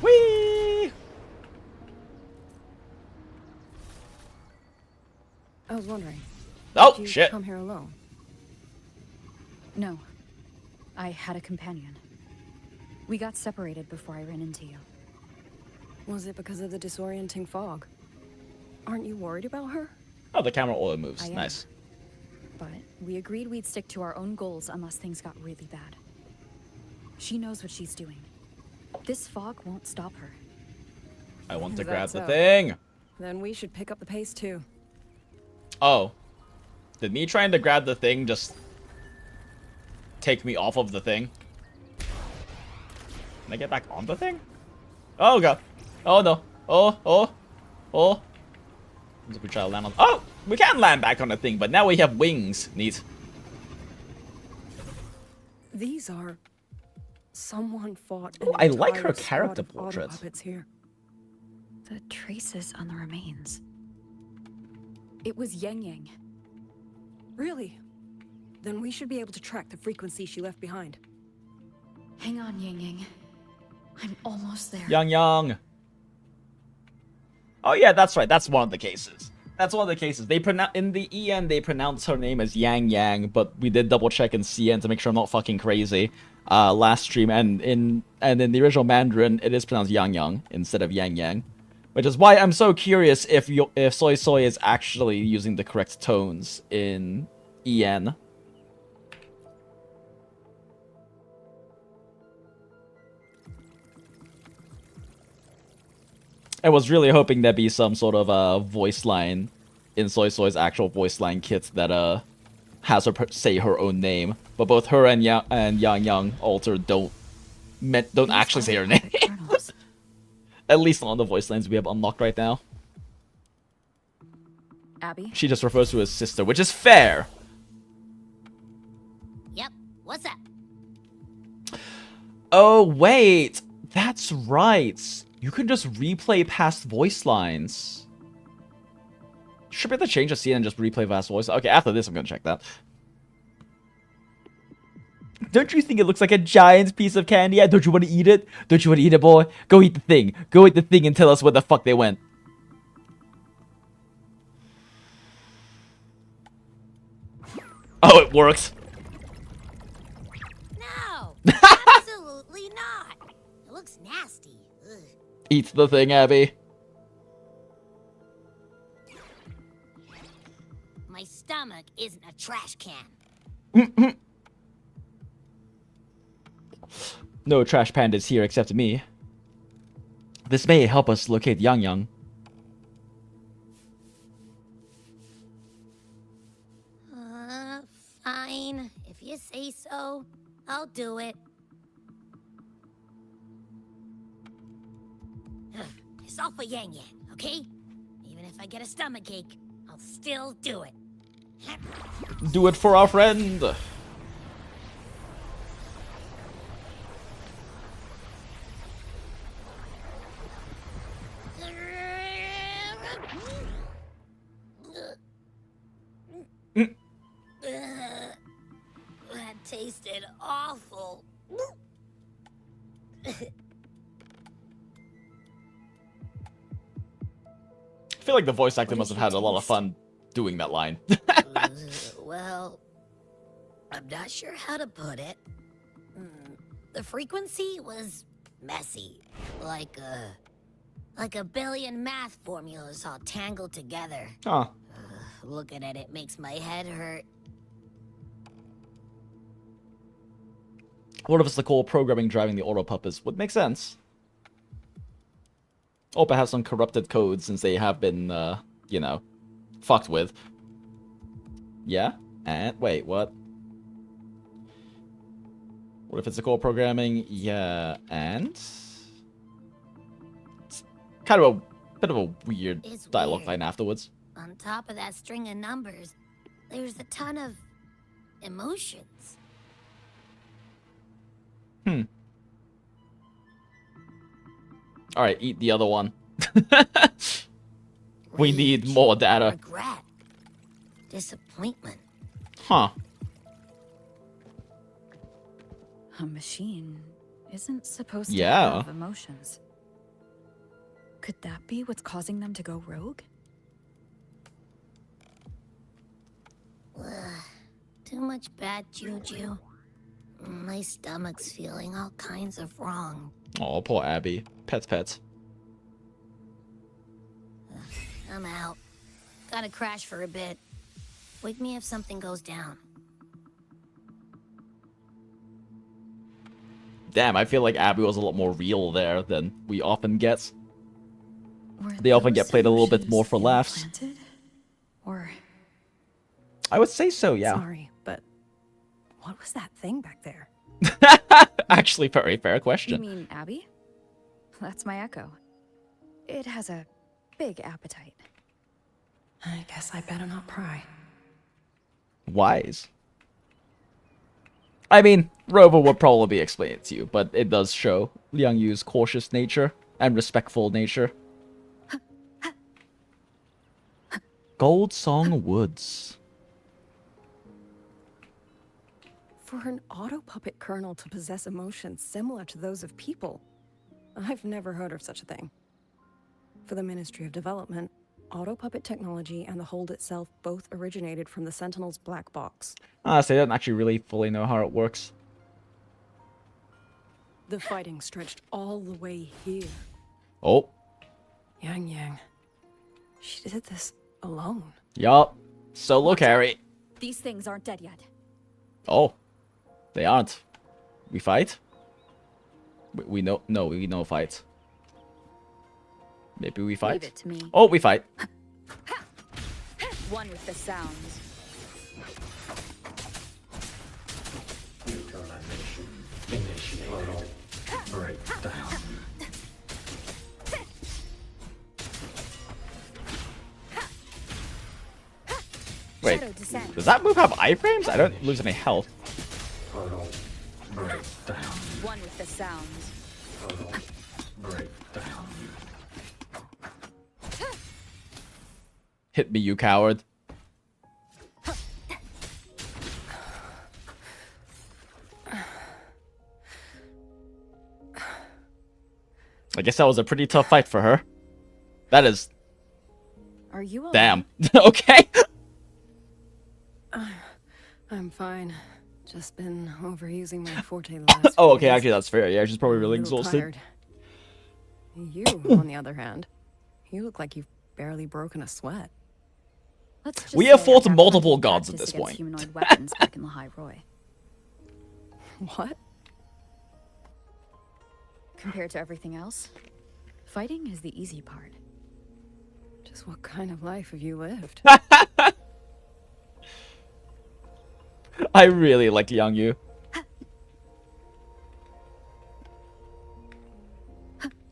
[SPEAKER 1] Whee!
[SPEAKER 13] I was wondering.
[SPEAKER 14] Oh,
[SPEAKER 13] did you
[SPEAKER 14] shit.
[SPEAKER 13] Come here alone?
[SPEAKER 14] No. I had a companion. We got separated before I ran into you.
[SPEAKER 13] Was it because of the disorienting fog? Aren't you worried about her?
[SPEAKER 1] Oh, the camera auto moves.
[SPEAKER 14] I am.
[SPEAKER 1] Nice.
[SPEAKER 14] But we agreed we'd stick to our own goals unless things got really bad. She knows what she's doing. This fog won't stop her.
[SPEAKER 1] I want to
[SPEAKER 13] Is that
[SPEAKER 1] grab the
[SPEAKER 13] so?
[SPEAKER 1] thing.
[SPEAKER 13] Then we should pick up the pace too.
[SPEAKER 1] Oh. Did me trying to grab the thing just take me off of the thing? Can I get back on the thing? Oh god. Oh no. Oh. We try to land on. Oh! We can land back on the thing, but now we have wings. Neat.
[SPEAKER 13] These are... Someone fought
[SPEAKER 1] Ooh,
[SPEAKER 13] an
[SPEAKER 1] I like her
[SPEAKER 13] entire squad
[SPEAKER 1] character
[SPEAKER 13] of auto
[SPEAKER 1] portrait.
[SPEAKER 13] puppets here.
[SPEAKER 14] The traces on the remains. It was Yangyang.
[SPEAKER 13] Really? Then we should be able to track the frequency she left behind.
[SPEAKER 14] Hang on, Yangyang. I'm almost there.
[SPEAKER 1] Yangyang. Oh yeah, that's right. That's one of the cases. That's one of the cases. They in the EN they pronounce her name as Yangyang, but we did double check in CN to make sure I'm not fucking crazy. Last stream, and in the original Mandarin it is pronounced Yangyang instead of Yangyang, which is why I'm so curious if SuiSui is actually using the correct tones in EN. I was really hoping there'd be some sort of voice line in SuiSui's actual voice line kit that has her say her own name, but both her and Yangyang altered don't actually say her name. At least on the voice lines we have unlocked right now.
[SPEAKER 14] Abby?
[SPEAKER 1] She just refers to his sister, which is fair.
[SPEAKER 2] Yep. What's up?
[SPEAKER 1] Oh wait, that's right. You can just replay past voice lines. Should be able to change the scene and just replay past voice. Okay, after this I'm gonna check that. Don't you think it looks like a giant piece of candy? Yeah, don't you want to eat it? Don't you want to eat it, boy? Go eat the thing. Go eat the thing and tell us where the fuck they went. Oh, it works.
[SPEAKER 2] No, absolutely not. It looks nasty. Ugh.
[SPEAKER 1] Eat the thing, Abby.
[SPEAKER 2] My stomach isn't a trash can.
[SPEAKER 1] No trash pandas here except me. This may help us locate Yangyang.
[SPEAKER 2] Fine. If you say so, I'll do it. It's all for Yangyang, okay? Even if I get a stomachache, I'll still do it.
[SPEAKER 1] Do it for our friend.
[SPEAKER 2] That tasted awful.
[SPEAKER 1] I feel like the voice actor must have had a lot of fun doing that line.
[SPEAKER 2] Well, I'm not sure how to put it. The frequency was messy. Like Like a billion math formulas all tangled together.
[SPEAKER 1] Huh.
[SPEAKER 2] Looking at it makes my head hurt.
[SPEAKER 1] What if it's the core programming driving the auto puppets? Would make sense. Or perhaps some corrupted code since they have been, you know, fucked with. Yeah? And wait, what? What if it's the core programming? Yeah, and? It's kind of a bit of a weird dialogue line afterwards.
[SPEAKER 2] On top of that string of numbers, there's a ton of emotions.
[SPEAKER 1] Alright, eat the other one. We need more data.
[SPEAKER 2] Regret. Disappointment.
[SPEAKER 1] Huh.
[SPEAKER 14] A machine isn't supposed to
[SPEAKER 1] Yeah.
[SPEAKER 14] have emotions. Could that be what's causing them to go rogue?
[SPEAKER 2] Too much bad juju. My stomach's feeling all kinds of wrong.
[SPEAKER 1] Oh, poor Abby. Pets.
[SPEAKER 2] I'm out. Gotta crash for a bit. Wake me if something goes down.
[SPEAKER 1] Damn, I feel like Abby was a lot more real there than we often get. They often get played a little bit more for laughs.
[SPEAKER 14] Implanted? Or
[SPEAKER 1] I would say so, yeah.
[SPEAKER 13] Sorry, but what was that thing back there?
[SPEAKER 1] Actually, very fair
[SPEAKER 14] you
[SPEAKER 1] question.
[SPEAKER 14] mean Abby? That's my echo. It has a big appetite.
[SPEAKER 13] I guess I better not pry.
[SPEAKER 1] Wise. I mean, Rover would probably explain it to you, but it does show Liang Yu's cautious nature and respectful nature. Gold Song Woods.
[SPEAKER 13] For an auto puppet kernel to possess emotions similar to those of people, I've never heard of such a thing. For the Ministry of Development, auto puppet technology and the hold itself both originated from the Sentinel's black box.
[SPEAKER 1] So they don't actually really fully know how it works.
[SPEAKER 13] The fighting stretched all the way here.
[SPEAKER 1] Oh.
[SPEAKER 13] Yangyang. She did this alone.
[SPEAKER 1] Yup. Solo carry.
[SPEAKER 14] These things aren't dead yet.
[SPEAKER 1] Oh. They aren't. We fight? We know. No, we know fight. Maybe we fight?
[SPEAKER 14] Leave it to me.
[SPEAKER 1] Oh, we fight.
[SPEAKER 14] One with the sounds.
[SPEAKER 6] Breakdown.
[SPEAKER 1] Wait, does that move have iframes? I don't lose any health.
[SPEAKER 6] Breakdown.
[SPEAKER 14] One with the sounds.
[SPEAKER 6] Breakdown.
[SPEAKER 1] Hit me, you coward. I guess that was a pretty tough fight for her. That is...
[SPEAKER 14] Are you
[SPEAKER 1] damn. Okay.
[SPEAKER 13] I'm fine. Just been overusing my forte the last
[SPEAKER 1] Oh,
[SPEAKER 13] few
[SPEAKER 1] okay,
[SPEAKER 13] days.
[SPEAKER 1] actually that's fair. Yeah, she's probably really
[SPEAKER 13] A little
[SPEAKER 1] exhausted.
[SPEAKER 13] tired. You, on the other hand, you look like you've barely broken a sweat.
[SPEAKER 14] Let's just
[SPEAKER 1] We
[SPEAKER 14] say
[SPEAKER 1] have
[SPEAKER 14] I've
[SPEAKER 1] fought
[SPEAKER 14] had
[SPEAKER 1] multiple
[SPEAKER 14] plenty of
[SPEAKER 1] gods at
[SPEAKER 14] practice
[SPEAKER 1] this
[SPEAKER 14] against
[SPEAKER 1] point.
[SPEAKER 14] Humanoid weapons back in the High Roy.
[SPEAKER 13] What?
[SPEAKER 14] Compared to everything else, fighting is the easy part.
[SPEAKER 13] Just what kind of life have you lived?
[SPEAKER 1] I really like Liang Yu.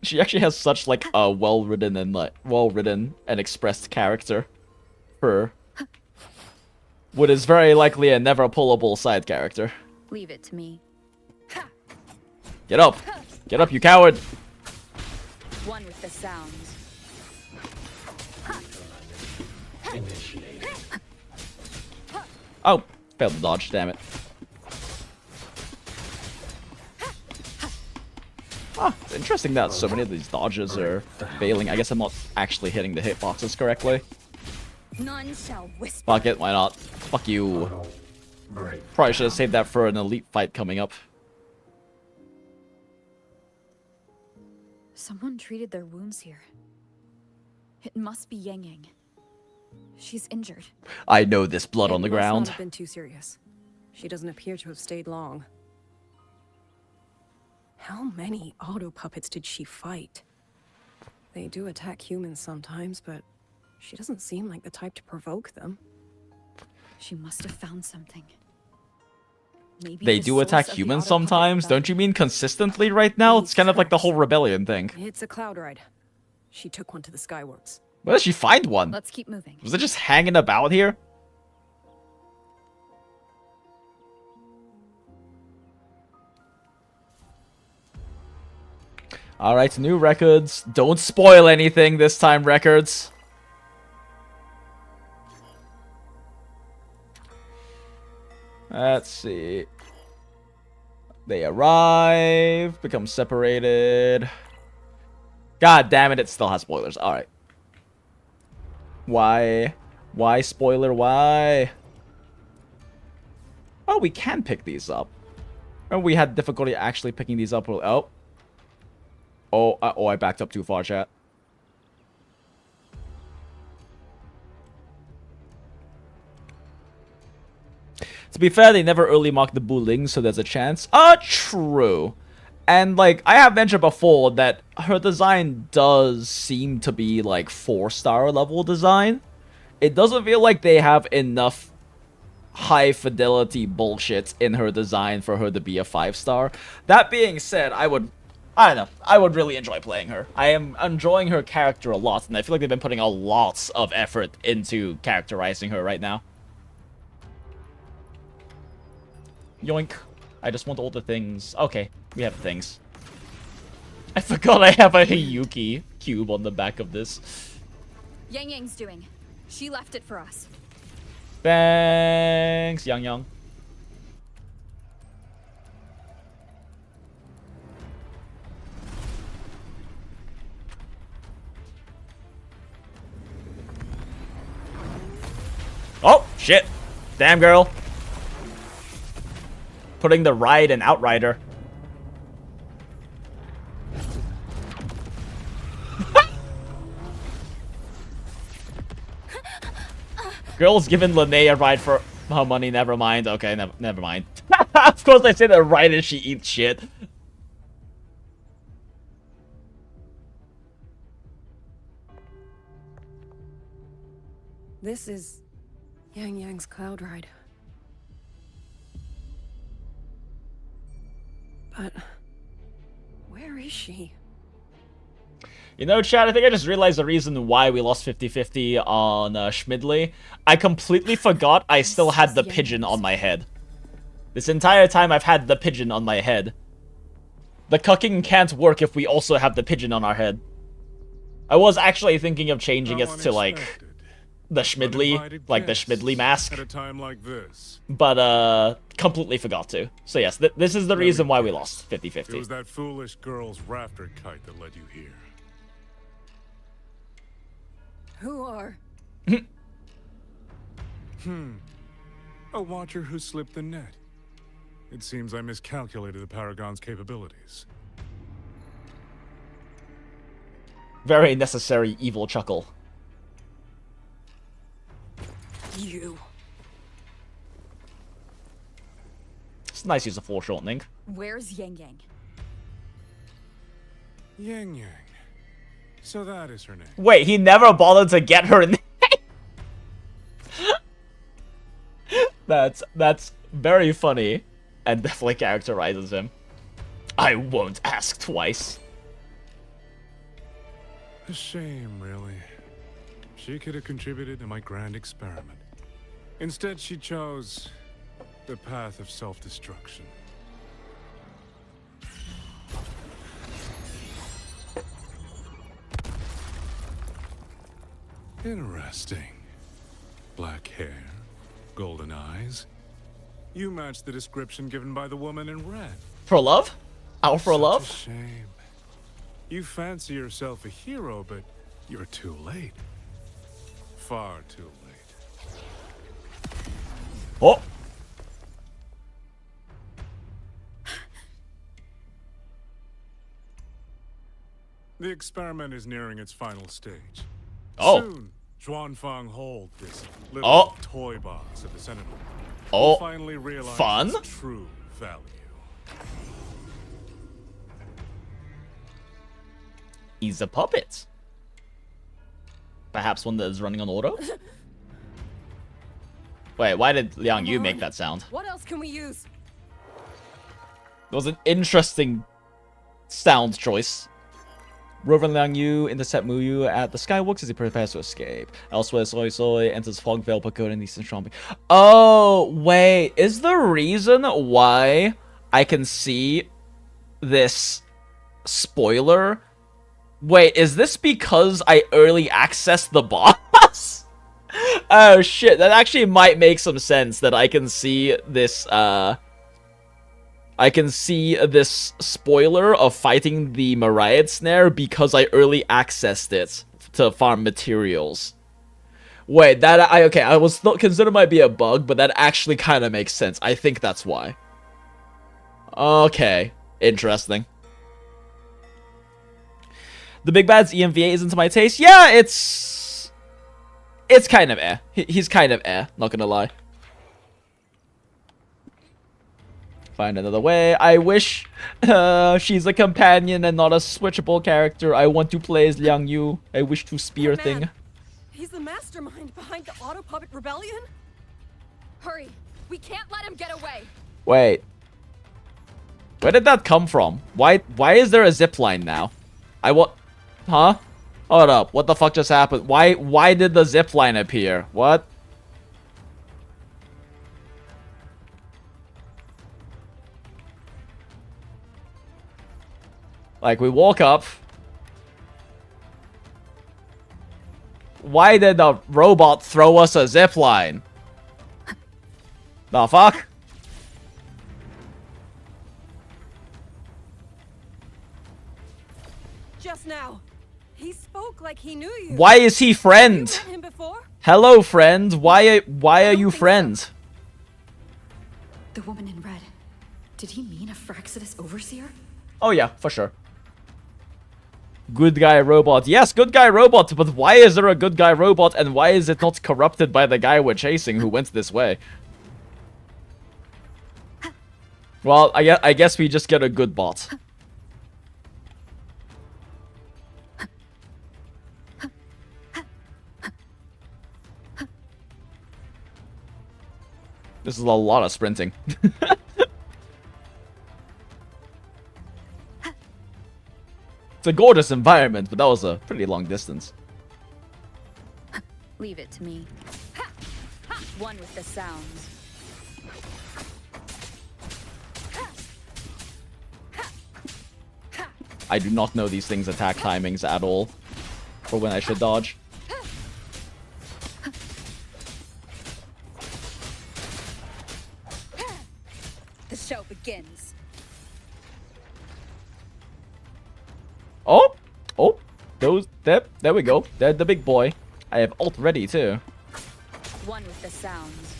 [SPEAKER 1] She actually has such like a well-written and expressed character for what is very likely a never pullable side character.
[SPEAKER 14] Leave it to me.
[SPEAKER 1] Get up! Get up, you coward!
[SPEAKER 14] One with the sounds.
[SPEAKER 1] Oh, failed to dodge, damn it. Ah, it's interesting that so many of these dodges are failing. I guess I'm not actually hitting the hitboxes correctly.
[SPEAKER 14] None shall whisper.
[SPEAKER 1] Fuck it, why not? Fuck you. Probably should have saved that for an elite fight coming up.
[SPEAKER 14] Someone treated their wounds here. It must be Yangyang. She's injured.
[SPEAKER 1] I know this blood on the
[SPEAKER 13] It must
[SPEAKER 1] ground.
[SPEAKER 13] not have been too serious. She doesn't appear to have stayed long. How many auto puppets did she fight? They do attack humans sometimes, but she doesn't seem like the type to provoke them.
[SPEAKER 14] She must have found something. Maybe
[SPEAKER 1] They
[SPEAKER 14] the
[SPEAKER 1] do attack
[SPEAKER 14] source of the
[SPEAKER 1] humans
[SPEAKER 14] auto puppet
[SPEAKER 1] sometimes. Don't you mean consistently right now? It's kind of like the whole rebellion thing.
[SPEAKER 13] It's a cloud ride. She took one to the Skyworks.
[SPEAKER 1] Where did she find one?
[SPEAKER 14] Let's keep moving.
[SPEAKER 1] Was it just hanging about here? Alright, new records. Don't spoil anything this time, records. Let's see. They arrive, become separated. God damn it, it still has spoilers. Alright. Why? Why spoiler? Why? Oh, we can pick these up. Oh, we had difficulty actually picking these up. Oh. Oh, I backed up too far, chat. To be fair, they never early marked the Buling, so there's a chance. True. And, like, I have mentioned before that her design does seem to be, like, 4-star level design. It doesn't feel like they have enough high-fidelity bullshit in her design for her to be a 5-star. That being said, I don't know. I would really enjoy playing her. I am enjoying her character a lot, and I feel like they've been putting a lot of effort into characterizing her right now. Yoink. I just want all the things. Okay, we have things. I forgot I have a Yuki cube on the back of this.
[SPEAKER 14] Yangyang's doing. She left it for us.
[SPEAKER 1] Thanks, Yangyang. Oh, shit. Damn, girl. Putting the ride and outrider. Girl's giving Lene a ride for her money. Never mind. Okay, never mind. Of course I say that right as she eats shit.
[SPEAKER 13] This is Yangyang's cloud ride. But where is she?
[SPEAKER 1] You know, Chad, I think I just realized the reason why we lost 50-50 on Shmidley. I completely forgot I still had the pigeon on my head. This entire time I've had the pigeon on my head. The cucking can't work if we also have the pigeon on our head. I was actually thinking of changing it to, like, the Shmidley, like the Shmidley mask.
[SPEAKER 12] At a time like this.
[SPEAKER 1] But, completely forgot to. So yes, this is the reason why we lost 50-50.
[SPEAKER 12] It was that foolish girl's rafter kite that led you here.
[SPEAKER 13] Who are?
[SPEAKER 12] A watcher who slipped the net. It seems I miscalculated the Paragon's capabilities.
[SPEAKER 1] Very necessary evil chuckle.
[SPEAKER 13] You.
[SPEAKER 1] It's nice use of foreshortening.
[SPEAKER 14] Where's Yangyang?
[SPEAKER 12] Yangyang. So that is her name.
[SPEAKER 1] Wait, he never bothered to get her name? That's very funny, and definitely characterizes him. I won't ask twice.
[SPEAKER 12] A shame, really. She could have contributed to my grand experiment. Instead, she chose the path of self-destruction. Interesting. Black hair, golden eyes. You match the description given by the woman in red.
[SPEAKER 1] For love? Out for love?
[SPEAKER 12] Such a shame. You fancy yourself a hero, but you're too late. Far too late.
[SPEAKER 1] Oh!
[SPEAKER 12] The experiment is nearing its final stage.
[SPEAKER 1] Oh.
[SPEAKER 12] Soon, Xuanfang hold this little toy box of the Sentinel.
[SPEAKER 1] Oh.
[SPEAKER 12] Finally realize
[SPEAKER 1] Fun?
[SPEAKER 12] its true value.
[SPEAKER 1] He's a puppet. Perhaps one that is running on auto? Wait, why did Liang Yu make that sound?
[SPEAKER 13] What else can we use?
[SPEAKER 1] It was an interesting sound choice. Rover Liang Yu intercept Muyu at the Skyworks as he prepares to escape. Elsewhere, SuiSui enters Fogvale Pagoda in Eastern Shopping. Oh, wait. Is the reason why I can see this spoiler? Wait, is this because I early accessed the boss? Oh, shit. That actually might make some sense that I can see this, I can see this spoiler of fighting the Myriad Snare because I early accessed it to farm materials. Wait, that okay, I was not considered might be a bug, but that actually kind of makes sense. I think that's why. Okay, interesting. The Big Bad's EMVA isn't to my taste. Yeah, it's kind of eh. He's kind of eh, not gonna lie. Find another way. I wish she's a companion and not a switchable character. I want to play as Liang Yu. I wish to spear thing.
[SPEAKER 13] He's the mastermind behind the Auto Puppet Rebellion?
[SPEAKER 14] Hurry! We can't let him get away!
[SPEAKER 1] Wait. Where did that come from? Why is there a zipline now? Huh? Hold up. What the fuck just happened? Why did the zipline appear? What? Like, we woke up. Why did the robot throw us a zipline? The fuck?
[SPEAKER 13] Just now. He spoke like he knew you.
[SPEAKER 1] Why is he friend?
[SPEAKER 13] Have you met him before?
[SPEAKER 1] Hello, friend. Why are you friend?
[SPEAKER 14] The woman in red. Did he mean a Fraxidus overseer?
[SPEAKER 1] Oh yeah, for sure. Good guy robot. Yes, good guy robot, but why is there a good guy robot and why is it not corrupted by the guy we're chasing who went this way? Well, I guess we just get a good bot. This is a lot of sprinting. It's a gorgeous environment, but that was a pretty long distance.
[SPEAKER 14] Leave it to me. One with the sounds.
[SPEAKER 1] I do not know these things' attack timings at all, or when I should dodge.
[SPEAKER 14] The show begins.
[SPEAKER 1] Oh, there we go. They're the big boy. I have ult ready too.
[SPEAKER 14] One with the sounds.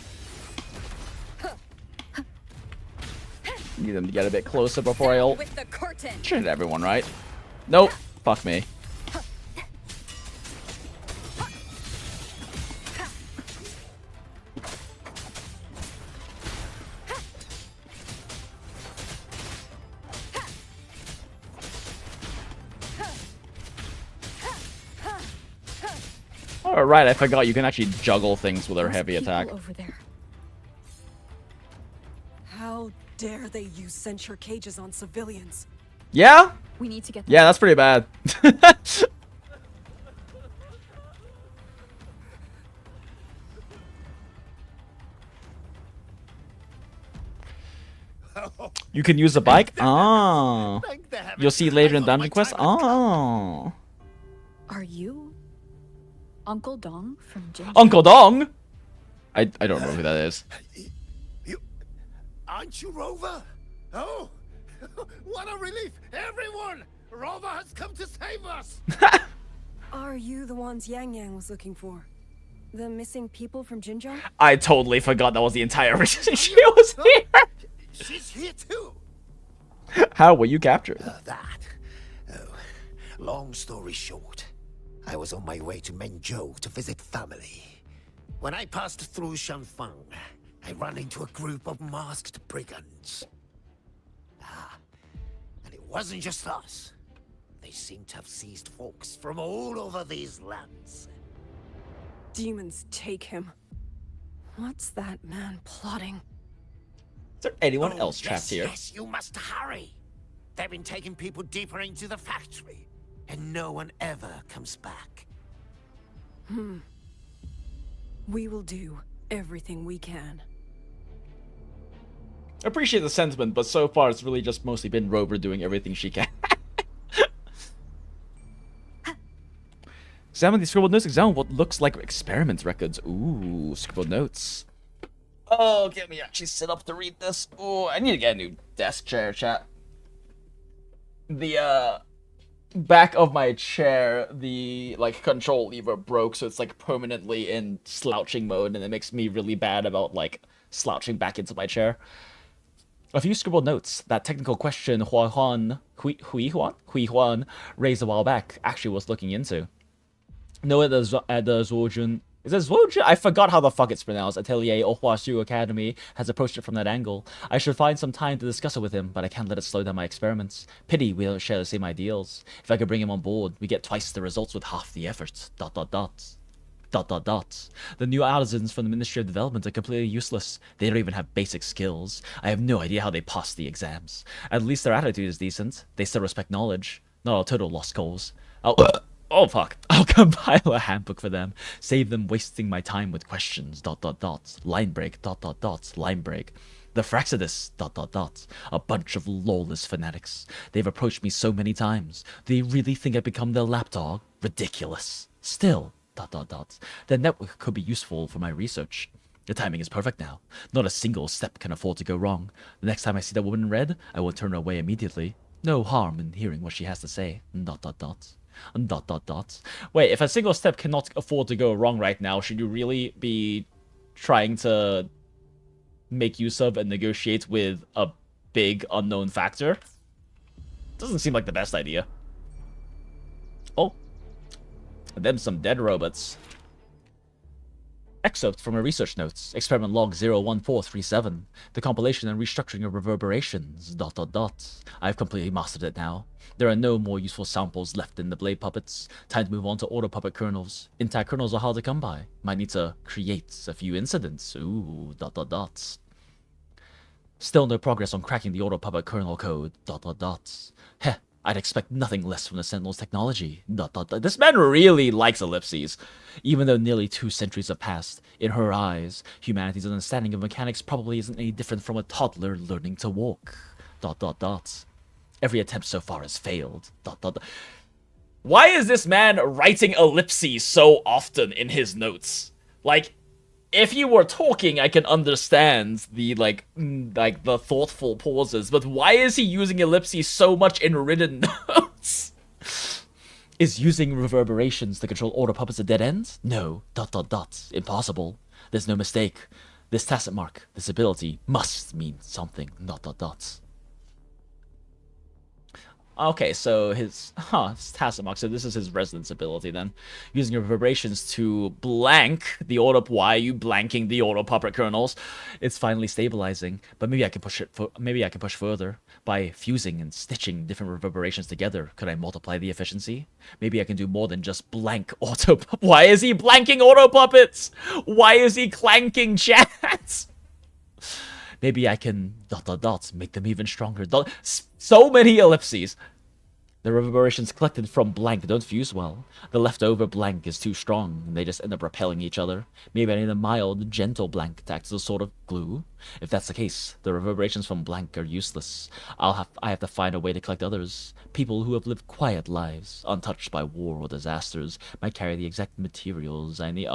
[SPEAKER 1] Need them to get a bit closer before I ult.
[SPEAKER 14] With the curtain.
[SPEAKER 1] Should hit everyone, right? Nope. Fuck me. Alright, I forgot you can actually juggle things with her heavy attack.
[SPEAKER 14] Over there.
[SPEAKER 13] How dare they use censure cages on civilians?
[SPEAKER 1] Yeah?
[SPEAKER 14] We need to get
[SPEAKER 1] Yeah, that's pretty bad. You can use the bike? Oh. You'll see later in Dungeon Quest? Oh.
[SPEAKER 14] Are you Uncle Dong from JinJinx?
[SPEAKER 1] Uncle Dong? I don't know who that is.
[SPEAKER 12] Aren't you Rover? Oh, what a relief! Everyone! Rover has come to save us!
[SPEAKER 13] Are you the ones Yangyang was looking for? The missing people from JinJinx?
[SPEAKER 1] I totally forgot that was the entire reason she was here.
[SPEAKER 12] She's here too!
[SPEAKER 1] How were you captured?
[SPEAKER 12] Oh, long story short, I was on my way to Menzhou to visit family. When I passed through Shanfang, I ran into a group of masked brigands. And it wasn't just us. They seem to have seized folks from all over these lands.
[SPEAKER 13] Demons take him. What's that man plotting?
[SPEAKER 1] Is there anyone else trapped here?
[SPEAKER 12] Yes, you must hurry. They've been taking people deeper into the factory, and no one ever comes back.
[SPEAKER 13] We will do everything we can.
[SPEAKER 1] I appreciate the sentiment, but so far it's really just mostly been Rover doing everything she can. Examine these scribbled notes. Examine what looks like experiment records. Ooh, scribbled notes. Oh, get me actually sit up to read this. Oh, I need to get a new desk chair, chat. The back of my chair, the like control lever broke, so it's like permanently in slouching mode, and it makes me really bad about like slouching back into my chair. A few scribbled notes. That technical question Hui Huan raised a while back actually was looking into. No, at the Zuojun. Is it Zuojun? I forgot how the fuck it's pronounced. Atelier or Huashu Academy has approached it from that angle. I should find some time to discuss it with him, but I can't let it slow down my experiments. Pity we don't share the same ideals. If I could bring him on board, we get twice the results with half the effort. ... The new artisans from the Ministry of Development are completely useless. They don't even have basic skills. I have no idea how they pass the exams. At least their attitude is decent. They still respect knowledge. Not a total lost cause. Oh fuck. I'll compile a handbook for them. Save them wasting my time with questions. ... Line break. ... Line break. The Fraxidus. ... A bunch of lawless fanatics. They've approached me so many times. Do they really think I've become their lapdog? Ridiculous. Still. ... Their network could be useful for my research. The timing is perfect now. Not a single step can afford to go wrong. The next time I see that woman in red, I will turn her away immediately. No harm in hearing what she has to say. ... Wait, if a single step cannot afford to go wrong right now, should you really be trying to make use of and negotiate with a big unknown factor? Doesn't seem like the best idea. Oh. And then some dead robots. Excerpt from her research notes. Experiment log 01437. The compilation and restructuring of reverberations. ... I've completely mastered it now. There are no more useful samples left in the blade puppets. Time to move on to auto puppet kernels. Intact kernels are hard to come by. Might need to create a few incidents. Ooh. ... Still no progress on cracking the auto puppet kernel code. ... Heh. I'd expect nothing less from the Sentinel's technology. ... This man really likes ellipses. Even though nearly 2 centuries have passed, in her eyes, humanity's understanding of mechanics probably isn't any different from a toddler learning to walk. ... Every attempt so far has failed. ... Why is this man writing ellipses so often in his notes? Like, if he were talking, I can understand the, like the thoughtful pauses, but why is he using ellipses so much in written notes? Is using reverberations to control auto puppets a dead end? No. ... Impossible. There's no mistake. This tacit mark, this ability, must mean something. ... Okay, so his tacit mark. So this is his resonance ability then. Using reverberations to blank the auto. Why are you blanking the auto puppet kernels? It's finally stabilizing, but maybe I can push it. Maybe I can push further by fusing and stitching different reverberations together. Could I multiply the efficiency? Maybe I can do more than just blank auto. Why is he blanking auto puppets? Why is he clanking chats? Maybe I can ... make them even stronger. So many ellipses. The reverberations collected from blank don't fuse well. The leftover blank is too strong, and they just end up repelling each other. Maybe I need a mild, gentle blank to act as a sort of glue. If that's the case, the reverberations from blank are useless. I have to find a way to collect others. People who have lived quiet lives, untouched by war or disasters, might carry the exact materials I need.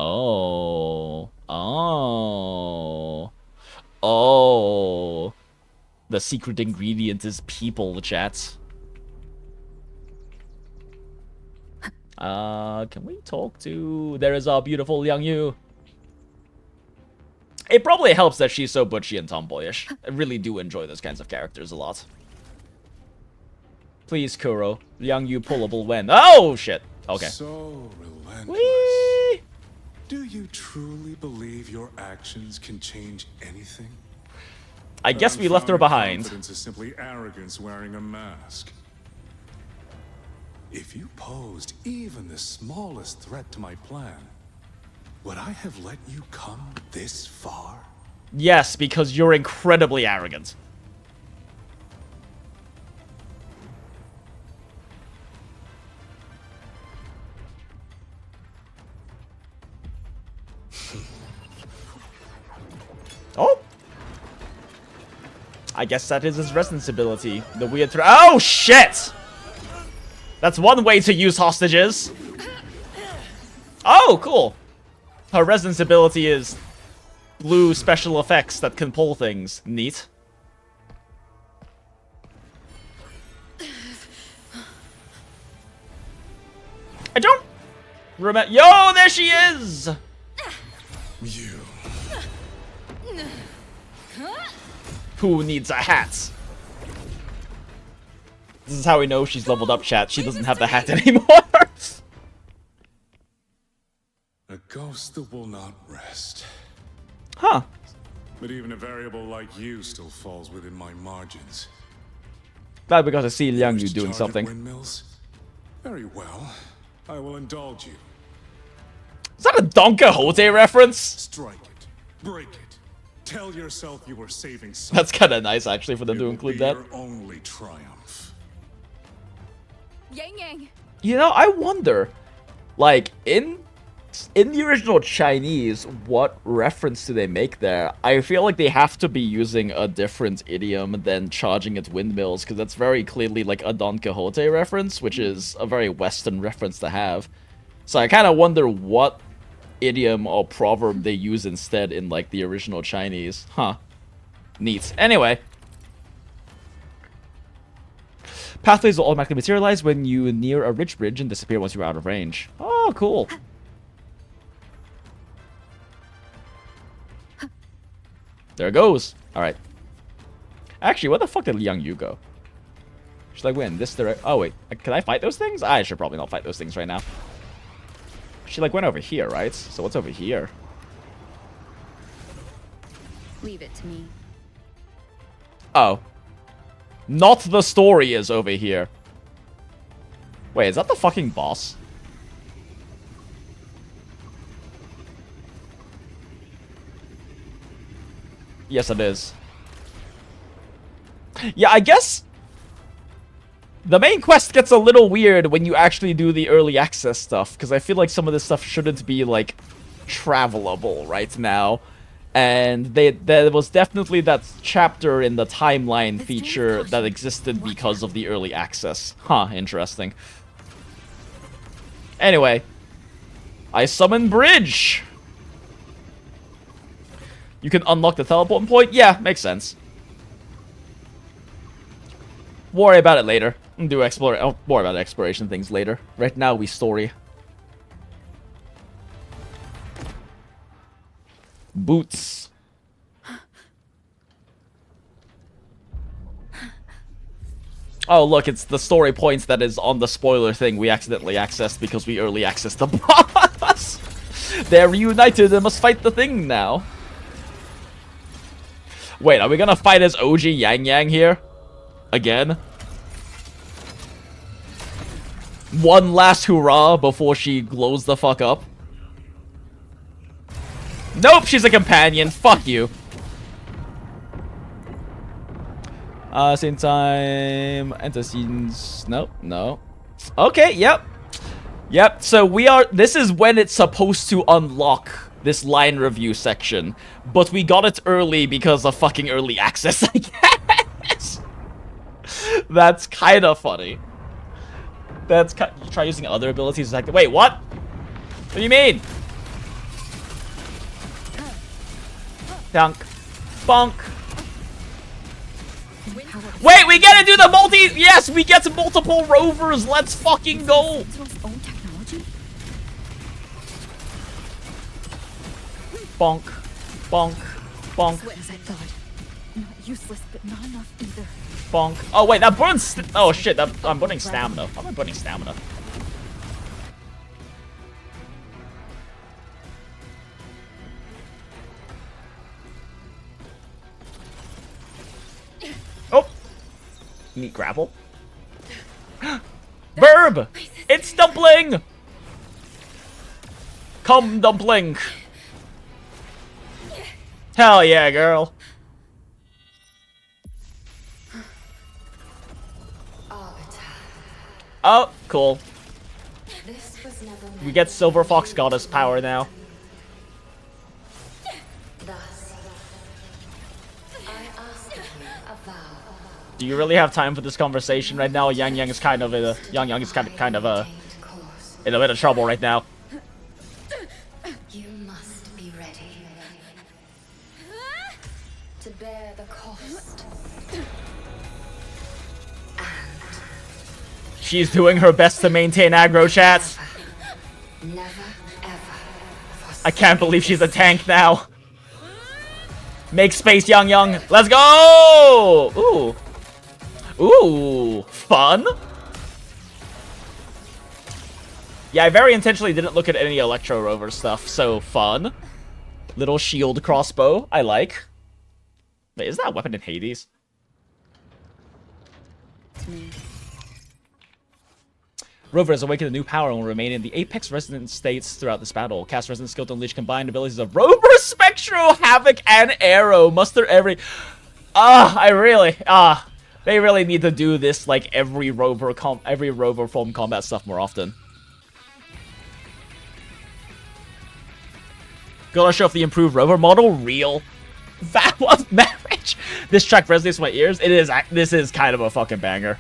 [SPEAKER 1] Oh, the secret ingredient is people, chat. Can we talk to... There is our beautiful Yangyang. It probably helps that she's so butchy and tomboyish. I really do enjoy those kinds of characters a lot. Please, Kuro. Yangyang pullable when... Oh, shit. Okay.
[SPEAKER 15] So relentless.
[SPEAKER 1] Whee!
[SPEAKER 15] Do you truly believe your actions can change anything?
[SPEAKER 1] I guess we left her behind.
[SPEAKER 15] Confidence is simply arrogance wearing a mask. If you posed even the smallest threat to my plan, would I have let you come this far?
[SPEAKER 1] Yes, because you're incredibly arrogant. Oh! I guess that is his resonance ability. The weird oh, shit! That's one way to use hostages. Oh, cool. Her resonance ability is blue special effects that can pull things. Neat. I don't remember. Yo, there she is!
[SPEAKER 15] You.
[SPEAKER 1] Who needs a hat? This is how we know she's leveled up, chat. She doesn't have the hat anymore.
[SPEAKER 15] A ghost that will not rest.
[SPEAKER 1] Huh.
[SPEAKER 15] But even a variable like you still falls within my margins.
[SPEAKER 1] Glad we got to see Liang Yu doing something.
[SPEAKER 15] Windmills? Very well. I will indulge you.
[SPEAKER 1] Is that a Don Quixote reference?
[SPEAKER 15] Strike it. Break it. Tell yourself you were saving something.
[SPEAKER 1] That's kind of nice, actually, for them to include that.
[SPEAKER 15] Your only triumph.
[SPEAKER 14] Yangyang.
[SPEAKER 1] You know, I wonder, like, in the original Chinese, what reference do they make there? I feel like they have to be using a different idiom than charging at windmills, because that's very clearly like a Don Quixote reference, which is a very Western reference to have. So I kind of wonder what idiom or proverb they use instead in like the original Chinese. Huh. Neat. Anyway. Pathways will automatically materialize when you near a ridge bridge and disappear once you're out of range. Oh, cool. There it goes. Alright. Actually, where the fuck did Liang Yu go? Should I win this direct? Oh, wait. Can I fight those things? I should probably not fight those things right now. She like went over here, right? So what's over here?
[SPEAKER 14] Leave it to me.
[SPEAKER 1] Oh. Not the story is over here. Wait, is that the fucking boss? Yes, it is. Yeah, I guess the main quest gets a little weird when you actually do the early access stuff, because I feel like some of this stuff shouldn't be, like, travelable right now. And there was definitely that chapter in the timeline feature that existed because of the early access. Huh, interesting. Anyway. I summon Bridge! You can unlock the teleport point? Yeah, makes sense. Worry about it later. Do explore. Oh, worry about exploration things later. Right now, we story. Boots. Oh, look, it's the story points that is on the spoiler thing we accidentally accessed because we early accessed the boss. They're reunited and must fight the thing now. Wait, are we gonna fight as OG Yangyang here? Again? One last hurrah before she glows the fuck up? Nope, she's a companion. Fuck you. Same time. Enter scenes. Nope, no. Okay, yep. Yep, so this is when it's supposed to unlock this line review section. But we got it early because of fucking early access, I guess. That's kind of funny. That's try using other abilities. Like, wait, what? What do you mean? Dunk. Bonk. Wait, we get to do the yes, we get to multiple rovers. Let's fucking go. Bonk. Bonk. Bonk.
[SPEAKER 14] As I thought. Not useless, but not enough either.
[SPEAKER 1] Bonk. Oh, wait, that burns... Oh, shit, I'm burning stamina. How am I burning stamina? Neat grapple. Verb! It's dumpling! Come, dumpling! Hell yeah, girl. Oh, cool. We get Silver Fox Goddess power now. Do you really have time for this conversation right now? Yangyang is kind of in a in a bit of trouble right now.
[SPEAKER 9] You must be ready to bear the cost.
[SPEAKER 1] She's doing her best to maintain aggro, chat.
[SPEAKER 9] Never ever.
[SPEAKER 1] I can't believe she's a tank now. Make space, Yangyang. Let's go! Ooh. Ooh. Fun. Yeah, I very intentionally didn't look at any Electro Rover stuff, so fun. Little shield crossbow, I like. Wait, is that a weapon in Hades?
[SPEAKER 14] It's me.
[SPEAKER 1] Rover has awakened a new power and will remain in the Apex resonant states throughout this battle. Cast resonant skill to unleash combined abilities of Rover, Spectro, Havoc, and Arrow. Muster every... They really need to do this like every Rover form combat stuff more often. Gotta show off the improved Rover model. Real. That was marriage. This track resonates in my ears. It is. This is kind of a fucking banger.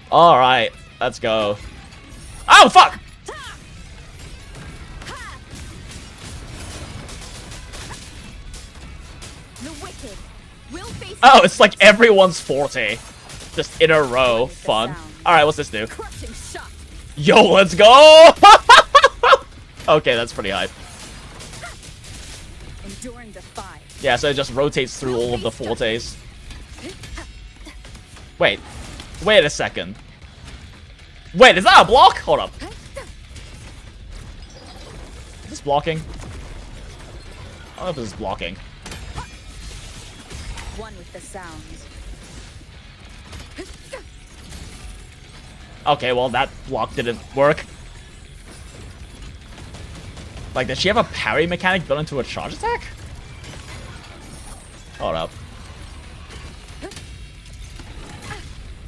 [SPEAKER 1] All right, let's go. Oh fuck! Oh, it's like everyone's forte, just in a row. Fun. All right, what's this do? Yo, let's go! Okay, that's pretty hype. Yeah, so it just rotates through all of the fortes. Wait a second. Wait, is that a block? Hold up. Is this blocking? I don't know if this is blocking.
[SPEAKER 14] One with the sounds.
[SPEAKER 1] Okay, well that block didn't work. Like, does she have a parry mechanic built into a charge attack? Hold up.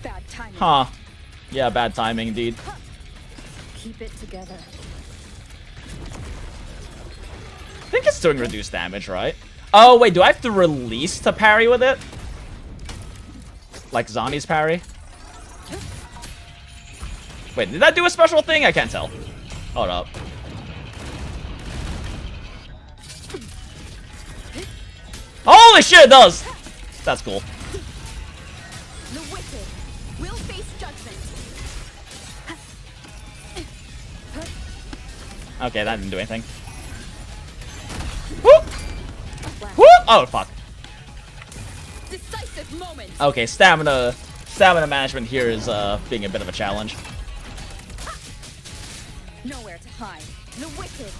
[SPEAKER 14] Bad timing.
[SPEAKER 1] Huh. Yeah, bad timing indeed.
[SPEAKER 14] Keep it together.
[SPEAKER 1] I think it's doing reduced damage, right? Oh, wait, do I have to release to parry with it? Like Zani's parry? Wait, did that do a special thing? I can't tell. Hold up. Holy shit, it does! That's cool.
[SPEAKER 8] The wicked will face judgment.
[SPEAKER 1] Okay, that didn't do anything. Whoop! Whoop! Oh, fuck.
[SPEAKER 8] Decisive moment.
[SPEAKER 1] Okay, stamina management here is being a bit of a challenge.
[SPEAKER 8] Nowhere to hide. The wicked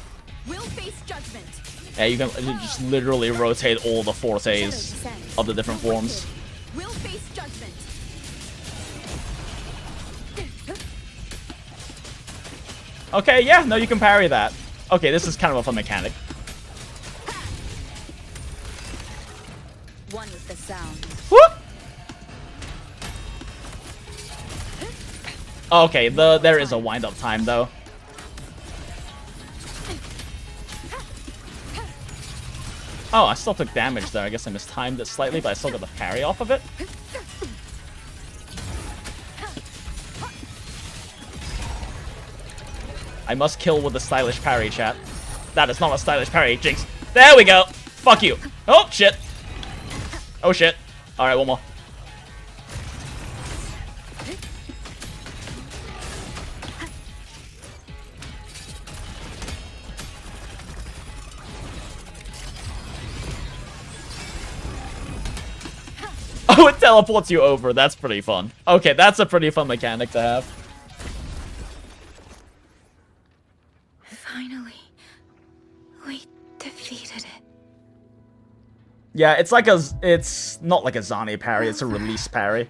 [SPEAKER 8] will face judgment.
[SPEAKER 1] Yeah, you can just literally rotate all the fortes of the different forms.
[SPEAKER 8] Will face judgment.
[SPEAKER 1] Okay, yeah, no, you can parry that. Okay, this is kind of a fun mechanic.
[SPEAKER 14] One with the sound.
[SPEAKER 1] Whoop! Okay, there is a wind-up time, though. Oh, I still took damage there. I guess I mistimed it slightly, but I still got the parry off of it. I must kill with a stylish parry, chat. That is not a stylish parry, Jinx. There we go. Fuck you. Oh, shit. Oh, shit. Alright, one more. Oh, it teleports you over. That's pretty fun. Okay, that's a pretty fun mechanic to have. Finally, we defeated it. Yeah, it's not like a Zani parry, it's a release parry.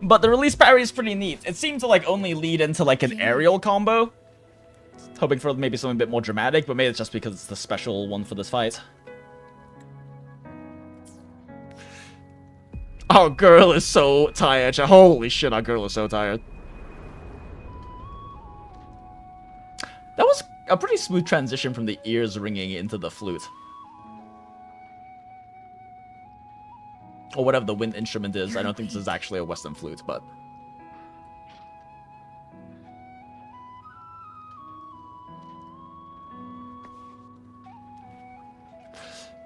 [SPEAKER 1] But the release parry is pretty neat. It seemed to like only lead into like an aerial combo. Hoping for maybe something a bit more dramatic, but maybe it's just because it's the special one for this fight. Our girl is so tired. Holy shit, our girl is so tired. That was a pretty smooth transition from the ears ringing into the flute. Or whatever the wind instrument is. I don't think this is actually a Western flute, but...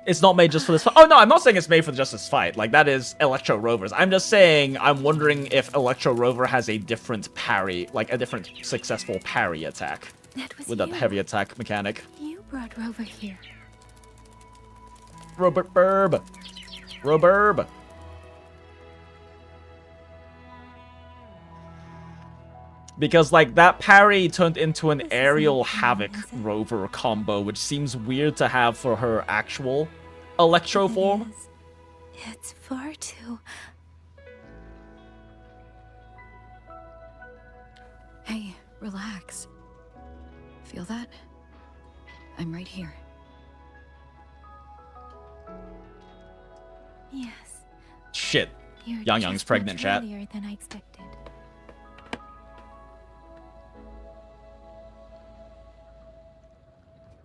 [SPEAKER 1] It's not made just for this fight. Oh, no, I'm not saying it's made for just this fight. Like, that is Electro Rover's. I'm just saying, I'm wondering if Electro Rover has a different parry, like a different successful parry attack. With that heavy attack mechanic.
[SPEAKER 2] You brought Rover here.
[SPEAKER 1] Robert Burb. Roburb. Because, like, that parry turned into an aerial Havoc Rover combo, which seems weird to have for her actual Electro form.
[SPEAKER 2] It's far too...
[SPEAKER 14] Hey, relax. Feel that? I'm right here.
[SPEAKER 2] Yes.
[SPEAKER 1] Shit.
[SPEAKER 2] You're
[SPEAKER 1] Yangyang's
[SPEAKER 2] just
[SPEAKER 1] pregnant,
[SPEAKER 2] much
[SPEAKER 1] chat.
[SPEAKER 2] earlier than I expected.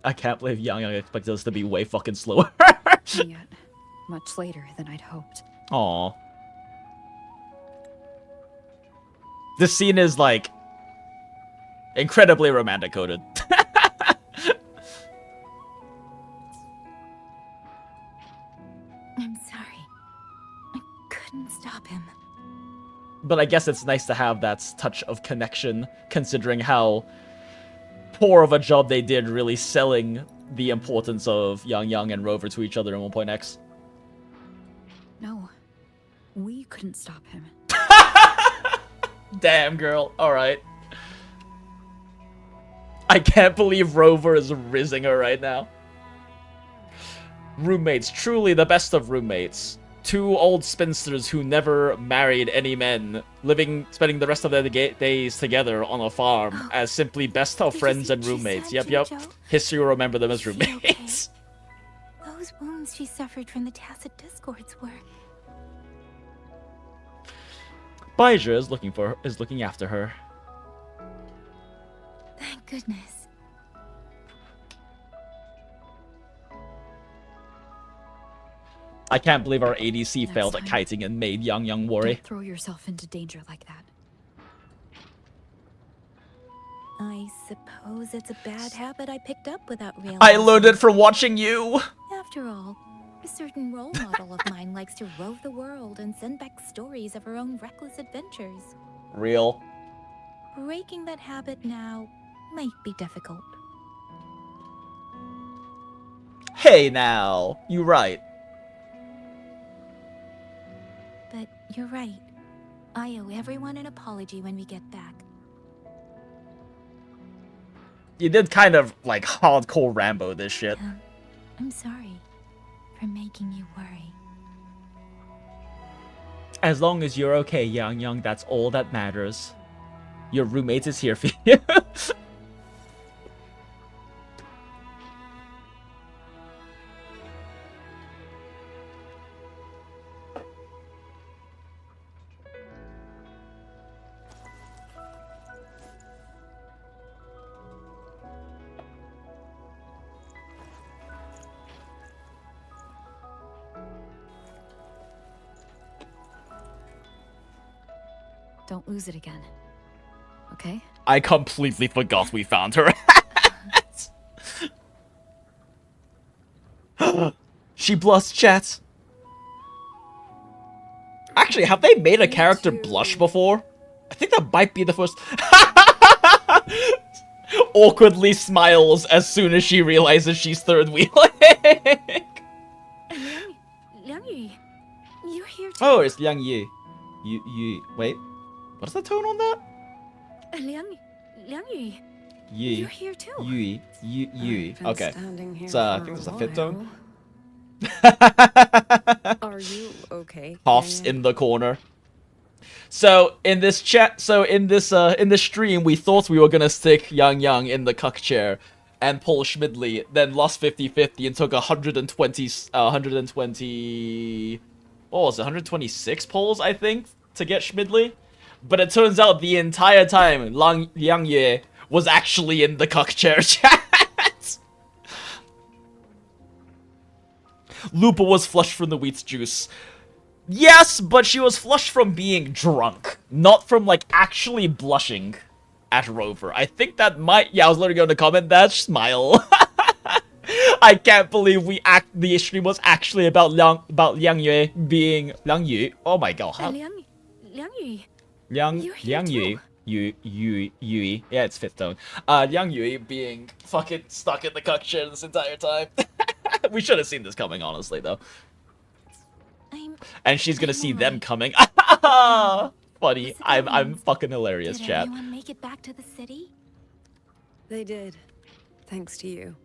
[SPEAKER 1] I can't believe Yangyang expected us to be way fucking slower.
[SPEAKER 14] Yet, much later than I'd hoped.
[SPEAKER 1] Aww. This scene is, like, incredibly romantic coded.
[SPEAKER 2] I'm sorry. I couldn't stop him.
[SPEAKER 1] But I guess it's nice to have that touch of connection, considering how poor of a job they did really selling the importance of Yangyang and Rover to each other in 1.x.
[SPEAKER 14] No, we couldn't stop him.
[SPEAKER 1] Damn, girl. Alright. I can't believe Rover is rizzing her right now. Roommates. Truly the best of roommates. Two old spinsters who never married any men, spending the rest of their days together on a farm as simply best of friends and roommates. Yep. History will remember them as roommates.
[SPEAKER 2] Those wounds she suffered from the tacit discords were...
[SPEAKER 1] Baizha is looking after her.
[SPEAKER 2] Thank goodness.
[SPEAKER 1] I can't believe our ADC failed at kiting and made Yangyang worry.
[SPEAKER 14] Don't throw yourself into danger like that.
[SPEAKER 2] I suppose it's a bad habit I picked up without realizing.
[SPEAKER 1] I learned it from watching you!
[SPEAKER 2] After all, a certain role model of mine likes to rove the world and send back stories of her own reckless adventures.
[SPEAKER 1] Real.
[SPEAKER 2] Breaking that habit now might be difficult.
[SPEAKER 1] Hey now, you right.
[SPEAKER 2] But you're right. I owe everyone an apology when we get back.
[SPEAKER 1] You did kind of, like, hardcore Rambo this shit.
[SPEAKER 2] I'm sorry for making you worry.
[SPEAKER 1] As long as you're okay, Yangyang, that's all that matters. Your roommate is here for you.
[SPEAKER 14] Don't lose it again. Okay?
[SPEAKER 1] I completely forgot we found her. She blushed, chat. Actually, have they made a character blush before? I think that might be the first. Awkwardly smiles as soon as she realizes she's third wheeling.
[SPEAKER 2] Liang Yu, you're here too.
[SPEAKER 1] Oh, it's Liang Yi. Wait. What's the tone on that?
[SPEAKER 2] Liang Yu.
[SPEAKER 1] You're
[SPEAKER 14] here too.
[SPEAKER 1] Yui. Okay. It's I think it's a fifth tone.
[SPEAKER 13] Are you okay?
[SPEAKER 1] Coughs in the corner. So in this stream, we thought we were gonna stick Yangyang in the Cuck Chair and pull Shmidley, then lost 50-50 and took 120, what was it, 126 pulls, I think, to get Shmidley. But it turns out the entire time, Yangyang was actually in the Cuck Chair chat. Lupa was flushed from the wheat juice. Yes, but she was flushed from being drunk, not from, like, actually blushing at Rover. I think that might... Yeah, I was literally going to comment that. Smile. I can't believe the stream was actually about Liang Yue being... Liang Yu? Oh my god.
[SPEAKER 14] Liang Yu.
[SPEAKER 1] Liang Yu. Yui. Yeah, it's fifth tone. Liang Yui being fucking stuck in the Cuck Chair this entire time. We should have seen this coming, honestly, though. And she's gonna see them coming. Funny. I'm fucking hilarious,
[SPEAKER 2] Did
[SPEAKER 1] chat.
[SPEAKER 2] anyone make it back to the city?
[SPEAKER 13] They did. Thanks to you.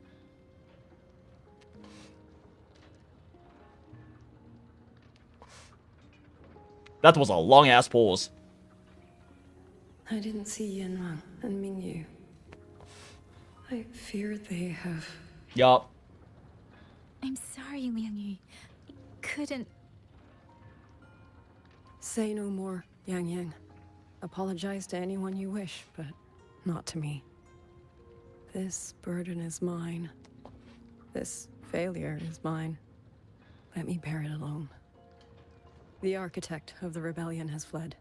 [SPEAKER 1] That was a long ass pause.
[SPEAKER 13] I didn't see Yangyang and Mingyu. I fear they have...
[SPEAKER 1] Yup.
[SPEAKER 14] I'm sorry, Liang Yu. I couldn't...
[SPEAKER 13] Say no more, Yangyang. Apologize to anyone you wish, but not to me. This burden is mine. This failure is mine. Let me bear it alone. The architect of the rebellion has fled.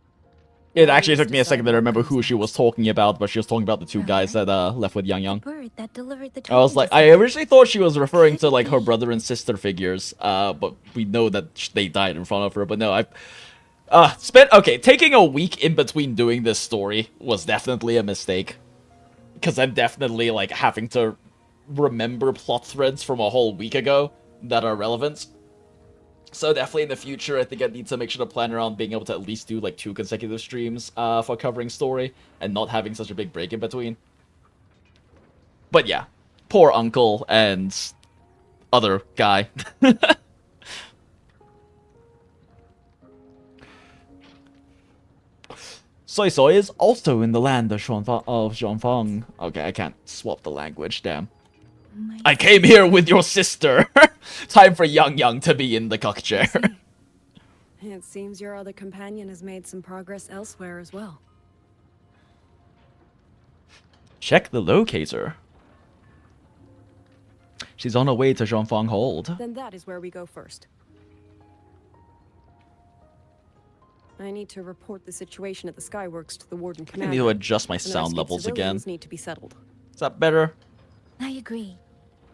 [SPEAKER 1] It actually took me a second to remember who she was talking about, but she was talking about the two guys that left with Yangyang.
[SPEAKER 2] Bird that delivered the
[SPEAKER 1] I was like, I originally thought she was referring to like her brother and sister figures, but we know that they died in front of her. But no, taking a week in between doing this story was definitely a mistake, because I'm definitely like having to remember plot threads from a whole week ago that are relevant. So definitely in the future, I think I need to make sure to plan around being able to at least do like 2 consecutive streams for covering story and not having such a big break in between. But yeah, poor uncle and other guy. SuiSui is also in the land of Zhuangfang. Okay, I can't swap the language, damn. I came here with your sister. Time for Yangyang to be in the Cuck Chair.
[SPEAKER 13] It seems your other companion has made some progress elsewhere as well.
[SPEAKER 1] Check the locator. She's on her way to Zhuangfang Hold.
[SPEAKER 13] Then that is where we go first. I need to report the situation at the Skyworks to the Warden Commander.
[SPEAKER 1] I need to adjust my sound levels again.
[SPEAKER 13] Need to be settled.
[SPEAKER 1] Is that better?
[SPEAKER 2] I agree.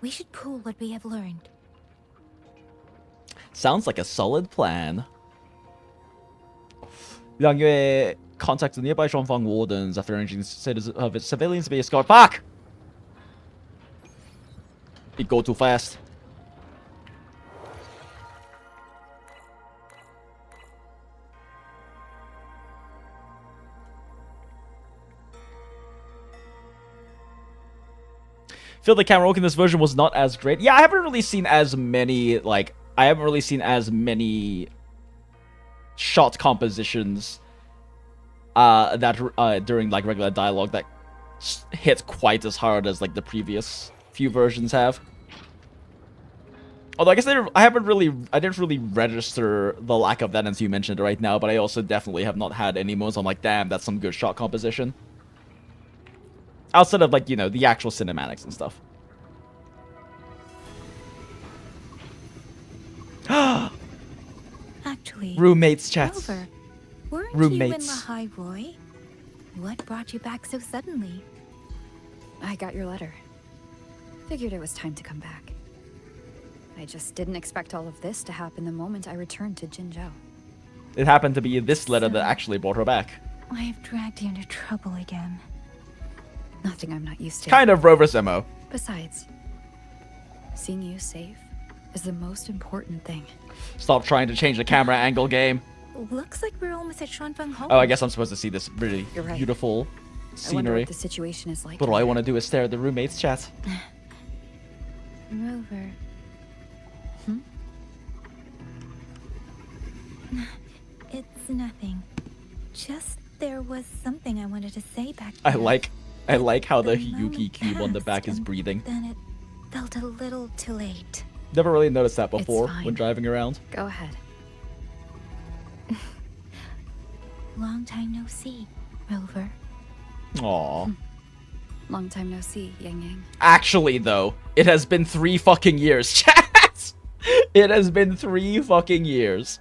[SPEAKER 2] We should pool what we have learned.
[SPEAKER 1] Sounds like a solid plan. Liang Yue contacts the nearby Zhuangfang wardens after arranging of its civilians to be escorted. Fuck! It go too fast. Feel the camera work in this version was not as great. Yeah, I haven't really seen as many, like, shot compositions that during like regular dialogue that hit quite as hard as like the previous few versions have. Although I guess I didn't really register the lack of that until you mentioned it right now, but I also definitely have not had any moments I'm like, damn, that's some good shot composition. Outside of, like, you know, the actual cinematics and stuff.
[SPEAKER 2] Actually,
[SPEAKER 1] roommates chats.
[SPEAKER 2] Rover, weren't
[SPEAKER 1] roommates.
[SPEAKER 2] you in Lahai Roy? What brought you back so suddenly?
[SPEAKER 14] I got your letter. Figured it was time to come back. I just didn't expect all of this to happen the moment I returned to Jinzhou.
[SPEAKER 1] It happened to be this letter that actually brought her back.
[SPEAKER 2] I have dragged you into trouble again.
[SPEAKER 14] Nothing I'm not used to.
[SPEAKER 1] Kind of Rover's MO.
[SPEAKER 14] Besides, seeing you safe is the most important thing.
[SPEAKER 1] Stop trying to change the camera angle, game.
[SPEAKER 2] Looks like we're almost at Zhuangfang Hold.
[SPEAKER 1] Oh, I guess I'm supposed to see this really
[SPEAKER 14] You're right.
[SPEAKER 1] beautiful
[SPEAKER 14] I wonder
[SPEAKER 1] scenery.
[SPEAKER 14] what the situation is like.
[SPEAKER 1] But all I want to do is stare at the roommates chat.
[SPEAKER 2] Rover. It's nothing. Just there was something I wanted to say back
[SPEAKER 1] I
[SPEAKER 2] there.
[SPEAKER 1] like how the
[SPEAKER 2] The
[SPEAKER 1] Yuki
[SPEAKER 2] moment
[SPEAKER 1] cube on the back is
[SPEAKER 2] passed,
[SPEAKER 1] breathing.
[SPEAKER 2] Then it felt a little too late.
[SPEAKER 1] Never really noticed that before
[SPEAKER 14] fine.
[SPEAKER 1] when driving around.
[SPEAKER 14] Go ahead.
[SPEAKER 2] Long time no see, Rover.
[SPEAKER 1] Aw.
[SPEAKER 14] Long time no see, Yangyang.
[SPEAKER 1] Actually, though, it has been 3 fucking years, chat! It has been 3 fucking years.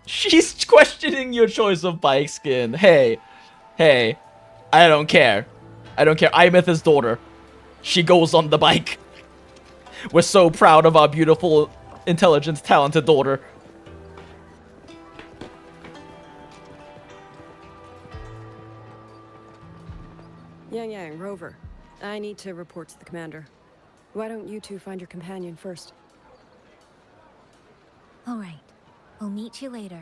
[SPEAKER 1] She's questioning your choice of bike skin. Hey, I don't care. I'm Myth's daughter. She goes on the bike. We're so proud of our beautiful, intelligent, talented daughter.
[SPEAKER 13] Yangyang, Rover. I need to report to the commander. Why don't you two find your companion first?
[SPEAKER 2] All right. We'll meet you later.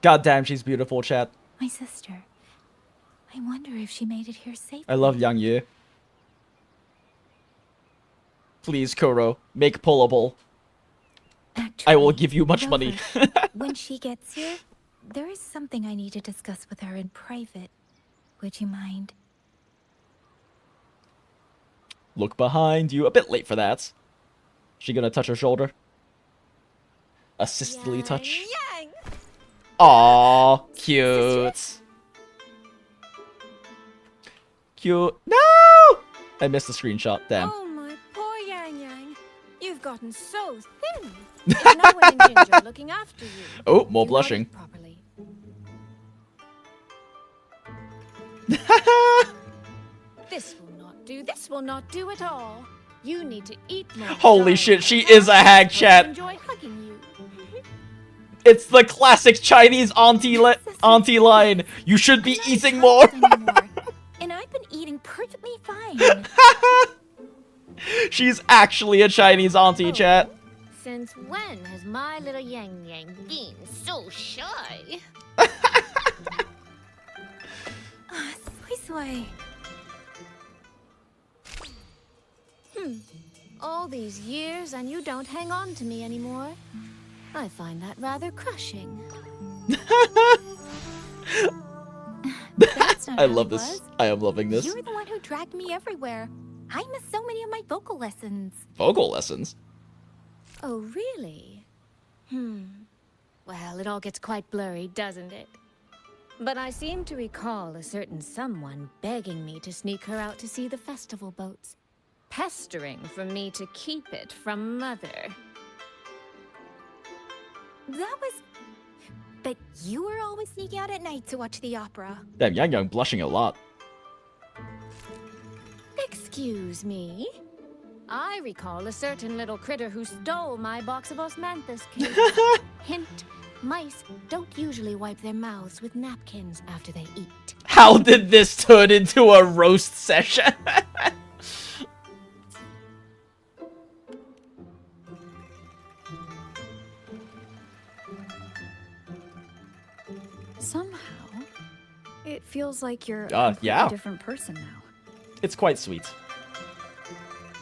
[SPEAKER 1] God damn, she's beautiful, chat.
[SPEAKER 2] My sister. I wonder if she made it here safely.
[SPEAKER 1] I love Yangyang. Please, Kuro, make pullable. I will give you much money.
[SPEAKER 2] When she gets here, there is something I need to discuss with her in private. Would you mind?
[SPEAKER 1] Look behind you. A bit late for that. She gonna touch her shoulder? Assistedly touch. Aww, cute. Cute. No! I missed the screenshot. Damn.
[SPEAKER 8] Oh, my poor Yangyang. You've gotten so thin. There's no one in Ginger looking after you.
[SPEAKER 1] Oh, more blushing.
[SPEAKER 8] Properly. This will not do. This will not do at all. You need to eat more.
[SPEAKER 1] Holy shit, she is a hag, chat.
[SPEAKER 8] Enjoy hugging you.
[SPEAKER 1] It's the classic Chinese auntie line. You should be eating more.
[SPEAKER 2] And I've been eating perfectly fine.
[SPEAKER 1] She's actually a Chinese auntie, chat.
[SPEAKER 9] Since when has my little Yangyang been so shy?
[SPEAKER 2] SuiSui.
[SPEAKER 4] All these years and you don't hang on to me anymore. I find that rather crushing.
[SPEAKER 2] That's not
[SPEAKER 1] I
[SPEAKER 2] how
[SPEAKER 1] love
[SPEAKER 2] it
[SPEAKER 1] this.
[SPEAKER 2] was.
[SPEAKER 1] I am loving this.
[SPEAKER 2] You're the one who dragged me everywhere. I missed so many of my vocal lessons.
[SPEAKER 1] Vocal lessons.
[SPEAKER 4] Oh, really? Well, it all gets quite blurry, doesn't it? But I seem to recall a certain someone begging me to sneak her out to see the festival boats. Pestering for me to keep it from Mother.
[SPEAKER 2] That was... But you were always sneaking out at night to watch the opera.
[SPEAKER 1] Damn, Yangyang blushing a lot.
[SPEAKER 4] Excuse me? I recall a certain little critter who stole my box of osmanthus cakes. Hint, mice don't usually wipe their mouths with napkins after they eat.
[SPEAKER 1] How did this turn into a roast session?
[SPEAKER 14] Somehow, it feels like you're a
[SPEAKER 1] yeah.
[SPEAKER 14] completely different person now.
[SPEAKER 1] It's quite sweet.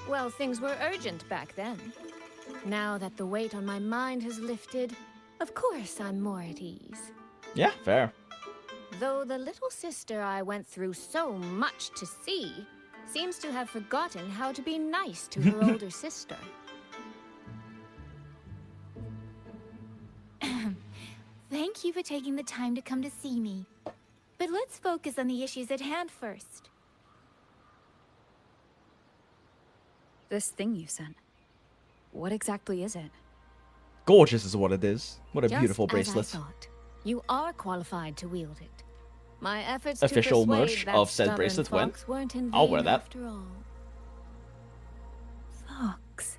[SPEAKER 4] Well, things were urgent back then. Now that the weight on my mind has lifted, of course I'm more at ease.
[SPEAKER 1] Yeah, fair.
[SPEAKER 4] Though the little sister I went through so much to see seems to have forgotten how to be nice to her older sister.
[SPEAKER 2] Thank you for taking the time to come to see me. But let's focus on the issues at hand first.
[SPEAKER 14] This thing you sent. What exactly is it?
[SPEAKER 1] Gorgeous is what it is. What a
[SPEAKER 4] Just
[SPEAKER 1] beautiful
[SPEAKER 4] as
[SPEAKER 1] bracelet.
[SPEAKER 4] I thought. You are qualified to wield it. My efforts
[SPEAKER 1] Official
[SPEAKER 4] to persuade
[SPEAKER 1] merch
[SPEAKER 4] that
[SPEAKER 1] of said
[SPEAKER 4] stubborn
[SPEAKER 1] bracelet when?
[SPEAKER 4] fox weren't in
[SPEAKER 1] I'll
[SPEAKER 4] vain
[SPEAKER 1] wear that.
[SPEAKER 4] after all.
[SPEAKER 2] Fox.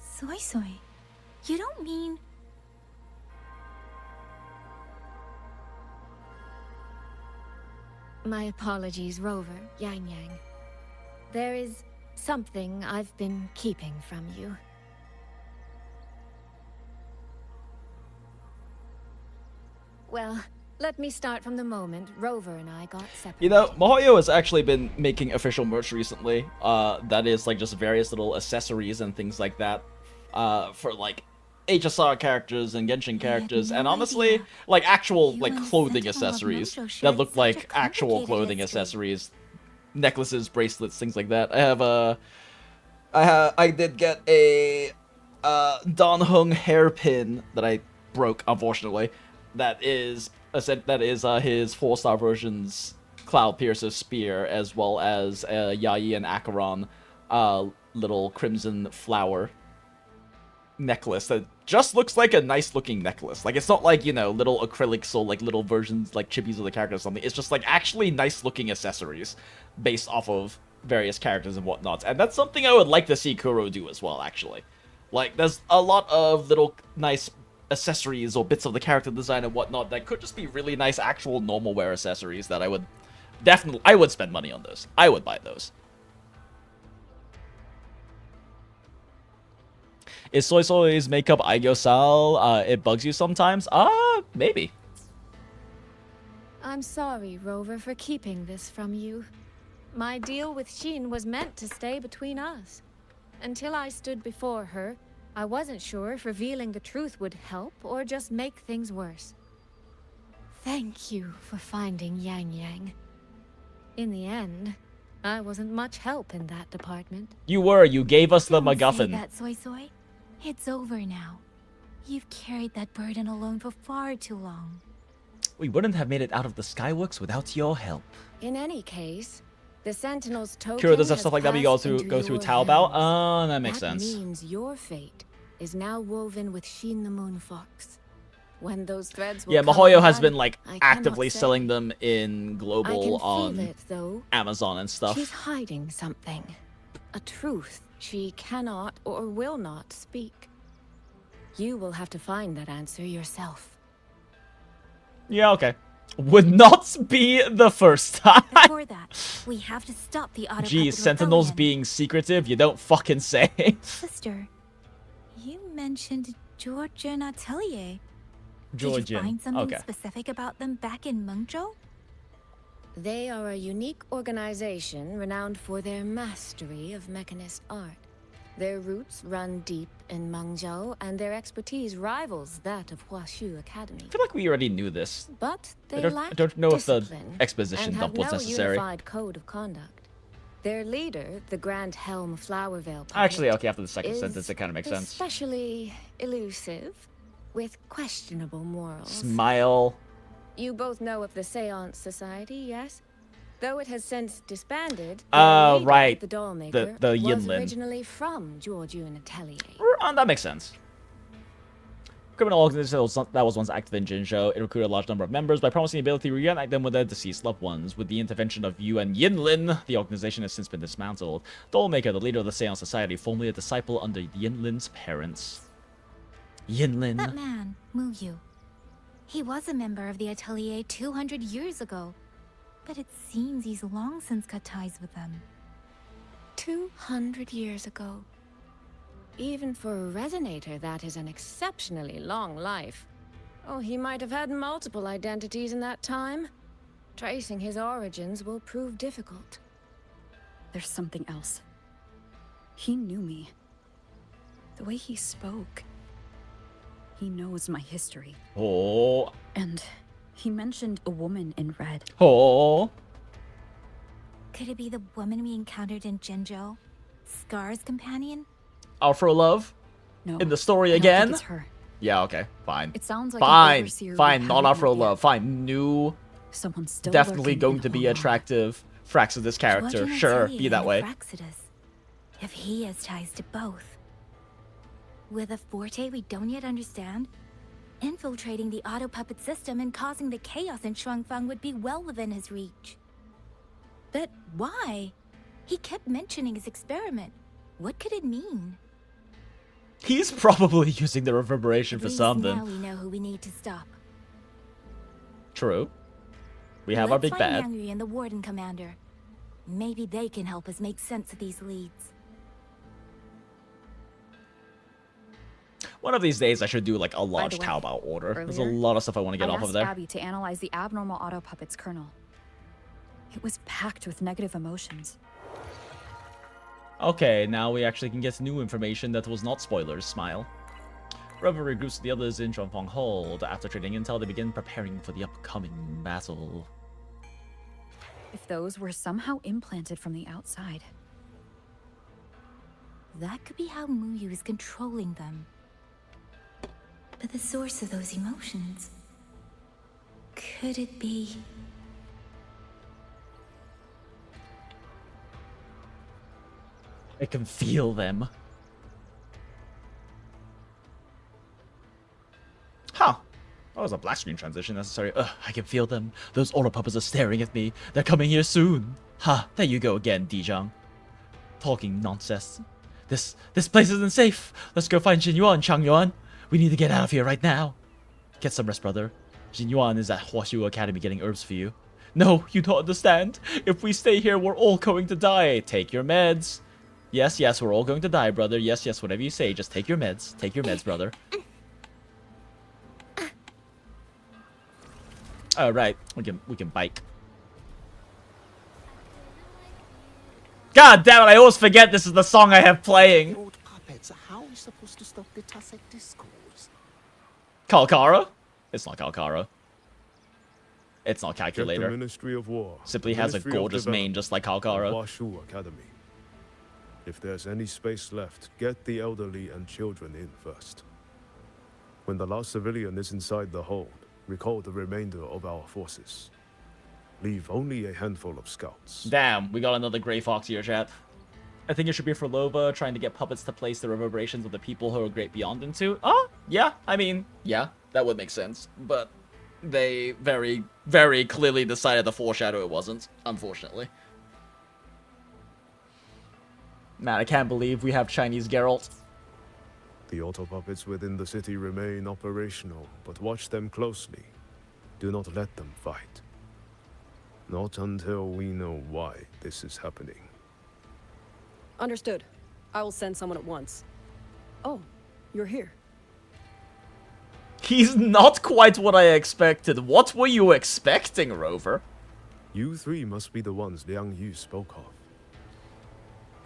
[SPEAKER 2] SuiSui. You don't mean...
[SPEAKER 4] My apologies, Rover, Yangyang. There is Something I've been keeping from you. Well, let me start from the moment Rover and I got separated.
[SPEAKER 1] You know, MiHoYo has actually been making official merch recently. That is like just various little accessories and things like that. For like HSR characters and Genshin characters, and honestly, like actual like clothing accessories that look like actual clothing accessories, necklaces, bracelets, things like that. I did get a Don Hung hairpin that I broke, unfortunately. That is his 4-star version's Cloud Piercer spear, as well as Yayi and Acheron little crimson flower necklace that just looks like a nice looking necklace. Like, it's not like, you know, little acrylics or like little versions like chippies of the character or something. It's just like actually nice looking accessories based off of various characters and whatnot. And that's something I would like to see Kuro do as well, actually. Like, there's a lot of little nice accessories or bits of the character design and whatnot that could just be really nice actual normal wear accessories that I would spend money on those. I would buy those. Is SuiSui's makeup Aigyo-sal, it bugs you sometimes? Maybe.
[SPEAKER 4] I'm sorry, Rover, for keeping this from you. My deal with Shin was meant to stay between us. Until I stood before her, I wasn't sure if revealing the truth would help or just make things worse. Thank you for finding Yangyang. In the end, I wasn't much help in that department.
[SPEAKER 1] You gave us the
[SPEAKER 2] Don't say
[SPEAKER 1] MacGuffin.
[SPEAKER 2] that, SuiSui. It's over now. You've carried that burden alone for far too long.
[SPEAKER 1] We wouldn't have made it out of the Skyworks without your help.
[SPEAKER 4] In any case, the Sentinel's token
[SPEAKER 1] Kuro does have
[SPEAKER 4] has
[SPEAKER 1] stuff like that we
[SPEAKER 4] passed
[SPEAKER 1] go
[SPEAKER 4] into
[SPEAKER 1] through
[SPEAKER 4] your
[SPEAKER 1] Taobao.
[SPEAKER 4] hands.
[SPEAKER 1] That makes sense.
[SPEAKER 4] That means your fate is now woven with Shin the Moon Fox. When those threads will
[SPEAKER 1] Yeah,
[SPEAKER 4] come
[SPEAKER 1] MiHoYo has
[SPEAKER 4] undone,
[SPEAKER 1] been like
[SPEAKER 4] I
[SPEAKER 1] actively
[SPEAKER 4] cannot say.
[SPEAKER 1] selling them in global
[SPEAKER 4] I can feel
[SPEAKER 1] on
[SPEAKER 4] it, though.
[SPEAKER 1] Amazon and stuff.
[SPEAKER 4] She's hiding something. A truth she cannot or will not speak. You will have to find that answer yourself.
[SPEAKER 1] Yeah, okay. Would not be the first time.
[SPEAKER 2] Before that, we have to stop the auto.
[SPEAKER 1] Geez, Sentinels being secretive, you don't fucking say.
[SPEAKER 2] Sister, you mentioned Georgian Atelier. Did
[SPEAKER 1] Georgian.
[SPEAKER 2] you find something
[SPEAKER 1] Okay.
[SPEAKER 2] specific about them back in Mengzhou?
[SPEAKER 4] They are a unique organization renowned for their mastery of mechanist art. Their roots run deep in Mengzhou, and their expertise rivals that of Huashu Academy.
[SPEAKER 1] I feel like we already knew this.
[SPEAKER 4] But they
[SPEAKER 1] I
[SPEAKER 4] lack
[SPEAKER 1] don't know if the
[SPEAKER 4] discipline
[SPEAKER 1] exposition
[SPEAKER 4] and
[SPEAKER 1] dump
[SPEAKER 4] have
[SPEAKER 1] was
[SPEAKER 4] no
[SPEAKER 1] necessary.
[SPEAKER 4] unified code of conduct. Their leader, the Grand Helm Flowervale puppet,
[SPEAKER 1] Actually, okay, after the second
[SPEAKER 4] is
[SPEAKER 1] sentence, it kind of makes sense.
[SPEAKER 4] especially elusive, with questionable morals.
[SPEAKER 1] Smile.
[SPEAKER 4] You both know of the Seance Society, yes? Though it has since disbanded,
[SPEAKER 1] right.
[SPEAKER 4] the doll maker
[SPEAKER 1] The
[SPEAKER 4] was
[SPEAKER 1] Yinlin.
[SPEAKER 4] originally from Georgian Atelier.
[SPEAKER 1] That makes sense. Criminal organization that was once active in Jinzhou. It recruited a large number of members by promising the ability to reunite them with their deceased loved ones. With the intervention of Yuan Yinlin, the organization has since been dismantled. Dollmaker, the leader of the Seance Society, formerly a disciple under Yinlin's parents. Yinlin.
[SPEAKER 2] That man, Mu Yu. He was a member of the Atelier 200 years ago. But it seems he's long since cut ties with them.
[SPEAKER 4] 200 years ago. Even for a resonator, that is an exceptionally long life. Oh, he might have had multiple identities in that time. Tracing his origins will prove difficult.
[SPEAKER 14] There's something else. He knew me. The way he spoke. He knows my history.
[SPEAKER 1] Oh.
[SPEAKER 14] And he mentioned a woman in red.
[SPEAKER 1] Oh.
[SPEAKER 2] Could it be the woman we encountered in Jinzhou? Scar's companion?
[SPEAKER 1] Afro Love?
[SPEAKER 14] No.
[SPEAKER 1] In the story
[SPEAKER 14] I don't
[SPEAKER 1] again?
[SPEAKER 14] think it's her.
[SPEAKER 1] Yeah, okay. Fine.
[SPEAKER 14] It sounds like an
[SPEAKER 1] fine.
[SPEAKER 14] overseer we
[SPEAKER 1] Fine. Not
[SPEAKER 14] haven't
[SPEAKER 1] Afro
[SPEAKER 14] met yet.
[SPEAKER 1] Love. Fine. New.
[SPEAKER 14] Someone still
[SPEAKER 1] Definitely
[SPEAKER 14] lurking
[SPEAKER 1] going
[SPEAKER 14] in
[SPEAKER 1] to be
[SPEAKER 14] Hong
[SPEAKER 1] attractive. Fraxidus character.
[SPEAKER 2] Georgian
[SPEAKER 1] Sure.
[SPEAKER 2] Atelier
[SPEAKER 1] Be that
[SPEAKER 2] and
[SPEAKER 1] way.
[SPEAKER 2] Fraxidus. If he has ties to both. With a forte we don't yet understand, infiltrating the auto puppet system and causing the chaos in Shuangfang would be well within his reach. But why? He kept mentioning his experiment. What could it mean?
[SPEAKER 1] He's probably using the reverberation
[SPEAKER 2] At
[SPEAKER 1] for
[SPEAKER 2] least
[SPEAKER 1] something.
[SPEAKER 2] now we know who we need to stop.
[SPEAKER 1] True. We have our
[SPEAKER 2] Let's
[SPEAKER 1] big
[SPEAKER 2] find
[SPEAKER 1] bad.
[SPEAKER 2] Yang Yu and the Warden Commander. Maybe they can help us make sense of these leads.
[SPEAKER 1] One of these days, I should do like a large
[SPEAKER 14] By the way,
[SPEAKER 1] Taobao order. There's a
[SPEAKER 14] earlier,
[SPEAKER 1] lot of stuff I want to get
[SPEAKER 14] I
[SPEAKER 1] off of
[SPEAKER 14] asked
[SPEAKER 1] there.
[SPEAKER 14] Abby to analyze the abnormal auto puppet's kernel. It was packed with negative emotions.
[SPEAKER 1] Okay, now we actually can get new information that was not spoilers. Smile. Rover regroups with the others in Zhuangfang Hold. After trading intel, they begin preparing for the upcoming battle.
[SPEAKER 14] If those were somehow implanted from the outside.
[SPEAKER 2] That could be how Muyu is controlling them. But the source of those emotions... could it be...
[SPEAKER 1] I can feel them. Huh. That was a black screen transition necessary. Ugh, I can feel them. Those auto puppets are staring at me. They're coming here soon. Ha, there you go again, Dijang. Talking nonsense. This place isn't safe. Let's go find Jinyuan, Changyuan. We need to get out of here right now. Get some rest, brother. Jinyuan is at Huashu Academy getting herbs for you. No, you don't understand. If we stay here, we're all going to die. Take your meds. Yes, yes, we're all going to die, brother. Yes, yes, whatever you say, just take your meds. Take your meds, brother. All right, we can bike. God damn it! I always forget this is the song I have playing.
[SPEAKER 12] Old puppets, how are we supposed to stop the Tacet discourse?
[SPEAKER 1] Kalkara? It's not Kalkara. It's not
[SPEAKER 12] Check
[SPEAKER 1] calculator.
[SPEAKER 12] the Ministry of War.
[SPEAKER 1] Simply
[SPEAKER 12] the
[SPEAKER 1] has a
[SPEAKER 12] Ministry of
[SPEAKER 1] gorgeous mane,
[SPEAKER 12] Development,
[SPEAKER 1] just like
[SPEAKER 12] and
[SPEAKER 1] Kalkara.
[SPEAKER 12] Washu Academy. If there's any space left, get the elderly and children in first. When the last civilian is inside the hold, recall the remainder of our forces. Leave only a handful of scouts.
[SPEAKER 1] Damn, we got another Grey Fox here, chat. I think it should be for Lova, trying to get puppets to place the reverberations of the people who are great beyond into. Oh, yeah, I mean, yeah, that would make sense. But they very, very clearly decided to foreshadow it wasn't, unfortunately. Man, I can't believe we have Chinese Geralt.
[SPEAKER 12] The auto puppets within the city remain operational, but watch them closely. Do not let them fight. Not until we know why this is happening.
[SPEAKER 13] Understood. I will send someone at once. Oh, you're here.
[SPEAKER 1] He's not quite what I expected. What were you expecting, Rover?
[SPEAKER 12] You three must be the ones Liang Yu spoke of.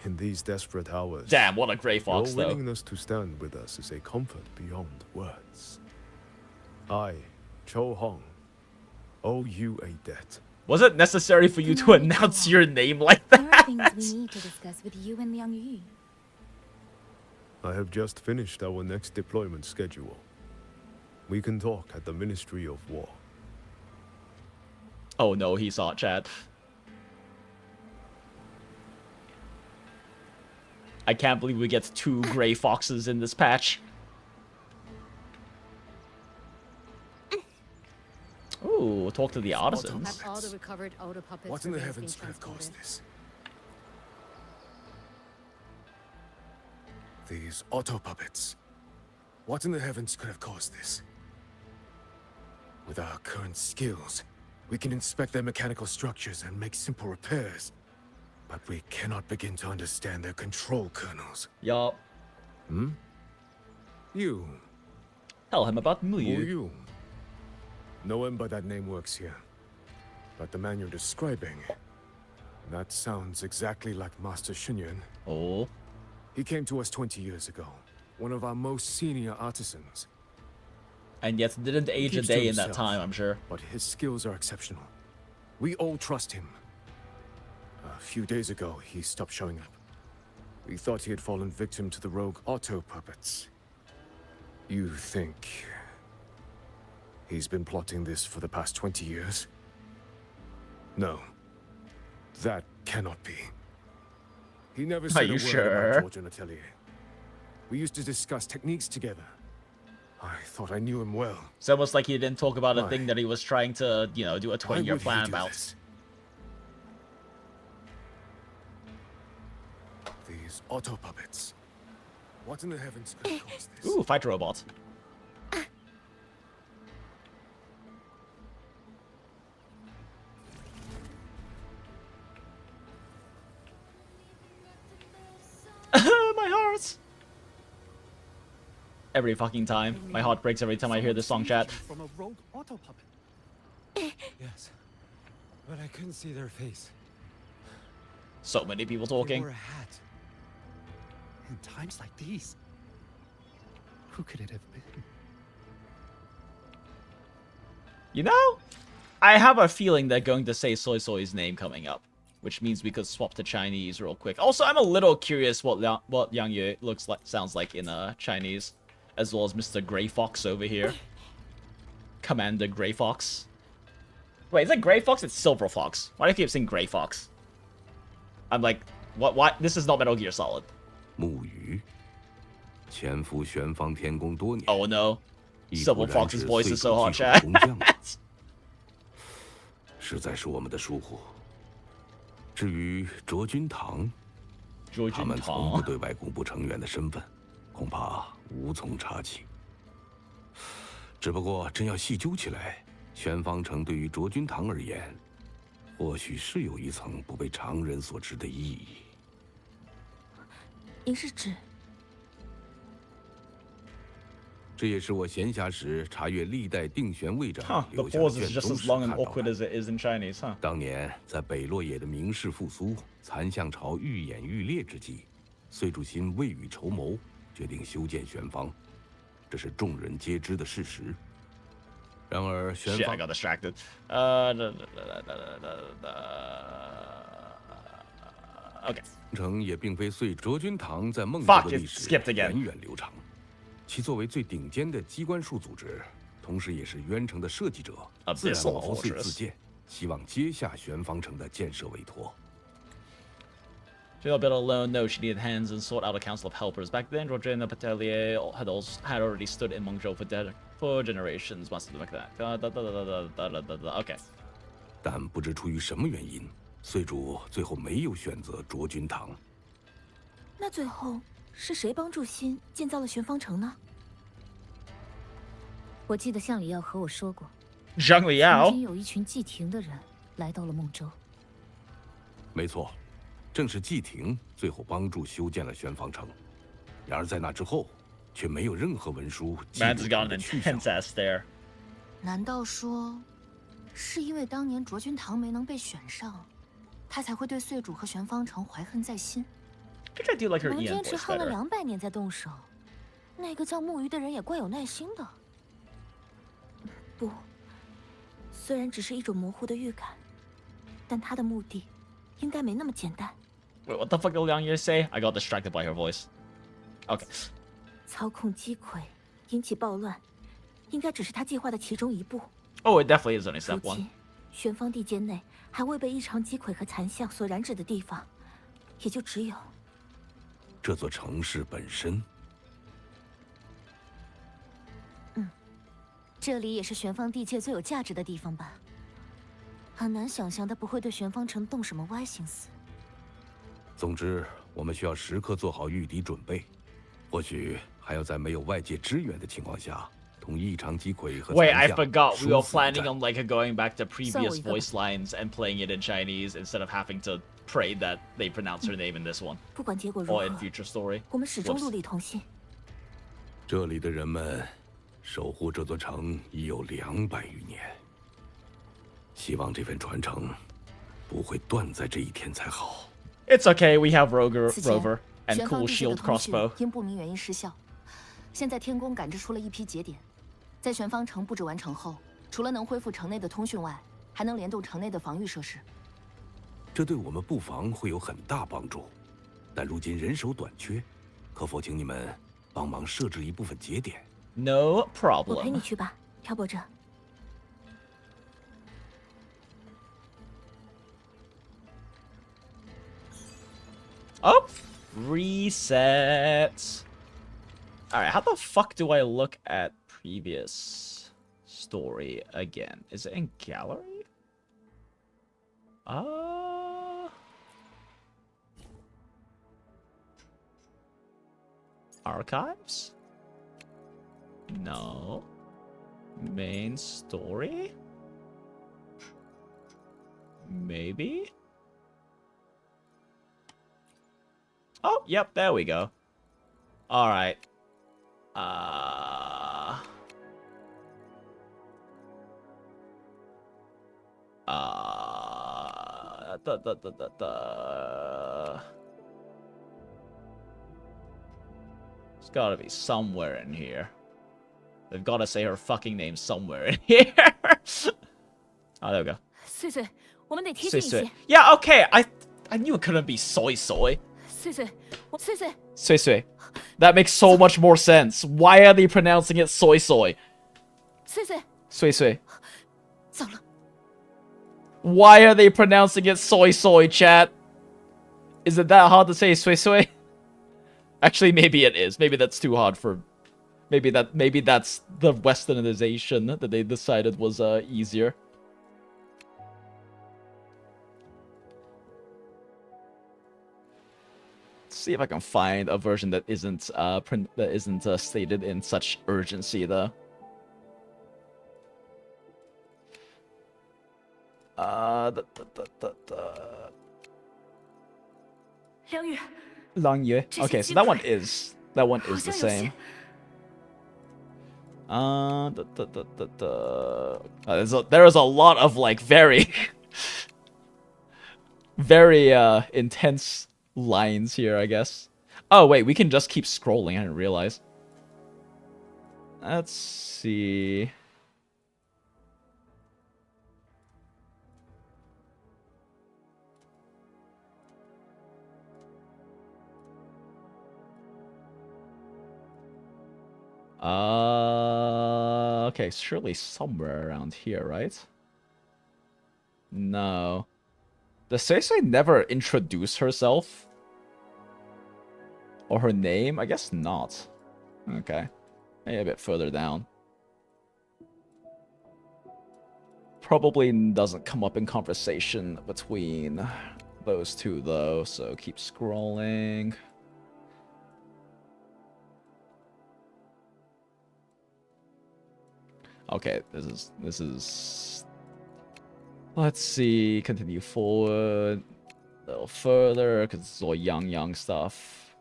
[SPEAKER 12] In these desperate hours...
[SPEAKER 1] Damn, what a Grey Fox,
[SPEAKER 12] your
[SPEAKER 1] though.
[SPEAKER 12] willingness to stand with us is a comfort beyond words. I, Cho Hong, owe you a debt.
[SPEAKER 1] Was it necessary for you to announce your name like that?
[SPEAKER 2] There are things we need to discuss with you and Liang Yu.
[SPEAKER 12] I have just finished our next deployment schedule. We can talk at the Ministry of War.
[SPEAKER 1] Oh no, he saw it, chat. I can't believe we get 2 Grey Foxes in this patch. Ooh, talk to the artisans.
[SPEAKER 7] Have all the recovered auto puppets.
[SPEAKER 12] What in the
[SPEAKER 7] remains
[SPEAKER 12] heavens
[SPEAKER 7] being
[SPEAKER 12] could have caused
[SPEAKER 7] transported?
[SPEAKER 12] this? These auto puppets. What in the heavens could have caused this? With our current skills, we can inspect their mechanical structures and make simple repairs. But we cannot begin to understand their control kernels.
[SPEAKER 1] Yup.
[SPEAKER 12] Hmm? You.
[SPEAKER 1] Tell him about
[SPEAKER 12] Who
[SPEAKER 1] Muyu.
[SPEAKER 12] you? No one by that name works here. But the man you're describing... that sounds exactly like Master Xunyuan.
[SPEAKER 1] Oh.
[SPEAKER 12] He came to us 20 years ago. One of our most senior artisans.
[SPEAKER 1] And yet didn't age a
[SPEAKER 12] Keeps to
[SPEAKER 1] day in that
[SPEAKER 12] himself,
[SPEAKER 1] time, I'm sure.
[SPEAKER 12] But his skills are exceptional. We all trust him. A few days ago, he stopped showing up. We thought he had fallen victim to the rogue auto puppets. You think... he's been plotting this for the past 20 years? No. That cannot be. He never said
[SPEAKER 1] you
[SPEAKER 12] a word
[SPEAKER 1] sure?
[SPEAKER 12] about Georgian Atelier. We used to discuss techniques together. I thought I knew him well.
[SPEAKER 1] It's almost like he didn't talk about a
[SPEAKER 12] Why?
[SPEAKER 1] thing that he was trying to, you know, do a
[SPEAKER 12] Why
[SPEAKER 1] 20-year
[SPEAKER 12] would he
[SPEAKER 1] plan
[SPEAKER 12] do
[SPEAKER 1] about.
[SPEAKER 12] this? These auto puppets. What in the heavens could have caused this?
[SPEAKER 1] Ooh, fight robot. stars. Every fucking time. My heart breaks every time I hear this song, chat.
[SPEAKER 5] From a rogue auto puppet.
[SPEAKER 10] Yes, but I couldn't see their face.
[SPEAKER 1] So many people
[SPEAKER 5] They
[SPEAKER 1] talking.
[SPEAKER 5] wore a hat. In times like these, who could it have been?
[SPEAKER 1] You know, I have a feeling they're going to say SuiSui's name coming up, which means we could swap to Chinese real quick. Also, I'm a little curious what Yangyang sounds like in Chinese, as well as Mr. Grey Fox over here. Commander Grey Fox. Wait, is it Grey Fox? It's Silver Fox. Why do I keep saying Grey Fox? I'm like, what? Why? This is not Metal Gear Solid.
[SPEAKER 16] 木鱼，潜伏玄方天宫多年。
[SPEAKER 1] Oh no.
[SPEAKER 16] 亦
[SPEAKER 1] Silver
[SPEAKER 16] 不然
[SPEAKER 1] Fox's
[SPEAKER 16] 是
[SPEAKER 1] voice
[SPEAKER 16] 岁
[SPEAKER 1] is so
[SPEAKER 16] 主
[SPEAKER 1] hot,
[SPEAKER 16] 技术
[SPEAKER 1] chat.
[SPEAKER 16] 工匠实在是我们的疏忽。至于卓君堂，他们从不对外公布成员的身份，恐怕无从查起。只不过真要细究起来，玄方城对于卓君堂而言，或许是有一层不被常人所知的意义。
[SPEAKER 2] 您是指？
[SPEAKER 16] 这也是我闲暇时查阅历代定玄卫长
[SPEAKER 1] Huh, the
[SPEAKER 16] 留下
[SPEAKER 1] pause
[SPEAKER 16] 的
[SPEAKER 1] is
[SPEAKER 16] 卷
[SPEAKER 1] just
[SPEAKER 16] 宗
[SPEAKER 1] as
[SPEAKER 16] 时
[SPEAKER 1] long and
[SPEAKER 16] 看到
[SPEAKER 1] awkward
[SPEAKER 16] 的。
[SPEAKER 1] as it is in Chinese, huh?
[SPEAKER 16] 当年在北洛野的明氏复苏、残象朝愈演愈烈之际，岁主心未雨绸缪，决定修建玄方，这是众人皆知的事实。然而玄
[SPEAKER 1] Shit,
[SPEAKER 16] 方
[SPEAKER 1] I got distracted. Okay.
[SPEAKER 16] 城也并非岁卓君堂在孟州
[SPEAKER 1] Fuck,
[SPEAKER 16] 的
[SPEAKER 1] it
[SPEAKER 16] 历史
[SPEAKER 1] skipped again.
[SPEAKER 16] 源远流长。其作为最顶尖的机关术组织，同时也是渊城的设计者，自然毛遂自荐，希望接下玄方城的建设委托。
[SPEAKER 1] She got built alone. No, she needed hands and sought out a council of helpers. Back then, Georgina Patelier had already stood in Mengzhou for generations. Must have been like that. Okay.
[SPEAKER 16] 但不知出于什么原因，岁主最后没有选择卓君堂。
[SPEAKER 2] 那最后是谁帮助辛建造了玄方城呢？我记得向里耀和我说过，
[SPEAKER 1] Zhang Liao
[SPEAKER 2] 曾经有一群祭庭的人来到了孟州。
[SPEAKER 16] 没错，正是季廷最后帮助修建了玄方城。然而在那之后，却没有任何文书记录
[SPEAKER 1] Man's
[SPEAKER 16] 他
[SPEAKER 1] got
[SPEAKER 16] 们的
[SPEAKER 1] an
[SPEAKER 16] 去向。
[SPEAKER 1] intense ass stare.
[SPEAKER 2] 难道说，是因为当年卓君堂没能被选上，他才会对岁主和玄方城怀恨在心？
[SPEAKER 1] Could I do like her
[SPEAKER 2] 能
[SPEAKER 1] Ian
[SPEAKER 2] 坚持
[SPEAKER 1] voice
[SPEAKER 2] 恨了
[SPEAKER 1] better?
[SPEAKER 2] 200年再动手，那个叫木鱼的人也怪有耐心的。不，虽然只是一种模糊的预感，但他的目的应该没那么简单。
[SPEAKER 1] Wait, what the fuck did Liang Ye say? I got distracted by her voice. Okay.
[SPEAKER 2] 操控击溃，引起暴乱，应该只是他计划的其中一步。
[SPEAKER 1] Oh, it definitely is only
[SPEAKER 2] 如
[SPEAKER 1] step one.
[SPEAKER 2] 今，玄方地界内还未被异常击溃和残像所染指的地方，也就只有
[SPEAKER 16] 这座城市本身。
[SPEAKER 2] 这里，也是玄方地界最有价值的地方吧。很难想象他不会对玄方城动什么歪心思。
[SPEAKER 16] 总之，我们需要时刻做好御敌准备，或许还要在没有外界支援的情况下，同异常击溃和
[SPEAKER 1] Wait, I
[SPEAKER 16] 残像
[SPEAKER 1] forgot. We were
[SPEAKER 16] 殊死一
[SPEAKER 1] planning
[SPEAKER 16] 战
[SPEAKER 1] on like going back to previous
[SPEAKER 2] 一个吧。
[SPEAKER 1] voice lines and playing it in Chinese instead of having to pray that they pronounce her name in this one
[SPEAKER 2] 不管结果如
[SPEAKER 1] or in
[SPEAKER 2] 何，
[SPEAKER 1] future story.
[SPEAKER 2] 我们始终
[SPEAKER 1] Whoops.
[SPEAKER 2] 陆里同心。
[SPEAKER 16] 这里的人们守护这座城已有200余年，希望这份传承不会断在这一天才好。
[SPEAKER 1] It's okay. We have Rover
[SPEAKER 2] 此前，
[SPEAKER 1] and
[SPEAKER 2] 玄方
[SPEAKER 1] cool
[SPEAKER 2] 地界的
[SPEAKER 1] shield
[SPEAKER 2] 通讯
[SPEAKER 1] crossbow.
[SPEAKER 2] 因不明原因失效。现在天宫感知出了一批节点，在玄方城布置完成后，除了能恢复城内的通讯外，还能联动城内的防御设施。
[SPEAKER 16] 这对我们布防会有很大帮助，但如今人手短缺，可否请你们帮忙设置一部分节点？
[SPEAKER 1] No
[SPEAKER 2] 我陪
[SPEAKER 1] problem.
[SPEAKER 2] 你去吧，漂泊者。
[SPEAKER 1] Oh, reset. All right, how the fuck do I look at previous story again? Is it in gallery? Archives? No. Main story? Maybe? Oh, yep, there we go. Alright. It's gotta be somewhere in here. They've gotta say her fucking name somewhere in here. Oh, there we go. SuiSui. Yeah, okay. I knew it couldn't be SuiSui. SuiSui. That makes so much more sense. Why are they pronouncing it SuiSui? SuiSui. Why are they pronouncing it SuiSui, chat? Is it that hard to say SuiSui? Actually, maybe it is. Maybe that's too hard for... Maybe that's the westernization that they decided was easier. Let's see if I can find a version that isn't stated in such urgency, though. Langyu. Okay, so that one is the same. There is a lot of like very very intense lines here, I guess. Oh wait, we can just keep scrolling. I didn't realize. Let's see. Okay, surely somewhere around here, right? No. Does SuiSui never introduce herself? Or her name? I guess not. Okay. Maybe a bit further down. Probably doesn't come up in conversation between those two, though, so keep scrolling. Okay, this is... Let's see, continue forward a little further, because it's all Yangyang stuff.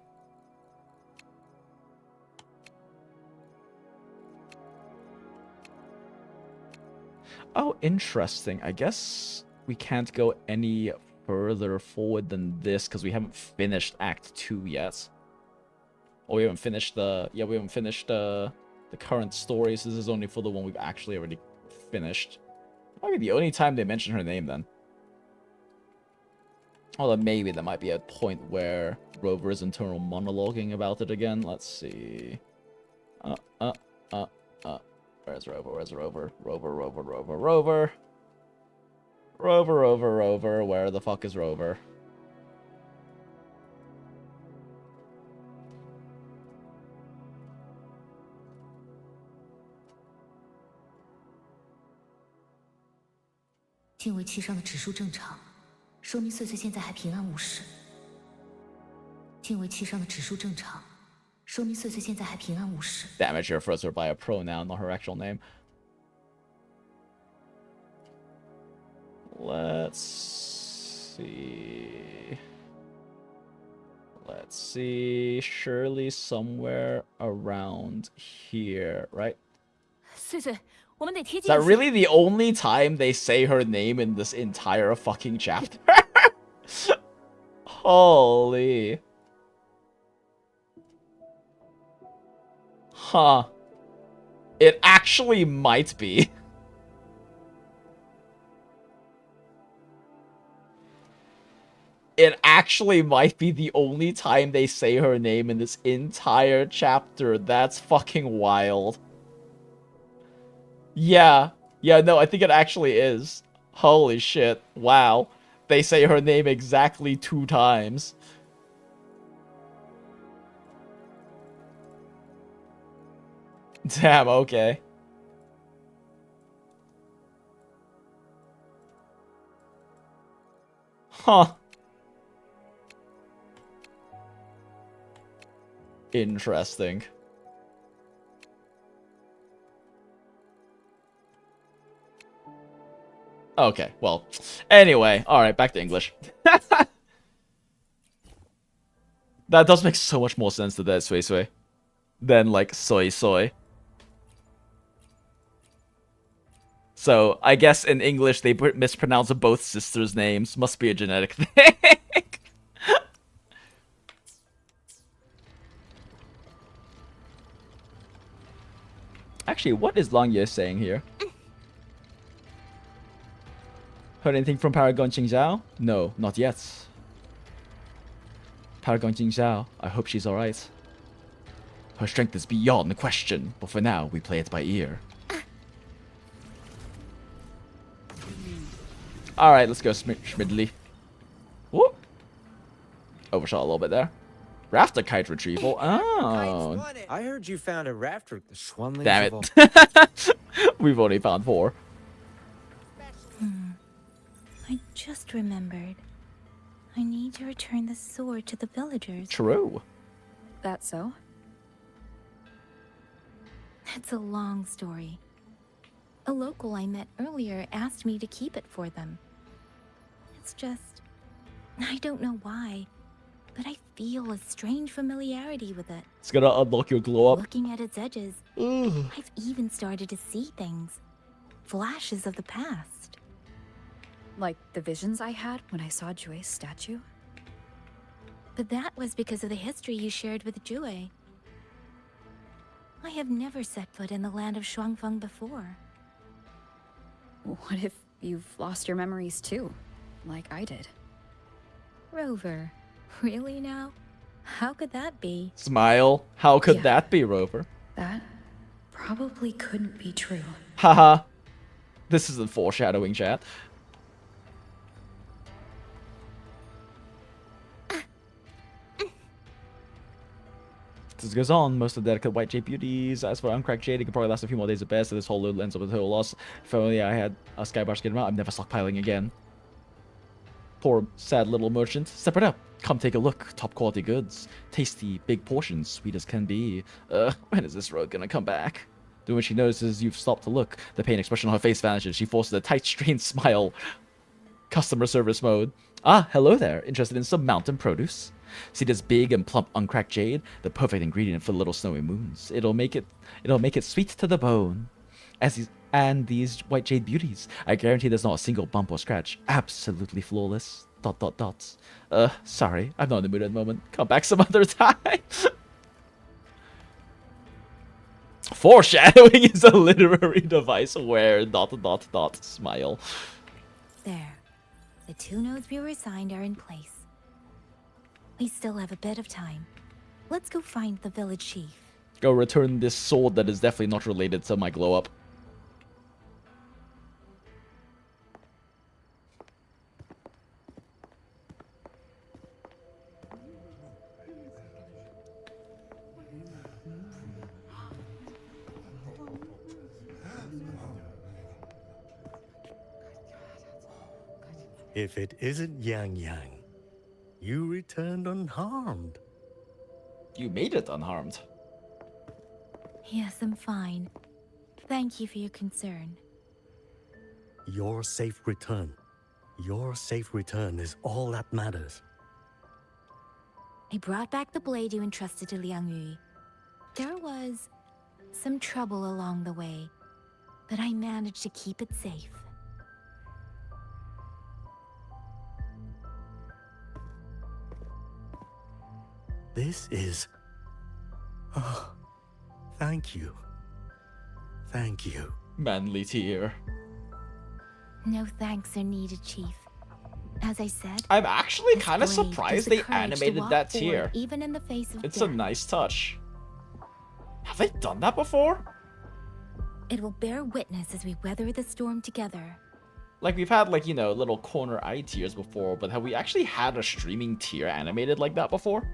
[SPEAKER 1] Oh, interesting. I guess we can't go any further forward than this, because we haven't finished Act 2 yet. Or we haven't finished the... Yeah, we haven't finished the current stories. This is only for the one we've actually already finished. Might be the only time they mention her name then. Although maybe there might be a point where Rover is internal monologuing about it again. Let's see. Where's Rover? Where's Rover? Rover. Rover. Where the fuck is Rover?
[SPEAKER 2] 定位器上的指数正常，说明SuiSui现在还平安无事。定位器上的指数正常，说明SuiSui现在还平安无事。
[SPEAKER 1] Damage here refers to her by a pronoun, not her actual name. Let's see. Surely somewhere around here, right?
[SPEAKER 2] SuiSui。
[SPEAKER 1] Is that really the only time they say her name in this entire fucking chapter? Holy. Huh. It actually might be. It actually might be the only time they say her name in this entire chapter. That's fucking wild. Yeah, no, I think it actually is. Holy shit, wow. They say her name exactly 2 times. Damn, okay. Huh. Interesting. Okay, well, anyway, alright, back to English. That does make so much more sense to that, SuiSui. than like SuiSui. So I guess in English they mispronounce both sisters' names. Must be a genetic thing. Actually, what is Langye saying here? Heard anything from Paragon Qingzhao? No, not yet. Paragon Qingzhao, I hope she's alright. Her strength is beyond question, but for now, we play it by ear. Alright, let's go Shmidley. Whoop! Overshot a little bit there. Rafter kite retrieval. Oh.
[SPEAKER 12] I heard you found a rafter at the Schwanlings.
[SPEAKER 1] Damn it. We've only found 4.
[SPEAKER 2] I just remembered. I need to return the sword to the villagers.
[SPEAKER 1] True.
[SPEAKER 14] That so?
[SPEAKER 2] It's a long story. A local I met earlier asked me to keep it for them. It's just... I don't know why, but I feel a strange familiarity with it.
[SPEAKER 1] It's gonna unlock your glow up.
[SPEAKER 2] Looking at its edges, I've even started to see things. Flashes of the past.
[SPEAKER 14] Like the visions I had when I saw Jue's statue?
[SPEAKER 2] But that was because of the history you shared with Jue. I have never set foot in the land of Shuangfeng before.
[SPEAKER 14] What if you've lost your memories too? Like I did.
[SPEAKER 2] Rover, really now? How could that be?
[SPEAKER 1] Smile. How could that be, Rover?
[SPEAKER 14] That probably couldn't be true.
[SPEAKER 1] Haha. This isn't foreshadowing, chat. This goes on, most of the delicate white jade beauties. As for uncracked jade, it could probably last a few more days at best, so this whole load ends up with a total loss. If only I had a skybar to get them out, I'm never stockpiling again. Poor, sad little merchant. Step right up. Come take a look. Top quality goods. Tasty, big portions, sweet as can be. When is this road gonna come back? Then when she notices you've stopped to look, the pain expression on her face vanishes. She forces a tight, strained smile. Customer service mode. Ah, hello there. Interested in some mountain produce? See this big and plump uncracked jade? The perfect ingredient for little snowy moons. It'll make it sweet to the bone. And these white jade beauties, I guarantee there's not a single bump or scratch. Absolutely flawless. ... Sorry, I'm not in the mood at the moment. Come back some other time. Foreshadowing is a literary device where ... smile.
[SPEAKER 2] There. The 2 nodes we were assigned are in place. We still have a bit of time. Let's go find the village chief.
[SPEAKER 1] Go return this sword that is definitely not related to my glow up.
[SPEAKER 11] If it isn't Yangyang, you returned unharmed.
[SPEAKER 1] You made it unharmed.
[SPEAKER 2] Yes, I'm fine. Thank you for your concern.
[SPEAKER 11] Your safe return. Your safe return is all that matters.
[SPEAKER 2] I brought back the blade you entrusted to Liang Yu. There was some trouble along the way, but I managed to keep it safe.
[SPEAKER 11] This is... Oh, thank you. Thank you.
[SPEAKER 1] Manly tear.
[SPEAKER 2] No thanks are needed, Chief. As I said,
[SPEAKER 1] I'm actually
[SPEAKER 2] this
[SPEAKER 1] kind of
[SPEAKER 2] blade
[SPEAKER 1] surprised
[SPEAKER 2] gives the
[SPEAKER 1] they
[SPEAKER 2] courage to
[SPEAKER 1] animated
[SPEAKER 2] walk
[SPEAKER 1] that
[SPEAKER 2] forward,
[SPEAKER 1] tear.
[SPEAKER 2] even in the face of
[SPEAKER 1] It's
[SPEAKER 2] death.
[SPEAKER 1] a nice touch. Have they done that before?
[SPEAKER 2] It will bear witness as we weather the storm together.
[SPEAKER 1] Like, we've had, like, you know, little corner eye tears before, but have we actually had a streaming tear animated like that before?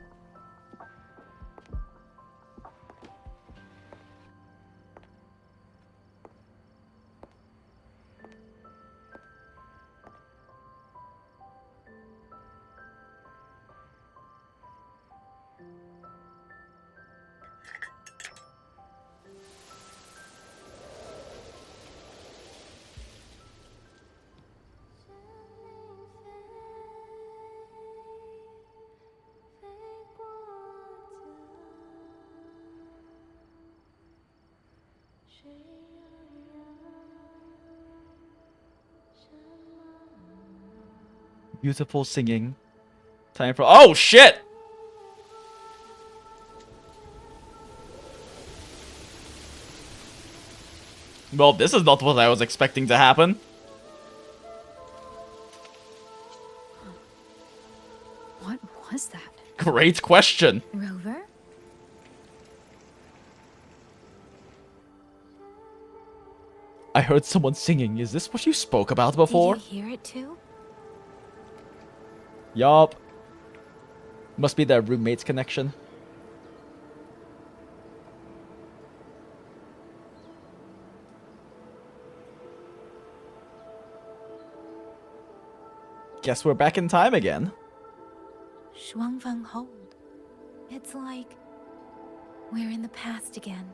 [SPEAKER 1] Beautiful singing. Time for... Oh, shit! Well, this is not what I was expecting to happen.
[SPEAKER 14] What was that?
[SPEAKER 1] Great question.
[SPEAKER 14] Rover?
[SPEAKER 1] I heard someone singing. Is this what you spoke about before?
[SPEAKER 2] Did you hear it too?
[SPEAKER 1] Yup. Must be their roommate's connection. Guess we're back in time again.
[SPEAKER 2] Shuangfang hold. It's like we're in the past again.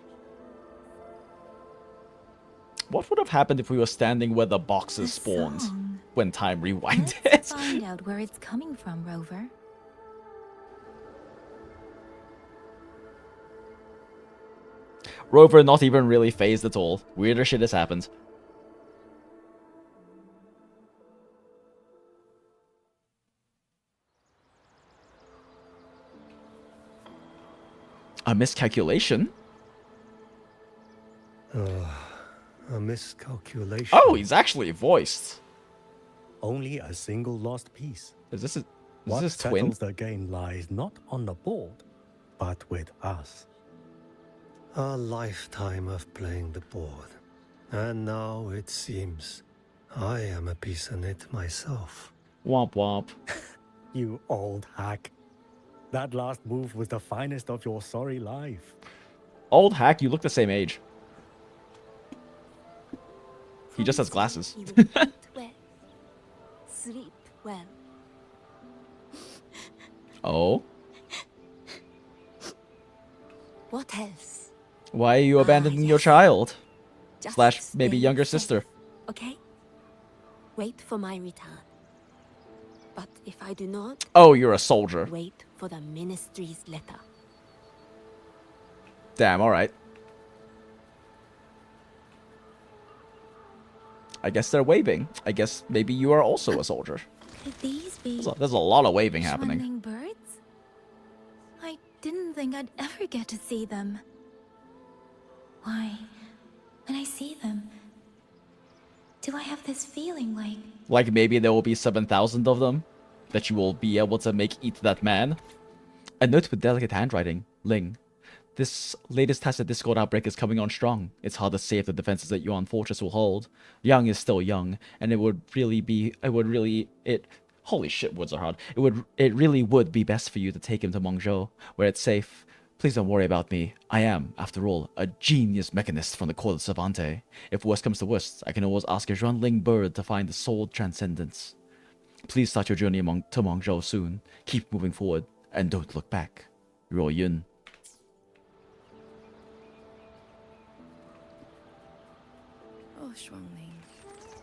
[SPEAKER 1] What would have happened if we were standing where the boxes spawned when time rewinded?
[SPEAKER 2] Let's find out where it's coming from, Rover.
[SPEAKER 1] Rover not even really phased at all. Weirder shit has happened. A miscalculation?
[SPEAKER 11] A miscalculation.
[SPEAKER 1] Oh, he's actually voiced.
[SPEAKER 11] Only a single lost piece.
[SPEAKER 1] Is this
[SPEAKER 11] What
[SPEAKER 1] his twin?
[SPEAKER 11] settles the game lies not on the board, but with us. A lifetime of playing the board. And now it seems I am a piece in it myself.
[SPEAKER 1] Womp womp.
[SPEAKER 11] You old hack. That last move was the finest of your sorry life.
[SPEAKER 1] Old hack, you look the same age. He just has glasses.
[SPEAKER 2] Eat well. Sleep well.
[SPEAKER 1] Oh?
[SPEAKER 2] What else?
[SPEAKER 1] Why are you abandoning your child?
[SPEAKER 2] Just
[SPEAKER 1] Slash maybe
[SPEAKER 2] stay
[SPEAKER 1] younger
[SPEAKER 2] safe,
[SPEAKER 1] sister.
[SPEAKER 2] Okay? Wait for my return. But if I do not,
[SPEAKER 1] Oh, you're a soldier.
[SPEAKER 2] wait for the ministry's letter.
[SPEAKER 1] Damn, alright. I guess they're waving. I guess maybe you are also a soldier.
[SPEAKER 2] Could these be
[SPEAKER 1] There's a lot of waving happening.
[SPEAKER 2] swimming birds? I didn't think I'd ever get to see them. Why, when I see them, do I have this feeling like...
[SPEAKER 1] Like maybe there will be 7,000 of them that you will be able to make eat that man. A note with delicate handwriting. Ling. This latest tacit discord outbreak is coming on strong. It's hard to say if the defenses that Yuan Fortress will hold. Yang is still young, and holy shit, words are hard. It really would be best for you to take him to Mengzhou, where it's safe. Please don't worry about me. I am, after all, a genius mechanist from the court of Savante. If worst comes to worst, I can always ask a Zhuanling bird to find the soul transcendence. Please start your journey to Mengzhou soon. Keep moving forward, and don't look back. Ruo Yun.
[SPEAKER 7] Oh, Shuangling.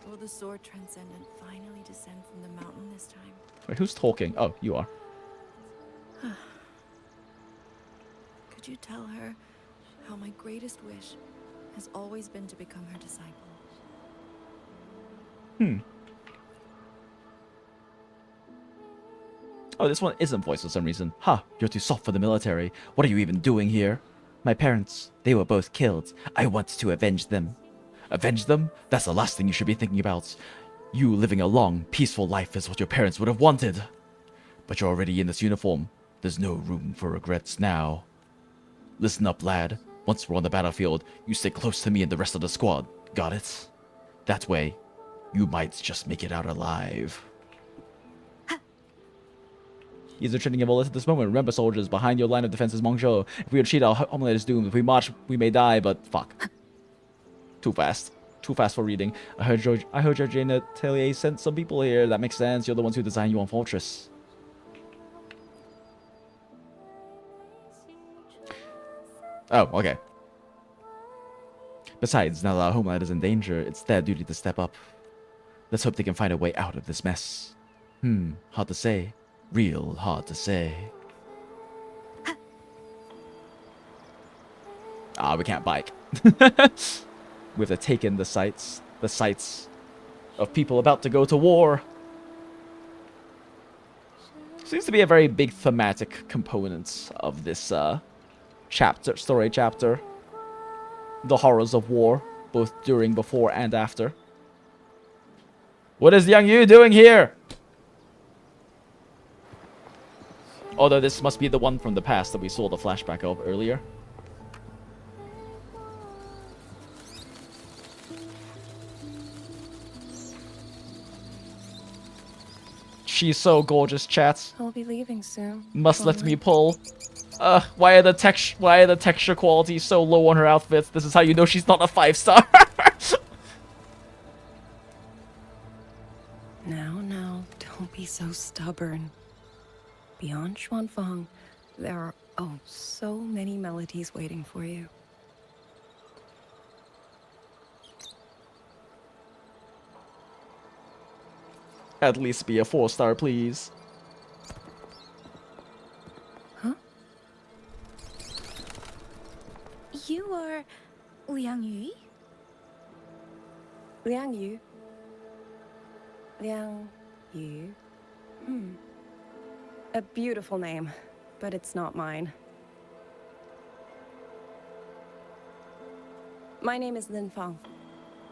[SPEAKER 7] Will the sword transcendent finally descend from the mountain this time?
[SPEAKER 1] Wait, who's talking? Oh, you are.
[SPEAKER 7] Could you tell her how my greatest wish has always been to become her disciple?
[SPEAKER 1] Oh, this one isn't voiced for some reason. Ha, you're too soft for the military. What are you even doing here? My parents, they were both killed. I want to avenge them. Avenge them? That's the last thing you should be thinking about. You living a long, peaceful life is what your parents would have wanted. But you're already in this uniform. There's no room for regrets now. Listen up, lad. Once we're on the battlefield, you stay close to me and the rest of the squad. Got it? That way, you might just make it out alive. He's retreating of all at this moment. Remember, soldiers, behind your line of defense is Mengzhou. If we retreat, our homeland is doomed. If we march, we may die, but fuck. Too fast. Too fast for reading. I heard your Atelier sent some people here. That makes sense. You're the ones who designed Yuan Fortress. Oh, okay. Besides, now that our homeland is in danger, it's their duty to step up. Let's hope they can find a way out of this mess. Hard to say. Real hard to say. We can't bike. We have to take in the sights of people about to go to war. Seems to be a very big thematic component of this story chapter. The horrors of war, both during, before, and after. What is Yang Yu doing here? Although this must be the one from the past that we saw the flashback of earlier. She's so gorgeous, chat.
[SPEAKER 13] I'll be leaving soon.
[SPEAKER 1] Must let me pull. Why are the texture quality so low on her outfits? This is how you know she's not a 5-star.
[SPEAKER 13] Now, don't be so stubborn. Beyond Xuanfang, there are, so many melodies waiting for you.
[SPEAKER 1] At least be a 4-star, please.
[SPEAKER 13] Huh?
[SPEAKER 8] You are Liang Yu?
[SPEAKER 13] Liang Yu? Liang Yu? A beautiful name, but it's not mine. My name is Lin Fang.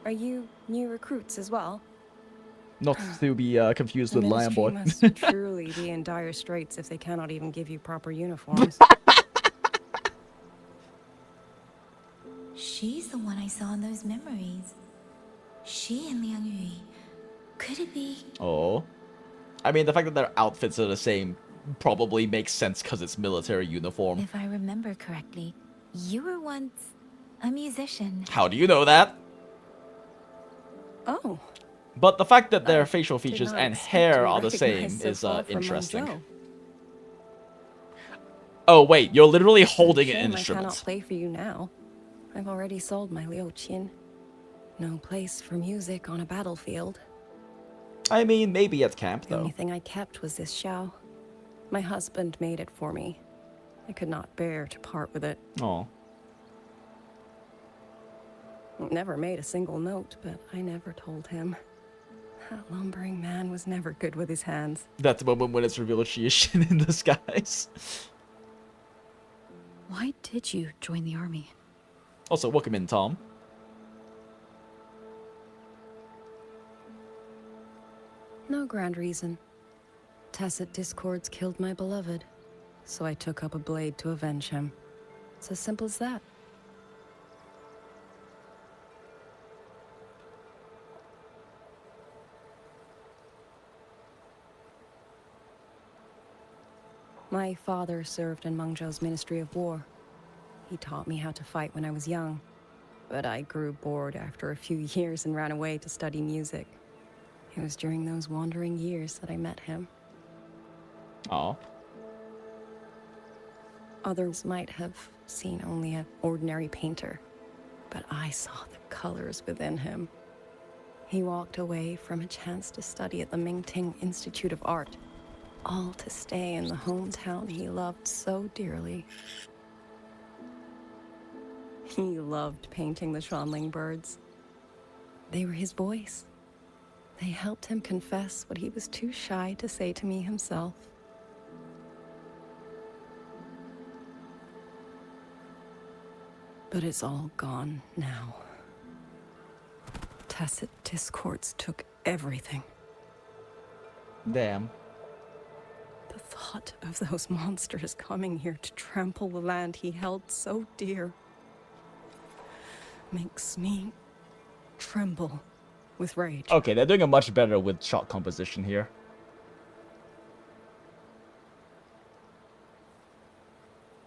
[SPEAKER 13] Are you new recruits as well?
[SPEAKER 1] Not to be confused with Lion Boy.
[SPEAKER 13] must truly be in dire straits if they cannot even give you proper uniforms.
[SPEAKER 2] She's the one I saw in those memories. She and Liang Yu. Could it be?
[SPEAKER 1] Oh. I mean, the fact that their outfits are the same probably makes sense because it's military uniform.
[SPEAKER 2] If I remember correctly, you were once a musician.
[SPEAKER 1] How do you know that?
[SPEAKER 13] Oh.
[SPEAKER 1] But the fact that their facial
[SPEAKER 13] Did
[SPEAKER 1] features
[SPEAKER 13] not
[SPEAKER 1] and
[SPEAKER 13] expect
[SPEAKER 1] hair
[SPEAKER 13] to
[SPEAKER 1] are the same
[SPEAKER 13] recognize so
[SPEAKER 1] is
[SPEAKER 13] far from
[SPEAKER 1] interesting.
[SPEAKER 13] Mengzhou.
[SPEAKER 1] Oh wait, you're literally holding an
[SPEAKER 13] Shame
[SPEAKER 1] instrument.
[SPEAKER 13] I cannot play for you now. I've already sold my Liu Qin. No place for music on a battlefield.
[SPEAKER 1] I mean, maybe at camp
[SPEAKER 13] The only
[SPEAKER 1] though.
[SPEAKER 13] thing I kept was this Xiao. My husband made it for me. I could not bear to part with it.
[SPEAKER 1] Oh.
[SPEAKER 13] Never made a single note, but I never told him. That lumbering man was never good with his hands.
[SPEAKER 1] That's the moment when it's revealed she is shit in disguise.
[SPEAKER 14] Why did you join the army?
[SPEAKER 1] Also, welcome in, Tom.
[SPEAKER 13] No grand reason. Tacit discords killed my beloved, so I took up a blade to avenge him. It's as simple as that. My father served in Mengzhou's Ministry of War. He taught me how to fight when I was young, but I grew bored after a few years and ran away to study music. It was during those wandering years that I met him.
[SPEAKER 1] Oh.
[SPEAKER 13] Others might have seen only an ordinary painter, but I saw the colors within him. He walked away from a chance to study at the Mingting Institute of Art, all to stay in the hometown he loved so dearly. He loved painting the Shanling birds. They were his voice. They helped him confess what he was too shy to say to me himself. But it's all gone now. Tacit discords took everything.
[SPEAKER 1] Damn.
[SPEAKER 13] The thought of those monsters coming here to trample the land he held so dear makes me tremble with rage.
[SPEAKER 1] Okay, they're doing a much better with shot composition here.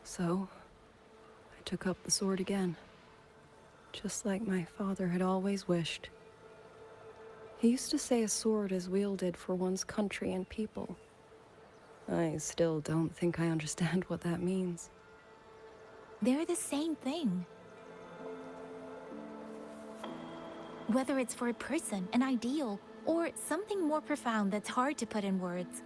[SPEAKER 13] So, I took up the sword again, just like my father had always wished. He used to say a sword is wielded for one's country and people. I still don't think I understand what that means.
[SPEAKER 2] They're the same thing. Whether it's for a person, an ideal, or something more profound that's hard to put in words.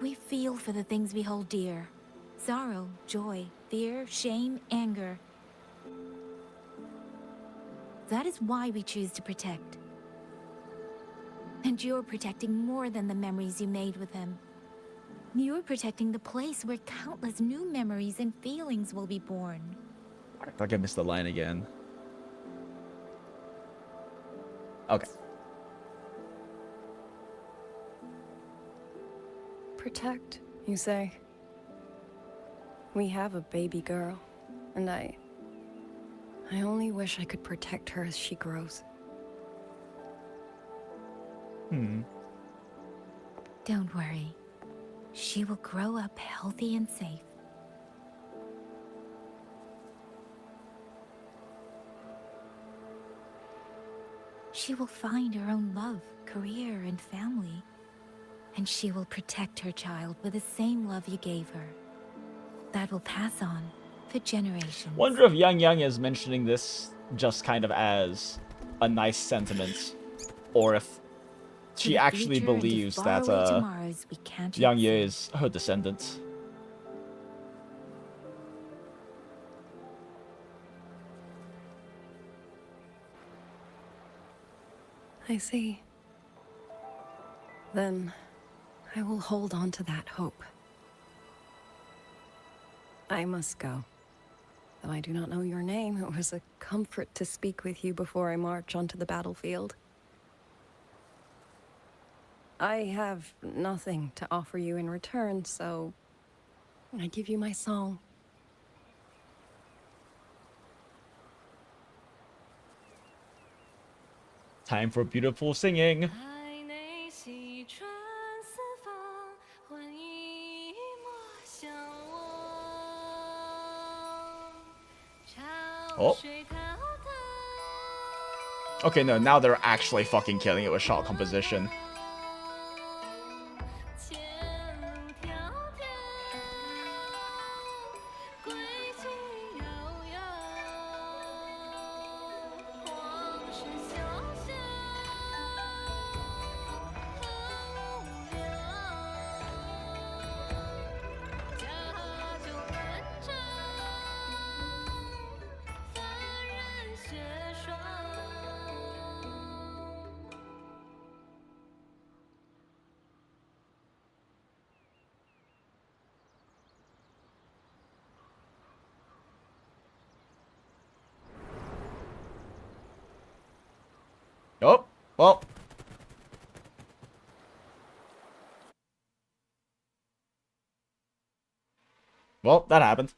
[SPEAKER 2] We feel for the things we hold dear. Sorrow, joy, fear, shame, anger. That is why we choose to protect. And you're protecting more than the memories you made with him.
[SPEAKER 4] You're protecting the place where countless new memories and feelings will be born.
[SPEAKER 1] I feel like I missed the line again. Okay.
[SPEAKER 13] Protect, you say? We have a baby girl, and I only wish I could protect her as she grows.
[SPEAKER 4] Don't worry. She will grow up healthy and safe. She will find her own love, career, and family. And she will protect her child with the same love you gave her. That will pass on for generations.
[SPEAKER 1] Wonder if Yangyang is mentioning this just kind of as a nice sentiment, or if she actually believes that Yangyang is her descendant.
[SPEAKER 13] I see. Then I will hold on to that hope. I must go. Though I do not know your name, it was a comfort to speak with you before I march onto the battlefield. I have nothing to offer you in return, so I give you my song.
[SPEAKER 1] Time for beautiful singing. Oh. Okay, no, now they're actually fucking killing it with shot composition. Oh, well. Well, that happened.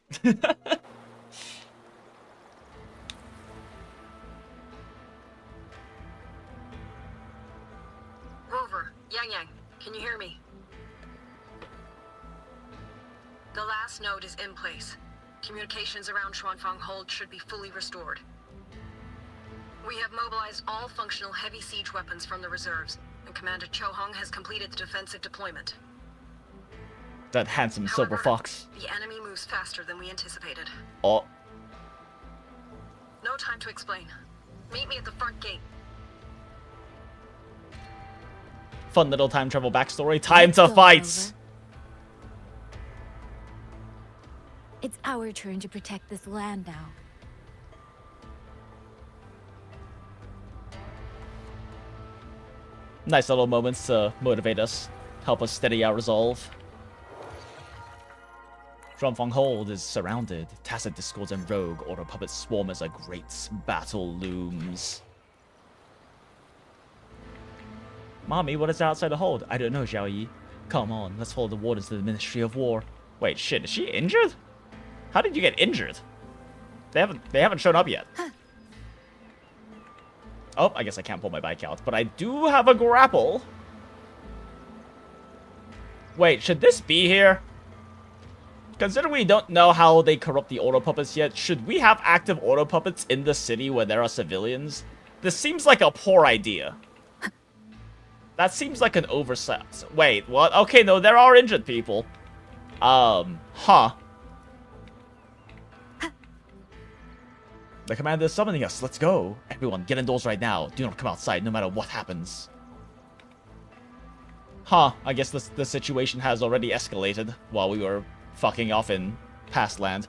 [SPEAKER 17] Rover, Yangyang, can you hear me? The last node is in place. Communications around Xuanfang Hold should be fully restored. We have mobilized all functional heavy siege weapons from the reserves, and Commander Chohong has completed the defensive deployment.
[SPEAKER 1] That handsome silver fox.
[SPEAKER 17] The enemy moves faster than we anticipated.
[SPEAKER 1] Oh.
[SPEAKER 17] No time to explain. Meet me at the front gate.
[SPEAKER 1] Fun little time travel backstory. Time to fight!
[SPEAKER 4] It's our turn to protect this land now.
[SPEAKER 1] Nice little moments to motivate us, help us steady our resolve. Xuanfang Hold is surrounded. Tacit discords and rogue auto puppets swarm as a great battle looms. Mommy, what is outside the hold? I don't know, Xiaoyi. Come on, let's follow the wardens to the Ministry of War. Wait, shit, is she injured? How did you get injured? They haven't shown up yet. Oh, I guess I can't pull my bike out, but I do have a grapple. Wait, should this be here? Considering we don't know how they corrupt the auto puppets yet, should we have active auto puppets in the city where there are civilians? This seems like a poor idea. That seems like an oversight. Wait, what? Okay, no, there are injured people. Huh. The commander is summoning us. Let's go. Everyone, get indoors right now. Do not come outside, no matter what happens. Huh. I guess the situation has already escalated while we were fucking off in past land.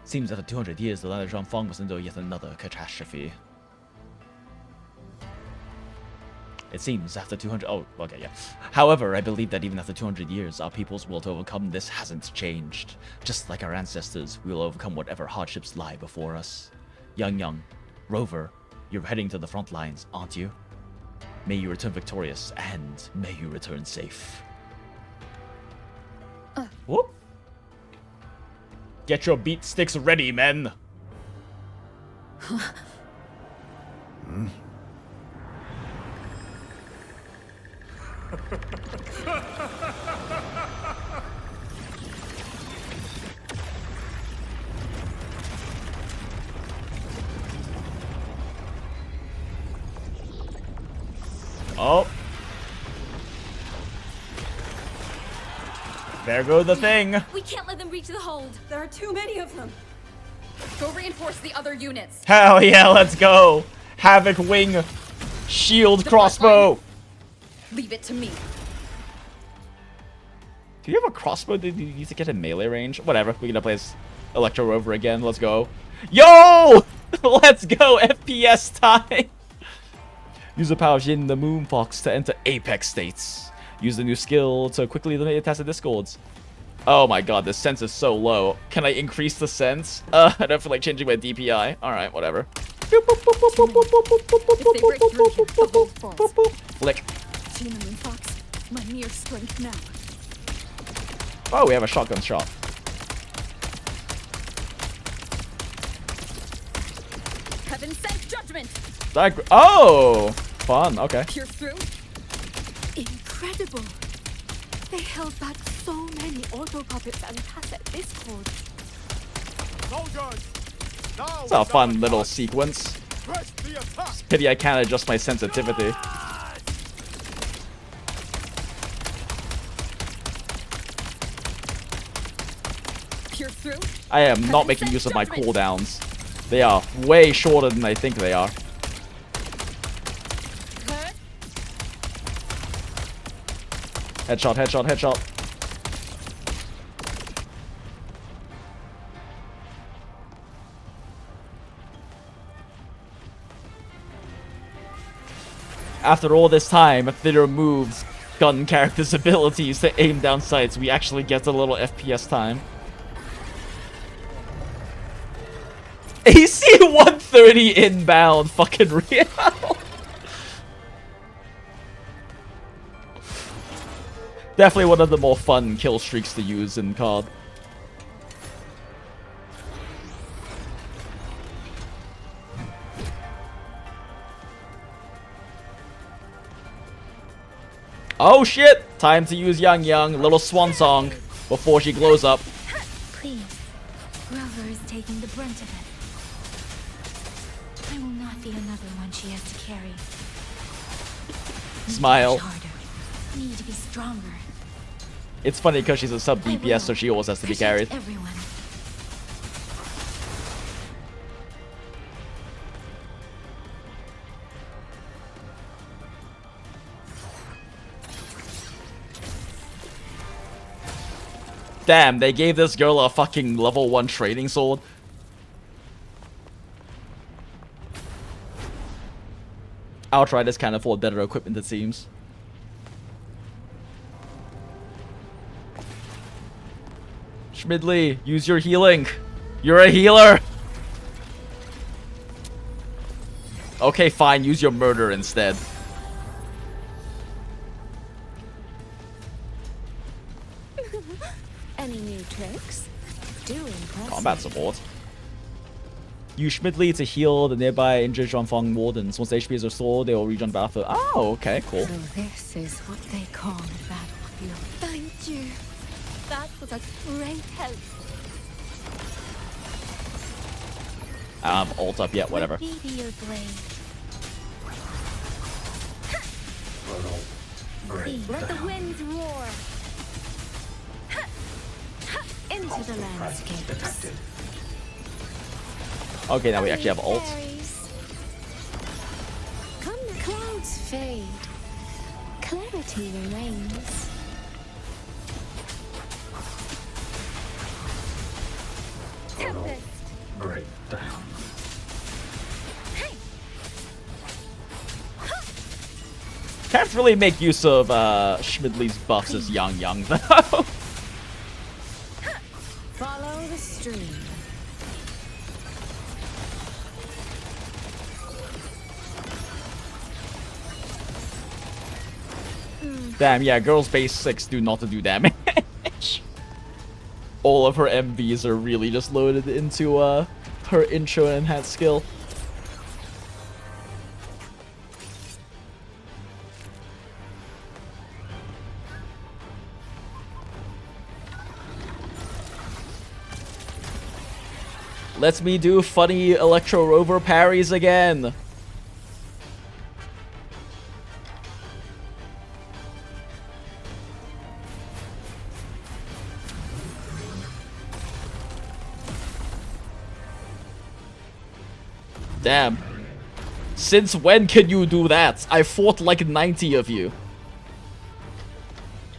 [SPEAKER 1] Seems that for 200 years, the land of Xuanfang was under yet another catastrophe. It seems after 200... Oh, okay, yeah. However, I believe that even after 200 years, our people's will to overcome this hasn't changed. Just like our ancestors, we will overcome whatever hardships lie before us. Yangyang, Rover, you're heading to the front lines, aren't you? May you return victorious, and may you return safe. Whoop. Get your beat sticks ready, men! Oh. There goes the thing.
[SPEAKER 14] We can't let them reach the hold.
[SPEAKER 13] There are too many of them.
[SPEAKER 14] Go reinforce the other units.
[SPEAKER 1] Hell yeah, let's go. Havoc wing, shield crossbow.
[SPEAKER 14] Leave it to me.
[SPEAKER 1] Do you have a crossbow? Did you need to get in melee range? Whatever, we're gonna play as Electro Rover again. Let's go. Yo! Let's go, FPS time. Use the power of Jin the Moon Fox to enter Apex states. Use the new skill to quickly eliminate Tacit Discords. Oh my god, the sense is so low. Can I increase the sense? I don't feel like changing my DPI. Alright, whatever. Flick.
[SPEAKER 14] Jin the Moon Fox, my mere strength now.
[SPEAKER 1] Oh, we have a shotgun shot.
[SPEAKER 14] Heaven sent judgment.
[SPEAKER 1] Oh, fun. Okay.
[SPEAKER 14] Pierce through. Incredible. They held back so many auto puppets and tacit discords.
[SPEAKER 1] It's a fun little sequence. Pity I can't adjust my sensitivity.
[SPEAKER 14] Pierce through.
[SPEAKER 1] I am not making use of my cooldowns. They are way shorter than I think they are. Headshot, headshot, headshot. After all this time, if they removed gun characters' abilities to aim down sights, we actually get a little FPS time. AC 130 inbound, fucking real. Definitely one of the more fun kill streaks to use in COD. Oh shit! Time to use Yangyang, little swan song, before she glows up.
[SPEAKER 2] Please, Rover is taking the brunt of it. I will not be another one she has to carry.
[SPEAKER 1] Smile.
[SPEAKER 2] Harder. Need to be stronger.
[SPEAKER 1] It's funny because she's a sub DPS, so she always has to be carried.
[SPEAKER 2] Everyone.
[SPEAKER 1] Damn, they gave this girl a fucking level 1 trading sword. Outriders can't afford better equipment, it seems. Shmidley, use your healing. You're a healer. Okay, fine. Use your murder instead.
[SPEAKER 4] Any new tricks? Do impress.
[SPEAKER 1] Combat support. Use Shmidley to heal the nearby injured Zhuangfang wardens. Once HP is restored, they will rejoin battle. Oh, okay, cool.
[SPEAKER 4] So this is what they call the battlefield.
[SPEAKER 14] Thank you. That was a great help.
[SPEAKER 1] Ult up yet, whatever.
[SPEAKER 2] Meteor blade.
[SPEAKER 4] Let the winds roar. Into the landscapes.
[SPEAKER 1] Okay, now we actually have ult.
[SPEAKER 4] Come, the clouds fade. Clarity remains.
[SPEAKER 6] Break down.
[SPEAKER 1] can't really make use of Shmidley's buffs as Yangyang though.
[SPEAKER 4] Follow the stream.
[SPEAKER 1] Damn, yeah, girls basics do not do damage. All of her MVs are really just loaded into her intro and enhanced skill. Let me do funny Electro Rover parries again. Damn. Since when can you do that? I fought like 90 of you.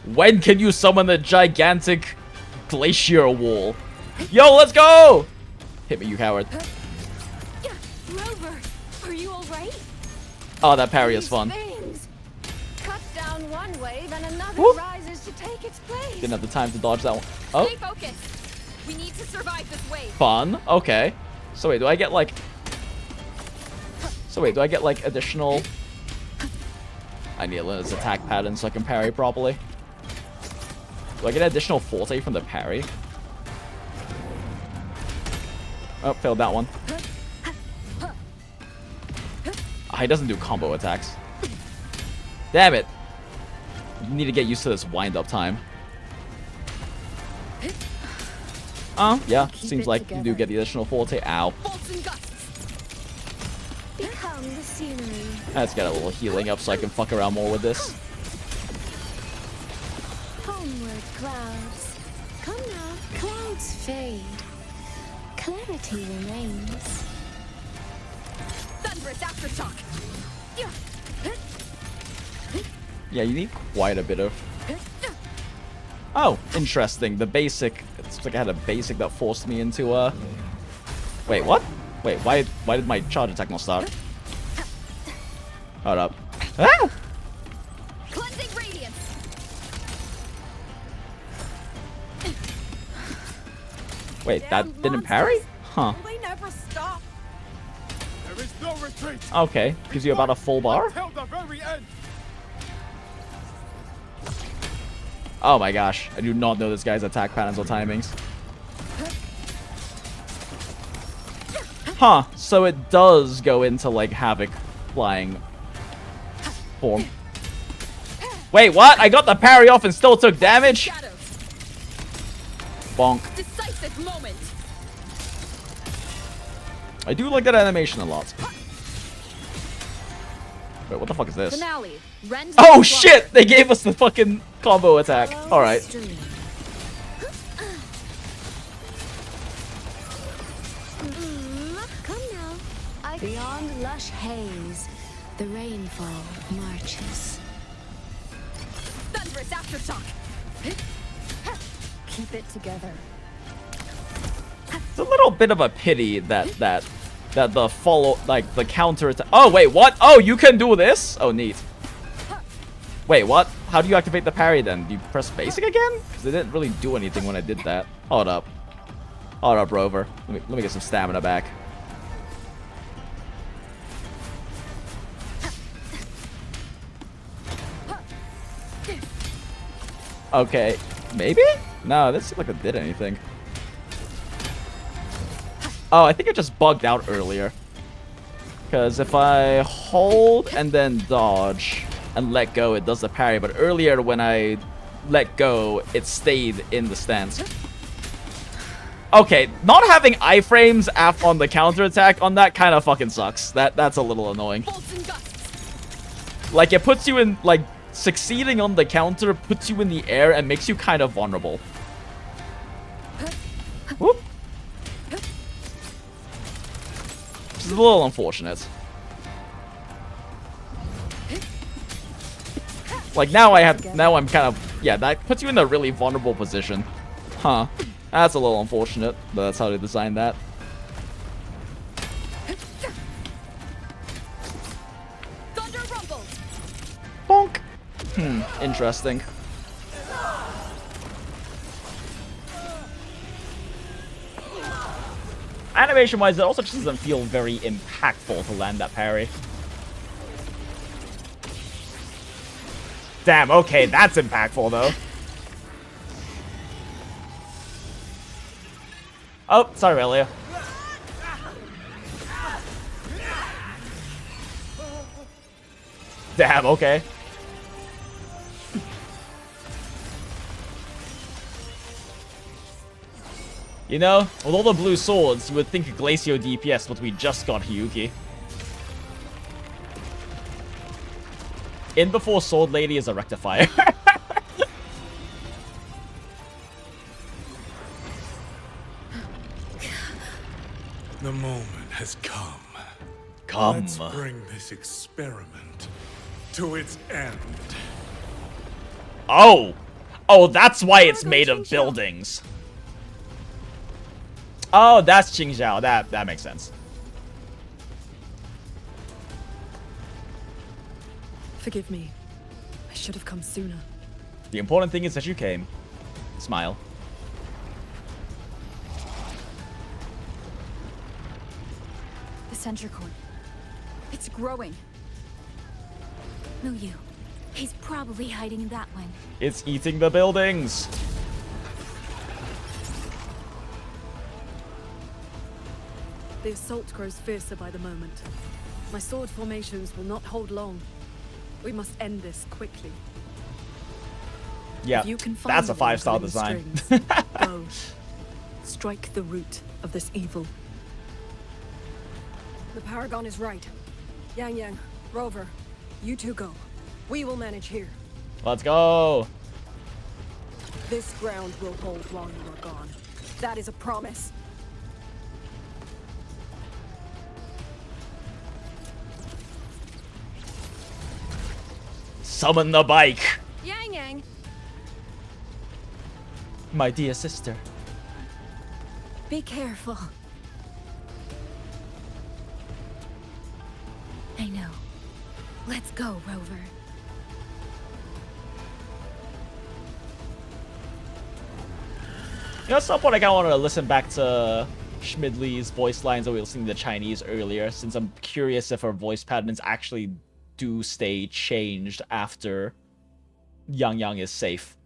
[SPEAKER 1] When can you summon a gigantic glacier wall? Yo, let's go! Hit me, you coward.
[SPEAKER 4] Rover, are you alright?
[SPEAKER 1] Oh, that parry is fun.
[SPEAKER 4] Cut down one wave and another
[SPEAKER 1] Whoop.
[SPEAKER 4] rises to take its place.
[SPEAKER 1] Didn't have the time to dodge that one. Oh,
[SPEAKER 3] Stay focused. We need to survive this wave.
[SPEAKER 1] fun. Okay. So wait, do I get like... additional... I need to learn his attack pattern so I can parry properly. Do I get additional forte from the parry? Oh, failed that one. Oh, he doesn't do combo attacks. Damn it. You need to get used to this wind-up time. Oh, yeah. Seems like you do get the additional forte. Ow.
[SPEAKER 4] Become the scenery.
[SPEAKER 1] Let's get a little healing up so I can fuck around more with this.
[SPEAKER 4] Homeward clouds. Come now. Clouds fade. Clarity remains.
[SPEAKER 3] Thunderous aftershock.
[SPEAKER 1] Yeah, you need quite a bit of... Oh, interesting. The basic... It's like I had a basic that forced me into, Wait, what? Wait, why did my charge attack not start? Hold up. Ah!
[SPEAKER 3] Cleansing radiance.
[SPEAKER 1] Wait, that didn't parry? Huh.
[SPEAKER 5] They never stop. There is no retreat.
[SPEAKER 1] Okay, gives you about a full bar?
[SPEAKER 5] Until the very end.
[SPEAKER 1] Oh my gosh, I do not know this guy's attack patterns or timings. Huh, so it does go into like Havoc flying form. Wait, what? I got the parry off and still took damage? Bonk.
[SPEAKER 3] Decisive moment.
[SPEAKER 1] I do like that animation a lot. Wait, what the fuck is this?
[SPEAKER 3] Finale. Rend
[SPEAKER 1] Oh
[SPEAKER 3] the
[SPEAKER 1] shit! They gave us the fucking combo attack. Alright.
[SPEAKER 4] Come now. Beyond lush haze, the rainfall marches.
[SPEAKER 3] Thunderous aftershock.
[SPEAKER 14] Keep it together.
[SPEAKER 1] It's a little bit of a pity that the follow, like the counter attack. Oh wait, what? Oh, you can do this? Oh, neat. Wait, what? How do you activate the parry then? Do you press basic again? Because it didn't really do anything when I did that. Hold up. Hold up, Rover. Let me get some stamina back. Okay, maybe? No, this seemed like it did anything. Oh, I think it just bugged out earlier. Because if I hold and then dodge and let go, it does the parry. But earlier when I let go, it stayed in the stance. Okay, not having iframes on the counterattack on that kind of fucking sucks. That's a little annoying. Like, it puts you in, like, succeeding on the counter puts you in the air and makes you kind of vulnerable. Whoop. Which is a little unfortunate. Like, now I'm kind of, yeah, that puts you in a really vulnerable position. Huh. That's a little unfortunate, but that's how they designed that.
[SPEAKER 3] Thunder rumble.
[SPEAKER 1] Bonk. Interesting. Animation-wise, it also just doesn't feel very impactful to land that parry. Damn, okay, that's impactful, though. Oh, sorry, Elio. Damn, okay. You know, with all the blue swords, you would think a Glacio DPS, but we just got Hyuki. In before Sword Lady is a rectifier.
[SPEAKER 15] The moment has come. Let's bring this experiment to its end.
[SPEAKER 1] Oh! Oh, that's why it's made of buildings. Oh, that's Qingxiao. That makes sense.
[SPEAKER 18] Forgive me. I should have come sooner.
[SPEAKER 1] The important thing is that you came. Smile.
[SPEAKER 14] The sentry cord. It's growing.
[SPEAKER 2] No, you. He's probably hiding in that one.
[SPEAKER 1] It's eating the buildings.
[SPEAKER 18] The assault grows fiercer by the moment. My sword formations will not hold long. We must end this quickly.
[SPEAKER 1] Yeah,
[SPEAKER 18] If you can find
[SPEAKER 1] that's a
[SPEAKER 18] the
[SPEAKER 1] 5-star
[SPEAKER 18] pulling
[SPEAKER 1] design.
[SPEAKER 18] strings, go. Strike the root of this evil.
[SPEAKER 13] The Paragon is right. Yangyang, Rover, you two go. We will manage here.
[SPEAKER 1] Let's go.
[SPEAKER 13] This ground will hold while you are gone. That is a promise.
[SPEAKER 1] Summon the bike.
[SPEAKER 8] Yangyang.
[SPEAKER 1] My dear sister.
[SPEAKER 2] Be careful. I know. Let's go, Rover.
[SPEAKER 1] You know, at some point I kind of wanted to listen back to Shmidley's voice lines that we were listening to the Chinese earlier, since I'm curious if her voice patterns actually do stay changed after Yangyang is safe.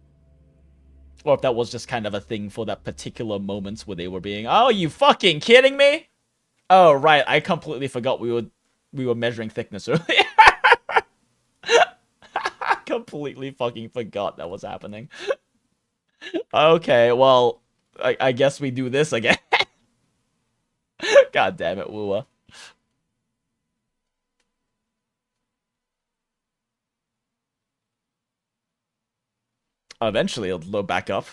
[SPEAKER 1] Or if that was just kind of a thing for that particular moment where they were being, oh, you fucking kidding me? Oh, right, I completely forgot we were measuring thickness earlier. Completely fucking forgot that was happening. Okay, well, I guess we do this again. God damn it, Wuwa. Eventually it'll load back up.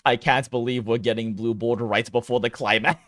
[SPEAKER 1] I can't believe we're getting blue border right before the climax.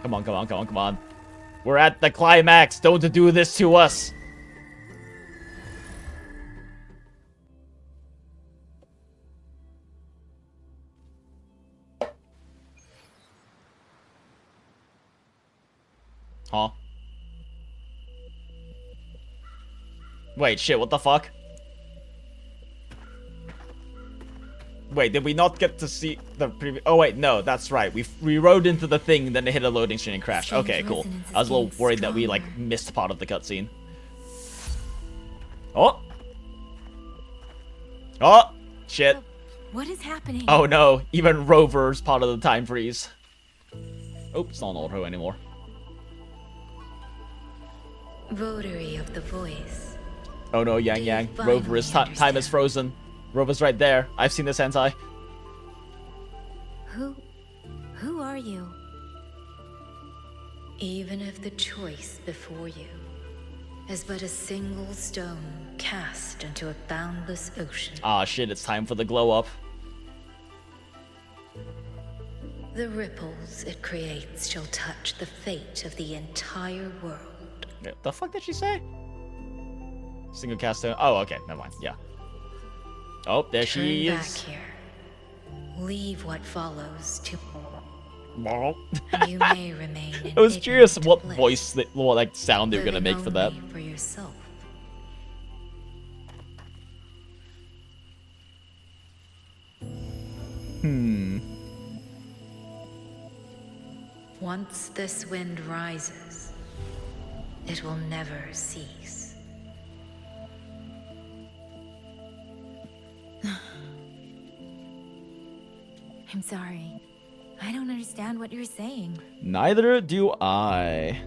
[SPEAKER 1] Come on, come on, come on, come on. We're at the climax. Don't do this to us. Huh? Wait, shit, what the fuck? Wait, did we not get to see the previous... Oh, wait, no, that's right. We rode into the thing, then it hit a loading screen and crashed. Okay, cool. I was a little worried that we, like, missed part of the cutscene. Oh! Oh! Shit.
[SPEAKER 2] What is happening?
[SPEAKER 1] Oh, no. Even Rover's part of the time freeze. Oh, it's not auto anymore.
[SPEAKER 9] Votary of the voice.
[SPEAKER 1] Oh no, Yangyang. Rover is time is frozen. Rover's right there. I've seen this hentai.
[SPEAKER 4] Who are you?
[SPEAKER 9] Even if the choice before you is but a single stone cast into a boundless ocean.
[SPEAKER 1] Ah shit, it's time for the glow up.
[SPEAKER 9] The ripples it creates shall touch the fate of the entire world.
[SPEAKER 1] The fuck did she say? Single cast stone. Oh, okay, never mind. Yeah. Oh, there she
[SPEAKER 9] Turn
[SPEAKER 1] is.
[SPEAKER 9] back here. Leave what follows to.
[SPEAKER 1] You
[SPEAKER 9] may remain.
[SPEAKER 1] I was curious what voice, what like sound they were gonna make for that.
[SPEAKER 9] For yourself. Once this wind rises, it will never cease.
[SPEAKER 4] I'm sorry. I don't understand what you're saying.
[SPEAKER 1] Neither do I.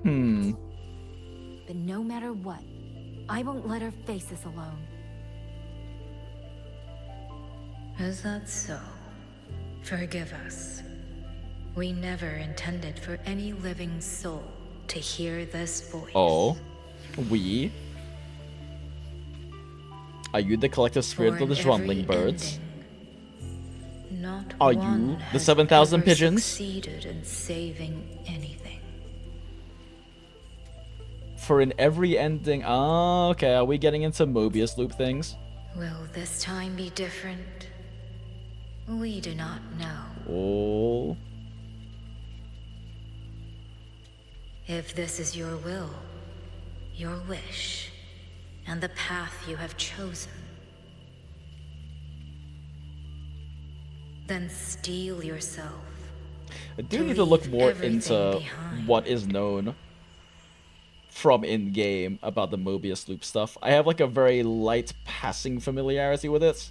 [SPEAKER 4] But no matter what, I won't let her face this alone.
[SPEAKER 9] Is that so? Forgive us. We never intended for any living soul to hear this voice.
[SPEAKER 1] Oh, we? Are you the collective spirit of the rumbling birds?
[SPEAKER 9] Not
[SPEAKER 1] Are
[SPEAKER 9] one
[SPEAKER 1] you the
[SPEAKER 9] has
[SPEAKER 1] 7,000
[SPEAKER 9] ever
[SPEAKER 1] pigeons?
[SPEAKER 9] Succeeded in saving anything.
[SPEAKER 1] For in every ending. Oh, okay. Are we getting into Mobius loop things?
[SPEAKER 9] Will this time be different? We do not know.
[SPEAKER 1] Oh.
[SPEAKER 9] If this is your will, your wish, and the path you have chosen, then steel yourself.
[SPEAKER 1] I do need to look more into what is known from in-game about the Mobius loop stuff. I have like a very light passing familiarity with it.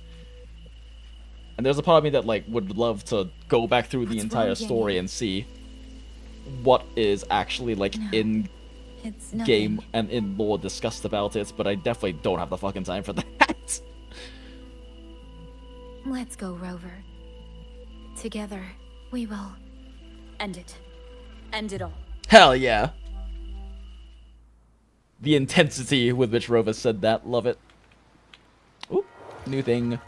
[SPEAKER 1] And there's a part of me that like would love to go back through the entire story and see what is actually like in game and in lore discussed about it, but I definitely don't have the fucking time for that.
[SPEAKER 4] Let's go, Rover. Together, we will
[SPEAKER 14] end it. End it all.
[SPEAKER 1] Hell yeah. The intensity with which Rover said that, love it. Ooh, new thing.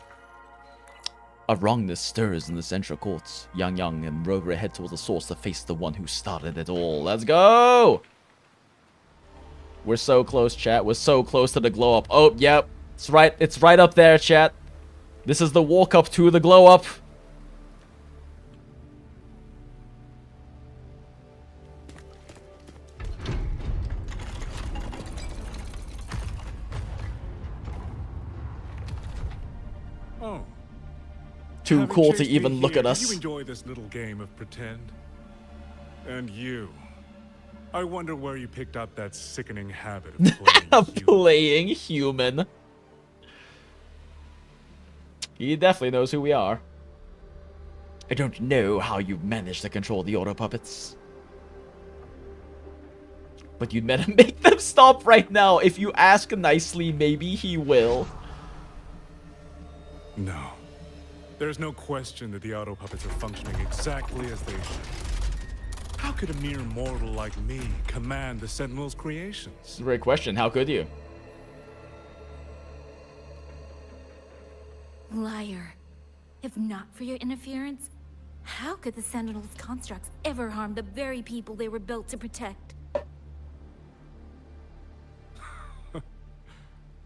[SPEAKER 1] A wrongness stirs in the central courts. Yangyang and Rover head towards the source to face the one who started it all. Let's go! We're so close, chat. We're so close to the glow up. Oh, yep. It's right up there, chat. This is the walk up to the glow up.
[SPEAKER 15] Oh.
[SPEAKER 1] Too cool to even look at us.
[SPEAKER 15] You enjoy this little game of pretend? And you. I wonder where you picked up that sickening habit of
[SPEAKER 1] playing human. He definitely knows who we are. I don't know how you managed to control the auto puppets. But you'd better make them stop right now. If you ask nicely, maybe he will.
[SPEAKER 15] No. There's no question that the auto puppets are functioning exactly as they should. How could a mere mortal like me command the Sentinel's creations?
[SPEAKER 1] Great question. How could you?
[SPEAKER 4] Liar. If not for your interference, how could the Sentinel's constructs ever harm the very people they were built to protect?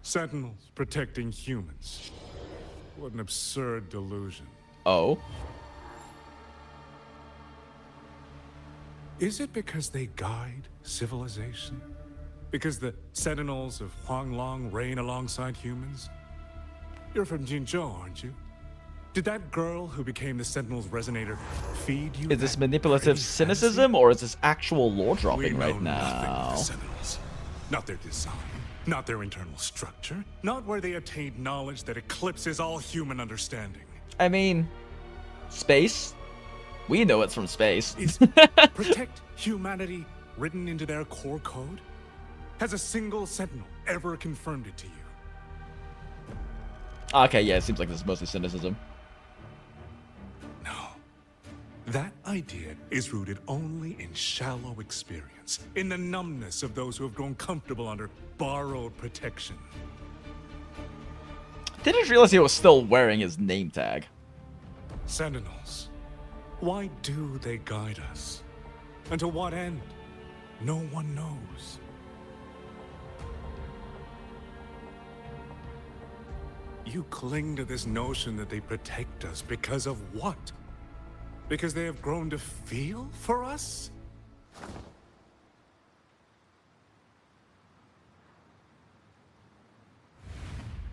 [SPEAKER 15] Sentinels protecting humans. What an absurd delusion.
[SPEAKER 1] Oh?
[SPEAKER 15] Is it because they guide civilization? Because the Sentinels of Huanglong reign alongside humans? You're from Jinzhou, aren't you? Did that girl who became the Sentinel's resonator feed you?
[SPEAKER 1] Is this manipulative cynicism or is this actual lore dropping right now?
[SPEAKER 15] Nothing of the Sentinels. Not their design, not their internal structure, not where they attained knowledge that eclipses all human understanding.
[SPEAKER 1] I mean, Space? We know it's from space.
[SPEAKER 15] Is protect humanity written into their core code? Has a single sentinel ever confirmed it to you?
[SPEAKER 1] Okay, yeah, it seems like this is mostly cynicism.
[SPEAKER 15] That idea is rooted only in shallow experience, in the numbness of those who have grown comfortable under borrowed protection.
[SPEAKER 1] Didn't realize he was still wearing his name tag.
[SPEAKER 15] Sentinels, why do they guide us? And to what end? No one knows. You cling to this notion that they protect us because of what? Because they have grown to feel for us?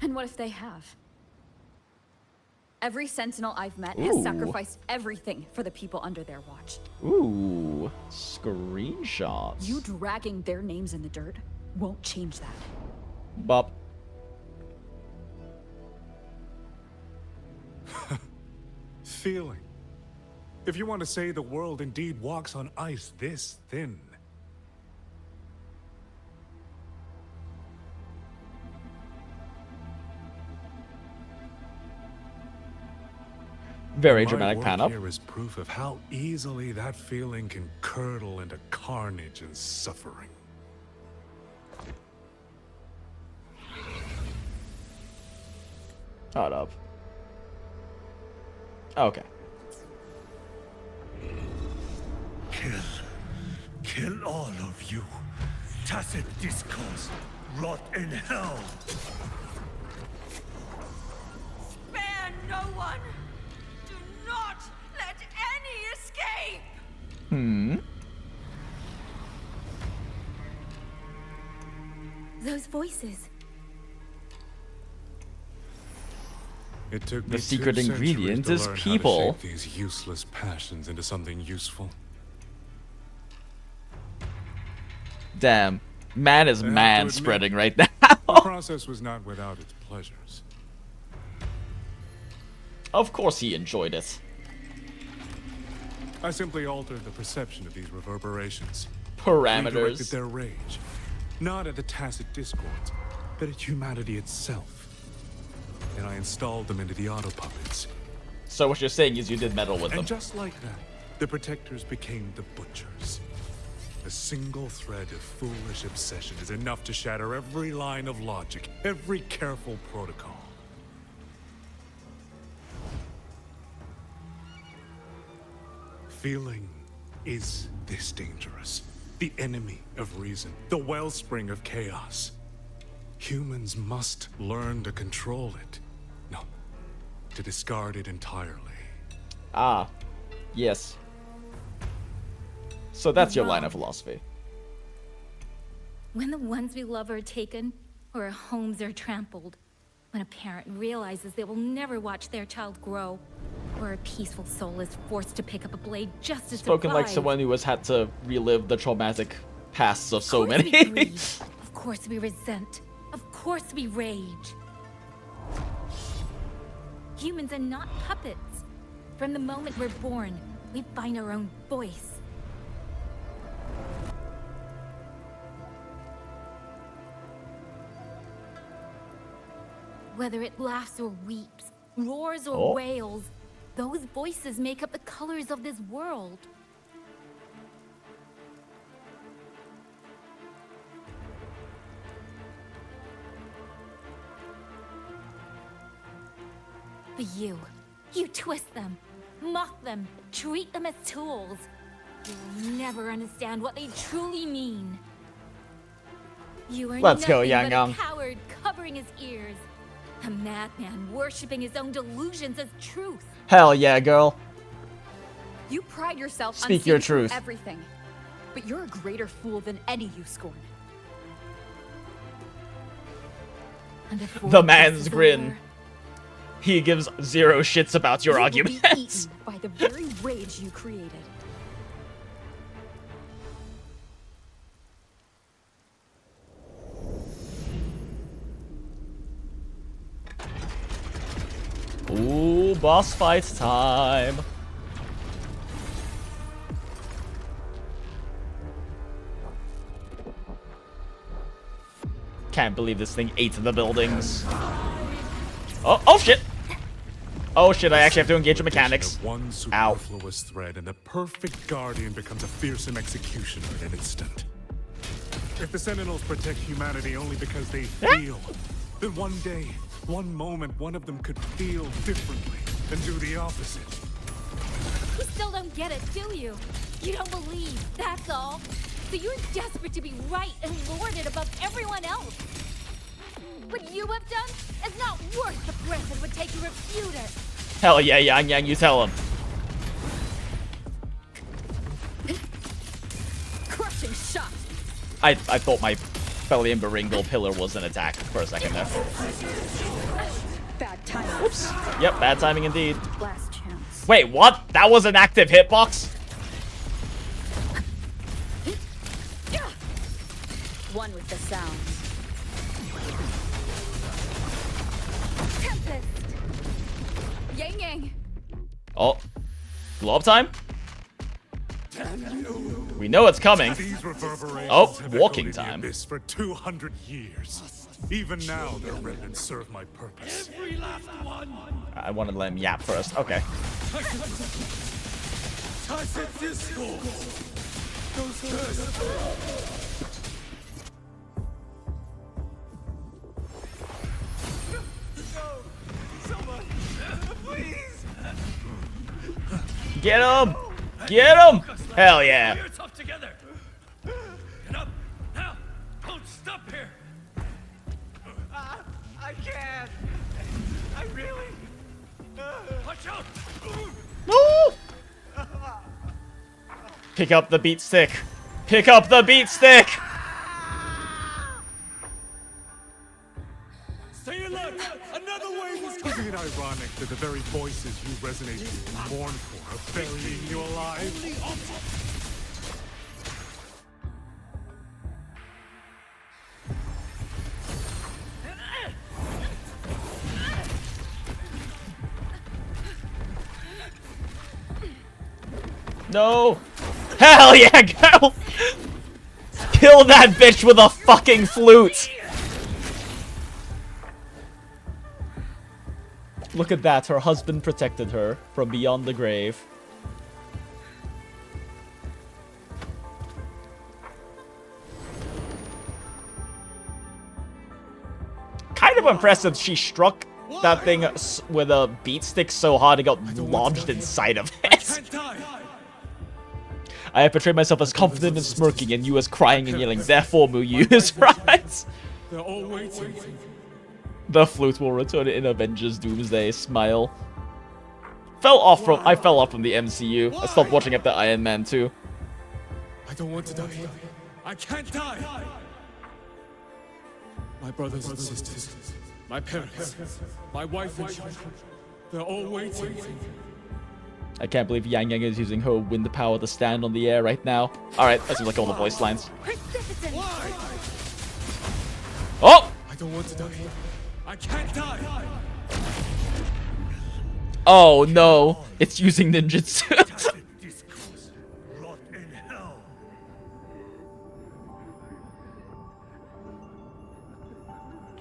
[SPEAKER 14] And what if they have? Every sentinel I've met has sacrificed everything for the people under their watch.
[SPEAKER 1] Ooh, screenshots.
[SPEAKER 14] You dragging their names in the dirt won't change that.
[SPEAKER 1] Bop.
[SPEAKER 15] Feeling. If you want to say the world indeed walks on ice this thin.
[SPEAKER 1] Very dramatic pan up.
[SPEAKER 15] Here is proof of how easily that feeling can curdle into carnage and suffering.
[SPEAKER 1] Hold up. Okay.
[SPEAKER 11] Kill all of you. Tacit discourse, rot in hell.
[SPEAKER 8] Spare no one! Do not let any escape!
[SPEAKER 4] Those voices.
[SPEAKER 15] It took
[SPEAKER 1] The
[SPEAKER 15] me
[SPEAKER 1] secret
[SPEAKER 15] 2
[SPEAKER 1] ingredient
[SPEAKER 15] centuries
[SPEAKER 1] is
[SPEAKER 15] to learn
[SPEAKER 1] people.
[SPEAKER 15] how to shape these useless passions into something useful.
[SPEAKER 1] Damn. Man is
[SPEAKER 15] I have to
[SPEAKER 1] man
[SPEAKER 15] admit,
[SPEAKER 1] spreading right now.
[SPEAKER 15] The process was not without its pleasures.
[SPEAKER 1] Of course he enjoyed it.
[SPEAKER 15] I simply altered the perception of these reverberations.
[SPEAKER 1] Parameters.
[SPEAKER 15] Redirected their rage, not at the tacit discords, but at humanity itself. And I installed them into the auto puppets.
[SPEAKER 1] So what you're saying is you did meddle with them.
[SPEAKER 15] And just like that, the protectors became the butchers. A single thread of foolish obsession is enough to shatter every line of logic, every careful protocol. Feeling is this dangerous. The enemy of reason, the wellspring of chaos. Humans must learn to control it. No, to discard it entirely.
[SPEAKER 1] Ah, yes. So that's your line of philosophy.
[SPEAKER 4] When the ones we love are taken, or our homes are trampled, when a parent realizes they will never watch their child grow, or a peaceful soul is forced to pick up a blade just to
[SPEAKER 1] Spoken
[SPEAKER 4] survive.
[SPEAKER 1] like someone who has had to relive the traumatic pasts of so many.
[SPEAKER 4] We grieve. Of course we resent. Of course we rage. Humans are not puppets. From the moment we're born, we find our own voice. Whether it laughs or weeps, roars or wails, those voices make up the colors of this world. But you twist them, mock them, treat them as tools. You will never understand what they truly mean. You are
[SPEAKER 1] Let's go,
[SPEAKER 4] nothing but
[SPEAKER 1] Yangyang.
[SPEAKER 4] a coward covering his ears. A madman worshipping his own delusions as truth.
[SPEAKER 1] Hell yeah, girl.
[SPEAKER 14] You pride yourself on
[SPEAKER 1] Speak your
[SPEAKER 14] seeing through
[SPEAKER 1] truth.
[SPEAKER 14] everything, but you're a greater fool than any you scorn.
[SPEAKER 4] And before
[SPEAKER 1] The
[SPEAKER 4] this
[SPEAKER 1] man's
[SPEAKER 4] is
[SPEAKER 1] grin.
[SPEAKER 4] over,
[SPEAKER 1] He gives zero shits about your
[SPEAKER 14] you will
[SPEAKER 1] arguments.
[SPEAKER 14] be eaten by the very rage you created.
[SPEAKER 1] Ooh, Boss fight time. Can't believe this thing ate the buildings. Oh shit! Oh shit, I actually have to engage the mechanics.
[SPEAKER 15] One superfluous thread and the perfect guardian becomes a fearsome executioner in an instant. If the Sentinels protect humanity only because they feel, then one day, one moment, one of them could feel differently and do the opposite.
[SPEAKER 8] You still don't get it, do you? You don't believe, that's all. So you're desperate to be right and lord it above everyone else. What you have done is not worth the breath it would take to refute it.
[SPEAKER 1] Hell yeah, Yangyang, you tell him.
[SPEAKER 8] Crushing shot.
[SPEAKER 1] I thought my belly and Baringle pillar was an attack for a second there.
[SPEAKER 8] Bad timing.
[SPEAKER 1] Whoops. Yep, bad timing indeed.
[SPEAKER 8] Last chance.
[SPEAKER 1] Wait, what? That was an active hitbox?
[SPEAKER 14] One with the sound.
[SPEAKER 8] Tempest. Yangyang.
[SPEAKER 1] Oh. Blow up time? We know it's coming. Oh, walking time.
[SPEAKER 15] This for 200 years. Even now, their remnants serve my purpose.
[SPEAKER 5] Every last one.
[SPEAKER 1] I wanted to let him yap first. Okay. Get him! Get him! Hell yeah!
[SPEAKER 5] You're tough together. Get up now! Don't stop here. I can't. I really. Watch out!
[SPEAKER 1] No! Pick up the beat stick. Pick up the beat stick.
[SPEAKER 5] Stay alert! Another wave is
[SPEAKER 15] Isn't it ironic that the very voices you resonate with and mourn for are burying you alive?
[SPEAKER 1] No! Hell yeah, go! Kill that bitch with a fucking flute! Look at that, her husband protected her from beyond the grave. Kind of impressive she struck that thing with a beat stick so hard it got lodged inside of it. I have portrayed myself as confident and smirking and you as crying and yelling, therefore Muyu is right.
[SPEAKER 5] They're all waiting.
[SPEAKER 1] The flute will return in Avengers Doomsday. Smile. I fell off from the MCU. I stopped watching after Iron Man 2.
[SPEAKER 5] I don't want to die. I can't die. My brothers and sisters, my parents, my wife and children, they're all waiting.
[SPEAKER 1] I can't believe Yangyang is using her wind power to stand on the air right now. Alright, that seems like all the voice lines. Oh!
[SPEAKER 5] I don't want to die. I can't die.
[SPEAKER 1] Oh no, it's using ninjutsu.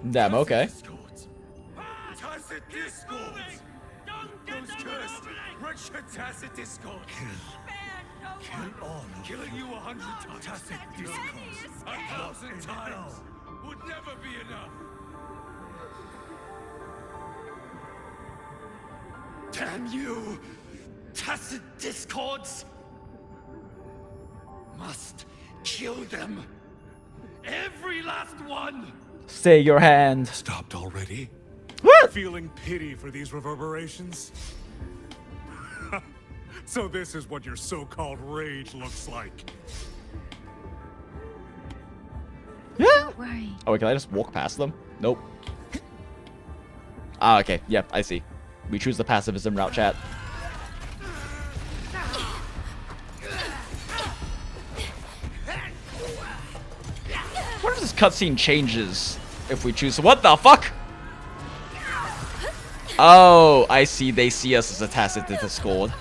[SPEAKER 1] Damn, okay.
[SPEAKER 5] Tacit discords. Those cursed, wretched tacit discords. Killing you 100 times. Tacit discords. 1,000 times would never be enough. Damn you! Tacit discords! Must kill them! Every last one!
[SPEAKER 1] Stay your hand.
[SPEAKER 15] Stopped already?
[SPEAKER 1] What?
[SPEAKER 15] Feeling pity for these reverberations? So this is what your so-called rage looks like.
[SPEAKER 14] Don't worry.
[SPEAKER 1] Oh, wait, can I just walk past them? Nope. Ah, okay. Yep, I see. We choose the pacifism route, chat. What if this cutscene changes if we choose? What the fuck? Oh, I see. They see us as a tacit discord.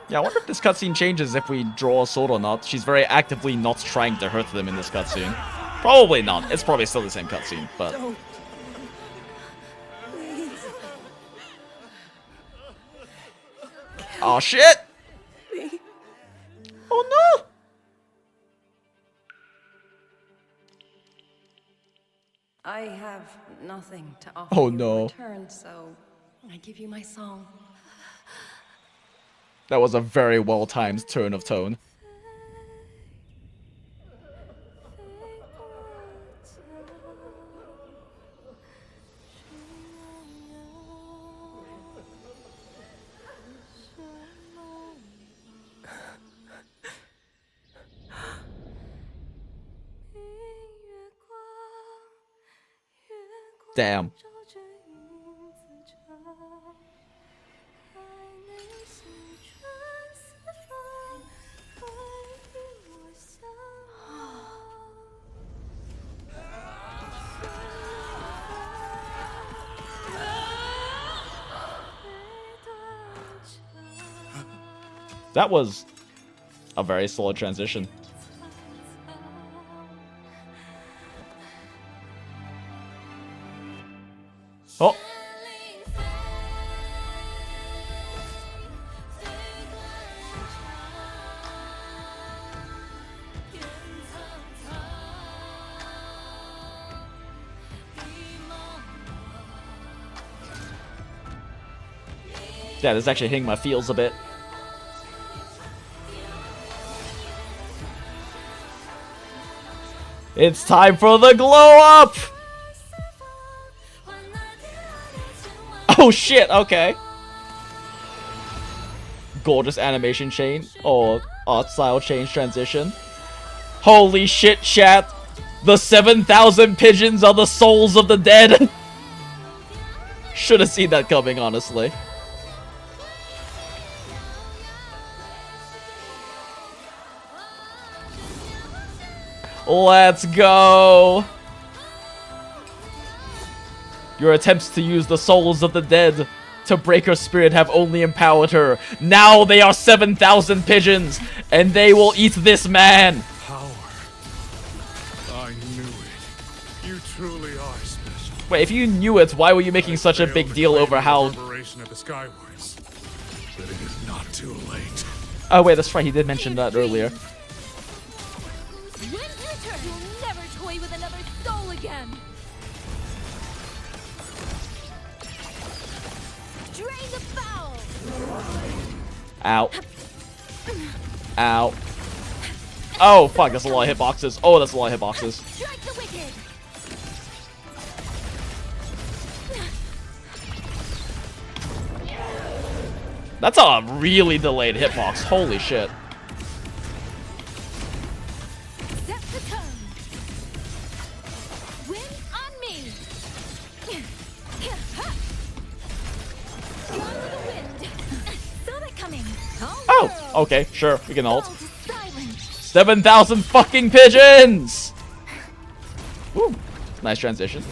[SPEAKER 1] Yeah, I wonder if this cutscene changes if we draw a sword or not. She's very actively not trying to hurt them in this cutscene. Probably not. It's probably still the same cutscene, but... Oh shit! Oh no!
[SPEAKER 17] I have nothing to offer
[SPEAKER 1] Oh
[SPEAKER 17] you
[SPEAKER 1] no.
[SPEAKER 17] in return, so I give you my song.
[SPEAKER 1] That was a very well-timed turn of tone. Damn. That was a very solid transition. Oh. Yeah, this is actually hitting my feels a bit. It's time for the glow up! Oh shit, okay. Gorgeous animation chain, or art style change transition. Holy shit, chat! The 7,000 pigeons are the souls of the dead! Should have seen that coming, honestly. Let's go! Your attempts to use the souls of the dead to break her spirit have only empowered her. Now they are 7,000 pigeons, and they will eat this man!
[SPEAKER 15] Power. I knew it. You truly are special.
[SPEAKER 1] Wait, if you knew it, why were you making such a big deal over how...
[SPEAKER 15] Of the Skywards. But it is not too late.
[SPEAKER 1] Oh wait, that's right, he did mention that earlier.
[SPEAKER 8] You'll never toy with another soul again. Drain the foul.
[SPEAKER 1] Ow. Ow. Oh, fuck, that's a lot of hitboxes. Oh, that's a lot of hitboxes.
[SPEAKER 8] Strike the wicked.
[SPEAKER 1] That's a really delayed hitbox. Holy shit.
[SPEAKER 8] Set the tone. Win on me. Gone with the wind. Saw that coming.
[SPEAKER 1] Oh, okay, sure, we can ult. 7,000 fucking pigeons! Woo, nice transition.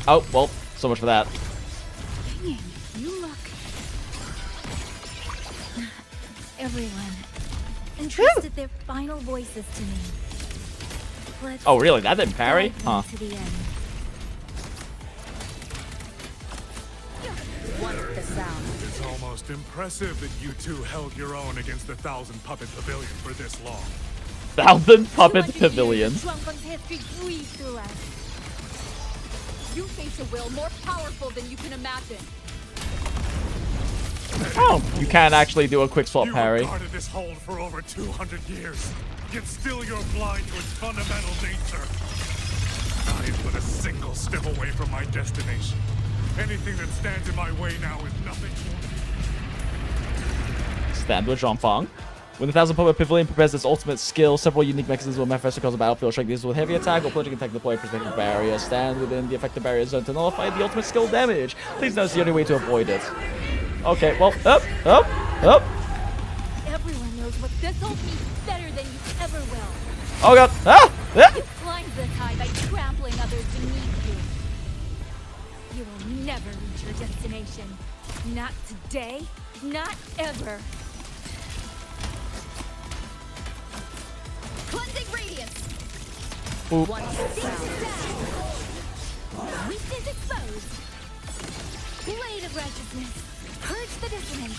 [SPEAKER 1] Oh, well, so much for that.
[SPEAKER 2] You look. Everyone entrusted their final voices to me. Let's
[SPEAKER 1] Oh, really? That didn't parry?
[SPEAKER 2] guide
[SPEAKER 1] Huh.
[SPEAKER 2] them to the end.
[SPEAKER 8] Want the sound.
[SPEAKER 15] It's almost impressive that you two held your own against the 1,000 Puppet Pavilion for this long.
[SPEAKER 1] 1,000 Puppet Pavilion.
[SPEAKER 8] Shuangfeng's history breathes through us. You face a will more powerful than you can imagine.
[SPEAKER 1] Oh, you can actually do a quick swap
[SPEAKER 15] You
[SPEAKER 1] parry.
[SPEAKER 15] guarded this hold for over 200 years, yet still you're blind to its fundamental nature. I am but a single step away from my destination. Anything that stands in my way now is nothing.
[SPEAKER 1] Stand with Zhongfang. When the 1,000 Puppet Pavilion prepares its ultimate skill, several unique mechanisms will manifest across the battlefield. Strike these with heavy attack or punching attack deploy protective barrier. Stand within the affected barrier zone to nullify the ultimate skill damage. Please notice the only way to avoid it. Okay, well, up.
[SPEAKER 8] Everyone knows what this ult means better than you ever will.
[SPEAKER 1] Oh god! Ah!
[SPEAKER 8] You climbed this high by trampling others beneath you. You will never reach your destination. Not today, not ever. Cleansing radiance.
[SPEAKER 1] Oop.
[SPEAKER 8] One down. Weakness exposed. Blade of righteousness. Purge the dissonance.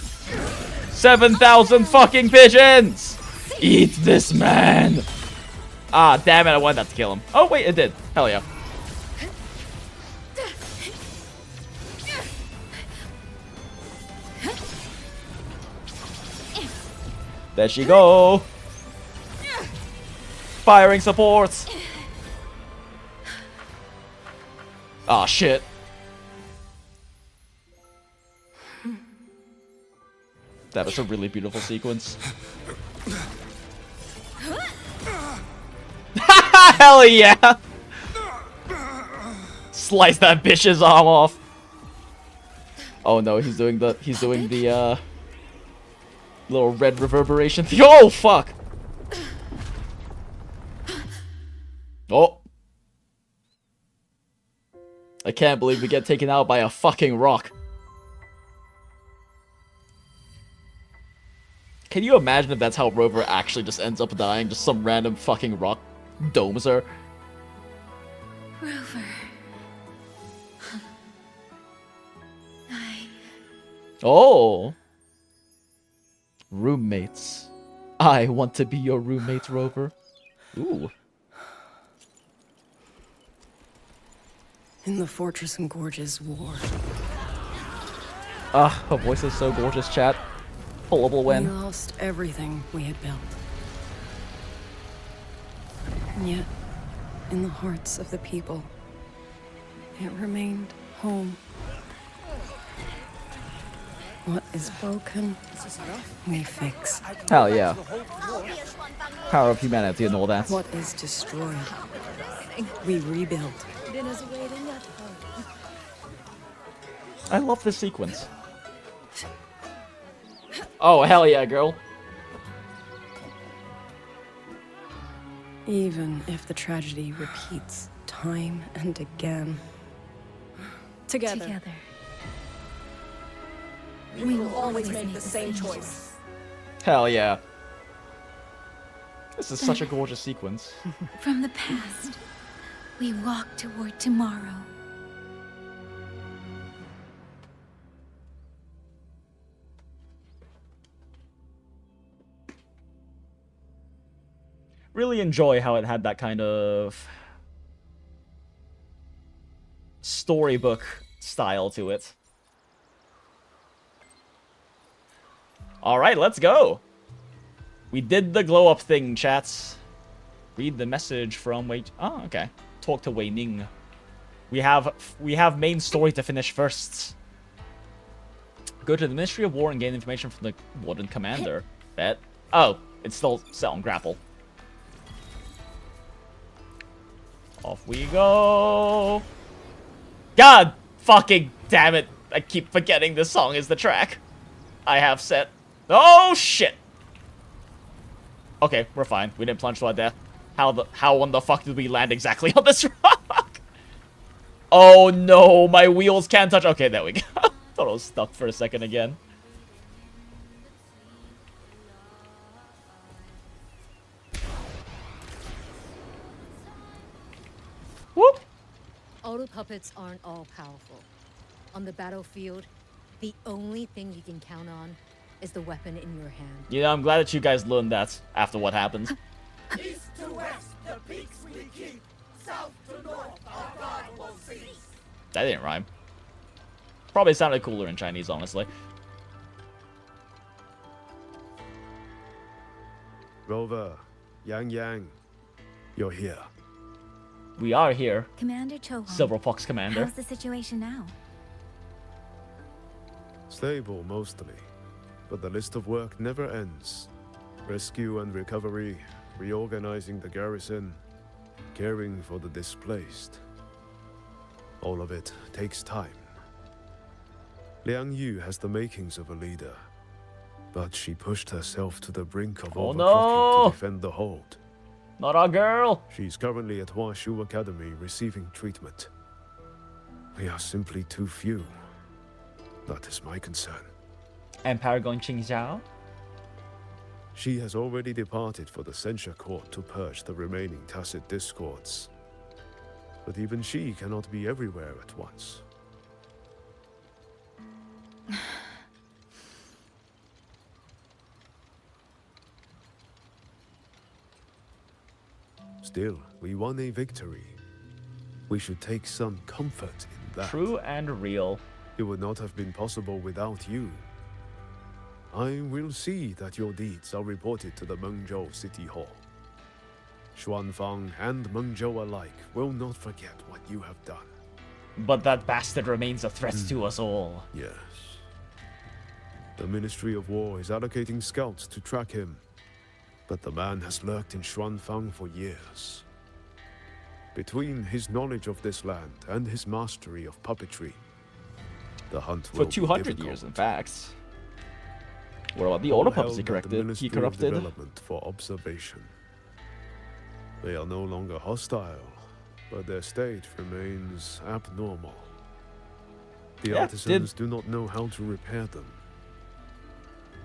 [SPEAKER 1] 7,000 fucking pigeons! Eat this man! Ah, damn it, I wanted that to kill him. Oh, wait, it did. Hell yeah. There she go! Firing support! Ah, shit. That was a really beautiful sequence. Hell yeah! Slice that bitch's arm off. Oh no, he's doing the little red reverberation thing. Oh fuck! Oh. I can't believe we get taken out by a fucking rock. Can you imagine if that's how Rover actually just ends up dying? Just some random fucking rock domes her.
[SPEAKER 9] Rover.
[SPEAKER 1] Oh. Roommates. I want to be your roommate, Rover. Ooh.
[SPEAKER 13] In the fortress and gorge's war.
[SPEAKER 1] Ah, her voice is so gorgeous, chat. Pullable win.
[SPEAKER 13] We lost everything we had built. And yet, in the hearts of the people, it remained home. What is broken, we fix.
[SPEAKER 1] Hell yeah. Power of humanity and all that.
[SPEAKER 13] What is destroyed, we rebuild.
[SPEAKER 1] I love this sequence. Oh, hell yeah, girl.
[SPEAKER 13] Even if the tragedy repeats time and again. Together.
[SPEAKER 8] We will always make the same choice.
[SPEAKER 1] Hell yeah. This is such a gorgeous sequence.
[SPEAKER 8] From the past, we walk toward tomorrow.
[SPEAKER 1] Really enjoy how it had that kind of storybook style to it. Alright, let's go! We did the glow up thing, chats. Read the message from oh, okay. Talk to Wei Ning. We have main story to finish first. Go to the Ministry of War and gain information from the Warden Commander. Bet. Oh, it's still set on grapple. Off we go. God fucking damn it. I keep forgetting this song is the track I have set. Oh shit. Okay, we're fine. We didn't plunge to our death. How on the fuck did we land exactly on this rock? Oh no, my wheels can't touch. Okay, there we go. Thought I was stuck for a second again. Whoop.
[SPEAKER 19] Auto puppets aren't all powerful. On the battlefield, the only thing you can count on is the weapon in your hand.
[SPEAKER 1] You know, I'm glad that you guys learned that after what happened.
[SPEAKER 20] East to west, the peaks we keep. South to north, our God will cease.
[SPEAKER 1] That didn't rhyme. Probably sounded cooler in Chinese, honestly.
[SPEAKER 12] Rover, Yangyang, you're here.
[SPEAKER 1] We are here.
[SPEAKER 2] Commander Cho.
[SPEAKER 1] Silver Fox Commander.
[SPEAKER 2] How's the situation now?
[SPEAKER 12] Stable, mostly. But the list of work never ends. Rescue and recovery, reorganizing the garrison, caring for the displaced. All of it takes time. Liang Yu has the makings of a leader, but she pushed herself to the brink of overclocking to defend the hold.
[SPEAKER 1] Not our girl!
[SPEAKER 12] She's currently at Woshed Academy receiving treatment. We are simply too few. That is my concern.
[SPEAKER 1] And Paragon Qingxiao?
[SPEAKER 12] She has already departed for the censure court to purge the remaining tacit discords. But even she cannot be everywhere at once. Still, we won a victory. We should take some comfort in that.
[SPEAKER 1] True and real.
[SPEAKER 12] It would not have been possible without you. I will see that your deeds are reported to the Mengzhou City Hall. Xuanfang and Mengzhou alike will not forget what you have done.
[SPEAKER 1] But that bastard remains a threat to us all.
[SPEAKER 12] Yes. The Ministry of War is allocating scouts to track him. But the man has lurked in Xuanfang for years. Between his knowledge of this land and his mastery of puppetry, the hunt will
[SPEAKER 1] For 200 years, in fact. What about the older puppets he corrupted?
[SPEAKER 12] Development for observation. They are no longer hostile, but their state remains abnormal. The artisans do not know how to repair them.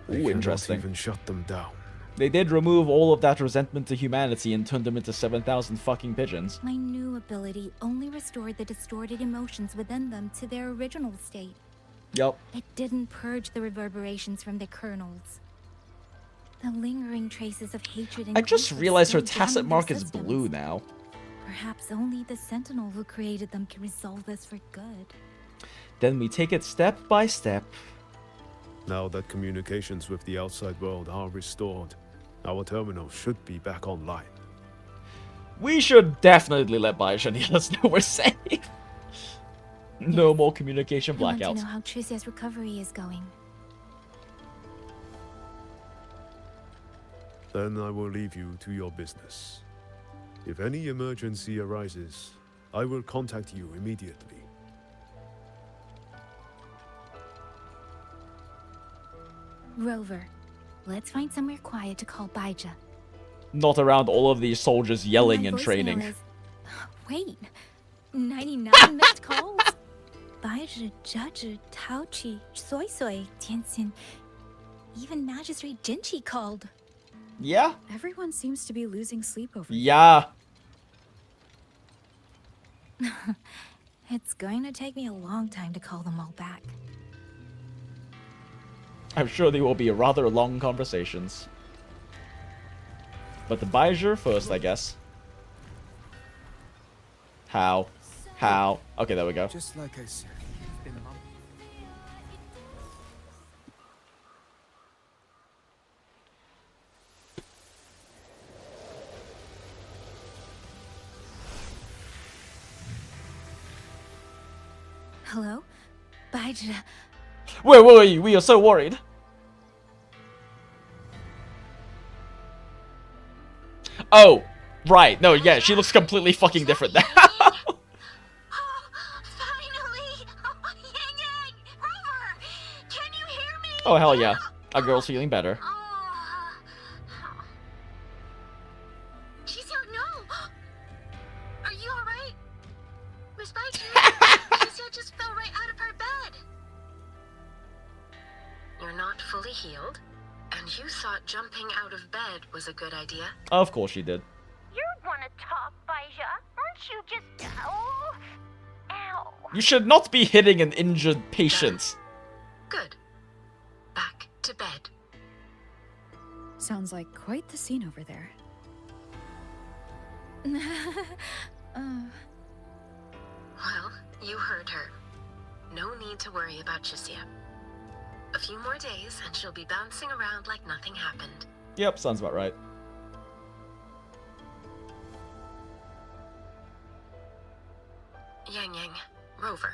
[SPEAKER 12] They cannot even shut them down.
[SPEAKER 1] They did remove all of that resentment to humanity and turned them into 7,000 fucking pigeons.
[SPEAKER 2] My new ability only restored the distorted emotions within them to their original state.
[SPEAKER 1] Yup.
[SPEAKER 2] It didn't purge the reverberations from their kernels. The lingering traces of hatred and
[SPEAKER 1] I just
[SPEAKER 2] grief
[SPEAKER 1] realized her
[SPEAKER 2] still down
[SPEAKER 1] tacit
[SPEAKER 2] in
[SPEAKER 1] mark
[SPEAKER 2] their
[SPEAKER 1] is
[SPEAKER 2] systems.
[SPEAKER 1] blue now.
[SPEAKER 2] Perhaps only the Sentinel who created them can resolve this for good.
[SPEAKER 1] Then we take it step by step.
[SPEAKER 12] Now that communications with the outside world are restored, our terminal should be back online.
[SPEAKER 1] We should definitely let Baisha let us know we're safe. No more communication
[SPEAKER 2] I want
[SPEAKER 1] blackouts.
[SPEAKER 2] to know how Tricia's recovery is going.
[SPEAKER 12] Then I will leave you to your business. If any emergency arises, I will contact you immediately.
[SPEAKER 2] Rover, let's find somewhere quiet to call Baija.
[SPEAKER 1] Not around all of these soldiers yelling
[SPEAKER 2] My
[SPEAKER 1] and
[SPEAKER 2] voicemail
[SPEAKER 1] training.
[SPEAKER 2] is- Wait, 99 missed calls? Baija, Judge, Taochi, SuiSui, Tianxin, even Magistrate Jinchi called.
[SPEAKER 1] Yeah?
[SPEAKER 14] Everyone seems to be losing sleep over
[SPEAKER 1] Yeah.
[SPEAKER 2] It's going to take me a long time to call them all back.
[SPEAKER 1] I'm sure they will be rather long conversations. But the Baizher first, I guess. How? How? Okay, there we go.
[SPEAKER 6] Just like I said, in a moment.
[SPEAKER 2] Hello? Baija.
[SPEAKER 1] Where were you? We are so worried. Oh, right. No, yeah, she looks completely fucking different now. Oh, hell yeah. Our girl's feeling better.
[SPEAKER 17] Are you alright? Miss Baichu, Xiao just fell right out of her bed. You're not fully healed, and you thought jumping out of bed was a good idea?
[SPEAKER 1] Of course she did.
[SPEAKER 8] You wanna talk, Baija? Aren't you just... Oh... Ow.
[SPEAKER 1] You should not be hitting an injured patient.
[SPEAKER 17] Good. Back to bed.
[SPEAKER 14] Sounds like quite the scene over there.
[SPEAKER 17] Well, you heard her. No need to worry about Chixia. A few more days and she'll be bouncing around like nothing happened.
[SPEAKER 1] Yep, sounds about right.
[SPEAKER 17] Yangyang, Rover,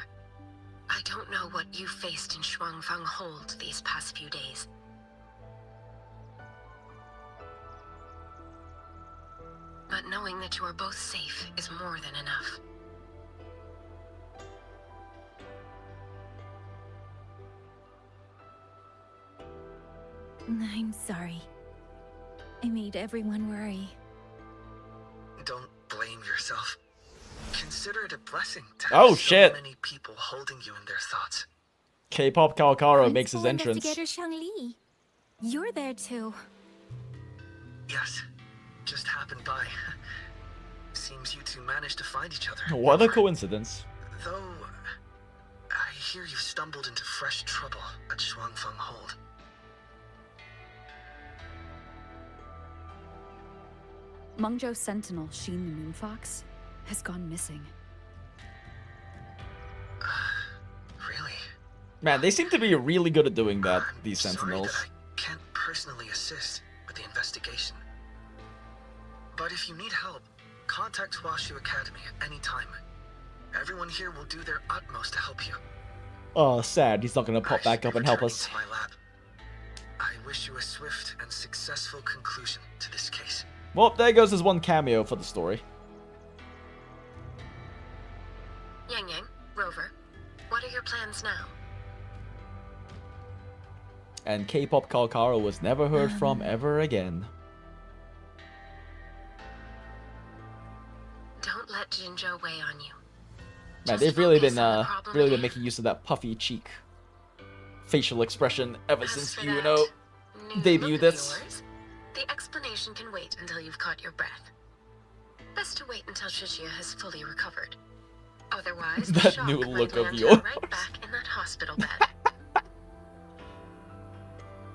[SPEAKER 17] I don't know what you faced in Xuanfang Hold these past few days. Knowing that you are both safe is more than enough.
[SPEAKER 2] I'm sorry. I made everyone worry.
[SPEAKER 6] Don't blame yourself. Consider it a blessing to
[SPEAKER 1] Oh,
[SPEAKER 6] have
[SPEAKER 1] shit.
[SPEAKER 6] so many people holding you in their thoughts.
[SPEAKER 1] K-pop Kalkaro makes his
[SPEAKER 2] Principal
[SPEAKER 1] entrance.
[SPEAKER 2] Investigator Shangli. You're there too.
[SPEAKER 6] Yes, just happened by. Seems you two managed to find each other.
[SPEAKER 1] What a coincidence.
[SPEAKER 6] Though, I hear you stumbled into fresh trouble at Shuangfeng Hold.
[SPEAKER 14] Mengzhou's sentinel, Sheen the Moonfox, has gone missing.
[SPEAKER 6] Really?
[SPEAKER 1] Man, they seem to be really good at doing that, these
[SPEAKER 6] Sorry
[SPEAKER 1] sentinels.
[SPEAKER 6] that I can't personally assist with the investigation. But if you need help, contact Washu Academy at any time. Everyone here will do their utmost to help you.
[SPEAKER 1] Oh, sad. He's not gonna pop back up and help us.
[SPEAKER 6] To my lab. I wish you a swift and successful conclusion to this case.
[SPEAKER 1] Well, there goes his one cameo for the story.
[SPEAKER 17] Yangyang, Rover, what are your plans now?
[SPEAKER 1] And K-pop Kalkaro was never heard from ever again.
[SPEAKER 17] Don't let Jinzhou weigh on you.
[SPEAKER 1] Man, they've really been making use of that puffy cheek facial expression ever since you know debuted it.
[SPEAKER 17] The explanation can wait until you've caught your breath. Best to wait until Shishia has fully recovered. Otherwise, the
[SPEAKER 1] That
[SPEAKER 17] shock
[SPEAKER 1] new
[SPEAKER 17] might
[SPEAKER 1] look of
[SPEAKER 17] land
[SPEAKER 1] yours.
[SPEAKER 17] her right back in that hospital bed.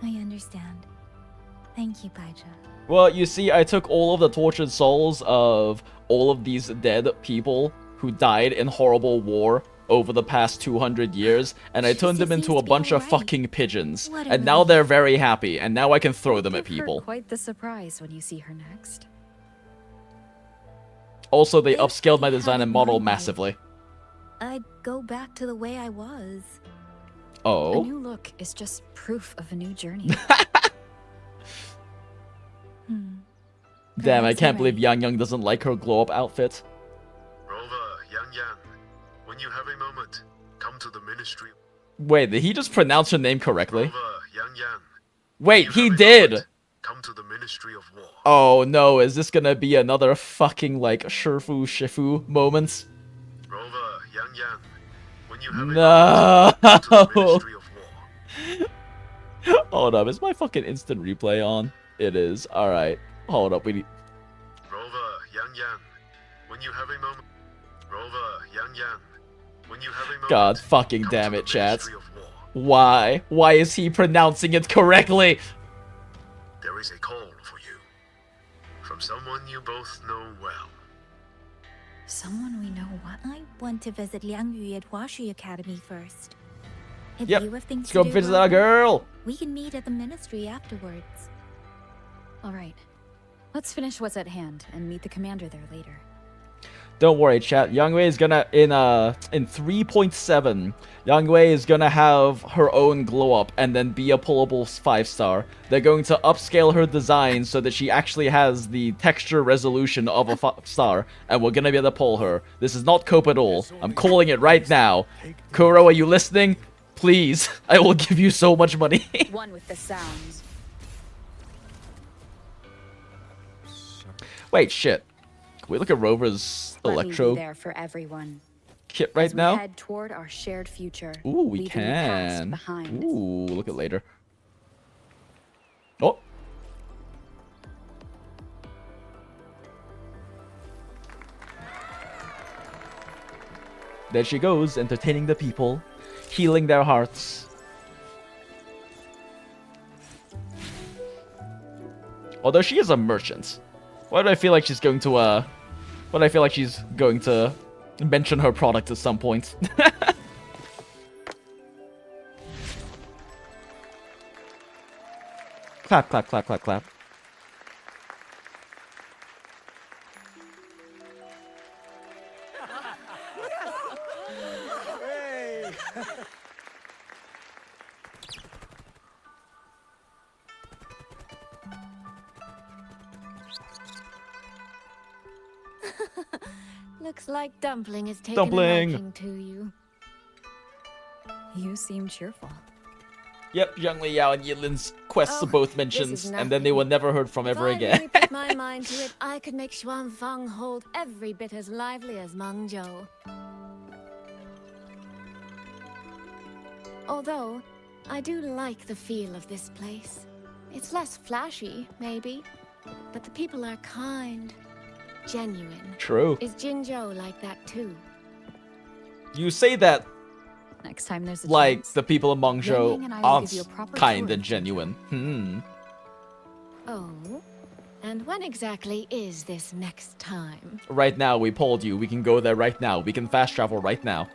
[SPEAKER 2] I understand. Thank you, Baija.
[SPEAKER 1] Well, you see, I took all of the tortured souls of all of these dead people who died in horrible war over the past 200 years, and I turned them into a bunch of fucking pigeons. And now they're very happy, and now I can throw them at people.
[SPEAKER 14] Quite the surprise when you see her next.
[SPEAKER 1] Also, they upscaled my design and model massively.
[SPEAKER 2] I'd go back to the way I was.
[SPEAKER 14] A
[SPEAKER 1] Oh?
[SPEAKER 14] new look is just proof of a new journey.
[SPEAKER 1] Damn, I can't believe Yangyang doesn't like her glow-up outfit.
[SPEAKER 12] Rover, Yangyang, when you have a moment, come to the ministry.
[SPEAKER 1] Wait, did he just pronounce her name correctly?
[SPEAKER 12] Rover, Yangyang,
[SPEAKER 1] Wait, he did!
[SPEAKER 12] come to the Ministry of War.
[SPEAKER 1] Oh no, is this gonna be another fucking, like, Shifu moment?
[SPEAKER 12] Rover, Yangyang, when you have
[SPEAKER 1] No!
[SPEAKER 12] a moment, come to the Ministry of War.
[SPEAKER 1] Hold up, is my fucking instant replay on? It is. Alright. Hold up, we need...
[SPEAKER 12] Rover, Yangyang, when you have a moment. Rover, Yangyang, when you have a moment.
[SPEAKER 1] God fucking damn it, chat. Why? Why is he pronouncing it correctly?
[SPEAKER 12] There is a call for you. From someone you both know well.
[SPEAKER 2] Someone we know what? I want to visit Liang Yu at Washu Academy first. If
[SPEAKER 1] Yep,
[SPEAKER 2] you have things
[SPEAKER 1] let's
[SPEAKER 2] to
[SPEAKER 1] go
[SPEAKER 2] do,
[SPEAKER 1] visit our girl.
[SPEAKER 2] We can meet at the ministry afterwards.
[SPEAKER 14] All right. Let's finish what's at hand and meet the commander there later.
[SPEAKER 1] Don't worry, chat. Yangwei is gonna in 3.7. Yangwei is gonna have her own glow up and then be a pullable 5-star. They're going to upscale her design so that she actually has the texture resolution of a 5-star, and we're gonna be able to pull her. This is not cope at all. I'm calling it right now. Kuro, are you listening? Please, I will give you so much money.
[SPEAKER 14] One with the sounds.
[SPEAKER 1] Wait, shit. Can we look at Rover's
[SPEAKER 14] Let me
[SPEAKER 1] electro
[SPEAKER 14] be there for everyone.
[SPEAKER 1] kit right
[SPEAKER 14] As we
[SPEAKER 1] now?
[SPEAKER 14] head toward our shared future.
[SPEAKER 1] Ooh, we
[SPEAKER 14] leaving the past
[SPEAKER 1] can.
[SPEAKER 14] behind.
[SPEAKER 1] Ooh, look at later. Oh. There she goes, entertaining the people, healing their hearts. Although she is a merchant. Why do I feel like she's going to, why do I feel like she's going to mention her product at some point? Clap, clap, clap, clap, clap.
[SPEAKER 4] Looks like Dumpling is taking
[SPEAKER 1] Dumpling.
[SPEAKER 4] a liking to you.
[SPEAKER 14] You seem cheerful.
[SPEAKER 1] Yep, Zhang Liao and Yilin's quests are both mentions,
[SPEAKER 4] is
[SPEAKER 1] and then they were never heard from ever
[SPEAKER 4] If I
[SPEAKER 1] again.
[SPEAKER 4] really put my mind to it, I could make Xuanfang Hold every bit as lively as Mengzhou. Although, I do like the feel of this place. It's less flashy, maybe, but the people are kind, genuine.
[SPEAKER 1] True.
[SPEAKER 4] Is Jinzhou like that too?
[SPEAKER 1] You say that
[SPEAKER 14] Next time there's a
[SPEAKER 1] like
[SPEAKER 14] chance,
[SPEAKER 1] the people of
[SPEAKER 14] Yangyang
[SPEAKER 1] Mengzhou
[SPEAKER 14] and I will
[SPEAKER 1] aren't
[SPEAKER 14] give you a proper
[SPEAKER 1] kind
[SPEAKER 14] tour
[SPEAKER 1] and
[SPEAKER 14] of
[SPEAKER 1] genuine.
[SPEAKER 4] Oh, and when exactly is this next time?
[SPEAKER 1] Right now, we polled you. We can go there right now. We can fast travel right now.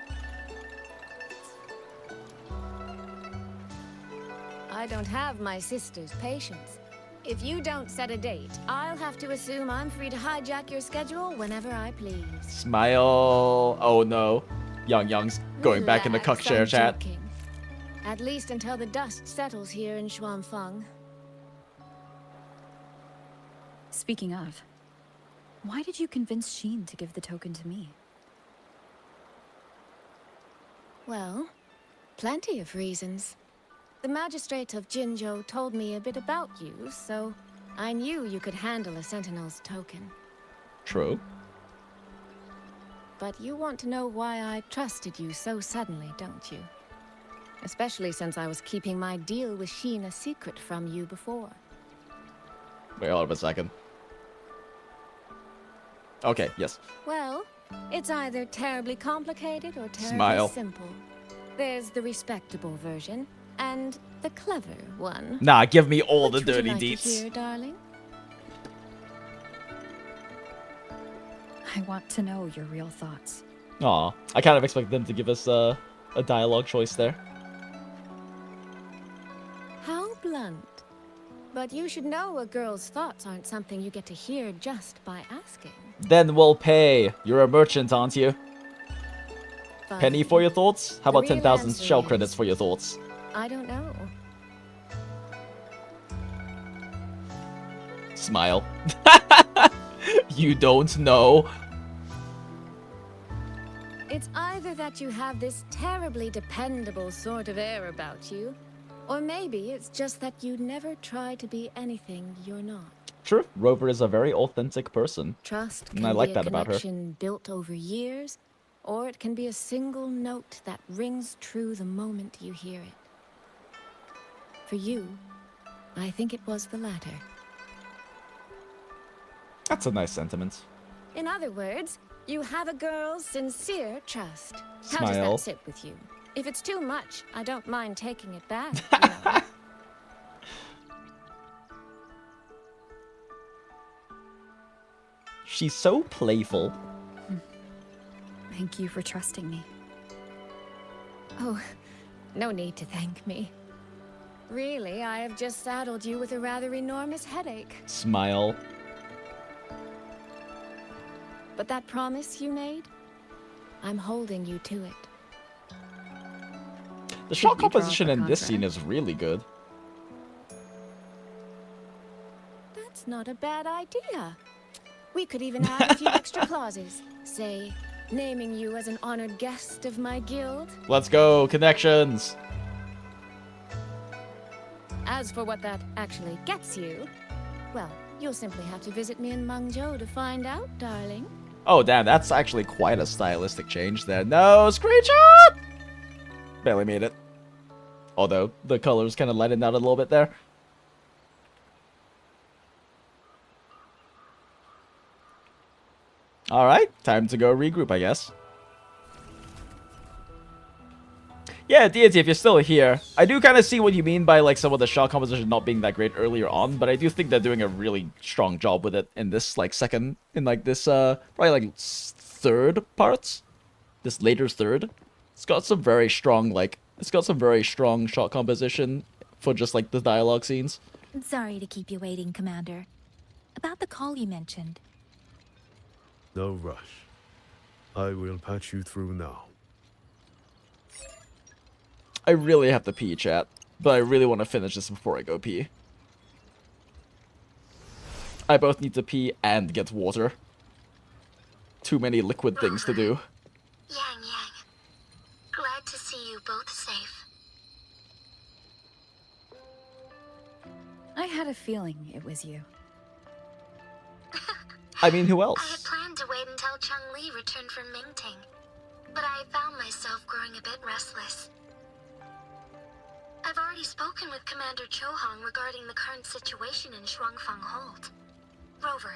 [SPEAKER 4] I don't have my sister's patience. If you don't set a date, I'll have to assume I'm free to hijack your schedule whenever I please.
[SPEAKER 1] Smile. Oh no. Yangyang's going back in the Cuck Chair
[SPEAKER 4] I'm
[SPEAKER 1] chat.
[SPEAKER 4] joking. At least until the dust settles here in Xuanfang.
[SPEAKER 14] Speaking of, why did you convince Sheen to give the token to me?
[SPEAKER 4] Well, plenty of reasons. The magistrate of Jinzhou told me a bit about you, so I knew you could handle a Sentinel's token.
[SPEAKER 1] True.
[SPEAKER 4] But you want to know why I trusted you so suddenly, don't you? Especially since I was keeping my deal with Sheen a secret from you before.
[SPEAKER 1] Wait, hold up a second. Okay, yes.
[SPEAKER 4] Well, it's either terribly complicated or terribly
[SPEAKER 1] Smile.
[SPEAKER 4] simple. There's the respectable version, and the clever one.
[SPEAKER 1] Nah, give me all the
[SPEAKER 4] Which would
[SPEAKER 1] dirty
[SPEAKER 4] you like
[SPEAKER 1] deets.
[SPEAKER 4] to hear, darling?
[SPEAKER 14] I want to know your real thoughts.
[SPEAKER 1] Aw, I kind of expect them to give us a dialogue choice there.
[SPEAKER 4] How blunt. But you should know a girl's thoughts aren't something you get to hear just by asking.
[SPEAKER 1] Then we'll pay. You're a merchant, aren't you?
[SPEAKER 4] But
[SPEAKER 1] Penny for your thoughts? How
[SPEAKER 4] the
[SPEAKER 1] about
[SPEAKER 4] real
[SPEAKER 1] 10,000
[SPEAKER 4] answer
[SPEAKER 1] shell
[SPEAKER 4] is-
[SPEAKER 1] credits for your thoughts?
[SPEAKER 4] I don't know.
[SPEAKER 1] Smile. You don't know.
[SPEAKER 4] It's either that you have this terribly dependable sort of air about you, or maybe it's just that you never try to be anything you're not.
[SPEAKER 1] True. Rover is a very authentic person.
[SPEAKER 4] Trust
[SPEAKER 1] And
[SPEAKER 4] can
[SPEAKER 1] I like
[SPEAKER 4] be
[SPEAKER 1] that
[SPEAKER 4] a
[SPEAKER 1] about her.
[SPEAKER 4] connection built over years, or it can be a single note that rings true the moment you hear it. For you, I think it was the latter.
[SPEAKER 1] That's a nice sentiment.
[SPEAKER 4] In other words, you have a girl's sincere trust. How does
[SPEAKER 1] Smile.
[SPEAKER 4] that sit with you? If it's too much, I don't mind taking it back. You know.
[SPEAKER 1] She's so playful.
[SPEAKER 14] Thank you for trusting me.
[SPEAKER 4] Oh, no need to thank me. Really, I have just saddled you with a rather enormous headache.
[SPEAKER 1] Smile.
[SPEAKER 4] But that promise you made, I'm holding you to it.
[SPEAKER 1] The
[SPEAKER 4] Should
[SPEAKER 1] shot
[SPEAKER 4] we draw up
[SPEAKER 1] composition
[SPEAKER 4] a
[SPEAKER 1] in this
[SPEAKER 4] contract?
[SPEAKER 1] scene is really good.
[SPEAKER 4] That's not a bad idea. We could even add a few extra clauses. Say, naming you as an honored guest of my guild.
[SPEAKER 1] Let's go, connections.
[SPEAKER 4] As for what that actually gets you, well, you'll simply have to visit me in Mengzhou to find out, darling.
[SPEAKER 1] Oh, damn, that's actually quite a stylistic change there. No, screenshot! Barely made it. Although, the colors kind of lightened out a little bit there. Alright, time to go regroup, I guess. Yeah, Deity, if you're still here, I do kind of see what you mean by like some of the shot composition not being that great earlier on, but I do think they're doing a really strong job with it in this like second, in like this probably like third parts, this later third. It's got some very strong shot composition for just like the dialogue scenes.
[SPEAKER 2] Sorry to keep you waiting, Commander. About the call you mentioned.
[SPEAKER 12] No rush. I will patch you through now.
[SPEAKER 1] I really have to pee, chat, but I really want to finish this before I go pee. I both need to pee and get water. Too many liquid things to do.
[SPEAKER 2] Yangyang, glad to see you both safe.
[SPEAKER 14] I had a feeling it was you.
[SPEAKER 1] I mean, who
[SPEAKER 2] I had
[SPEAKER 1] else?
[SPEAKER 2] planned to wait until Changli returned from Mingting, but I found myself growing a bit restless. I've already spoken with Commander Chohong regarding the current situation in Shuangfang Hold. Rover,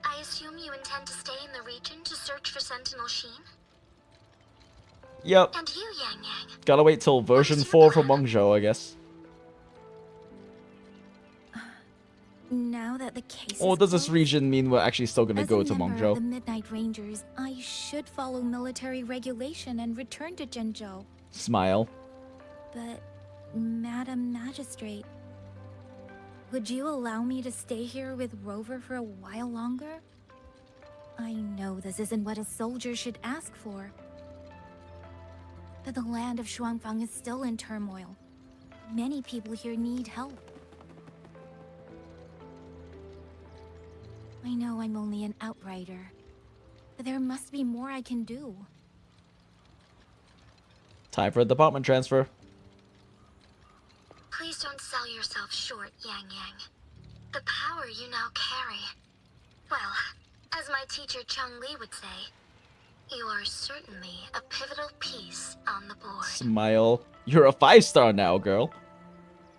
[SPEAKER 2] I assume you intend to stay in the region to search for Sentinel Sheen?
[SPEAKER 1] Yep.
[SPEAKER 2] And you, Yangyang?
[SPEAKER 1] Gotta wait till version 4 for Mengzhou, I guess.
[SPEAKER 2] Now that the case
[SPEAKER 1] Or
[SPEAKER 2] is
[SPEAKER 1] does this
[SPEAKER 2] closed,
[SPEAKER 1] region mean we're actually still gonna
[SPEAKER 2] as
[SPEAKER 1] go
[SPEAKER 2] a
[SPEAKER 1] to
[SPEAKER 2] member of the
[SPEAKER 1] Mengzhou?
[SPEAKER 2] Midnight Rangers, I should follow military regulation and return to Zhenzhou.
[SPEAKER 1] Smile.
[SPEAKER 2] But, Madam Magistrate, would you allow me to stay here with Rover for a while longer? I know this isn't what a soldier should ask for, but the land of Shuangfang is still in turmoil. Many people here need help. I know I'm only an outrider, but there must be more I can do.
[SPEAKER 1] Time for a department transfer.
[SPEAKER 2] Please don't sell yourself short, Yangyang. The power you now carry. Well, as my teacher Changli would say, you are certainly a pivotal piece on the board.
[SPEAKER 1] Smile. You're a 5-star now, girl.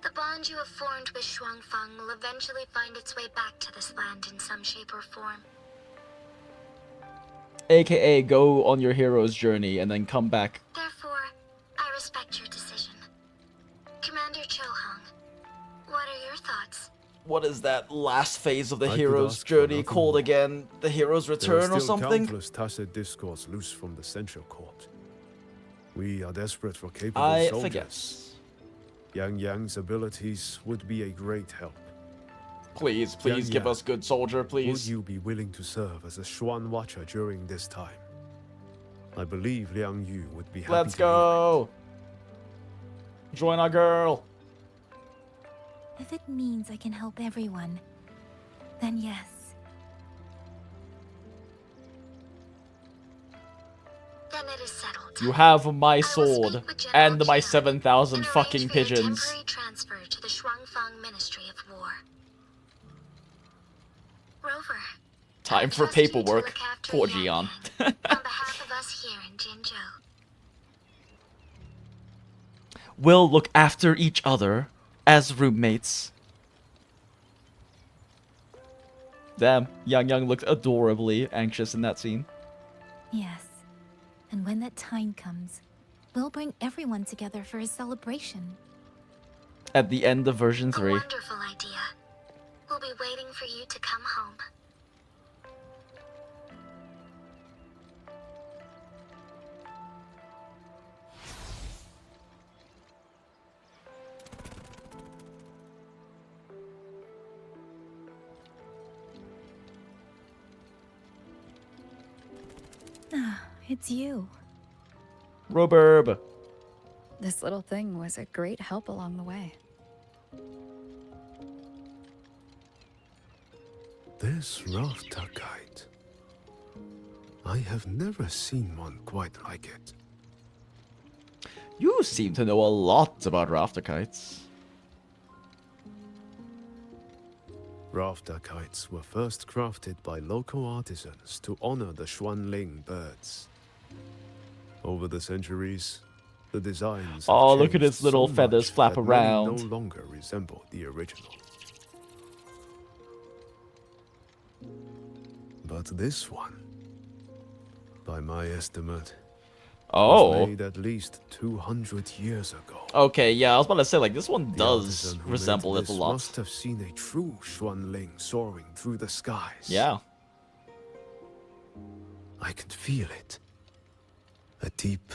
[SPEAKER 2] The bond you have formed with Shuangfang will eventually find its way back to this land in some shape or form.
[SPEAKER 1] AKA go on your hero's journey and then come back.
[SPEAKER 2] Therefore, I respect your decision. Commander Chohong, what are your thoughts?
[SPEAKER 1] What is that last phase of the
[SPEAKER 12] I could
[SPEAKER 1] hero's
[SPEAKER 12] ask for
[SPEAKER 1] journey
[SPEAKER 12] nothing
[SPEAKER 1] called
[SPEAKER 12] more.
[SPEAKER 1] again? The hero's return
[SPEAKER 12] There are
[SPEAKER 1] or
[SPEAKER 12] still
[SPEAKER 1] something?
[SPEAKER 12] countless tacit discords loose from the Central Court. We are desperate for capable
[SPEAKER 1] I
[SPEAKER 12] soldiers.
[SPEAKER 1] forget.
[SPEAKER 12] Yangyang's abilities would be a great help.
[SPEAKER 1] Please, please give
[SPEAKER 12] Yangyang,
[SPEAKER 1] us good soldier,
[SPEAKER 12] Would
[SPEAKER 1] please.
[SPEAKER 12] you be willing to serve as a Xuan Watcher during this time? I believe Liang Yu would be happy
[SPEAKER 1] Let's
[SPEAKER 12] to hear
[SPEAKER 1] go. Join our girl.
[SPEAKER 2] If it means I can help everyone, then yes. Then it is settled.
[SPEAKER 1] You have my sword and my 7,000 fucking pigeons.
[SPEAKER 2] Temporary transfer to the Shuangfang Ministry of War. Rover,
[SPEAKER 1] Time for paperwork. Poor Jian.
[SPEAKER 2] on behalf of us here in Jinzhou,
[SPEAKER 1] We'll look after each other as roommates. Damn, Yangyang looked adorably anxious in that scene.
[SPEAKER 2] yes. And when that time comes, we'll bring everyone together for a celebration.
[SPEAKER 1] At the end of version 3.
[SPEAKER 2] Wonderful idea. We'll be waiting for you to come home. Ah, it's you.
[SPEAKER 1] Roberb.
[SPEAKER 14] This little thing was a great help along the way.
[SPEAKER 12] This rafter kite. I have never seen one quite like it.
[SPEAKER 1] You seem to know a lot about rafter kites.
[SPEAKER 12] Rafter kites were first crafted by local artisans to honor the Xuanling birds. Over the centuries, the designs have
[SPEAKER 1] Oh, look at
[SPEAKER 12] changed
[SPEAKER 1] its little
[SPEAKER 12] so
[SPEAKER 1] feathers
[SPEAKER 12] much
[SPEAKER 1] flap
[SPEAKER 12] that many
[SPEAKER 1] around.
[SPEAKER 12] no longer resemble the original. But this one, by my estimate,
[SPEAKER 1] Oh.
[SPEAKER 12] was made at least 200 years ago.
[SPEAKER 1] Okay, yeah, I was about to say, like, this one
[SPEAKER 12] The
[SPEAKER 1] does
[SPEAKER 12] artisan who
[SPEAKER 1] resemble
[SPEAKER 12] made
[SPEAKER 1] it a
[SPEAKER 12] this
[SPEAKER 1] lot.
[SPEAKER 12] Must have seen a true Xuanling soaring through the skies.
[SPEAKER 1] Yeah.
[SPEAKER 12] I can feel it. A deep,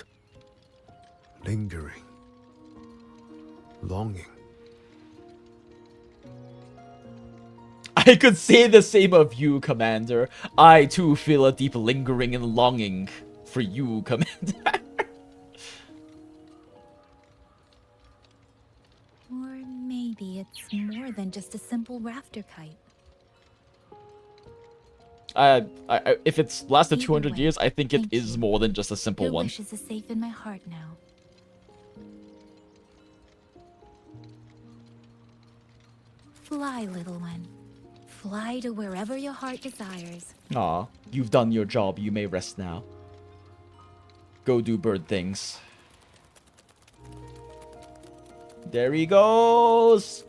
[SPEAKER 12] lingering longing.
[SPEAKER 1] I could say the same of you, Commander. I too feel a deep lingering and longing for you, Commander.
[SPEAKER 2] Or maybe it's more than just a simple rafter kite.
[SPEAKER 1] If it's lasted 200 years, I think it is more than just a simple
[SPEAKER 2] Your
[SPEAKER 1] one.
[SPEAKER 2] wishes are safe in my heart now. Fly, little one. Fly to wherever your heart desires.
[SPEAKER 1] Aw, you've done your job. You may rest now. Go do bird things. There he goes.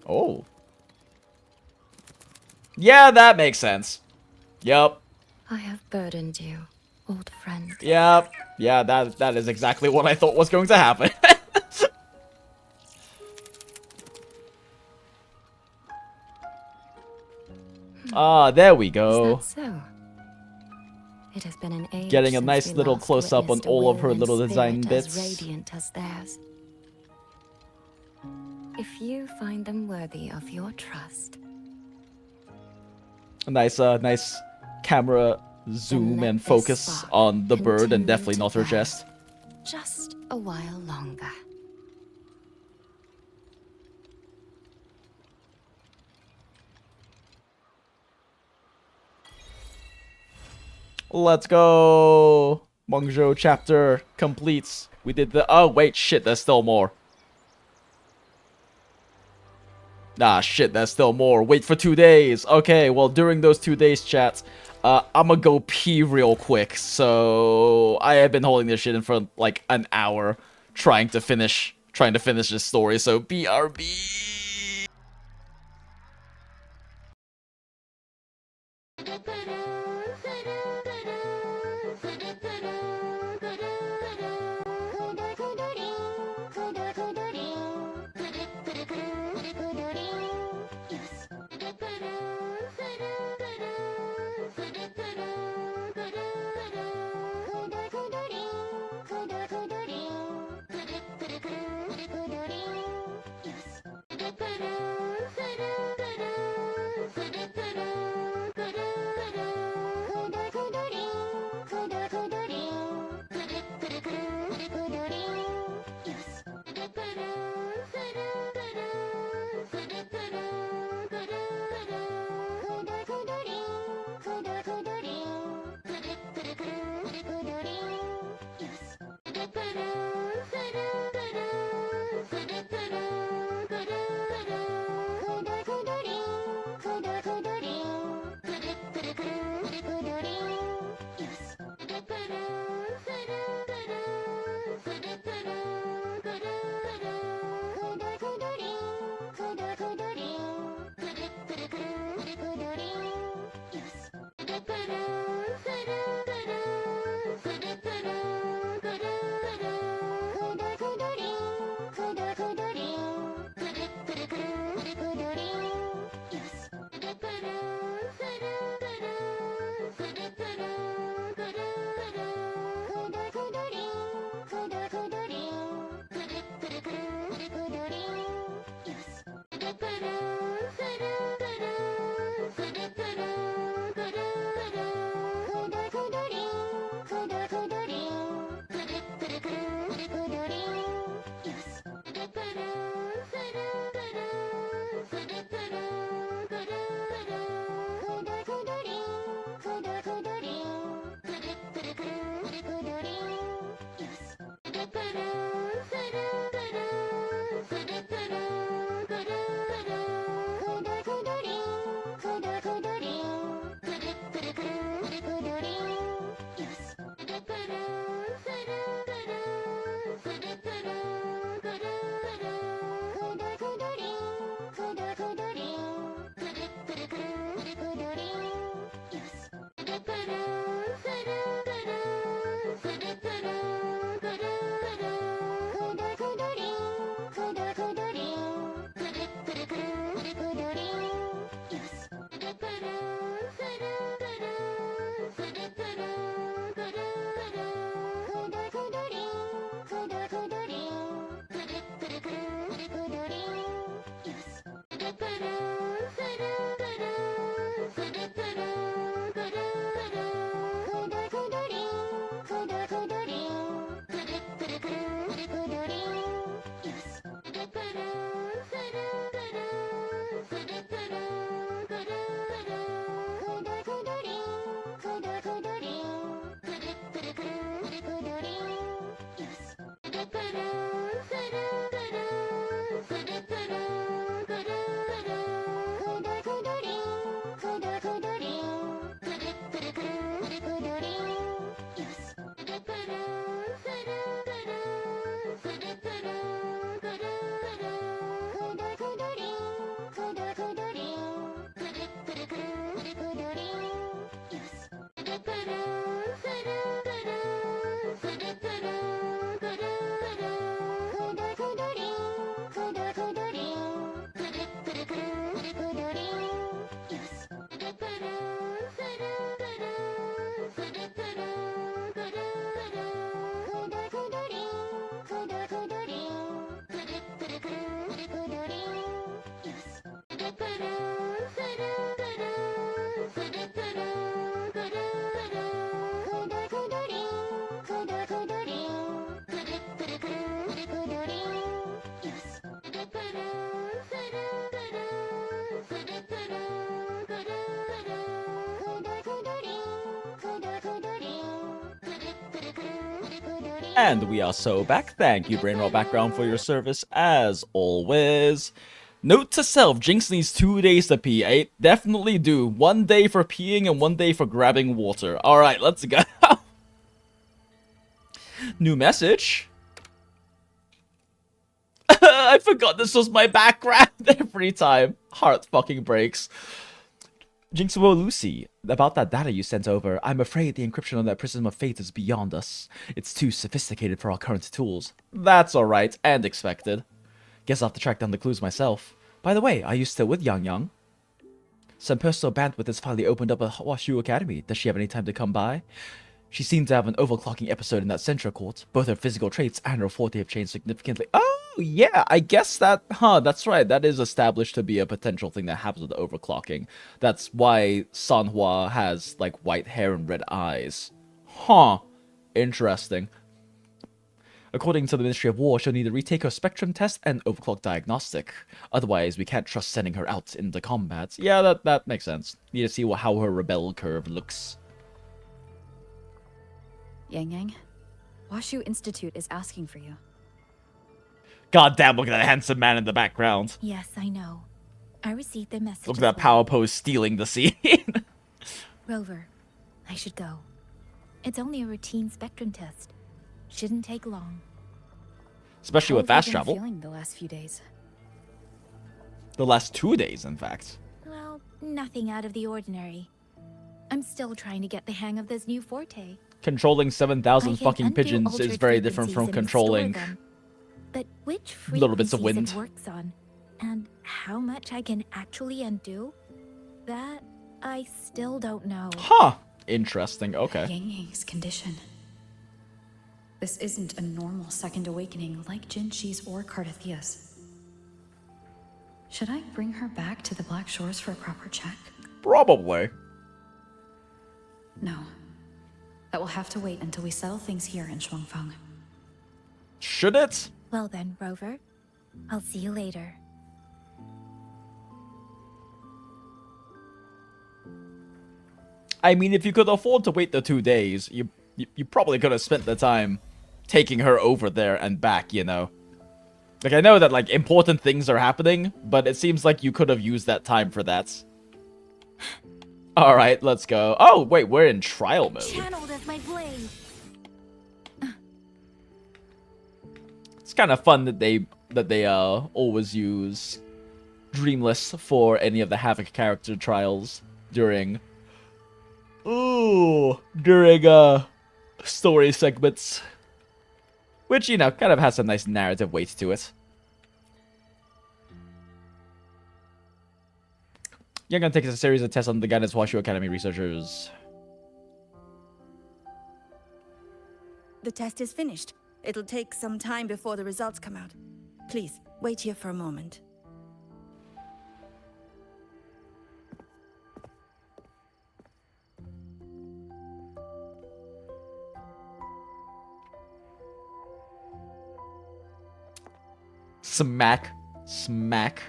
[SPEAKER 1] Oh. Yeah, that makes sense. Yep.
[SPEAKER 4] I have burdened you, old friend.
[SPEAKER 1] Yep. Yeah, that is exactly what I thought was going to happen. Ah, there we go.
[SPEAKER 4] Is that so? It has been an age
[SPEAKER 1] Getting a
[SPEAKER 4] since
[SPEAKER 1] nice
[SPEAKER 4] we
[SPEAKER 1] little
[SPEAKER 4] last
[SPEAKER 1] close-up on
[SPEAKER 4] witnessed a
[SPEAKER 1] all of her
[SPEAKER 4] will and
[SPEAKER 1] little design
[SPEAKER 4] spirit
[SPEAKER 1] bits.
[SPEAKER 4] as radiant as theirs. If you find them worthy of your trust,
[SPEAKER 1] A nice camera zoom and focus on the bird and definitely not her chest.
[SPEAKER 4] just a while longer.
[SPEAKER 1] Let's go! Mongzhou chapter completes. We did the... Oh, wait, shit, there's still more. Ah, shit, there's still more. Wait for 2 days. Okay, well, during those 2 days, chat, I'ma go pee real quick. So, I have been holding this shit in for, like, an hour trying to finish this story. So, BRB! And we are so back. Thank you, Brainroll Background, for your service as always. Note to self, Jinx needs 2 days to pee. I definitely do. 1 day for peeing and 1 day for grabbing water. Alright, let's go. New message. I forgot this was my background every time. Heart fucking breaks. Jinx, well, Lucy, about that data you sent over, I'm afraid the encryption on that Prism of Fate is beyond us. It's too sophisticated for our current tools. That's alright, and expected. Guess I'll have to track down the clues myself. By the way, are you still with Yangyang? Some personal bandwidth has finally opened up at Woshed Academy. Does she have any time to come by? She seemed to have an overclocking episode in that Central Court. Both her physical traits and her forte have changed significantly. Oh, yeah, I guess that... that's right. That is established to be a potential thing that happens with overclocking. That's why Sanhua has, like, white hair and red eyes. Interesting. According to the Ministry of War, she'll need to retake her spectrum test and overclock diagnostic. Otherwise, we can't trust sending her out into combat. Yeah, that makes sense. Need to see how her rebel curve looks.
[SPEAKER 14] Yangyang, Washu Institute is asking for you.
[SPEAKER 1] God damn, look at that handsome man in the background.
[SPEAKER 2] Yes, I know. I received the message.
[SPEAKER 1] Look at that power pose stealing the scene.
[SPEAKER 2] Rover, I should go. It's only a routine spectrum test. Shouldn't take long.
[SPEAKER 1] Especially with fast travel.
[SPEAKER 14] Feeling the last few days?
[SPEAKER 1] The last 2 days, in fact.
[SPEAKER 2] Well, nothing out of the ordinary. I'm still trying to get the hang of this new forte.
[SPEAKER 1] Controlling 7,000 fucking pigeons is very different from controlling
[SPEAKER 2] but which
[SPEAKER 1] little bits of wind.
[SPEAKER 2] It works on, and how much I can actually undo, that I still don't know.
[SPEAKER 1] Interesting. Okay.
[SPEAKER 14] Yangyang's condition. This isn't a normal second awakening like Jinxi's or Cardathia's. Should I bring her back to the Black Shores for a proper check?
[SPEAKER 1] Probably.
[SPEAKER 14] No. That will have to wait until we settle things here in Shuangfang.
[SPEAKER 1] Should it?
[SPEAKER 2] Well then, Rover. I'll see you later.
[SPEAKER 1] I mean, if you could afford to wait the 2 days, you probably could have spent the time taking her over there and back, you know? Like, I know that, like, important things are happening, but it seems like you could have used that time for that. Alright, let's go. Oh, wait, we're in trial mode.
[SPEAKER 2] Channeled as my blade.
[SPEAKER 1] It's kind of fun that they always use Dreamless for any of the Havoc character trials during story segments, which, you know, kind of has a nice narrative weight to it. Yangyang takes a series of tests on the guidance Woshed Academy researchers.
[SPEAKER 21] The test is finished. It'll take some time before the results come out. Please, wait here for a moment.
[SPEAKER 1] Smack. Smack.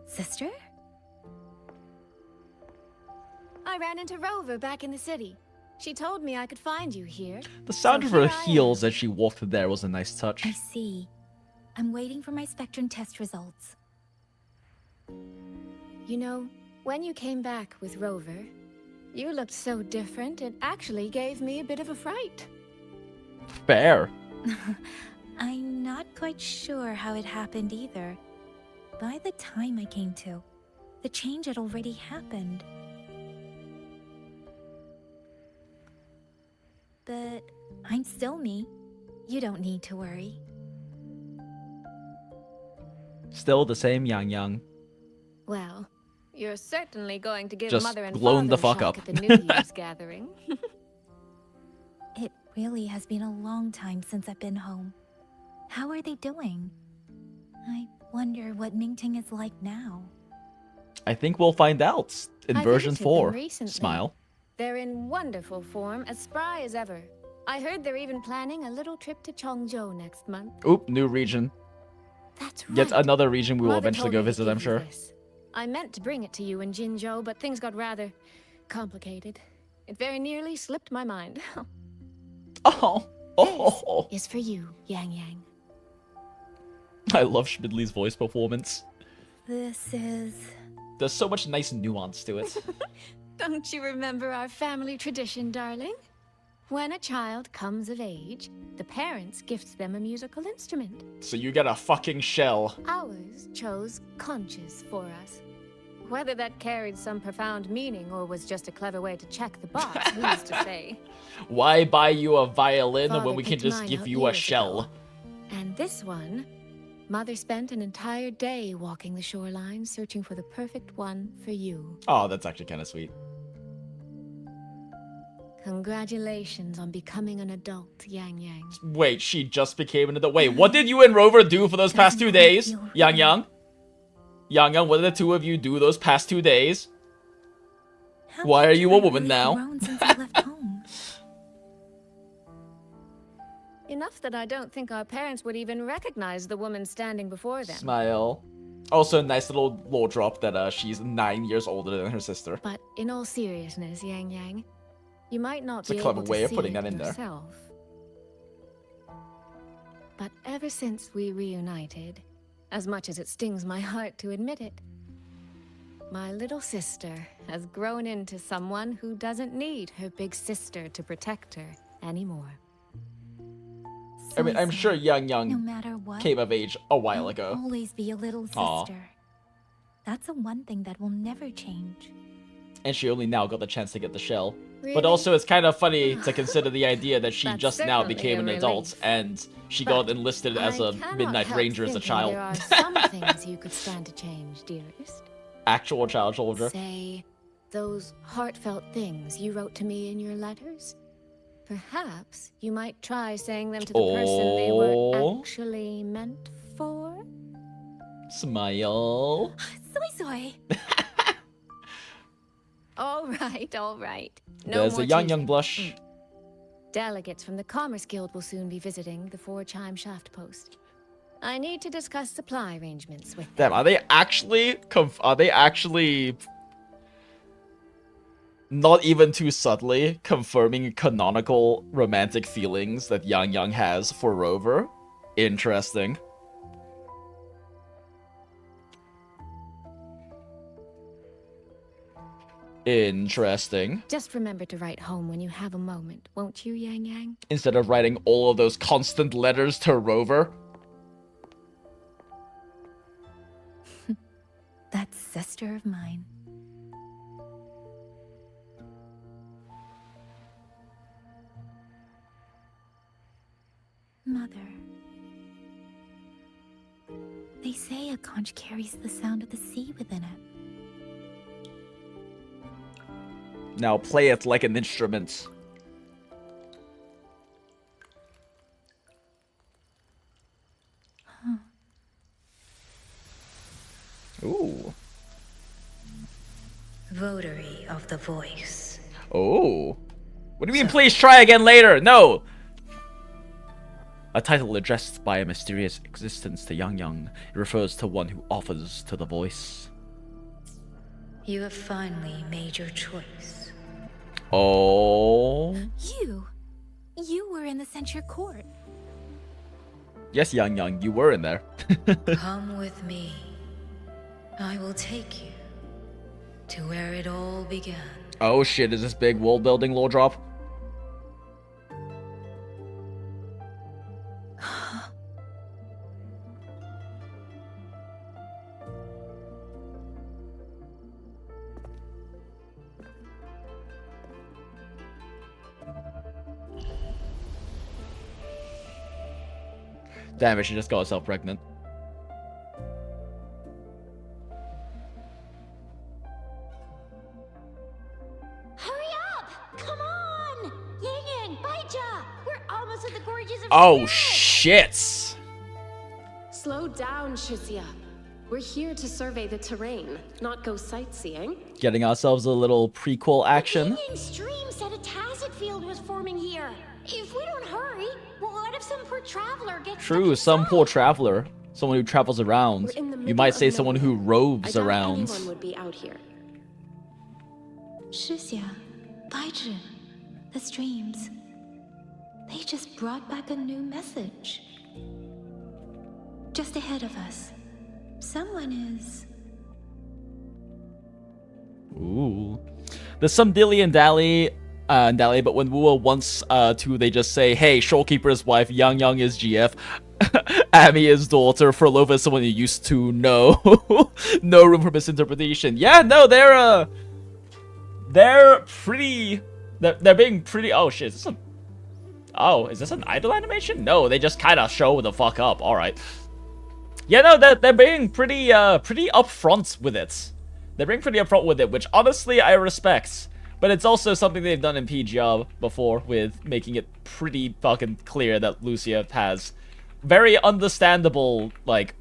[SPEAKER 2] Sister?
[SPEAKER 4] I ran into Rover back in the city. She told me I could find you here.
[SPEAKER 1] The sound of her heels as she walked there was a nice touch.
[SPEAKER 2] I see. I'm waiting for my spectrum test results.
[SPEAKER 4] You know, when you came back with Rover, you looked so different, it actually gave me a bit of a fright.
[SPEAKER 1] Fair.
[SPEAKER 2] I'm not quite sure how it happened either. By the time I came to, the change had already happened. But I'm still me. You don't need to worry.
[SPEAKER 1] Still the same Yangyang.
[SPEAKER 4] Well, you're certainly going to give
[SPEAKER 1] Just
[SPEAKER 4] Mother and
[SPEAKER 1] blown
[SPEAKER 4] Father
[SPEAKER 1] the fuck
[SPEAKER 4] shock
[SPEAKER 1] up.
[SPEAKER 4] at the New Year's gathering.
[SPEAKER 2] It really has been a long time since I've been home. How are they doing? I wonder what Mingting is like now.
[SPEAKER 1] I think we'll find out in
[SPEAKER 4] I
[SPEAKER 1] version
[SPEAKER 4] visited
[SPEAKER 1] 4.
[SPEAKER 4] them recently.
[SPEAKER 1] Smile.
[SPEAKER 4] They're in wonderful form, as spry as ever. I heard they're even planning a little trip to Chongzhou next month.
[SPEAKER 1] Oop, new region.
[SPEAKER 4] That's
[SPEAKER 1] Yet
[SPEAKER 4] right.
[SPEAKER 1] another region we will
[SPEAKER 4] Mother
[SPEAKER 1] eventually
[SPEAKER 4] told
[SPEAKER 1] go
[SPEAKER 4] me to
[SPEAKER 1] visit, I'm
[SPEAKER 4] give you
[SPEAKER 1] sure.
[SPEAKER 4] this. I meant to bring it to you in Jinzhou, but things got rather complicated. It very nearly slipped my mind.
[SPEAKER 1] Oh.
[SPEAKER 4] This is for you, Yangyang.
[SPEAKER 1] I love Shmidley's voice performance.
[SPEAKER 21] This is...
[SPEAKER 1] There's so much nice nuance to it.
[SPEAKER 4] Don't you remember our family tradition, darling? When a child comes of age, the parents gift them a musical instrument.
[SPEAKER 1] So you get a fucking shell.
[SPEAKER 4] Ours chose conches for us. Whether that carried some profound meaning or was just a clever way to check the box, who's to say?
[SPEAKER 1] Why buy you a violin
[SPEAKER 4] Father
[SPEAKER 1] when we can
[SPEAKER 4] picked
[SPEAKER 1] just
[SPEAKER 4] mine
[SPEAKER 1] give
[SPEAKER 4] out
[SPEAKER 1] you a
[SPEAKER 4] years
[SPEAKER 1] shell?
[SPEAKER 4] ago. And this one, Mother spent an entire day walking the shoreline searching for the perfect one for you.
[SPEAKER 1] Oh, that's actually kind of sweet.
[SPEAKER 4] Congratulations on becoming an adult, Yangyang.
[SPEAKER 1] Wait, she just became an adult. Wait, what did you and Rover do for those past 2 days? Yangyang? Yangyang, what did the two of you do those past 2 days? Why are you a woman now?
[SPEAKER 4] Enough that I don't think our parents would even recognize the woman standing before them.
[SPEAKER 1] Smile. Also, a nice little lore drop that she's 9 years older than her sister.
[SPEAKER 4] But in all seriousness, Yangyang, you might not
[SPEAKER 1] It's a
[SPEAKER 4] be
[SPEAKER 1] clever
[SPEAKER 4] able to
[SPEAKER 1] way of
[SPEAKER 4] see
[SPEAKER 1] putting
[SPEAKER 4] it
[SPEAKER 1] that in there.
[SPEAKER 4] yourself. But ever since we reunited, as much as it stings my heart to admit it, my little sister has grown into someone who doesn't need her big sister to protect her anymore.
[SPEAKER 1] I mean, I'm sure Yangyang
[SPEAKER 2] No matter what,
[SPEAKER 1] came of age a while ago.
[SPEAKER 2] always be a little sister.
[SPEAKER 1] Aw.
[SPEAKER 2] That's the one thing that will never change.
[SPEAKER 1] And she only now got the chance to get the shell.
[SPEAKER 2] Really?
[SPEAKER 1] But also, it's kind of funny to consider the idea that she
[SPEAKER 4] That's
[SPEAKER 1] just now
[SPEAKER 4] certainly
[SPEAKER 1] became
[SPEAKER 4] a
[SPEAKER 1] an adult,
[SPEAKER 4] relief.
[SPEAKER 1] and she
[SPEAKER 4] But
[SPEAKER 1] got enlisted as
[SPEAKER 4] I
[SPEAKER 1] a
[SPEAKER 4] cannot
[SPEAKER 1] Midnight
[SPEAKER 4] help
[SPEAKER 1] Ranger as a
[SPEAKER 4] thinking
[SPEAKER 1] child.
[SPEAKER 4] There are some things you could stand to change, dearest.
[SPEAKER 1] Actual child soldier.
[SPEAKER 4] Say, those heartfelt things you wrote to me in your letters? Perhaps you might try saying them to the person they were actually meant for?
[SPEAKER 1] Smile.
[SPEAKER 2] SuiSui!
[SPEAKER 4] All right, all right. No
[SPEAKER 1] There's
[SPEAKER 4] more
[SPEAKER 1] a Yangyang
[SPEAKER 4] teasing.
[SPEAKER 1] blush.
[SPEAKER 4] Delegates from the Commerce Guild will soon be visiting the 4-chime shaft post. I need to discuss supply arrangements with them.
[SPEAKER 1] Damn, are they actually not even too subtly confirming canonical romantic feelings that Yangyang has for Rover? Interesting. Interesting.
[SPEAKER 4] Just remember to write home when you have a moment, won't you, Yangyang?
[SPEAKER 1] Instead of writing all of those constant letters to Rover.
[SPEAKER 2] That sister of mine. Mother. They say a conch carries the sound of the sea within it.
[SPEAKER 1] Now play it like an instrument. Ooh.
[SPEAKER 9] Votary of the voice.
[SPEAKER 1] Oh. What do you mean, please try again later? No! A title addressed by a mysterious existence to Yangyang. It refers to one who offers to the voice.
[SPEAKER 9] You have finally made your choice.
[SPEAKER 1] Oh.
[SPEAKER 2] You were in the censure court.
[SPEAKER 1] Yes, Yangyang, you were in there.
[SPEAKER 9] Come with me. I will take you to where it all began.
[SPEAKER 1] Oh shit, is this big world building lore drop? Damn it, she just got herself pregnant.
[SPEAKER 8] Hurry up! Come on! Yangyang, Baija! We're almost at the gorges of
[SPEAKER 1] Oh shit!
[SPEAKER 10] Slow down, Shizia. We're here to survey the terrain, not go sightseeing.
[SPEAKER 1] Getting ourselves a little prequel action.
[SPEAKER 8] Yangyang stream said a tacet field was forming here. If we don't hurry, what if some poor traveler gets
[SPEAKER 1] True, some poor traveler Someone who travels around.
[SPEAKER 10] We're in the
[SPEAKER 1] You
[SPEAKER 10] middle
[SPEAKER 1] might
[SPEAKER 10] of
[SPEAKER 1] say someone who
[SPEAKER 10] nowhere.
[SPEAKER 1] roves
[SPEAKER 10] I doubt
[SPEAKER 1] around.
[SPEAKER 10] anyone would be out here.
[SPEAKER 14] 是呀，白纸, the streams. They just brought back a new message. Just ahead of us, someone is...
[SPEAKER 1] Ooh. There's some dilly and dally, but when Wuwa wants to, they just say, hey, Shorekeeper's wife, Yangyang is GF, Amy is daughter, Frolova is someone you used to know. No room for misinterpretation. Yeah, no, they're pretty, they're being pretty, oh shit, is this a, oh, is this an idle animation? No, they just kind of show the fuck up, alright. Yeah, no, they're being pretty upfront with it. They're being pretty upfront with it, which honestly I respect. But it's also something they've done in PGR before, with making it pretty fucking clear that Lucia has very understandable, like,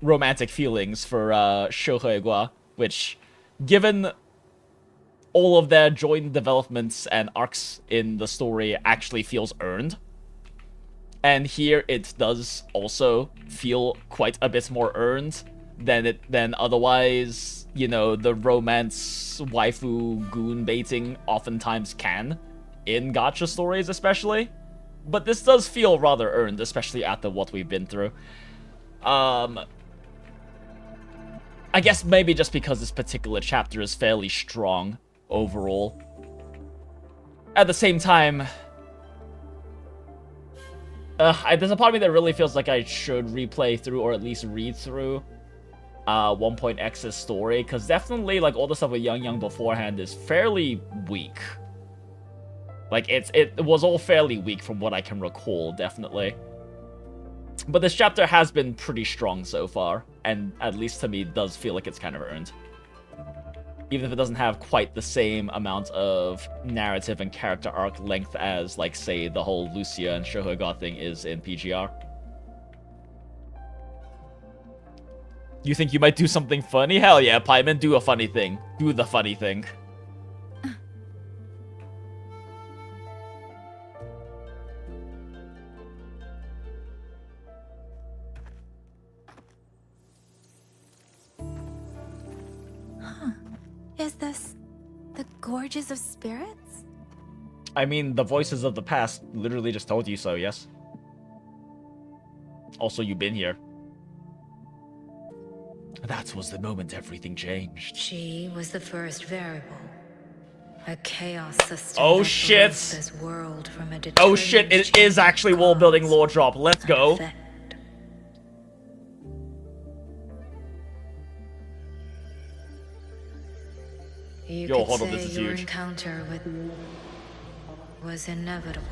[SPEAKER 1] romantic feelings for Shoheigua, which, given all of their joint developments and arcs in the story, actually feels earned. And here it does also feel quite a bit more earned than otherwise, you know, the romance waifu goon baiting oftentimes can in gacha stories especially. But this does feel rather earned, especially after what we've been through. I guess maybe just because this particular chapter is fairly strong overall. At the same time, there's a part of me that really feels like I should replay through, or at least read through 1.x's story, because definitely, like, all the stuff with Yangyang beforehand is fairly weak. Like, it was all fairly weak from what I can recall, definitely. But this chapter has been pretty strong so far, and at least to me, does feel like it's kind of earned. Even if it doesn't have quite the same amount of narrative and character arc length as, like, say, the whole Lucia and Shoheigua thing is in PGR. You think you might do something funny? Hell yeah, Pieman, do a funny thing. Do the funny thing.
[SPEAKER 21] Is this the Gorges of Spirits?
[SPEAKER 1] I mean, the voices of the past literally just told you so, yes? Also, you've been here. That was the moment everything changed.
[SPEAKER 9] She was the first variable. A chaos system.
[SPEAKER 1] Oh
[SPEAKER 9] that
[SPEAKER 1] shit!
[SPEAKER 9] broke this world from a
[SPEAKER 1] Oh shit, it is actually wall building lore drop. Let's go.
[SPEAKER 9] You
[SPEAKER 1] Yo,
[SPEAKER 9] could
[SPEAKER 1] hold on,
[SPEAKER 9] say
[SPEAKER 1] this is
[SPEAKER 9] your
[SPEAKER 1] huge.
[SPEAKER 9] encounter with was inevitable.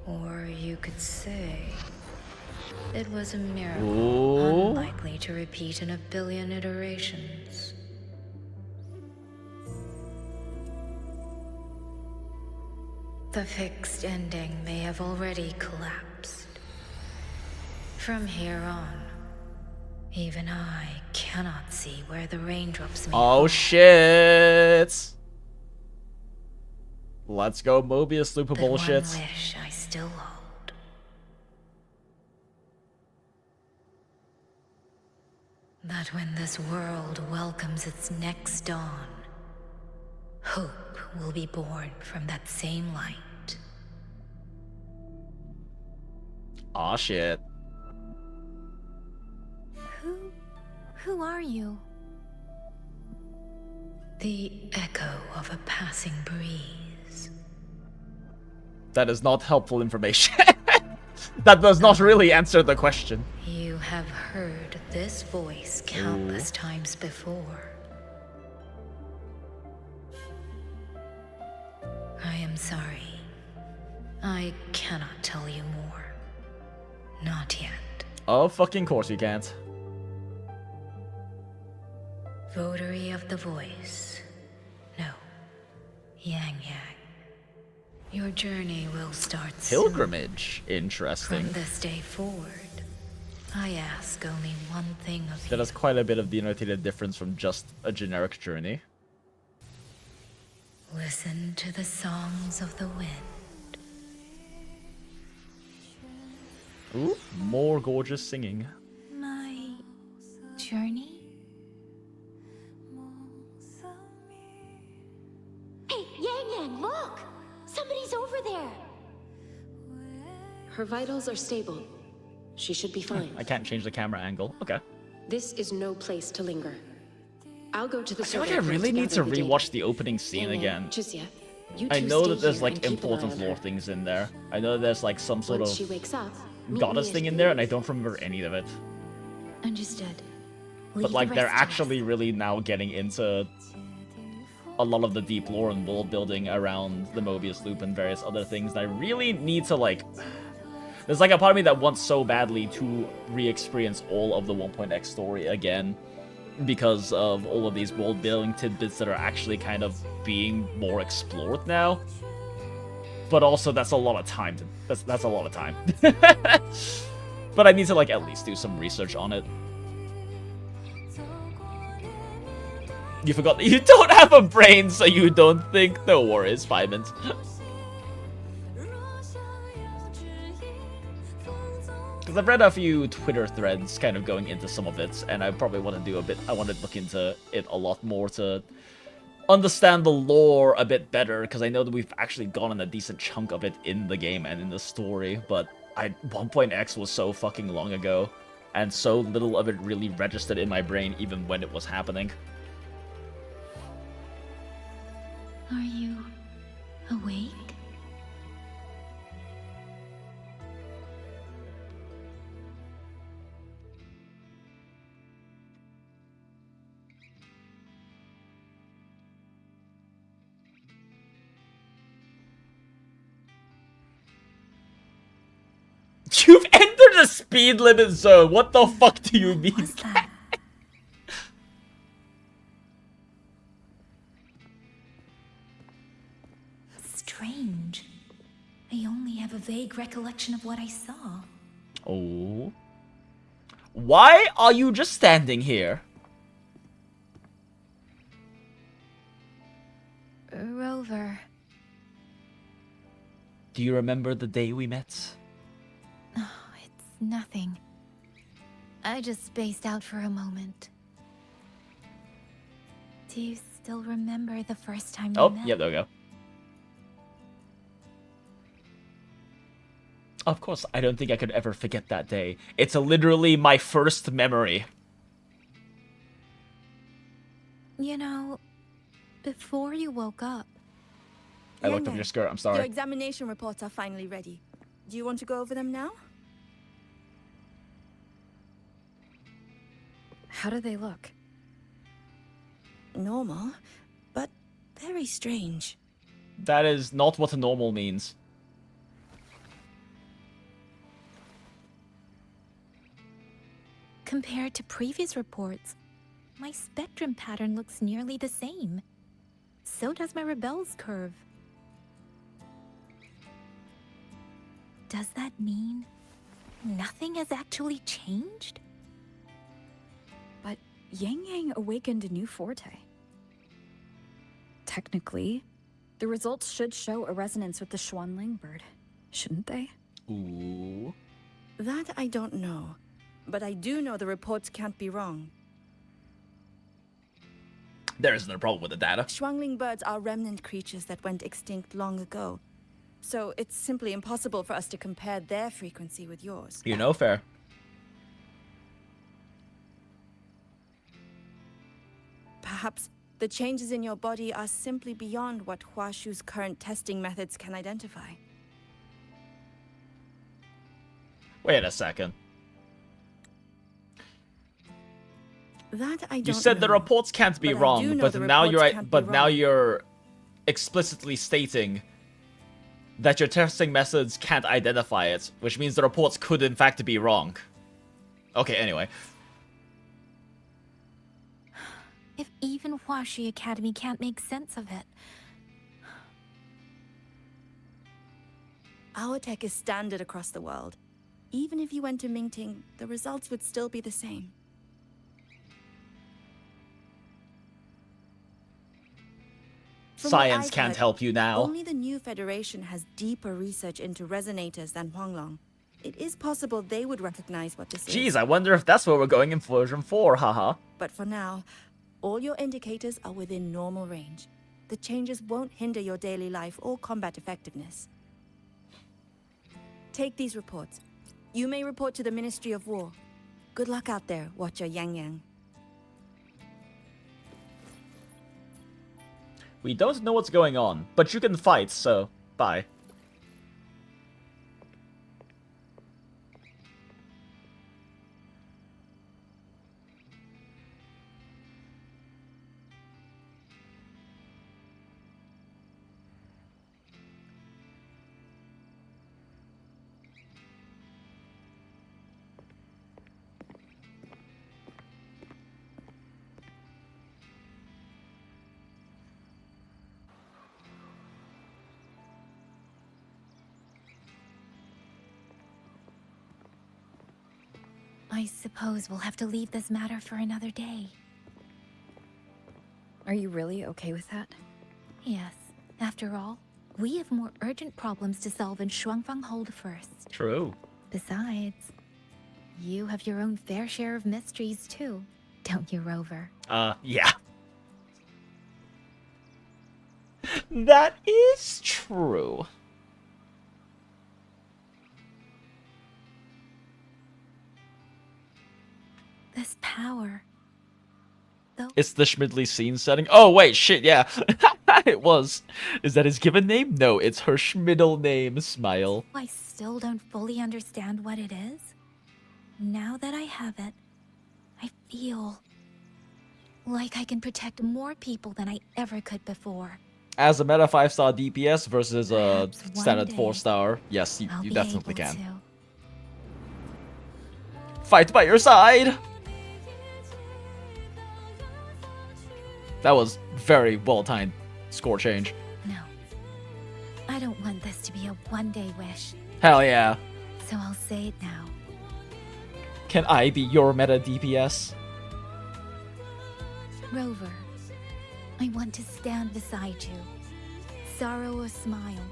[SPEAKER 9] Or you could say it was a miracle,
[SPEAKER 1] Ooh.
[SPEAKER 9] unlikely to repeat in a billion iterations. The fixed ending may have already collapsed. From here on, even I cannot see where the raindrops meet.
[SPEAKER 1] Oh shit! Let's go, Mobius loop of
[SPEAKER 9] But
[SPEAKER 1] bullshit.
[SPEAKER 9] one wish I still hold. That when this world welcomes its next dawn, hope will be born from that same light.
[SPEAKER 1] Aw shit.
[SPEAKER 21] Who are you?
[SPEAKER 9] The echo of a passing breeze.
[SPEAKER 1] That is not helpful information. That does not really answer the question.
[SPEAKER 9] You have heard this voice countless times before. I am sorry. I cannot tell you more. Not yet.
[SPEAKER 1] Oh, fucking course you can't.
[SPEAKER 9] Votary of the voice. No. Yangyang. Your journey will start soon.
[SPEAKER 1] Pilgrimage. Interesting.
[SPEAKER 9] From this day forward, I ask only one thing of
[SPEAKER 1] That
[SPEAKER 9] you.
[SPEAKER 1] is quite a bit of denotated difference from just a generic journey.
[SPEAKER 9] Listen to the songs of the wind.
[SPEAKER 1] Ooh, more gorgeous singing.
[SPEAKER 2] My journey?
[SPEAKER 8] Hey, Yangyang, look! Somebody's over there!
[SPEAKER 10] Her vitals are stable. She should be fine.
[SPEAKER 1] I can't change the camera angle. Okay.
[SPEAKER 10] This is no place to linger. I'll go to the
[SPEAKER 1] I feel like I
[SPEAKER 10] survey
[SPEAKER 1] really
[SPEAKER 10] to
[SPEAKER 1] need to
[SPEAKER 10] gather the
[SPEAKER 1] rewatch
[SPEAKER 10] data.
[SPEAKER 1] the opening scene
[SPEAKER 10] Yangyang,
[SPEAKER 1] again.
[SPEAKER 10] Chixia, you
[SPEAKER 1] I
[SPEAKER 10] two
[SPEAKER 1] know
[SPEAKER 10] stay
[SPEAKER 1] that there's
[SPEAKER 10] here
[SPEAKER 1] like
[SPEAKER 10] and keep an eye
[SPEAKER 1] important
[SPEAKER 10] on
[SPEAKER 1] lore
[SPEAKER 10] her.
[SPEAKER 1] things in there. I know there's like some sort
[SPEAKER 10] Once she
[SPEAKER 1] of
[SPEAKER 10] wakes up, meet
[SPEAKER 1] goddess
[SPEAKER 10] me
[SPEAKER 1] thing
[SPEAKER 10] at
[SPEAKER 1] in there, and I don't remember any of it.
[SPEAKER 21] Understood.
[SPEAKER 1] But
[SPEAKER 21] Leave
[SPEAKER 1] like
[SPEAKER 21] the
[SPEAKER 1] they're
[SPEAKER 21] rest to us.
[SPEAKER 1] actually really now getting into a lot of the deep lore and world building around the Mobius loop and various other things that I really need to like. There's like a part of me that wants so badly to re-experience all of the 1.x story again because of all of these world building tidbits that are actually kind of being more explored now. But also that's a lot of time. That's a lot of time. But I need to like at least do some research on it. You forgot that you don't have a brain, so you don't think. No worries, Piment. Because I've read a few Twitter threads kind of going into some of it, and I probably want to do a bit. I want to look into it a lot more to understand the lore a bit better, because I know that we've actually gotten a decent chunk of it in the game and in the story, but 1.x was so fucking long ago, and so little of it really registered in my brain even when it was happening.
[SPEAKER 21] Are you awake?
[SPEAKER 1] You've entered the speed limit zone! What the fuck do you mean?
[SPEAKER 21] What's that? Strange. I only have a vague recollection of what I saw.
[SPEAKER 1] Oh. Why are you just standing here?
[SPEAKER 21] Rover.
[SPEAKER 1] Do you remember the day we met?
[SPEAKER 21] Oh, it's nothing. I just spaced out for a moment. Do you still remember the first time we met?
[SPEAKER 1] Yep, there we go. Of course, I don't think I could ever forget that day. It's literally my first memory.
[SPEAKER 21] You know, before you woke up...
[SPEAKER 1] I looked up your skirt, I'm sorry.
[SPEAKER 21] Your examination reports are finally ready. Do you want to go over them now?
[SPEAKER 14] How do they look?
[SPEAKER 21] Normal, but very strange.
[SPEAKER 1] That is not what normal means.
[SPEAKER 21] Compared to previous reports, my spectrum pattern looks nearly the same. So does my Rebel's curve. Does that mean nothing has actually changed?
[SPEAKER 14] But Yangyang awakened a new forte. Technically, the results should show a resonance with the Xuanling bird, shouldn't they?
[SPEAKER 1] Ooh.
[SPEAKER 21] That I don't know, but I do know the reports can't be wrong.
[SPEAKER 1] There isn't a problem with the data.
[SPEAKER 21] Xuanling birds are remnant creatures that went extinct long ago, so it's simply impossible for us to compare their frequency with yours.
[SPEAKER 1] You know, fair.
[SPEAKER 21] Perhaps the changes in your body are simply beyond what Huashu's current testing methods can identify.
[SPEAKER 1] Wait a second.
[SPEAKER 21] That I don't
[SPEAKER 1] You said
[SPEAKER 21] know,
[SPEAKER 1] the reports can't be
[SPEAKER 21] but I do
[SPEAKER 1] wrong,
[SPEAKER 21] know
[SPEAKER 1] but
[SPEAKER 21] the
[SPEAKER 1] now
[SPEAKER 21] reports
[SPEAKER 1] you're
[SPEAKER 21] can't be
[SPEAKER 1] but now
[SPEAKER 21] wrong.
[SPEAKER 1] you're explicitly stating that your testing methods can't identify it, which means the reports could in fact be wrong. Okay, anyway.
[SPEAKER 21] If even Huashi Academy can't make sense of it. Our tech is standard across the world. Even if you went to Mingting, the results would still be the same. From what
[SPEAKER 1] Science
[SPEAKER 21] I've
[SPEAKER 1] can't
[SPEAKER 21] heard,
[SPEAKER 1] help you now.
[SPEAKER 21] Only the new Federation has deeper research into resonators than Huanglong. it is possible they would recognize what this is.
[SPEAKER 1] Jeez, I wonder if that's where we're going in version 4, haha.
[SPEAKER 21] But for now, all your indicators are within normal range. The changes won't hinder your daily life or combat effectiveness. Take these reports. You may report to the Ministry of War. Good luck out there, Watcher Yangyang.
[SPEAKER 1] We don't know what's going on, but you can fight, so bye.
[SPEAKER 2] I suppose we'll have to leave this matter for another day.
[SPEAKER 14] Are you really okay with that?
[SPEAKER 2] Yes. After all, we have more urgent problems to solve in Shuangfang Hold first.
[SPEAKER 1] True.
[SPEAKER 2] Besides, you have your own fair share of mysteries too, don't you, Rover?
[SPEAKER 1] Yeah. That is true.
[SPEAKER 2] This power, though.
[SPEAKER 1] It's the Shmidley scene setting. Oh, wait, shit, yeah. It was. Is that his given name? No, it's her Schmiddle name. Smile.
[SPEAKER 2] I still don't fully understand what it is. Now that I have it, I feel like I can protect more people than I ever could before.
[SPEAKER 1] As a meta 5-star DPS versus a standard
[SPEAKER 2] day
[SPEAKER 1] 4-star, yes, you
[SPEAKER 2] I'll be
[SPEAKER 1] definitely
[SPEAKER 2] able
[SPEAKER 1] can.
[SPEAKER 2] to.
[SPEAKER 1] Fight by your side! That was very well-timed score change.
[SPEAKER 2] No. I don't want this to be a one-day wish.
[SPEAKER 1] Hell yeah.
[SPEAKER 2] So I'll say it now.
[SPEAKER 1] Can I be your meta DPS?
[SPEAKER 2] Rover, I want to stand beside you. Sorrow a smile,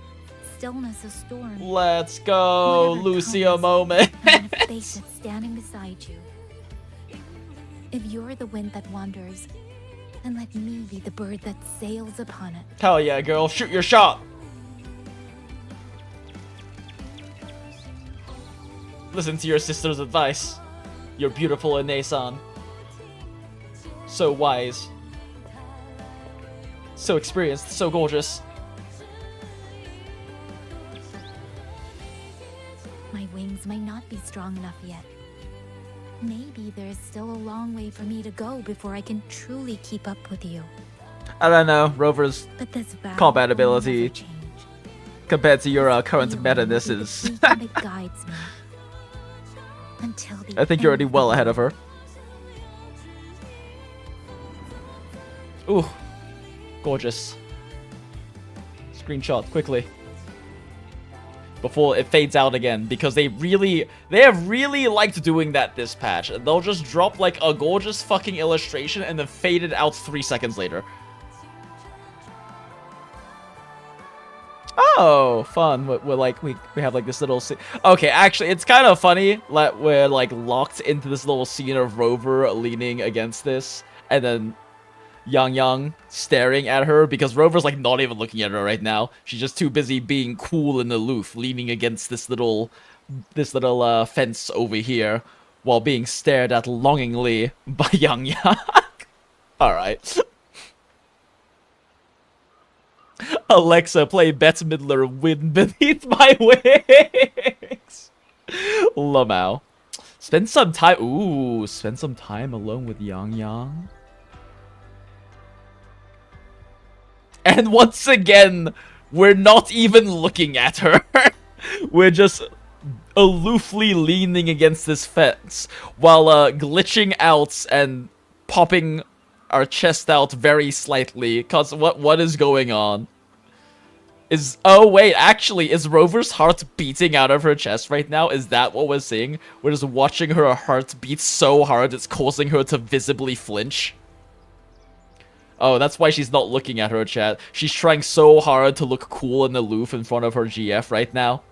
[SPEAKER 2] stillness a storm.
[SPEAKER 1] Let's go,
[SPEAKER 2] Whatever
[SPEAKER 1] Lucia
[SPEAKER 2] comes,
[SPEAKER 1] moment.
[SPEAKER 2] I want to face it standing beside you. If you're the wind that wanders, then let me be the bird that sails upon it.
[SPEAKER 1] Hell yeah, girl. Shoot your shot. Listen to your sister's advice. You're beautiful, ONEESAN. So wise. So experienced. So gorgeous.
[SPEAKER 2] My wings might not be strong enough yet. Maybe there is still a long way for me to go before I can truly keep up with you.
[SPEAKER 1] I don't know. Rover's
[SPEAKER 2] But this vow
[SPEAKER 1] combat
[SPEAKER 2] will
[SPEAKER 1] ability
[SPEAKER 2] never change.
[SPEAKER 1] compared to your current
[SPEAKER 2] You
[SPEAKER 1] meta,
[SPEAKER 2] will
[SPEAKER 1] this
[SPEAKER 2] be the
[SPEAKER 1] is...
[SPEAKER 2] beacon that guides me until the
[SPEAKER 1] I think you're already
[SPEAKER 2] end of
[SPEAKER 1] well
[SPEAKER 2] the
[SPEAKER 1] ahead of her. Ooh. Gorgeous. Screenshot, quickly. Before it fades out again, because they have really liked doing that this patch. They'll just drop like a gorgeous fucking illustration and then fade it out 3 seconds later. Oh, fun. We're like, we have like this little okay, actually, it's kind of funny that we're like locked into this little scene of Rover leaning against this, and then Yangyang staring at her, because Rover's like not even looking at her right now. She's just too busy being cool and aloof, leaning against this little fence over here, while being stared at longingly by Yangyang. Alright. Alexa, play Bette Midler, Wind Beneath My Wings. Lamau. Spend some time alone with Yangyang. And once again, we're not even looking at her. We're just aloofly leaning against this fence while glitching out and popping our chest out very slightly. Cause what is going on? Oh wait, actually, is Rover's heart beating out of her chest right now? Is that what we're seeing? We're just watching her heart beat so hard it's causing her to visibly flinch. Oh, that's why she's not looking at her chat. She's trying so hard to look cool and aloof in front of her GF right now.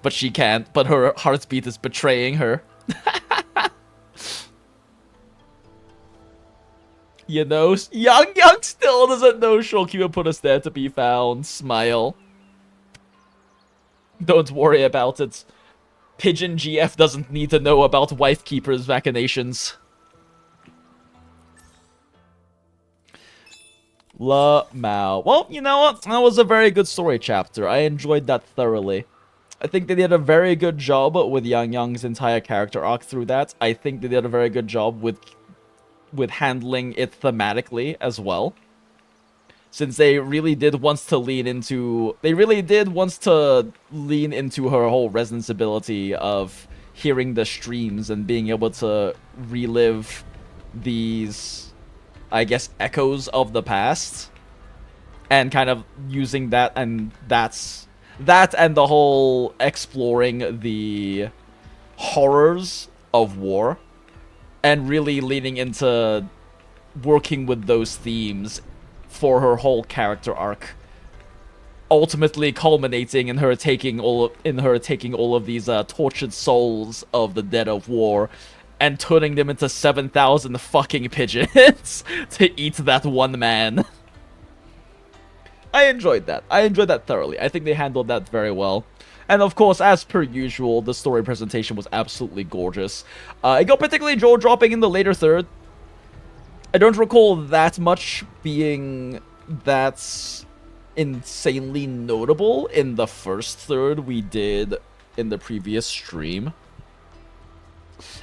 [SPEAKER 1] but she can't. But her heartbeat is betraying her. You know, Yangyang still doesn't know Shulky put us there to be found. Smile. Don't worry about it. Pigeon GF doesn't need to know about Wife Keeper's machinations. La Mao. Well, you know what? That was a very good story chapter. I enjoyed that thoroughly. I think they did a very good job with Yangyang's entire character arc through that. I think they did a very good job with handling it thematically as well. Since they really did want to lean into... They really did want to lean into her whole resonance ability of hearing the streams and being able to relive these, I guess, echoes of the past. And kind of using that, and that and the whole exploring the horrors of war. And really leaning into working with those themes for her whole character arc, ultimately culminating in her taking all of these tortured souls of the dead of war, and turning them into 7,000 fucking pigeons to eat that one man. I enjoyed that. I enjoyed that thoroughly. I think they handled that very well. And of course, as per usual, the story presentation was absolutely gorgeous. It got particularly jaw-dropping in the later third. I don't recall that much being that insanely notable in the first third we did in the previous stream.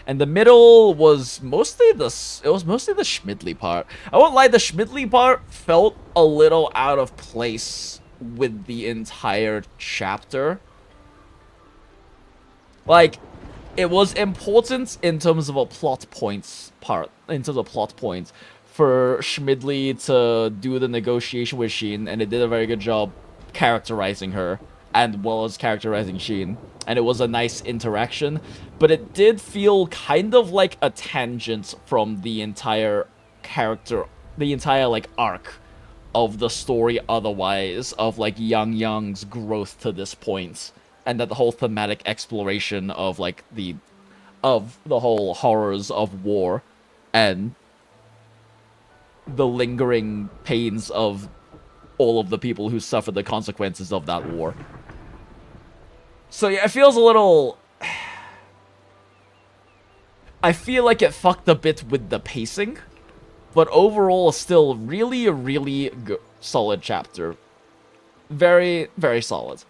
[SPEAKER 1] And the middle was mostly the Shmidley part. I won't lie, the Shmidley part felt a little out of place with the entire chapter. Like, it was important in terms of a plot points part, for Shmidley to do the negotiation with Sheen, and it did a very good job characterizing her, and well as characterizing Sheen. And it was a nice interaction, but it did feel kind of like a tangent from the entire like arc of the story otherwise, of like Yangyang's growth to this point. And that the whole thematic exploration of like the whole horrors of war and the lingering pains of all of the people who suffered the consequences of that war. So yeah, it feels a little... I feel like it fucked a bit with the pacing, but overall still really, really good, solid chapter. Very, very solid.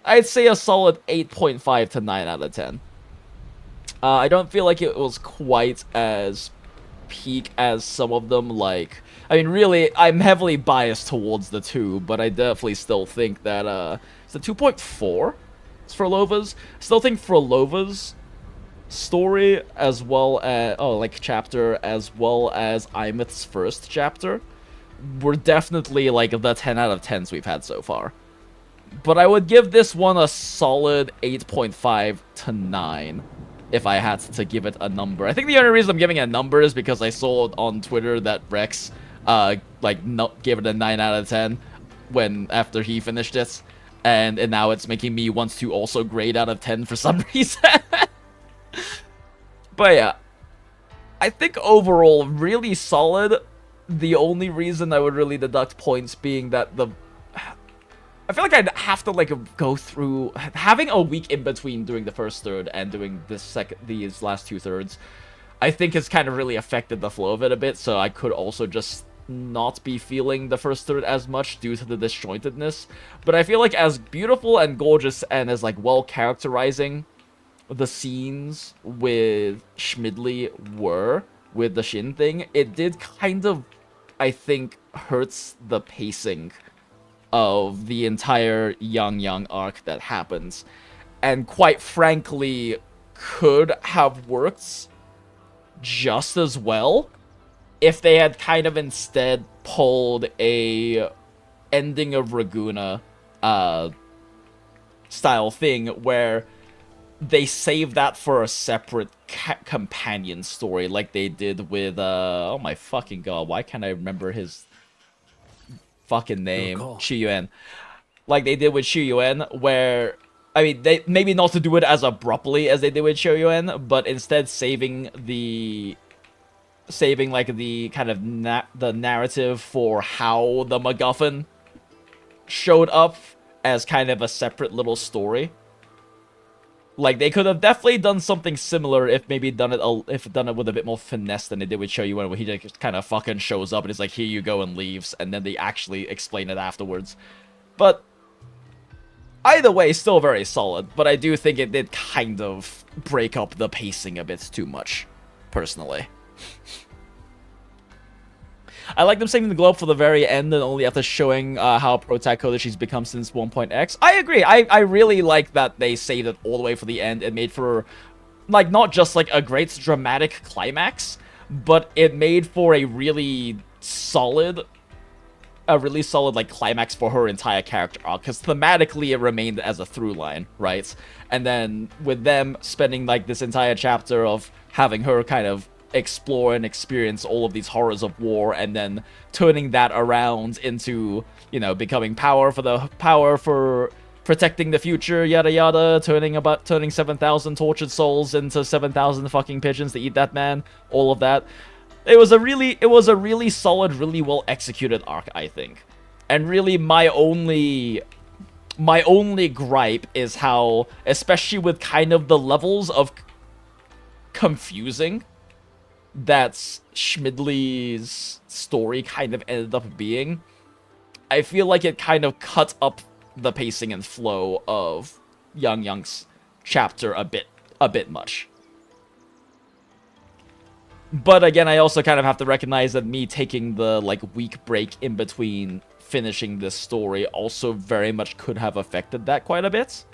[SPEAKER 1] I'd say a solid 8.5 to 9 out of 10. I don't feel like it was quite as peak as some of them, like... I mean, really, I'm heavily biased towards the 2, but I definitely still think that, it's a 2.4? It's Frolova's? Still think Frolova's story, as well as... Oh, like, chapter, as well as Imith's first chapter, were definitely, like, the 10 out of 10s we've had so far. But I would give this one a solid 8.5 to 9 if I had to give it a number. I think the only reason I'm giving it a number is because I saw on Twitter that Rex gave it a 9 out of 10 after he finished it. And now it's making me want to also grade out of 10 for some reason. But yeah, I think overall really solid. The only reason I would really deduct points being that I feel like I'd have to like go through having a week in between doing the first third and doing these last two thirds. I think has kind of really affected the flow of it a bit, so I could also just not be feeling the first third as much due to the disjointedness. But I feel like as beautiful and gorgeous and as like well characterizing the scenes with Shmidley were with the Shin thing, it did kind of, I think, hurts the pacing of the entire Yangyang arc that happens, and quite frankly could have worked just as well if they had kind of instead pulled a ending of Raguna style thing where they save that for a separate companion story like they did with oh my fucking god, why can't I remember his fucking name? Qi Yuan. Like they did with Qi Yuan, where I mean, they maybe not to do it as abruptly as they did with Shoryuken, but instead saving like the kind of the narrative for how the MacGuffin showed up as kind of a separate little story. Like, they could have definitely done something similar if maybe done it with a bit more finesse than they did with Shoryuken, where he just kind of fucking shows up and is like, here you go, and leaves, and then they actually explain it afterwards. But either way, still very solid, but I do think it did kind of break up the pacing a bit too much, personally. I like them saving the globe for the very end and only after showing how pro-tacoded she's become since 1.x. I agree. I really like that they saved it all the way for the end. It made for, like, not just, like, a great dramatic climax, but it made for a really solid, like, climax for her entire character arc. Because thematically, it remained as a through line, right? And then with them spending, like, this entire chapter of having her kind of explore and experience all of these horrors of war, and then turning that around into, you know, becoming power for protecting the future, yada yada, turning 7,000 tortured souls into 7,000 fucking pigeons to eat that man, all of that. It was a really solid, really well executed arc, I think. And really my only gripe is how, especially with kind of the levels of confusing that's Shmidley's story kind of ended up being, I feel like it kind of cut up the pacing and flow of Yangyang's chapter a bit much. But again, I also kind of have to recognize that me taking the, like, week break in between finishing this story also very much could have affected that quite a bit.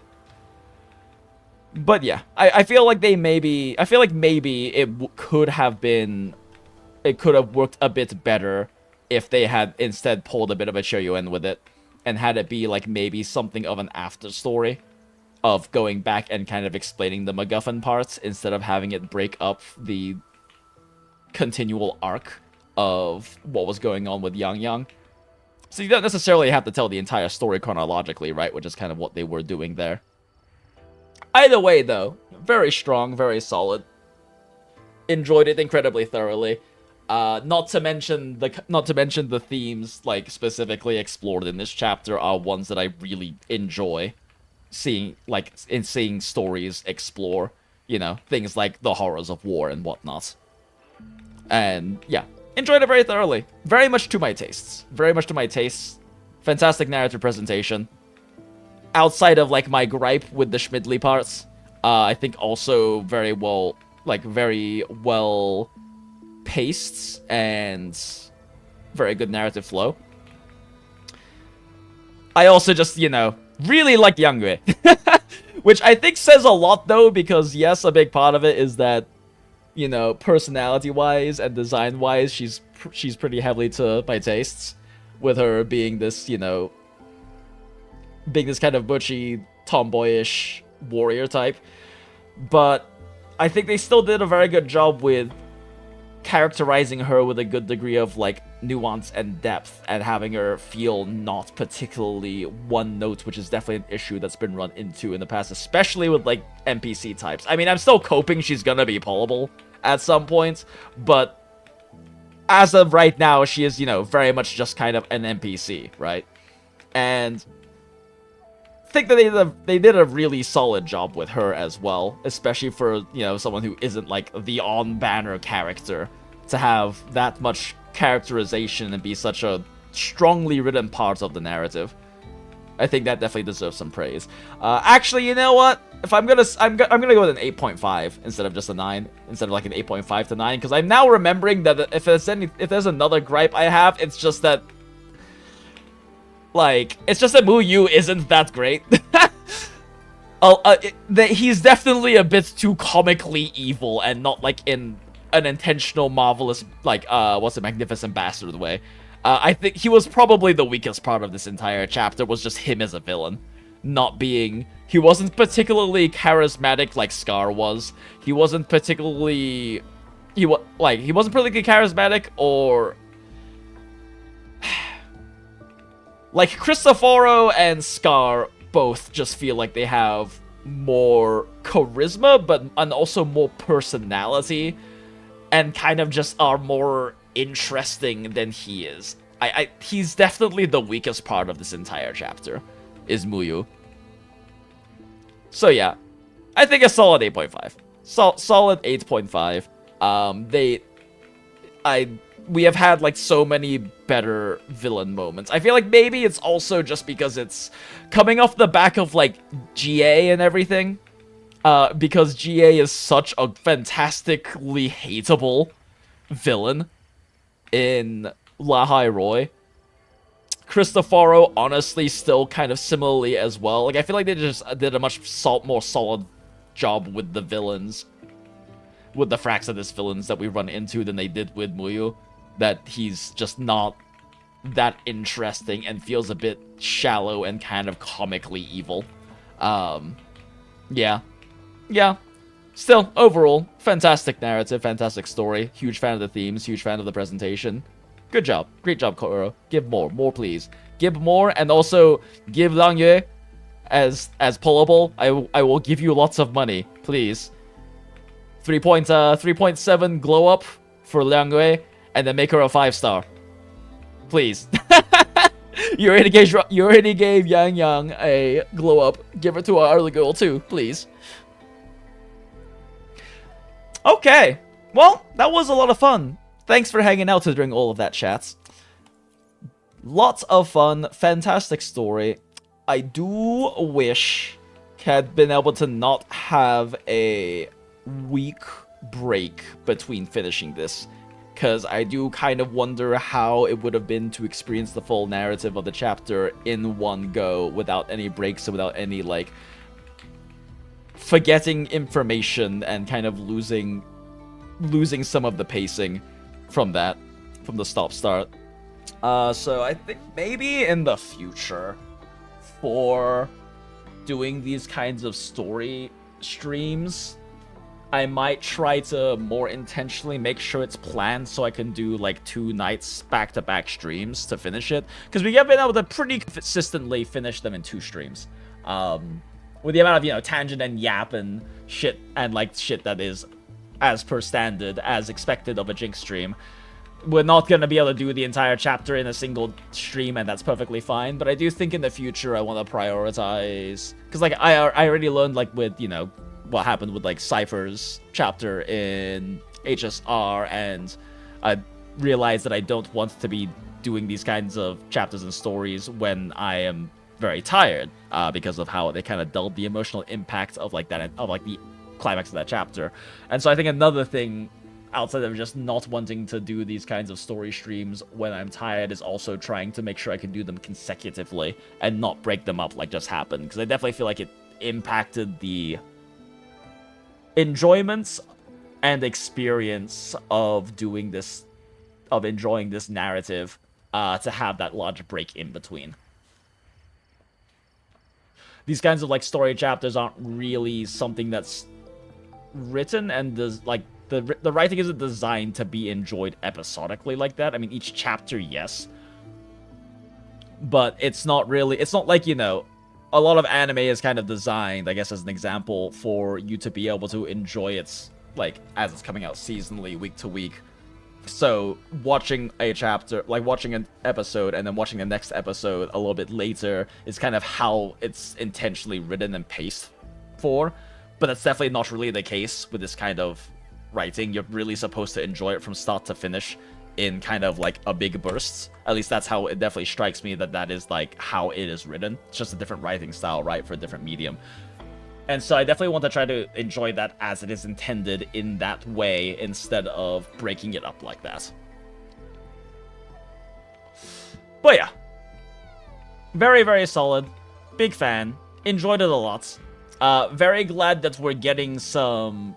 [SPEAKER 1] But yeah, I feel like maybe it could have worked a bit better if they had instead pulled a bit of a Shoryuken with it and had it be like maybe something of an after story of going back and kind of explaining the MacGuffin parts instead of having it break up the continual arc of what was going on with Yangyang. So you don't necessarily have to tell the entire story chronologically, right? Which is kind of what they were doing there. Either way, though, very strong, very solid. Enjoyed it incredibly thoroughly. Not to mention the themes, like, specifically explored in this chapter are ones that I really enjoy seeing stories explore. You know, things like the horrors of war and whatnot. And yeah, enjoyed it very thoroughly. Very much to my tastes. Fantastic narrative presentation. Outside of, like, my gripe with the Shmidley parts, I think also very well paced and very good narrative flow. I also just, you know, really like Yangyang, which I think says a lot, though, because yes, a big part of it is that, you know, personality-wise and design-wise, she's pretty heavily to my tastes, with her being this, you know, being this kind of butchy, tomboyish warrior type. But I think they still did a very good job with characterizing her with a good degree of, like, nuance and depth, and having her feel not particularly one note, which is definitely an issue that's been run into in the past, especially with, like, NPC types. I mean, I'm still hoping she's gonna be pullable at some point, but as of right now, she is, you know, very much just kind of an NPC, right? And I think that they did a really solid job with her as well, especially for, you know, someone who isn't, like, the on-banner character, to have that much characterization and be such a strongly written part of the narrative. I think that definitely deserves some praise. Actually, you know what? If I'm gonna go with an 8.5 instead of just a 9, instead of like an 8.5 to 9, because I'm now remembering that if there's another gripe I have, it's just that, like, it's just that Muyu isn't that great. He's definitely a bit too comically evil and not, like, in an intentional, marvelous, like, Magnificent Bastard way. I think he was probably the weakest part of this entire chapter, was just him as a villain. He wasn't particularly charismatic like Scar was. He wasn't particularly charismatic, or like Cristoforo and Scar both just feel like they have more charisma, and also more personality, and kind of just are more interesting than he is. He's definitely the weakest part of this entire chapter, is Muyu. So yeah, I think a solid 8.5. Solid 8.5. We have had like so many better villain moments. I feel like maybe it's also just because it's coming off the back of like GA and everything. Because GA is such a fantastically hateable villain in Lahai Roy. Cristoforo, honestly, still kind of similarly as well. Like, I feel like they just did a much more solid job with the villains, with the Fraxidus villains that we run into than they did with Muyu. That he's just not that interesting and feels a bit shallow and kind of comically evil. Yeah. Still, overall, fantastic narrative, fantastic story. Huge fan of the themes, huge fan of the presentation. Good job. Great job, Koro. Give more. More, please. Give more, and also give Lang Yue as pullable. I will give you lots of money, please. 3.7 glow up for Liang Yue, and then make her a 5-star. Please. you already gave Yangyang a glow up. Give it to our other girl too, please. Okay. Well, that was a lot of fun. Thanks for hanging out during all of that, chats. Lots of fun. Fantastic story. I do wish had been able to not have a week break between finishing this, because I do kind of wonder how it would have been to experience the full narrative of the chapter in one go without any breaks and without any like forgetting information and kind of losing some of the pacing from the stop-start. So I think maybe in the future for doing these kinds of story streams, I might try to more intentionally make sure it's planned so I can do like 2 nights back-to-back streams to finish it. Because we have been able to pretty consistently finish them in 2 streams. With the amount of, tangent and yap and shit, and like shit that is as per standard, as expected of a Jinx stream. We're not going to be able to do the entire chapter in a single stream, and that's perfectly fine. But I do think in the future I want to prioritize, because like I already learned like with, what happened with like Cypher's chapter in HSR, and I realized that I don't want to be doing these kinds of chapters and stories when I am very tired, because of how they kind of dulled the emotional impact of like that, of like the climax of that chapter. And so I think another thing outside of just not wanting to do these kinds of story streams when I'm tired is also trying to make sure I can do them consecutively and not break them up like just happened, because I definitely feel like it impacted the enjoyments and experience of doing this, of enjoying this narrative, to have that large break in between. These kinds of like story chapters aren't really something that's written, and the writing isn't designed to be enjoyed episodically like that. I mean, each chapter, yes, but it's not like, a lot of anime is kind of designed, I guess, as an example, for you to be able to enjoy it, like, as it's coming out seasonally, week to week. So, watching a chapter, like, watching an episode and then watching the next episode a little bit later is kind of how it's intentionally written and paced for. But that's definitely not really the case with this kind of writing. You're really supposed to enjoy it from start to finish in kind of like a big bursts. At least that's how it definitely strikes me, that is like how it is written. It's just a different writing style, right, for a different medium. And so I definitely want to try to enjoy that as it is intended in that way, instead of breaking it up like that. But yeah, very, very solid. Big fan. Enjoyed it a lot. Very glad that we're getting some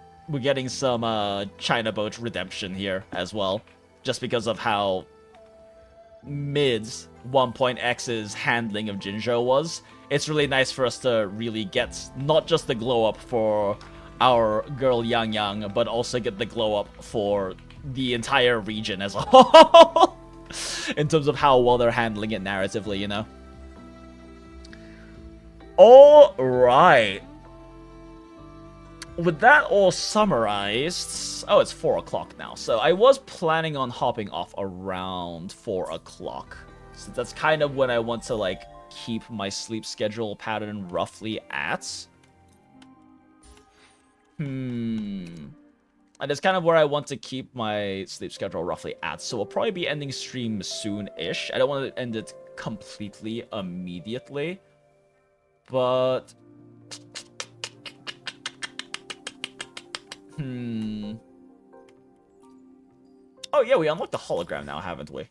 [SPEAKER 1] China Boat redemption here as well, just because of how mid's 1.x's handling of Jinzhou was. It's really nice for us to really get not just the glow up for our girl Yangyang, but also get the glow up for the entire region as a whole, in terms of how well they're handling it narratively, All right. With that all summarized, oh, it's 4 o'clock now. So I was planning on hopping off around 4 o'clock. So that's kind of when I want to like keep my sleep schedule pattern roughly at. And it's kind of where I want to keep my sleep schedule roughly at. So we'll probably be ending stream soon-ish. I don't want to end it completely immediately. But... Oh yeah, we unlocked the hologram now, haven't we?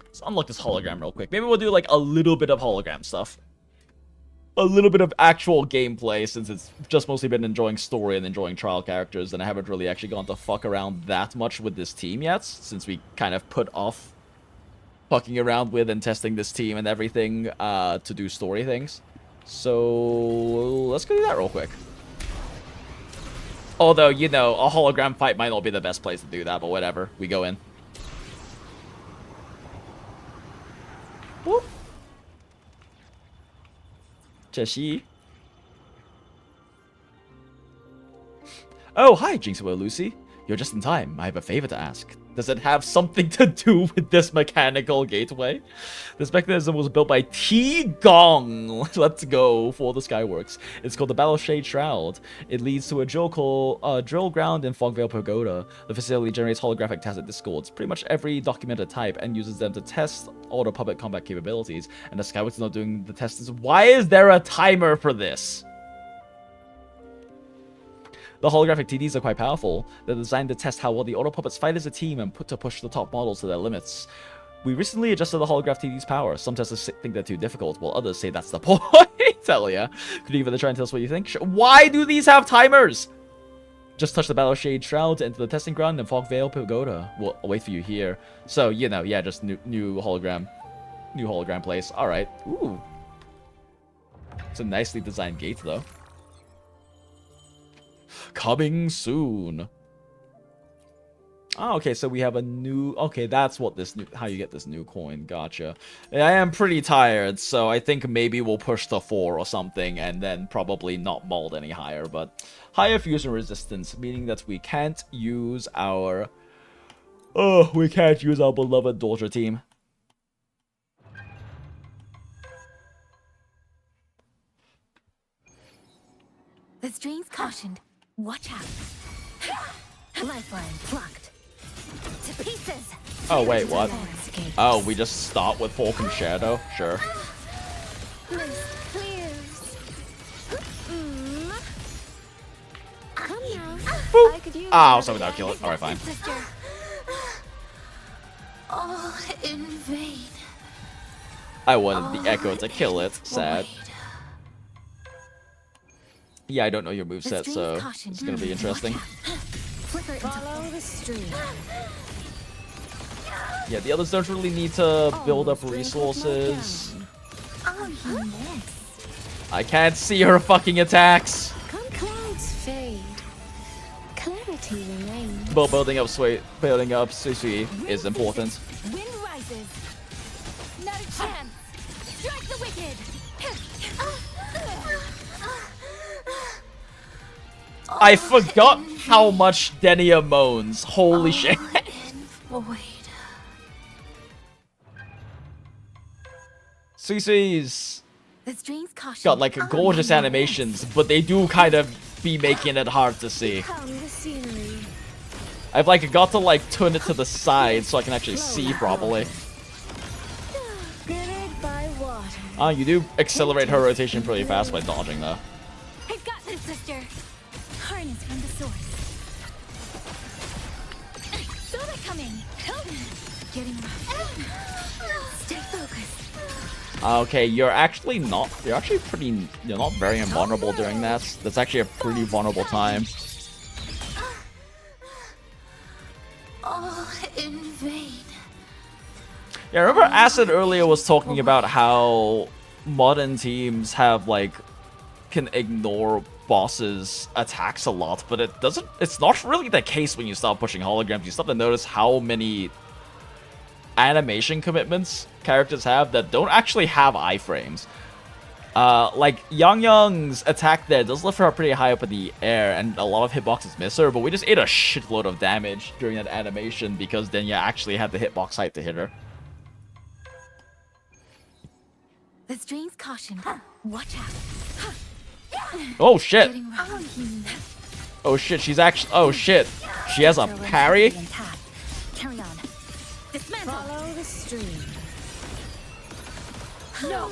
[SPEAKER 1] Let's unlock this hologram real quick. Maybe we'll do like a little bit of hologram stuff. A little bit of actual gameplay, since it's just mostly been enjoying story and enjoying trial characters, and I haven't really actually gone to fuck around that much with this team yet, since we kind of put off fucking around with and testing this team and everything to do story things. So let's go do that real quick. Although, you know, a hologram fight might not be the best place to do that, but whatever. We go in. Whoop. Cheshi. Oh, hi, Jinxua Lucy. You're just in time. I have a favor to ask. Does it have something to do with this mechanical gateway? This mechanism was built by T-Gong. Let's go for the Skyworks. It's called the Battle Shade Shroud. It leads to a drill ground in Fogvale Pagoda. The facility generates holographic tacit discords, pretty much every documented type, and uses them to test auto puppet combat capabilities. And the Skyworks is not doing the tests. Why is there a timer for this? The holographic TDs are quite powerful. They're designed to test how well the auto puppets fight as a team and to push the top models to their limits. We recently adjusted the holograph TD's power. Some testers think they're too difficult, while others say that's the point. Hell yeah. Could you even try and tell us what you think? Why do these have timers? Just touch the Battle Shade Shroud to enter the testing ground in Fogvale Pagoda. We'll wait for you here. So, you know, yeah, just new hologram. New hologram place. Alright. Ooh. It's a nicely designed gate, though. Coming soon. Oh, okay, so we have a new... Okay, that's what this new... How you get this new coin. Gotcha. I am pretty tired, so I think maybe we'll push to 4 or something, and then probably not mold any higher, but... Higher fusion resistance, meaning that we can't use our... Oh, we can't use our beloved daughter team.
[SPEAKER 2] The strain's cautioned. Watch out. Lifeline blocked. To pieces.
[SPEAKER 1] Oh, wait, what? Oh, we just start with Fork and Shadow? Sure.
[SPEAKER 4] Come now.
[SPEAKER 1] Oh, so without kill it. Alright, fine.
[SPEAKER 2] All in vain.
[SPEAKER 1] I wanted the Echo to kill it. Sad. Yeah, I don't know your moveset, so it's gonna be interesting.
[SPEAKER 4] Follow the stream.
[SPEAKER 1] Yeah, the others don't really need to build up resources. I can't see her fucking attacks.
[SPEAKER 4] Come clouds fade. Clarity remains.
[SPEAKER 1] But building up SuiSui is important.
[SPEAKER 8] Wind rises. Not a chance. Strike the wicked.
[SPEAKER 1] I forgot how much Denia moans. Holy shit. SuiSui's got like gorgeous animations, but they do kind of be making it hard to see. I've like got to like turn it to the side so I can actually see properly. You do accelerate her rotation pretty fast by dodging though.
[SPEAKER 8] I've got this, sister. Harness from the source. Saw that coming. Getting rough. Stay focused.
[SPEAKER 1] Okay, you're actually not very invulnerable during that. That's actually a pretty vulnerable time.
[SPEAKER 2] All in vain.
[SPEAKER 1] Yeah, I remember Acid earlier was talking about how modern teams have like can ignore bosses' attacks a lot, but it's not really the case when you start pushing holograms. You start to notice how many animation commitments characters have that don't actually have iframes. Like, Yangyang's attack there does lift her up pretty high up in the air, and a lot of hitboxes miss her, but we just ate a shitload of damage during that animation because then you actually had the hitbox height to hit her.
[SPEAKER 2] The strain's caution. Watch out.
[SPEAKER 1] Oh shit! Oh shit, she's actually. Oh shit! She has a parry?
[SPEAKER 2] Carry on. Dismantle.
[SPEAKER 4] Follow the stream.
[SPEAKER 2] No.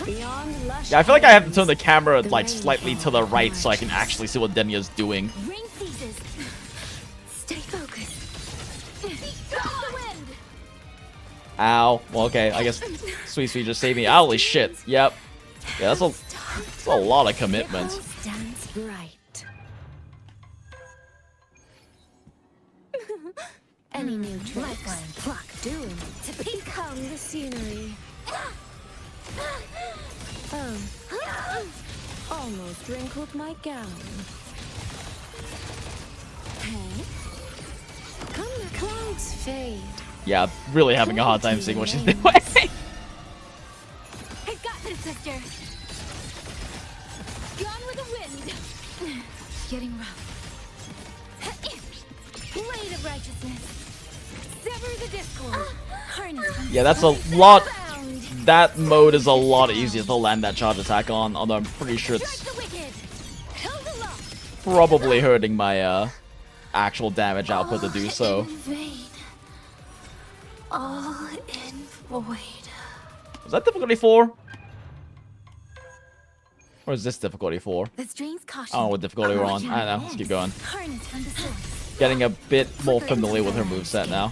[SPEAKER 4] Beyond lush.
[SPEAKER 1] Yeah, I feel like I have to turn the camera like slightly to the right so I can actually see what Denya's doing.
[SPEAKER 2] Ring seizes. Stay focused. The wind.
[SPEAKER 1] Ow. Well, okay, I guess SuiSui just saved me. Holy shit. Yep. Yeah, that's a lot of commitment.
[SPEAKER 4] Stands bright. Any new tricks? Pluck, doing to become the scenery. Almost wrinkled my gown. Hey, come the clouds fade.
[SPEAKER 1] Yeah, I'm really having a hard time seeing what she's doing.
[SPEAKER 2] I got this, sister. Gone with the wind. Getting rough. Blade of righteousness. Sever the discord. Harness.
[SPEAKER 1] Yeah, that's a lot. That mode is a lot easier to land that charge attack on, although I'm pretty sure it's probably hurting my actual damage output to do so.
[SPEAKER 2] All in void.
[SPEAKER 1] Was that difficulty 4? Or is this difficulty 4?
[SPEAKER 2] The strain's
[SPEAKER 1] I
[SPEAKER 2] caution.
[SPEAKER 1] don't know what difficulty we're on. I don't know. Let's keep going.
[SPEAKER 2] Harness from the source.
[SPEAKER 1] Getting a bit more familiar with her moveset now.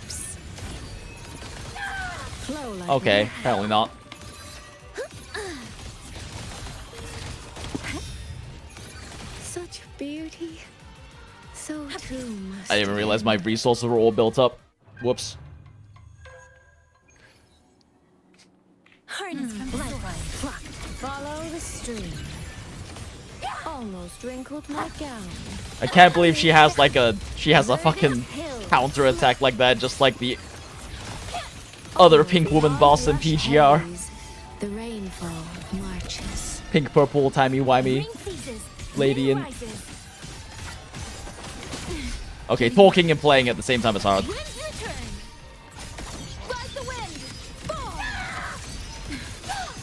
[SPEAKER 1] Okay, apparently not.
[SPEAKER 4] Such beauty. So too must.
[SPEAKER 1] I didn't even realize my resources were all built up. Whoops.
[SPEAKER 2] Harness from the source.
[SPEAKER 4] Follow the stream. Almost wrinkled my gown.
[SPEAKER 1] I can't believe she has like a fucking counter attack like that, just like the other pink woman boss in PGR.
[SPEAKER 4] The rainfall marches.
[SPEAKER 1] Pink purple timey-wimey lady in. Okay, talking and playing at the same time is hard.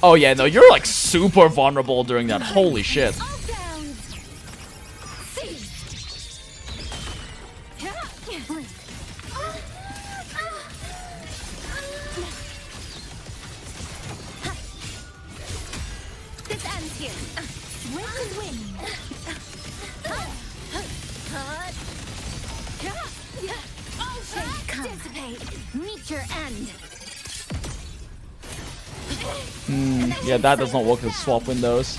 [SPEAKER 1] Oh yeah, no, you're like super vulnerable during that. Holy shit.
[SPEAKER 2] This ends here. Wind wind. Dissipate. Meet your end.
[SPEAKER 1] Yeah, that does not work with swap windows.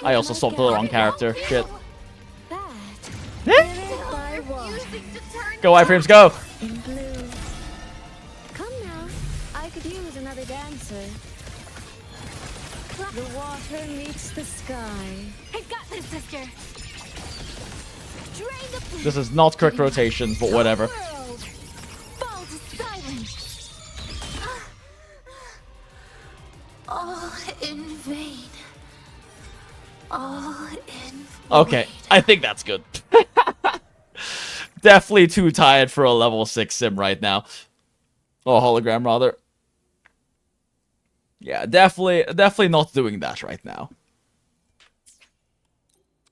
[SPEAKER 1] I also swapped to the wrong character. Shit. Go, iframes, go!
[SPEAKER 4] In blue. Come now. I could use another dancer. The water meets the sky.
[SPEAKER 2] I got this, sister. Drain the
[SPEAKER 1] This is not correct rotations, but whatever.
[SPEAKER 2] fall to silence. All in vain. All in.
[SPEAKER 1] Okay, I think that's good. Definitely too tired for a level 6 sim right now. Oh, hologram rather. Yeah, definitely not doing that right now.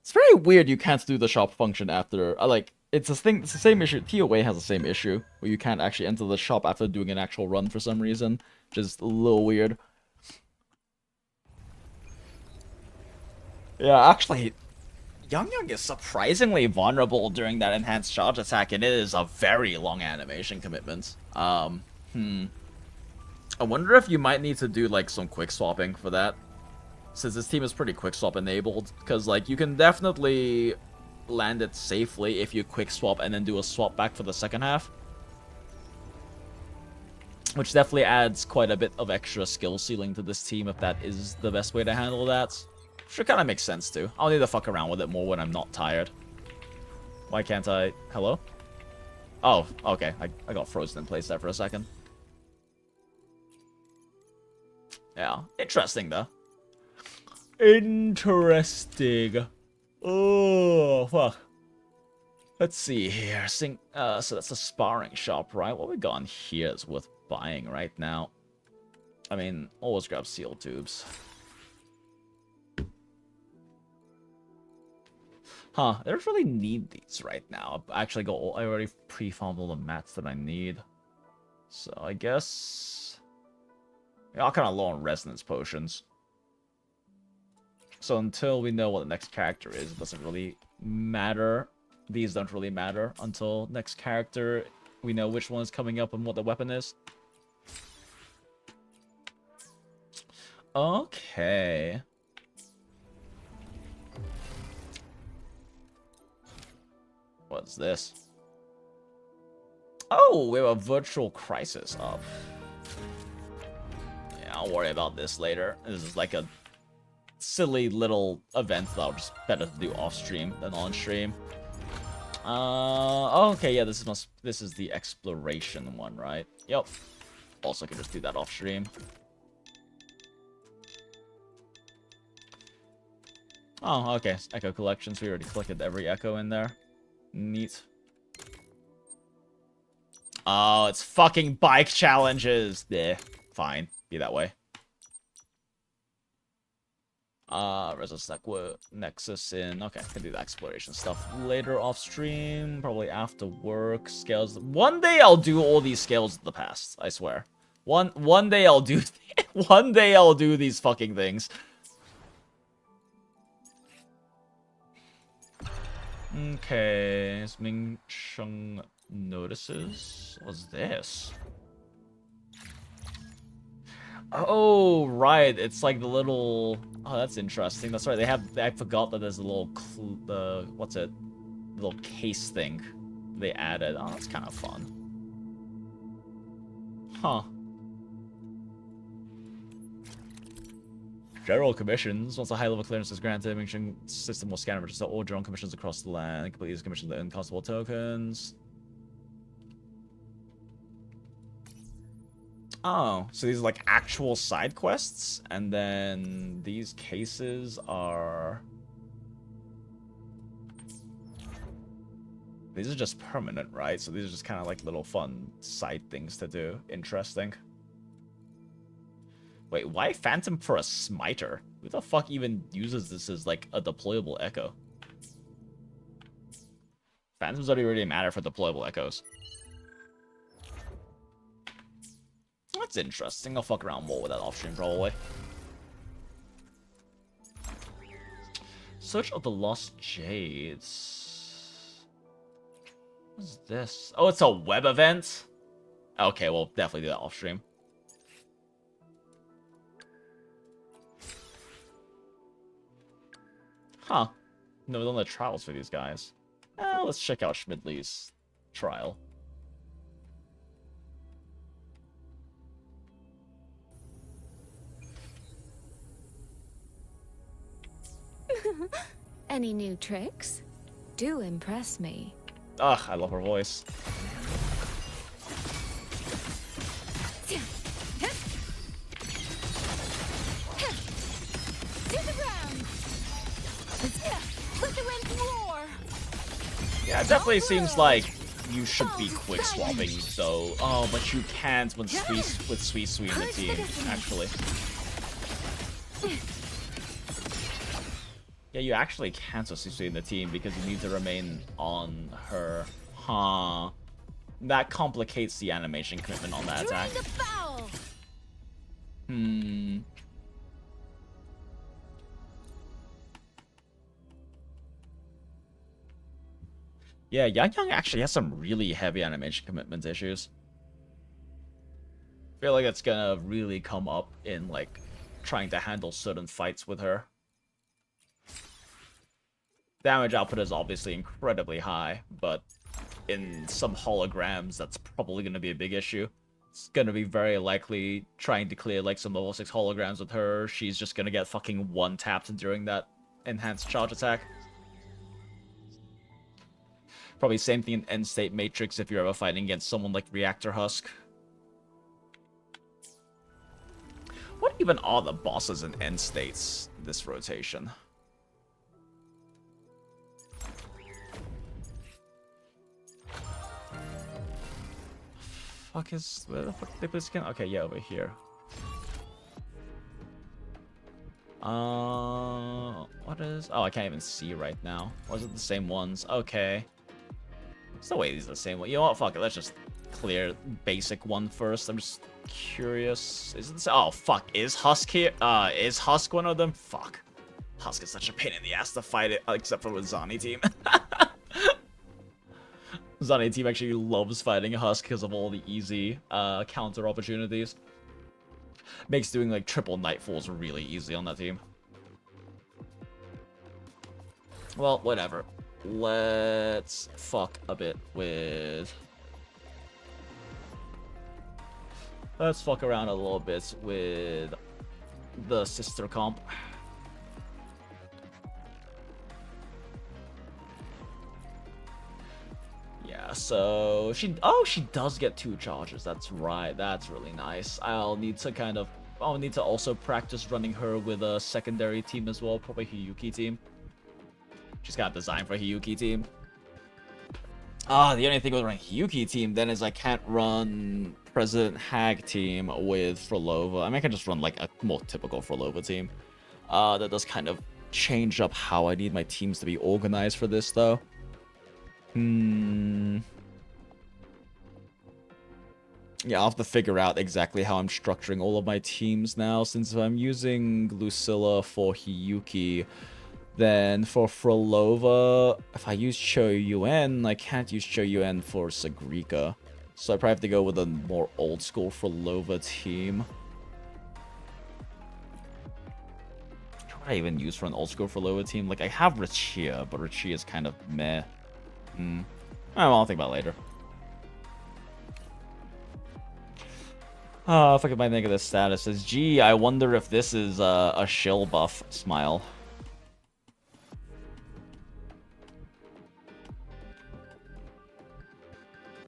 [SPEAKER 1] It's very weird you can't do the shop function after, like, it's a thing, it's the same issue, TOA has the same issue, where you can't actually enter the shop after doing an actual run for some reason, which is a little weird. Yeah, actually, Yangyang is surprisingly vulnerable during that enhanced charge attack, and it is a very long animation commitment. I wonder if you might need to do, like, some quick swapping for that, since this team is pretty quick swap enabled, because, like, you can definitely land it safely if you quick swap and then do a swap back for the second half. Which definitely adds quite a bit of extra skill ceiling to this team if that is the best way to handle that. Which kind of makes sense too. I'll need to fuck around with it more when I'm not tired. Why can't I... Hello? Oh, okay. I got frozen in place there for a second. Yeah, interesting though. Interesting. Oh, fuck. Let's see here. So that's a sparring shop, right? What we got in here is worth buying right now. I mean, always grab seal tubes. Huh, I don't really need these right now. I actually I already pre-farmed all the mats that I need. So I guess... Yeah, I'm kind of low on resonance potions. So until we know what the next character is, it doesn't really matter. These don't really matter until next character. We know which one is coming up and what the weapon is. Okay. What's this? Oh, we have a virtual crisis up. Yeah, I'll worry about this later. This is like a silly little event that I'll just better do off stream than on stream. Okay, yeah, this is the exploration one, right? Yep. Also can just do that off stream. Oh, okay. Echo collections. We already collected every echo in there. Neat. Oh, it's fucking bike challenges. Yeah, fine. Be that way. Nexus in. Okay, can do the exploration stuff later off stream. Probably after work. Scales. One day I'll do all these scales of the past. I swear. One day I'll do. One day I'll do these fucking things. Okay, Ming Sheng notices. What's this? Oh, right. It's like the little... Oh, that's interesting. That's right. They have... I forgot that there's a little... what's it? Little case thing they added. Oh, that's kind of fun. Huh. General commissions. Once a high-level clearance is granted, Ming Sheng system will scan and register all general commissions across the land. Complete these commissions with uncostable tokens. Oh, so these are like actual side quests, and then these cases are... These are just permanent, right? So these are just kind of like little fun side things to do. Interesting. Wait, why Phantom for a smiter? Who the fuck even uses this as like a deployable echo? Phantoms don't really matter for deployable echoes. That's interesting. I'll fuck around more with that off stream probably. Search of the Lost Jades. What's this? Oh, it's a web event? Okay, we'll definitely do that off stream. Huh. Never done the trials for these guys. Let's check out Shmidley's trial.
[SPEAKER 4] Any new tricks? Do impress me.
[SPEAKER 1] Ugh, I love her voice. Yeah, it definitely seems like you should be quick swapping though. Oh, but you can't with SuiSui in the team, actually. Yeah, you actually can't with SuiSui in the team because you need to remain on her. Huh. That complicates the animation commitment on that attack. Hmm. Yeah, Yangyang actually has some really heavy animation commitment issues. I feel like it's gonna really come up in, like, trying to handle certain fights with her. Damage output is obviously incredibly high, but in some holograms, that's probably gonna be a big issue. It's gonna be very likely trying to clear, like, some level 6 holograms with her. She's just gonna get fucking one-tapped during that enhanced charge attack. Probably same thing in End State Matrix if you're ever fighting against someone like Reactor Husk. What even are the bosses in End States this rotation? Where the fuck did they put this again? Okay, yeah, over here. What is... Oh, I can't even see right now. Was it the same ones? Okay. There's no way these are the same one. You know what? Fuck it. Let's just clear basic one first. I'm just curious. Is it the same? Oh, fuck. Is Husk here? Is Husk one of them? Fuck. Husk is such a pain in the ass to fight it, except for with Zani team. Zani team actually loves fighting Husk because of all the easy counter opportunities. Makes doing like triple Nightfalls really easy on that team. Well, whatever. Let's fuck a bit with... Let's fuck around a little bit with the sister comp. Yeah, so she does get 2 charges. That's right. That's really nice. I'll need to also practice running her with a secondary team as well, probably Hiyuki team. She's got designed for Hiyuki team. The only thing with running Hiyuki team then is I can't run President Hag team with Frolova. I mean, I can just run like a more typical Frolova team. That does kind of change up how I need my teams to be organized for this, though. Yeah, I'll have to figure out exactly how I'm structuring all of my teams now, since if I'm using Lucilla for Hiyuki, then for Frolova, if I use Cho Yuen, I can't use Cho Yuen for Sagrika. So I probably have to go with a more old school Frolova team. What would I even use for an old school Frolova team? Like, I have Richia, but Richia is kind of meh. I'll think about it later. Oh, if I could find negative status. Says, gee, I wonder if this is a shill buff. Smile.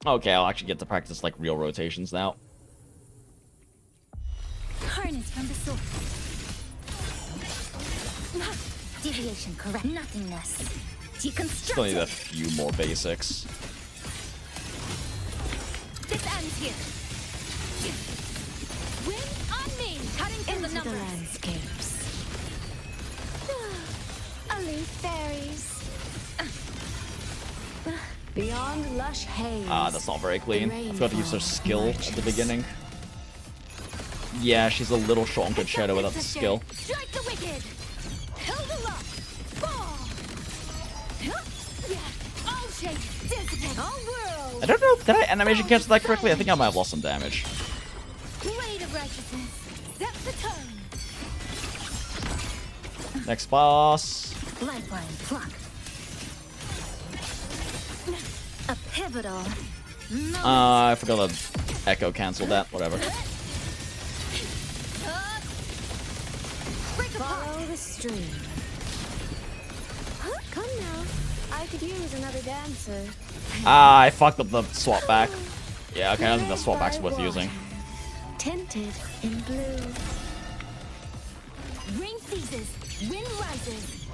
[SPEAKER 1] Okay, I'll actually get to practice like real rotations now.
[SPEAKER 2] Harness from the source. Deviation correct. Nothingness.
[SPEAKER 1] Still need a few more basics.
[SPEAKER 8] This ends here. Win on me. Cutting through the numbers.
[SPEAKER 4] Landscapes.
[SPEAKER 8] Elite fairies.
[SPEAKER 4] Beyond lush haze.
[SPEAKER 1] That's not very clean. I forgot to use her skill at the beginning. Yeah, she's a little short on Good Shadow without the skill.
[SPEAKER 8] Strike the wicked. Hold the lock. All shapes dissipate. All worlds.
[SPEAKER 1] I don't know, did I animation cancel that correctly? I think I might have lost some damage.
[SPEAKER 8] Blade of righteousness. Set the tone.
[SPEAKER 1] Next boss.
[SPEAKER 2] Lifeline plucked. A pivotal.
[SPEAKER 1] I forgot to echo cancel that. Whatever.
[SPEAKER 4] Follow the stream. Come now. I could use another dancer.
[SPEAKER 1] I fucked up the swap back. Yeah, okay, I don't think the swap back's worth using.
[SPEAKER 4] Tinted in blue.
[SPEAKER 8] Ring seizes. Wind rises.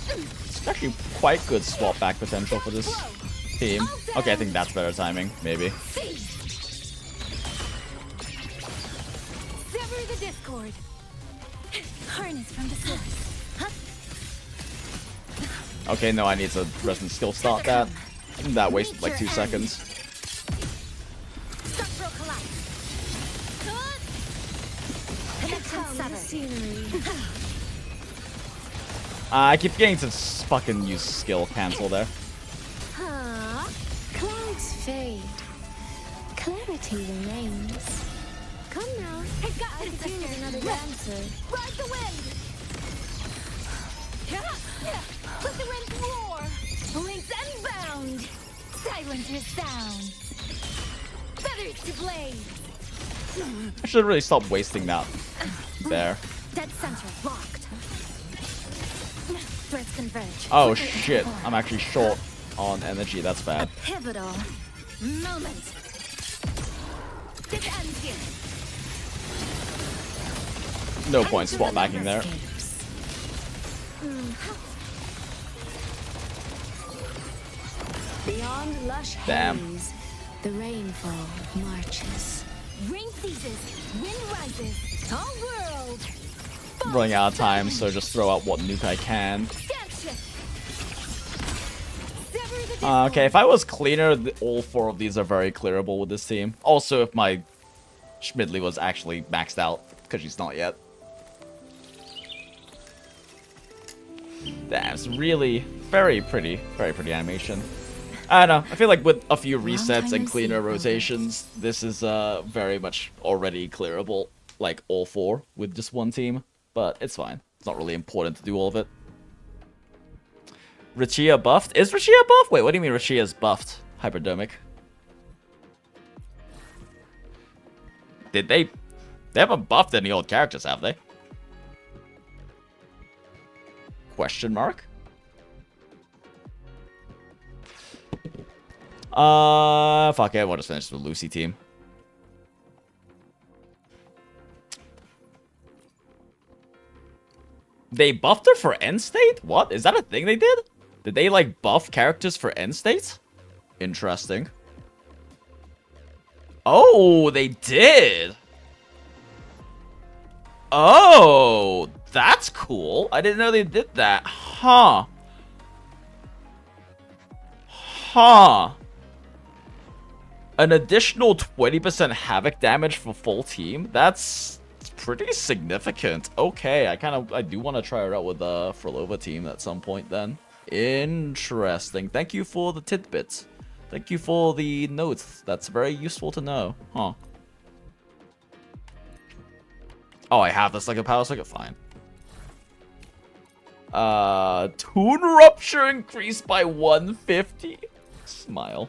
[SPEAKER 1] It's actually quite good swap back potential for this team. Okay, I think that's better timing, maybe.
[SPEAKER 8] Sever the discord. Harness from the source.
[SPEAKER 1] Okay, no, I need to resident skill start that. That wasted like 2 seconds.
[SPEAKER 8] Structural collapse.
[SPEAKER 1] I keep getting to fucking use skill cancel there.
[SPEAKER 4] Clouds fade. Clarity remains. Come now.
[SPEAKER 8] I got
[SPEAKER 4] I could use another dancer.
[SPEAKER 8] Ride the wind. Let the wind roar. Blinks and bound. Silence your sound. Feathers to blade.
[SPEAKER 1] I should really stop wasting that there.
[SPEAKER 2] Dead center locked. Threads converge.
[SPEAKER 1] Oh shit, I'm actually short. on energy. That's bad.
[SPEAKER 8] Pivotal moment. This ends here.
[SPEAKER 1] No point swap backing there.
[SPEAKER 4] Beyond lush haze, the rainfall marches.
[SPEAKER 8] Rain ceases, wind rises, all world.
[SPEAKER 1] I'm running out of time, so just throw out what nuke I can. Okay, if I was cleaner, all 4 of these are very clearable with this team. Also, if my Shmidley was actually maxed out, because she's not yet. That's really very pretty animation. I don't know, I feel like with a few resets and cleaner rotations, this is very much already clearable, like all 4 with just one team, but it's fine. It's not really important to do all of it. Rachia buffed? Is Rachia buffed? Wait, what do you mean Rachia's buffed? Hypodermic. Did they? They haven't buffed any old characters, have they? Question mark? Fuck it, we'll just finish with Lucy team. They buffed her for end state? What? Is that a thing they did? Did they, like, buff characters for end state? Interesting. Oh, they did! Oh, that's cool. I didn't know they did that. Huh. Huh. An additional 20% havoc damage for full team? That's pretty significant. Okay, I do want to try her out with the Frolova team at some point then. Interesting. Thank you for the tidbits. Thank you for the notes. That's very useful to know. Huh. Oh, I have this like a power socket? Fine. Toon Rupture increased by 150. Smile.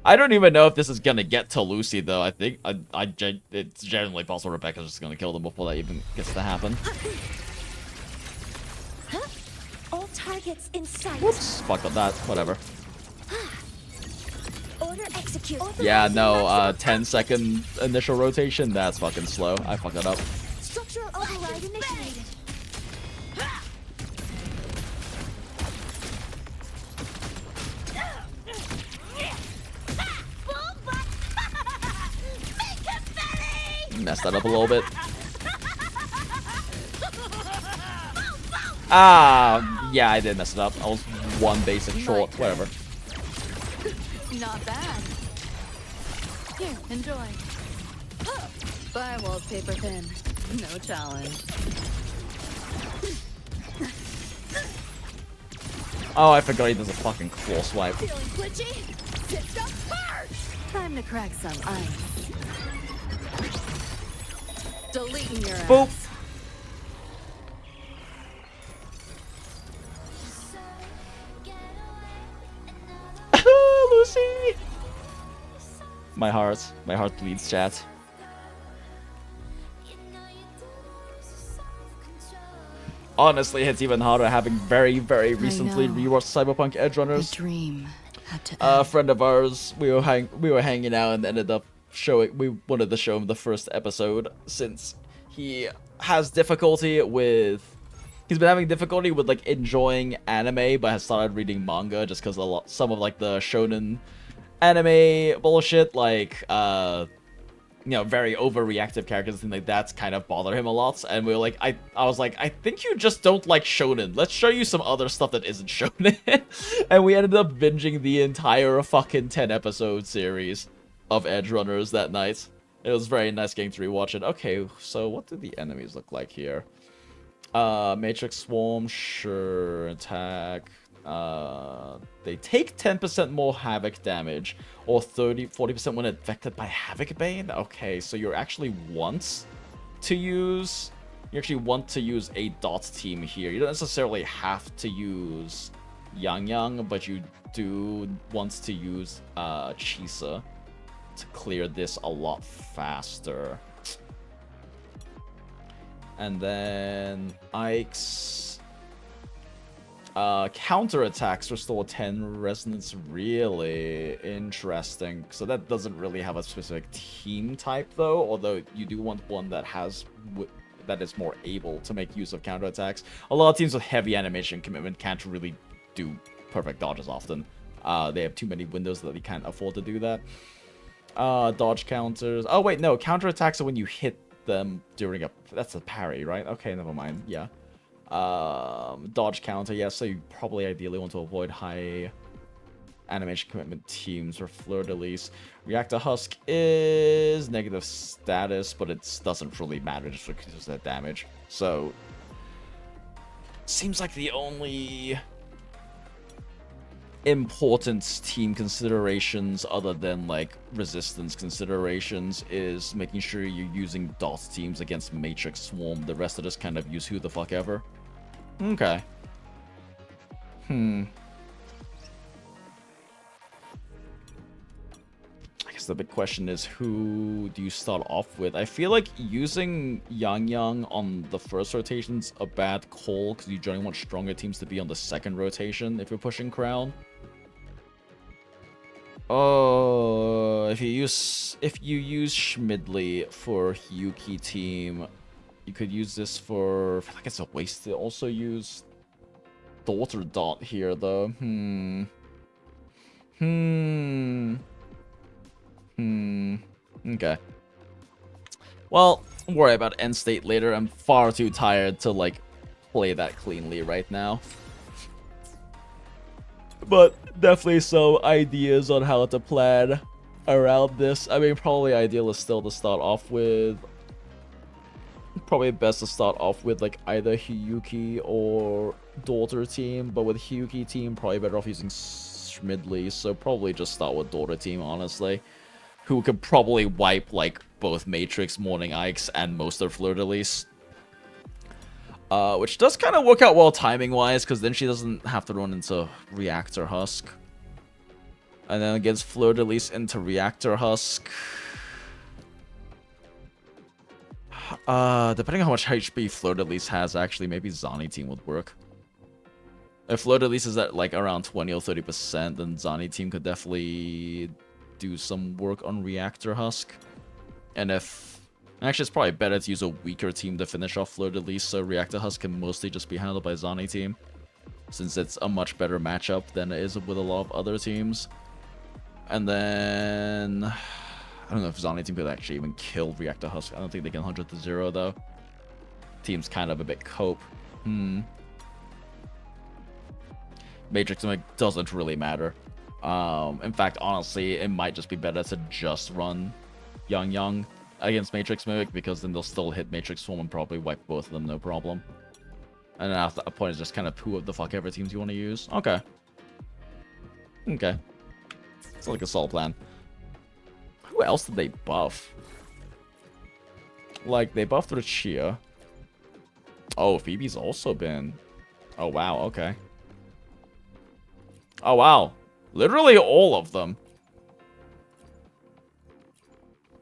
[SPEAKER 1] I don't even know if this is gonna get to Lucy though. I think it's generally possible Rebecca's just gonna kill them before that even gets to happen.
[SPEAKER 8] All targets in sight.
[SPEAKER 1] Whoops, fucked up that. Whatever.
[SPEAKER 8] Order execute.
[SPEAKER 1] Yeah, no, 10-second initial rotation. That's fucking slow. I fucked that up.
[SPEAKER 8] Structural override initiated.
[SPEAKER 1] Messed that up a little bit. Ah, yeah, I did mess it up. I was one basic short. Whatever.
[SPEAKER 3] Not bad. Here, enjoy. Firewall's paper thin. No challenge.
[SPEAKER 1] Oh, I forgot he does a fucking claw swipe.
[SPEAKER 8] Feeling glitchy? System first.
[SPEAKER 3] Time to crack some ice. Deleting your ass.
[SPEAKER 1] Boop. Lucy. My heart bleeds, chat. Honestly, it's even harder having very recently rewatched Cyberpunk Edge Runners.
[SPEAKER 7] The dream had to
[SPEAKER 1] A friend of ours, we were hanging out and ended up showing. We wanted to show him the first episode since he has difficulty with. He's been having difficulty with like enjoying anime, but has started reading manga just because some of like the shonen anime bullshit, like you know, very overreactive characters and like that's kind of bothered him a lot. And we were like, I was like, I think you just don't like shonen. Let's show you some other stuff that isn't shonen. And we ended up binging the entire fucking 10-episode series of Edge Runners that night. It was very nice getting to rewatch it. Okay, so what do the enemies look like here? Matrix Swarm, sure, attack. They take 10% more Havoc damage, or 40% when affected by Havoc Bane? Okay, so you actually want to use a dot team here. You don't necessarily have to use Yangyang, but you do want to use Chisa to clear this a lot faster. And then Ike's Counterattacks restore 10 resonance. Really interesting. So that doesn't really have a specific team type though, although you do want one that has that is more able to make use of counterattacks. A lot of teams with heavy animation commitment can't really do perfect dodges often. They have too many windows that they can't afford to do that. Dodge counters. Oh wait, no, counterattacks are when you hit them during a... That's a parry, right? Okay, never mind. Yeah. Dodge counter, yes, so you probably ideally want to avoid high animation commitment teams or fleur-de-lis. Reactor Husk is negative status, but it doesn't really matter just because of that damage. So, seems like the only important team considerations other than like resistance considerations is making sure you're using dot teams against Matrix Swarm. The rest of just kind of use who the fuck ever. Okay. I guess the big question is, who do you start off with? I feel like using Yangyang on the first rotation's a bad call because you generally want stronger teams to be on the second rotation if you're pushing Crown. Oh, if you use Shmidley for Hyuki team, you could use this for... I feel like it's a waste to also use Daughter Dot here, though. Okay. Well, don't worry about end state later. I'm far too tired to, like, play that cleanly right now. But definitely some ideas on how to plan around this. I mean, probably ideal is still to start off with... Probably best to start off with like either Hyuki or Daughter team, but with Hyuki team, probably better off using Shmidley, so probably just start with Daughter team, honestly. Who could probably wipe like both Matrix, Morning Ikes, and most of Fleur-de-Lis. Which does kind of work out well timing-wise, because then she doesn't have to run into Reactor Husk. And then against Fleur-de-Lis into Reactor Husk... depending on how much HP Fleur-de-Lis has, actually, maybe Zani team would work. If Fleur-de-Lis is at, like, around 20 or 30%, then Zani team could definitely do some work on Reactor Husk. And if... Actually, it's probably better to use a weaker team to finish off Fleur-de-Lis, so Reactor Husk can mostly just be handled by Zani team. Since it's a much better matchup than it is with a lot of other teams. And then... I don't know if Zani team could actually even kill Reactor Husk. I don't think they can 100 to 0 though. Team's kind of a bit cope. Matrix Mimic doesn't really matter. In fact, honestly, it might just be better to just run Yangyang against Matrix Mimic, because then they'll still hit Matrix Swarm and probably wipe both of them, no problem. And then after that point, it's just kind of who of the fuck ever teams you want to use. Okay. Okay. It's like a solid plan. Who else did they buff? Like, they buffed Rachia. Oh, Phoebe's also been... Oh, wow, okay. Oh, wow. Literally all of them.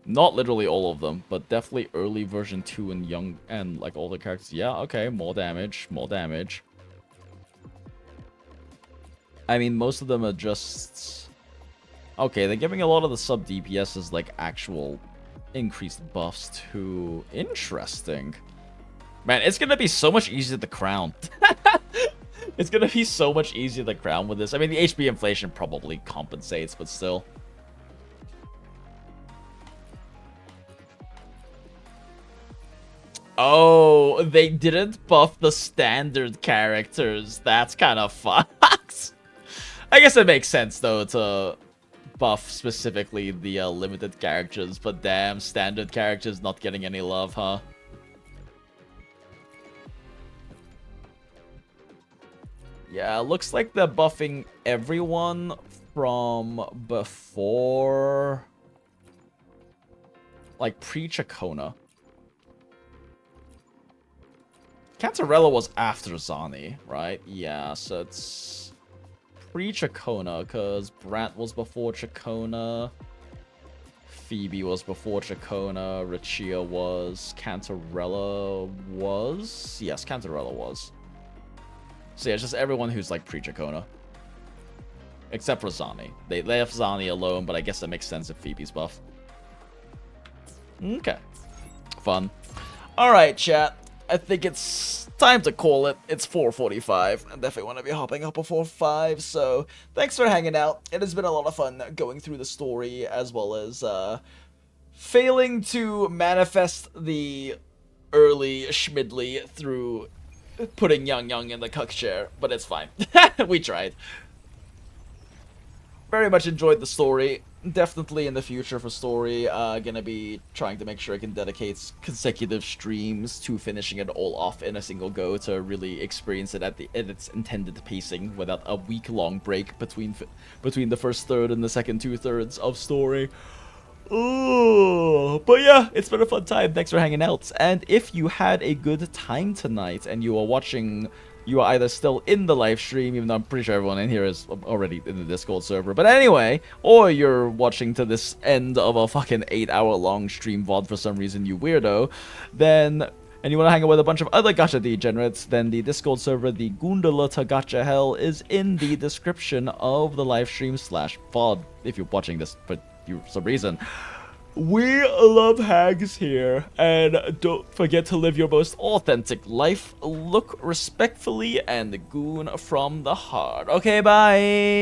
[SPEAKER 1] Not literally all of them, but definitely early version 2 and young and, like, older characters. Yeah, okay, more damage, more damage. I mean, most of them are just... Okay, they're giving a lot of the sub DPSs like actual increased buffs too. Interesting. Man, it's gonna be so much easier to crown. It's gonna be so much easier to crown with this. I mean, the HP inflation probably compensates, but still. Oh, they didn't buff the standard characters. That's kind of fucked. I guess it makes sense though to buff specifically the limited characters, but damn, standard characters not getting any love, huh? Yeah, looks like they're buffing everyone from before, like pre-Chacona. Cantarella was after Zani, right? Yeah, so it's pre-Chacona, because Brant was before Chacona, Phoebe was before Chacona, Rachia was, Cantarella was? Yes, Cantarella was. So yeah, it's just everyone who's like pre-Chacona. Except for Zani. They left Zani alone, but I guess that makes sense if Phoebe's buff. Okay. Fun. Alright, chat. I think it's time to call it. It's 4:45. I definitely want to be hopping up before 5, so thanks for hanging out. It has been a lot of fun going through the story, as well as failing to manifest the early Shmidley through putting Yangyang in the Cuck Chair, but it's fine. We tried. Very much enjoyed the story. Definitely in the future for story, gonna be trying to make sure I can dedicate consecutive streams to finishing it all off in a single go to really experience it at its intended pacing without a week-long break between the first third and the second 2/3 of story. Oh, but yeah, it's been a fun time. Thanks for hanging out. And if you had a good time tonight and you are watching, you are either still in the live stream, even though I'm pretty sure everyone in here is already in the Discord server, but anyway, or you're watching to this end of a fucking 8-hour-long stream VOD for some reason, you weirdo, then, and you want to hang out with a bunch of other gacha degenerates, then the Discord server, the Goondola To Gacha Hell, is in the description of the live stream /VOD, if you're watching this for some reason. We love Hags here, and don't forget to live your most authentic life, look respectfully, and goon from the heart. Okay, bye!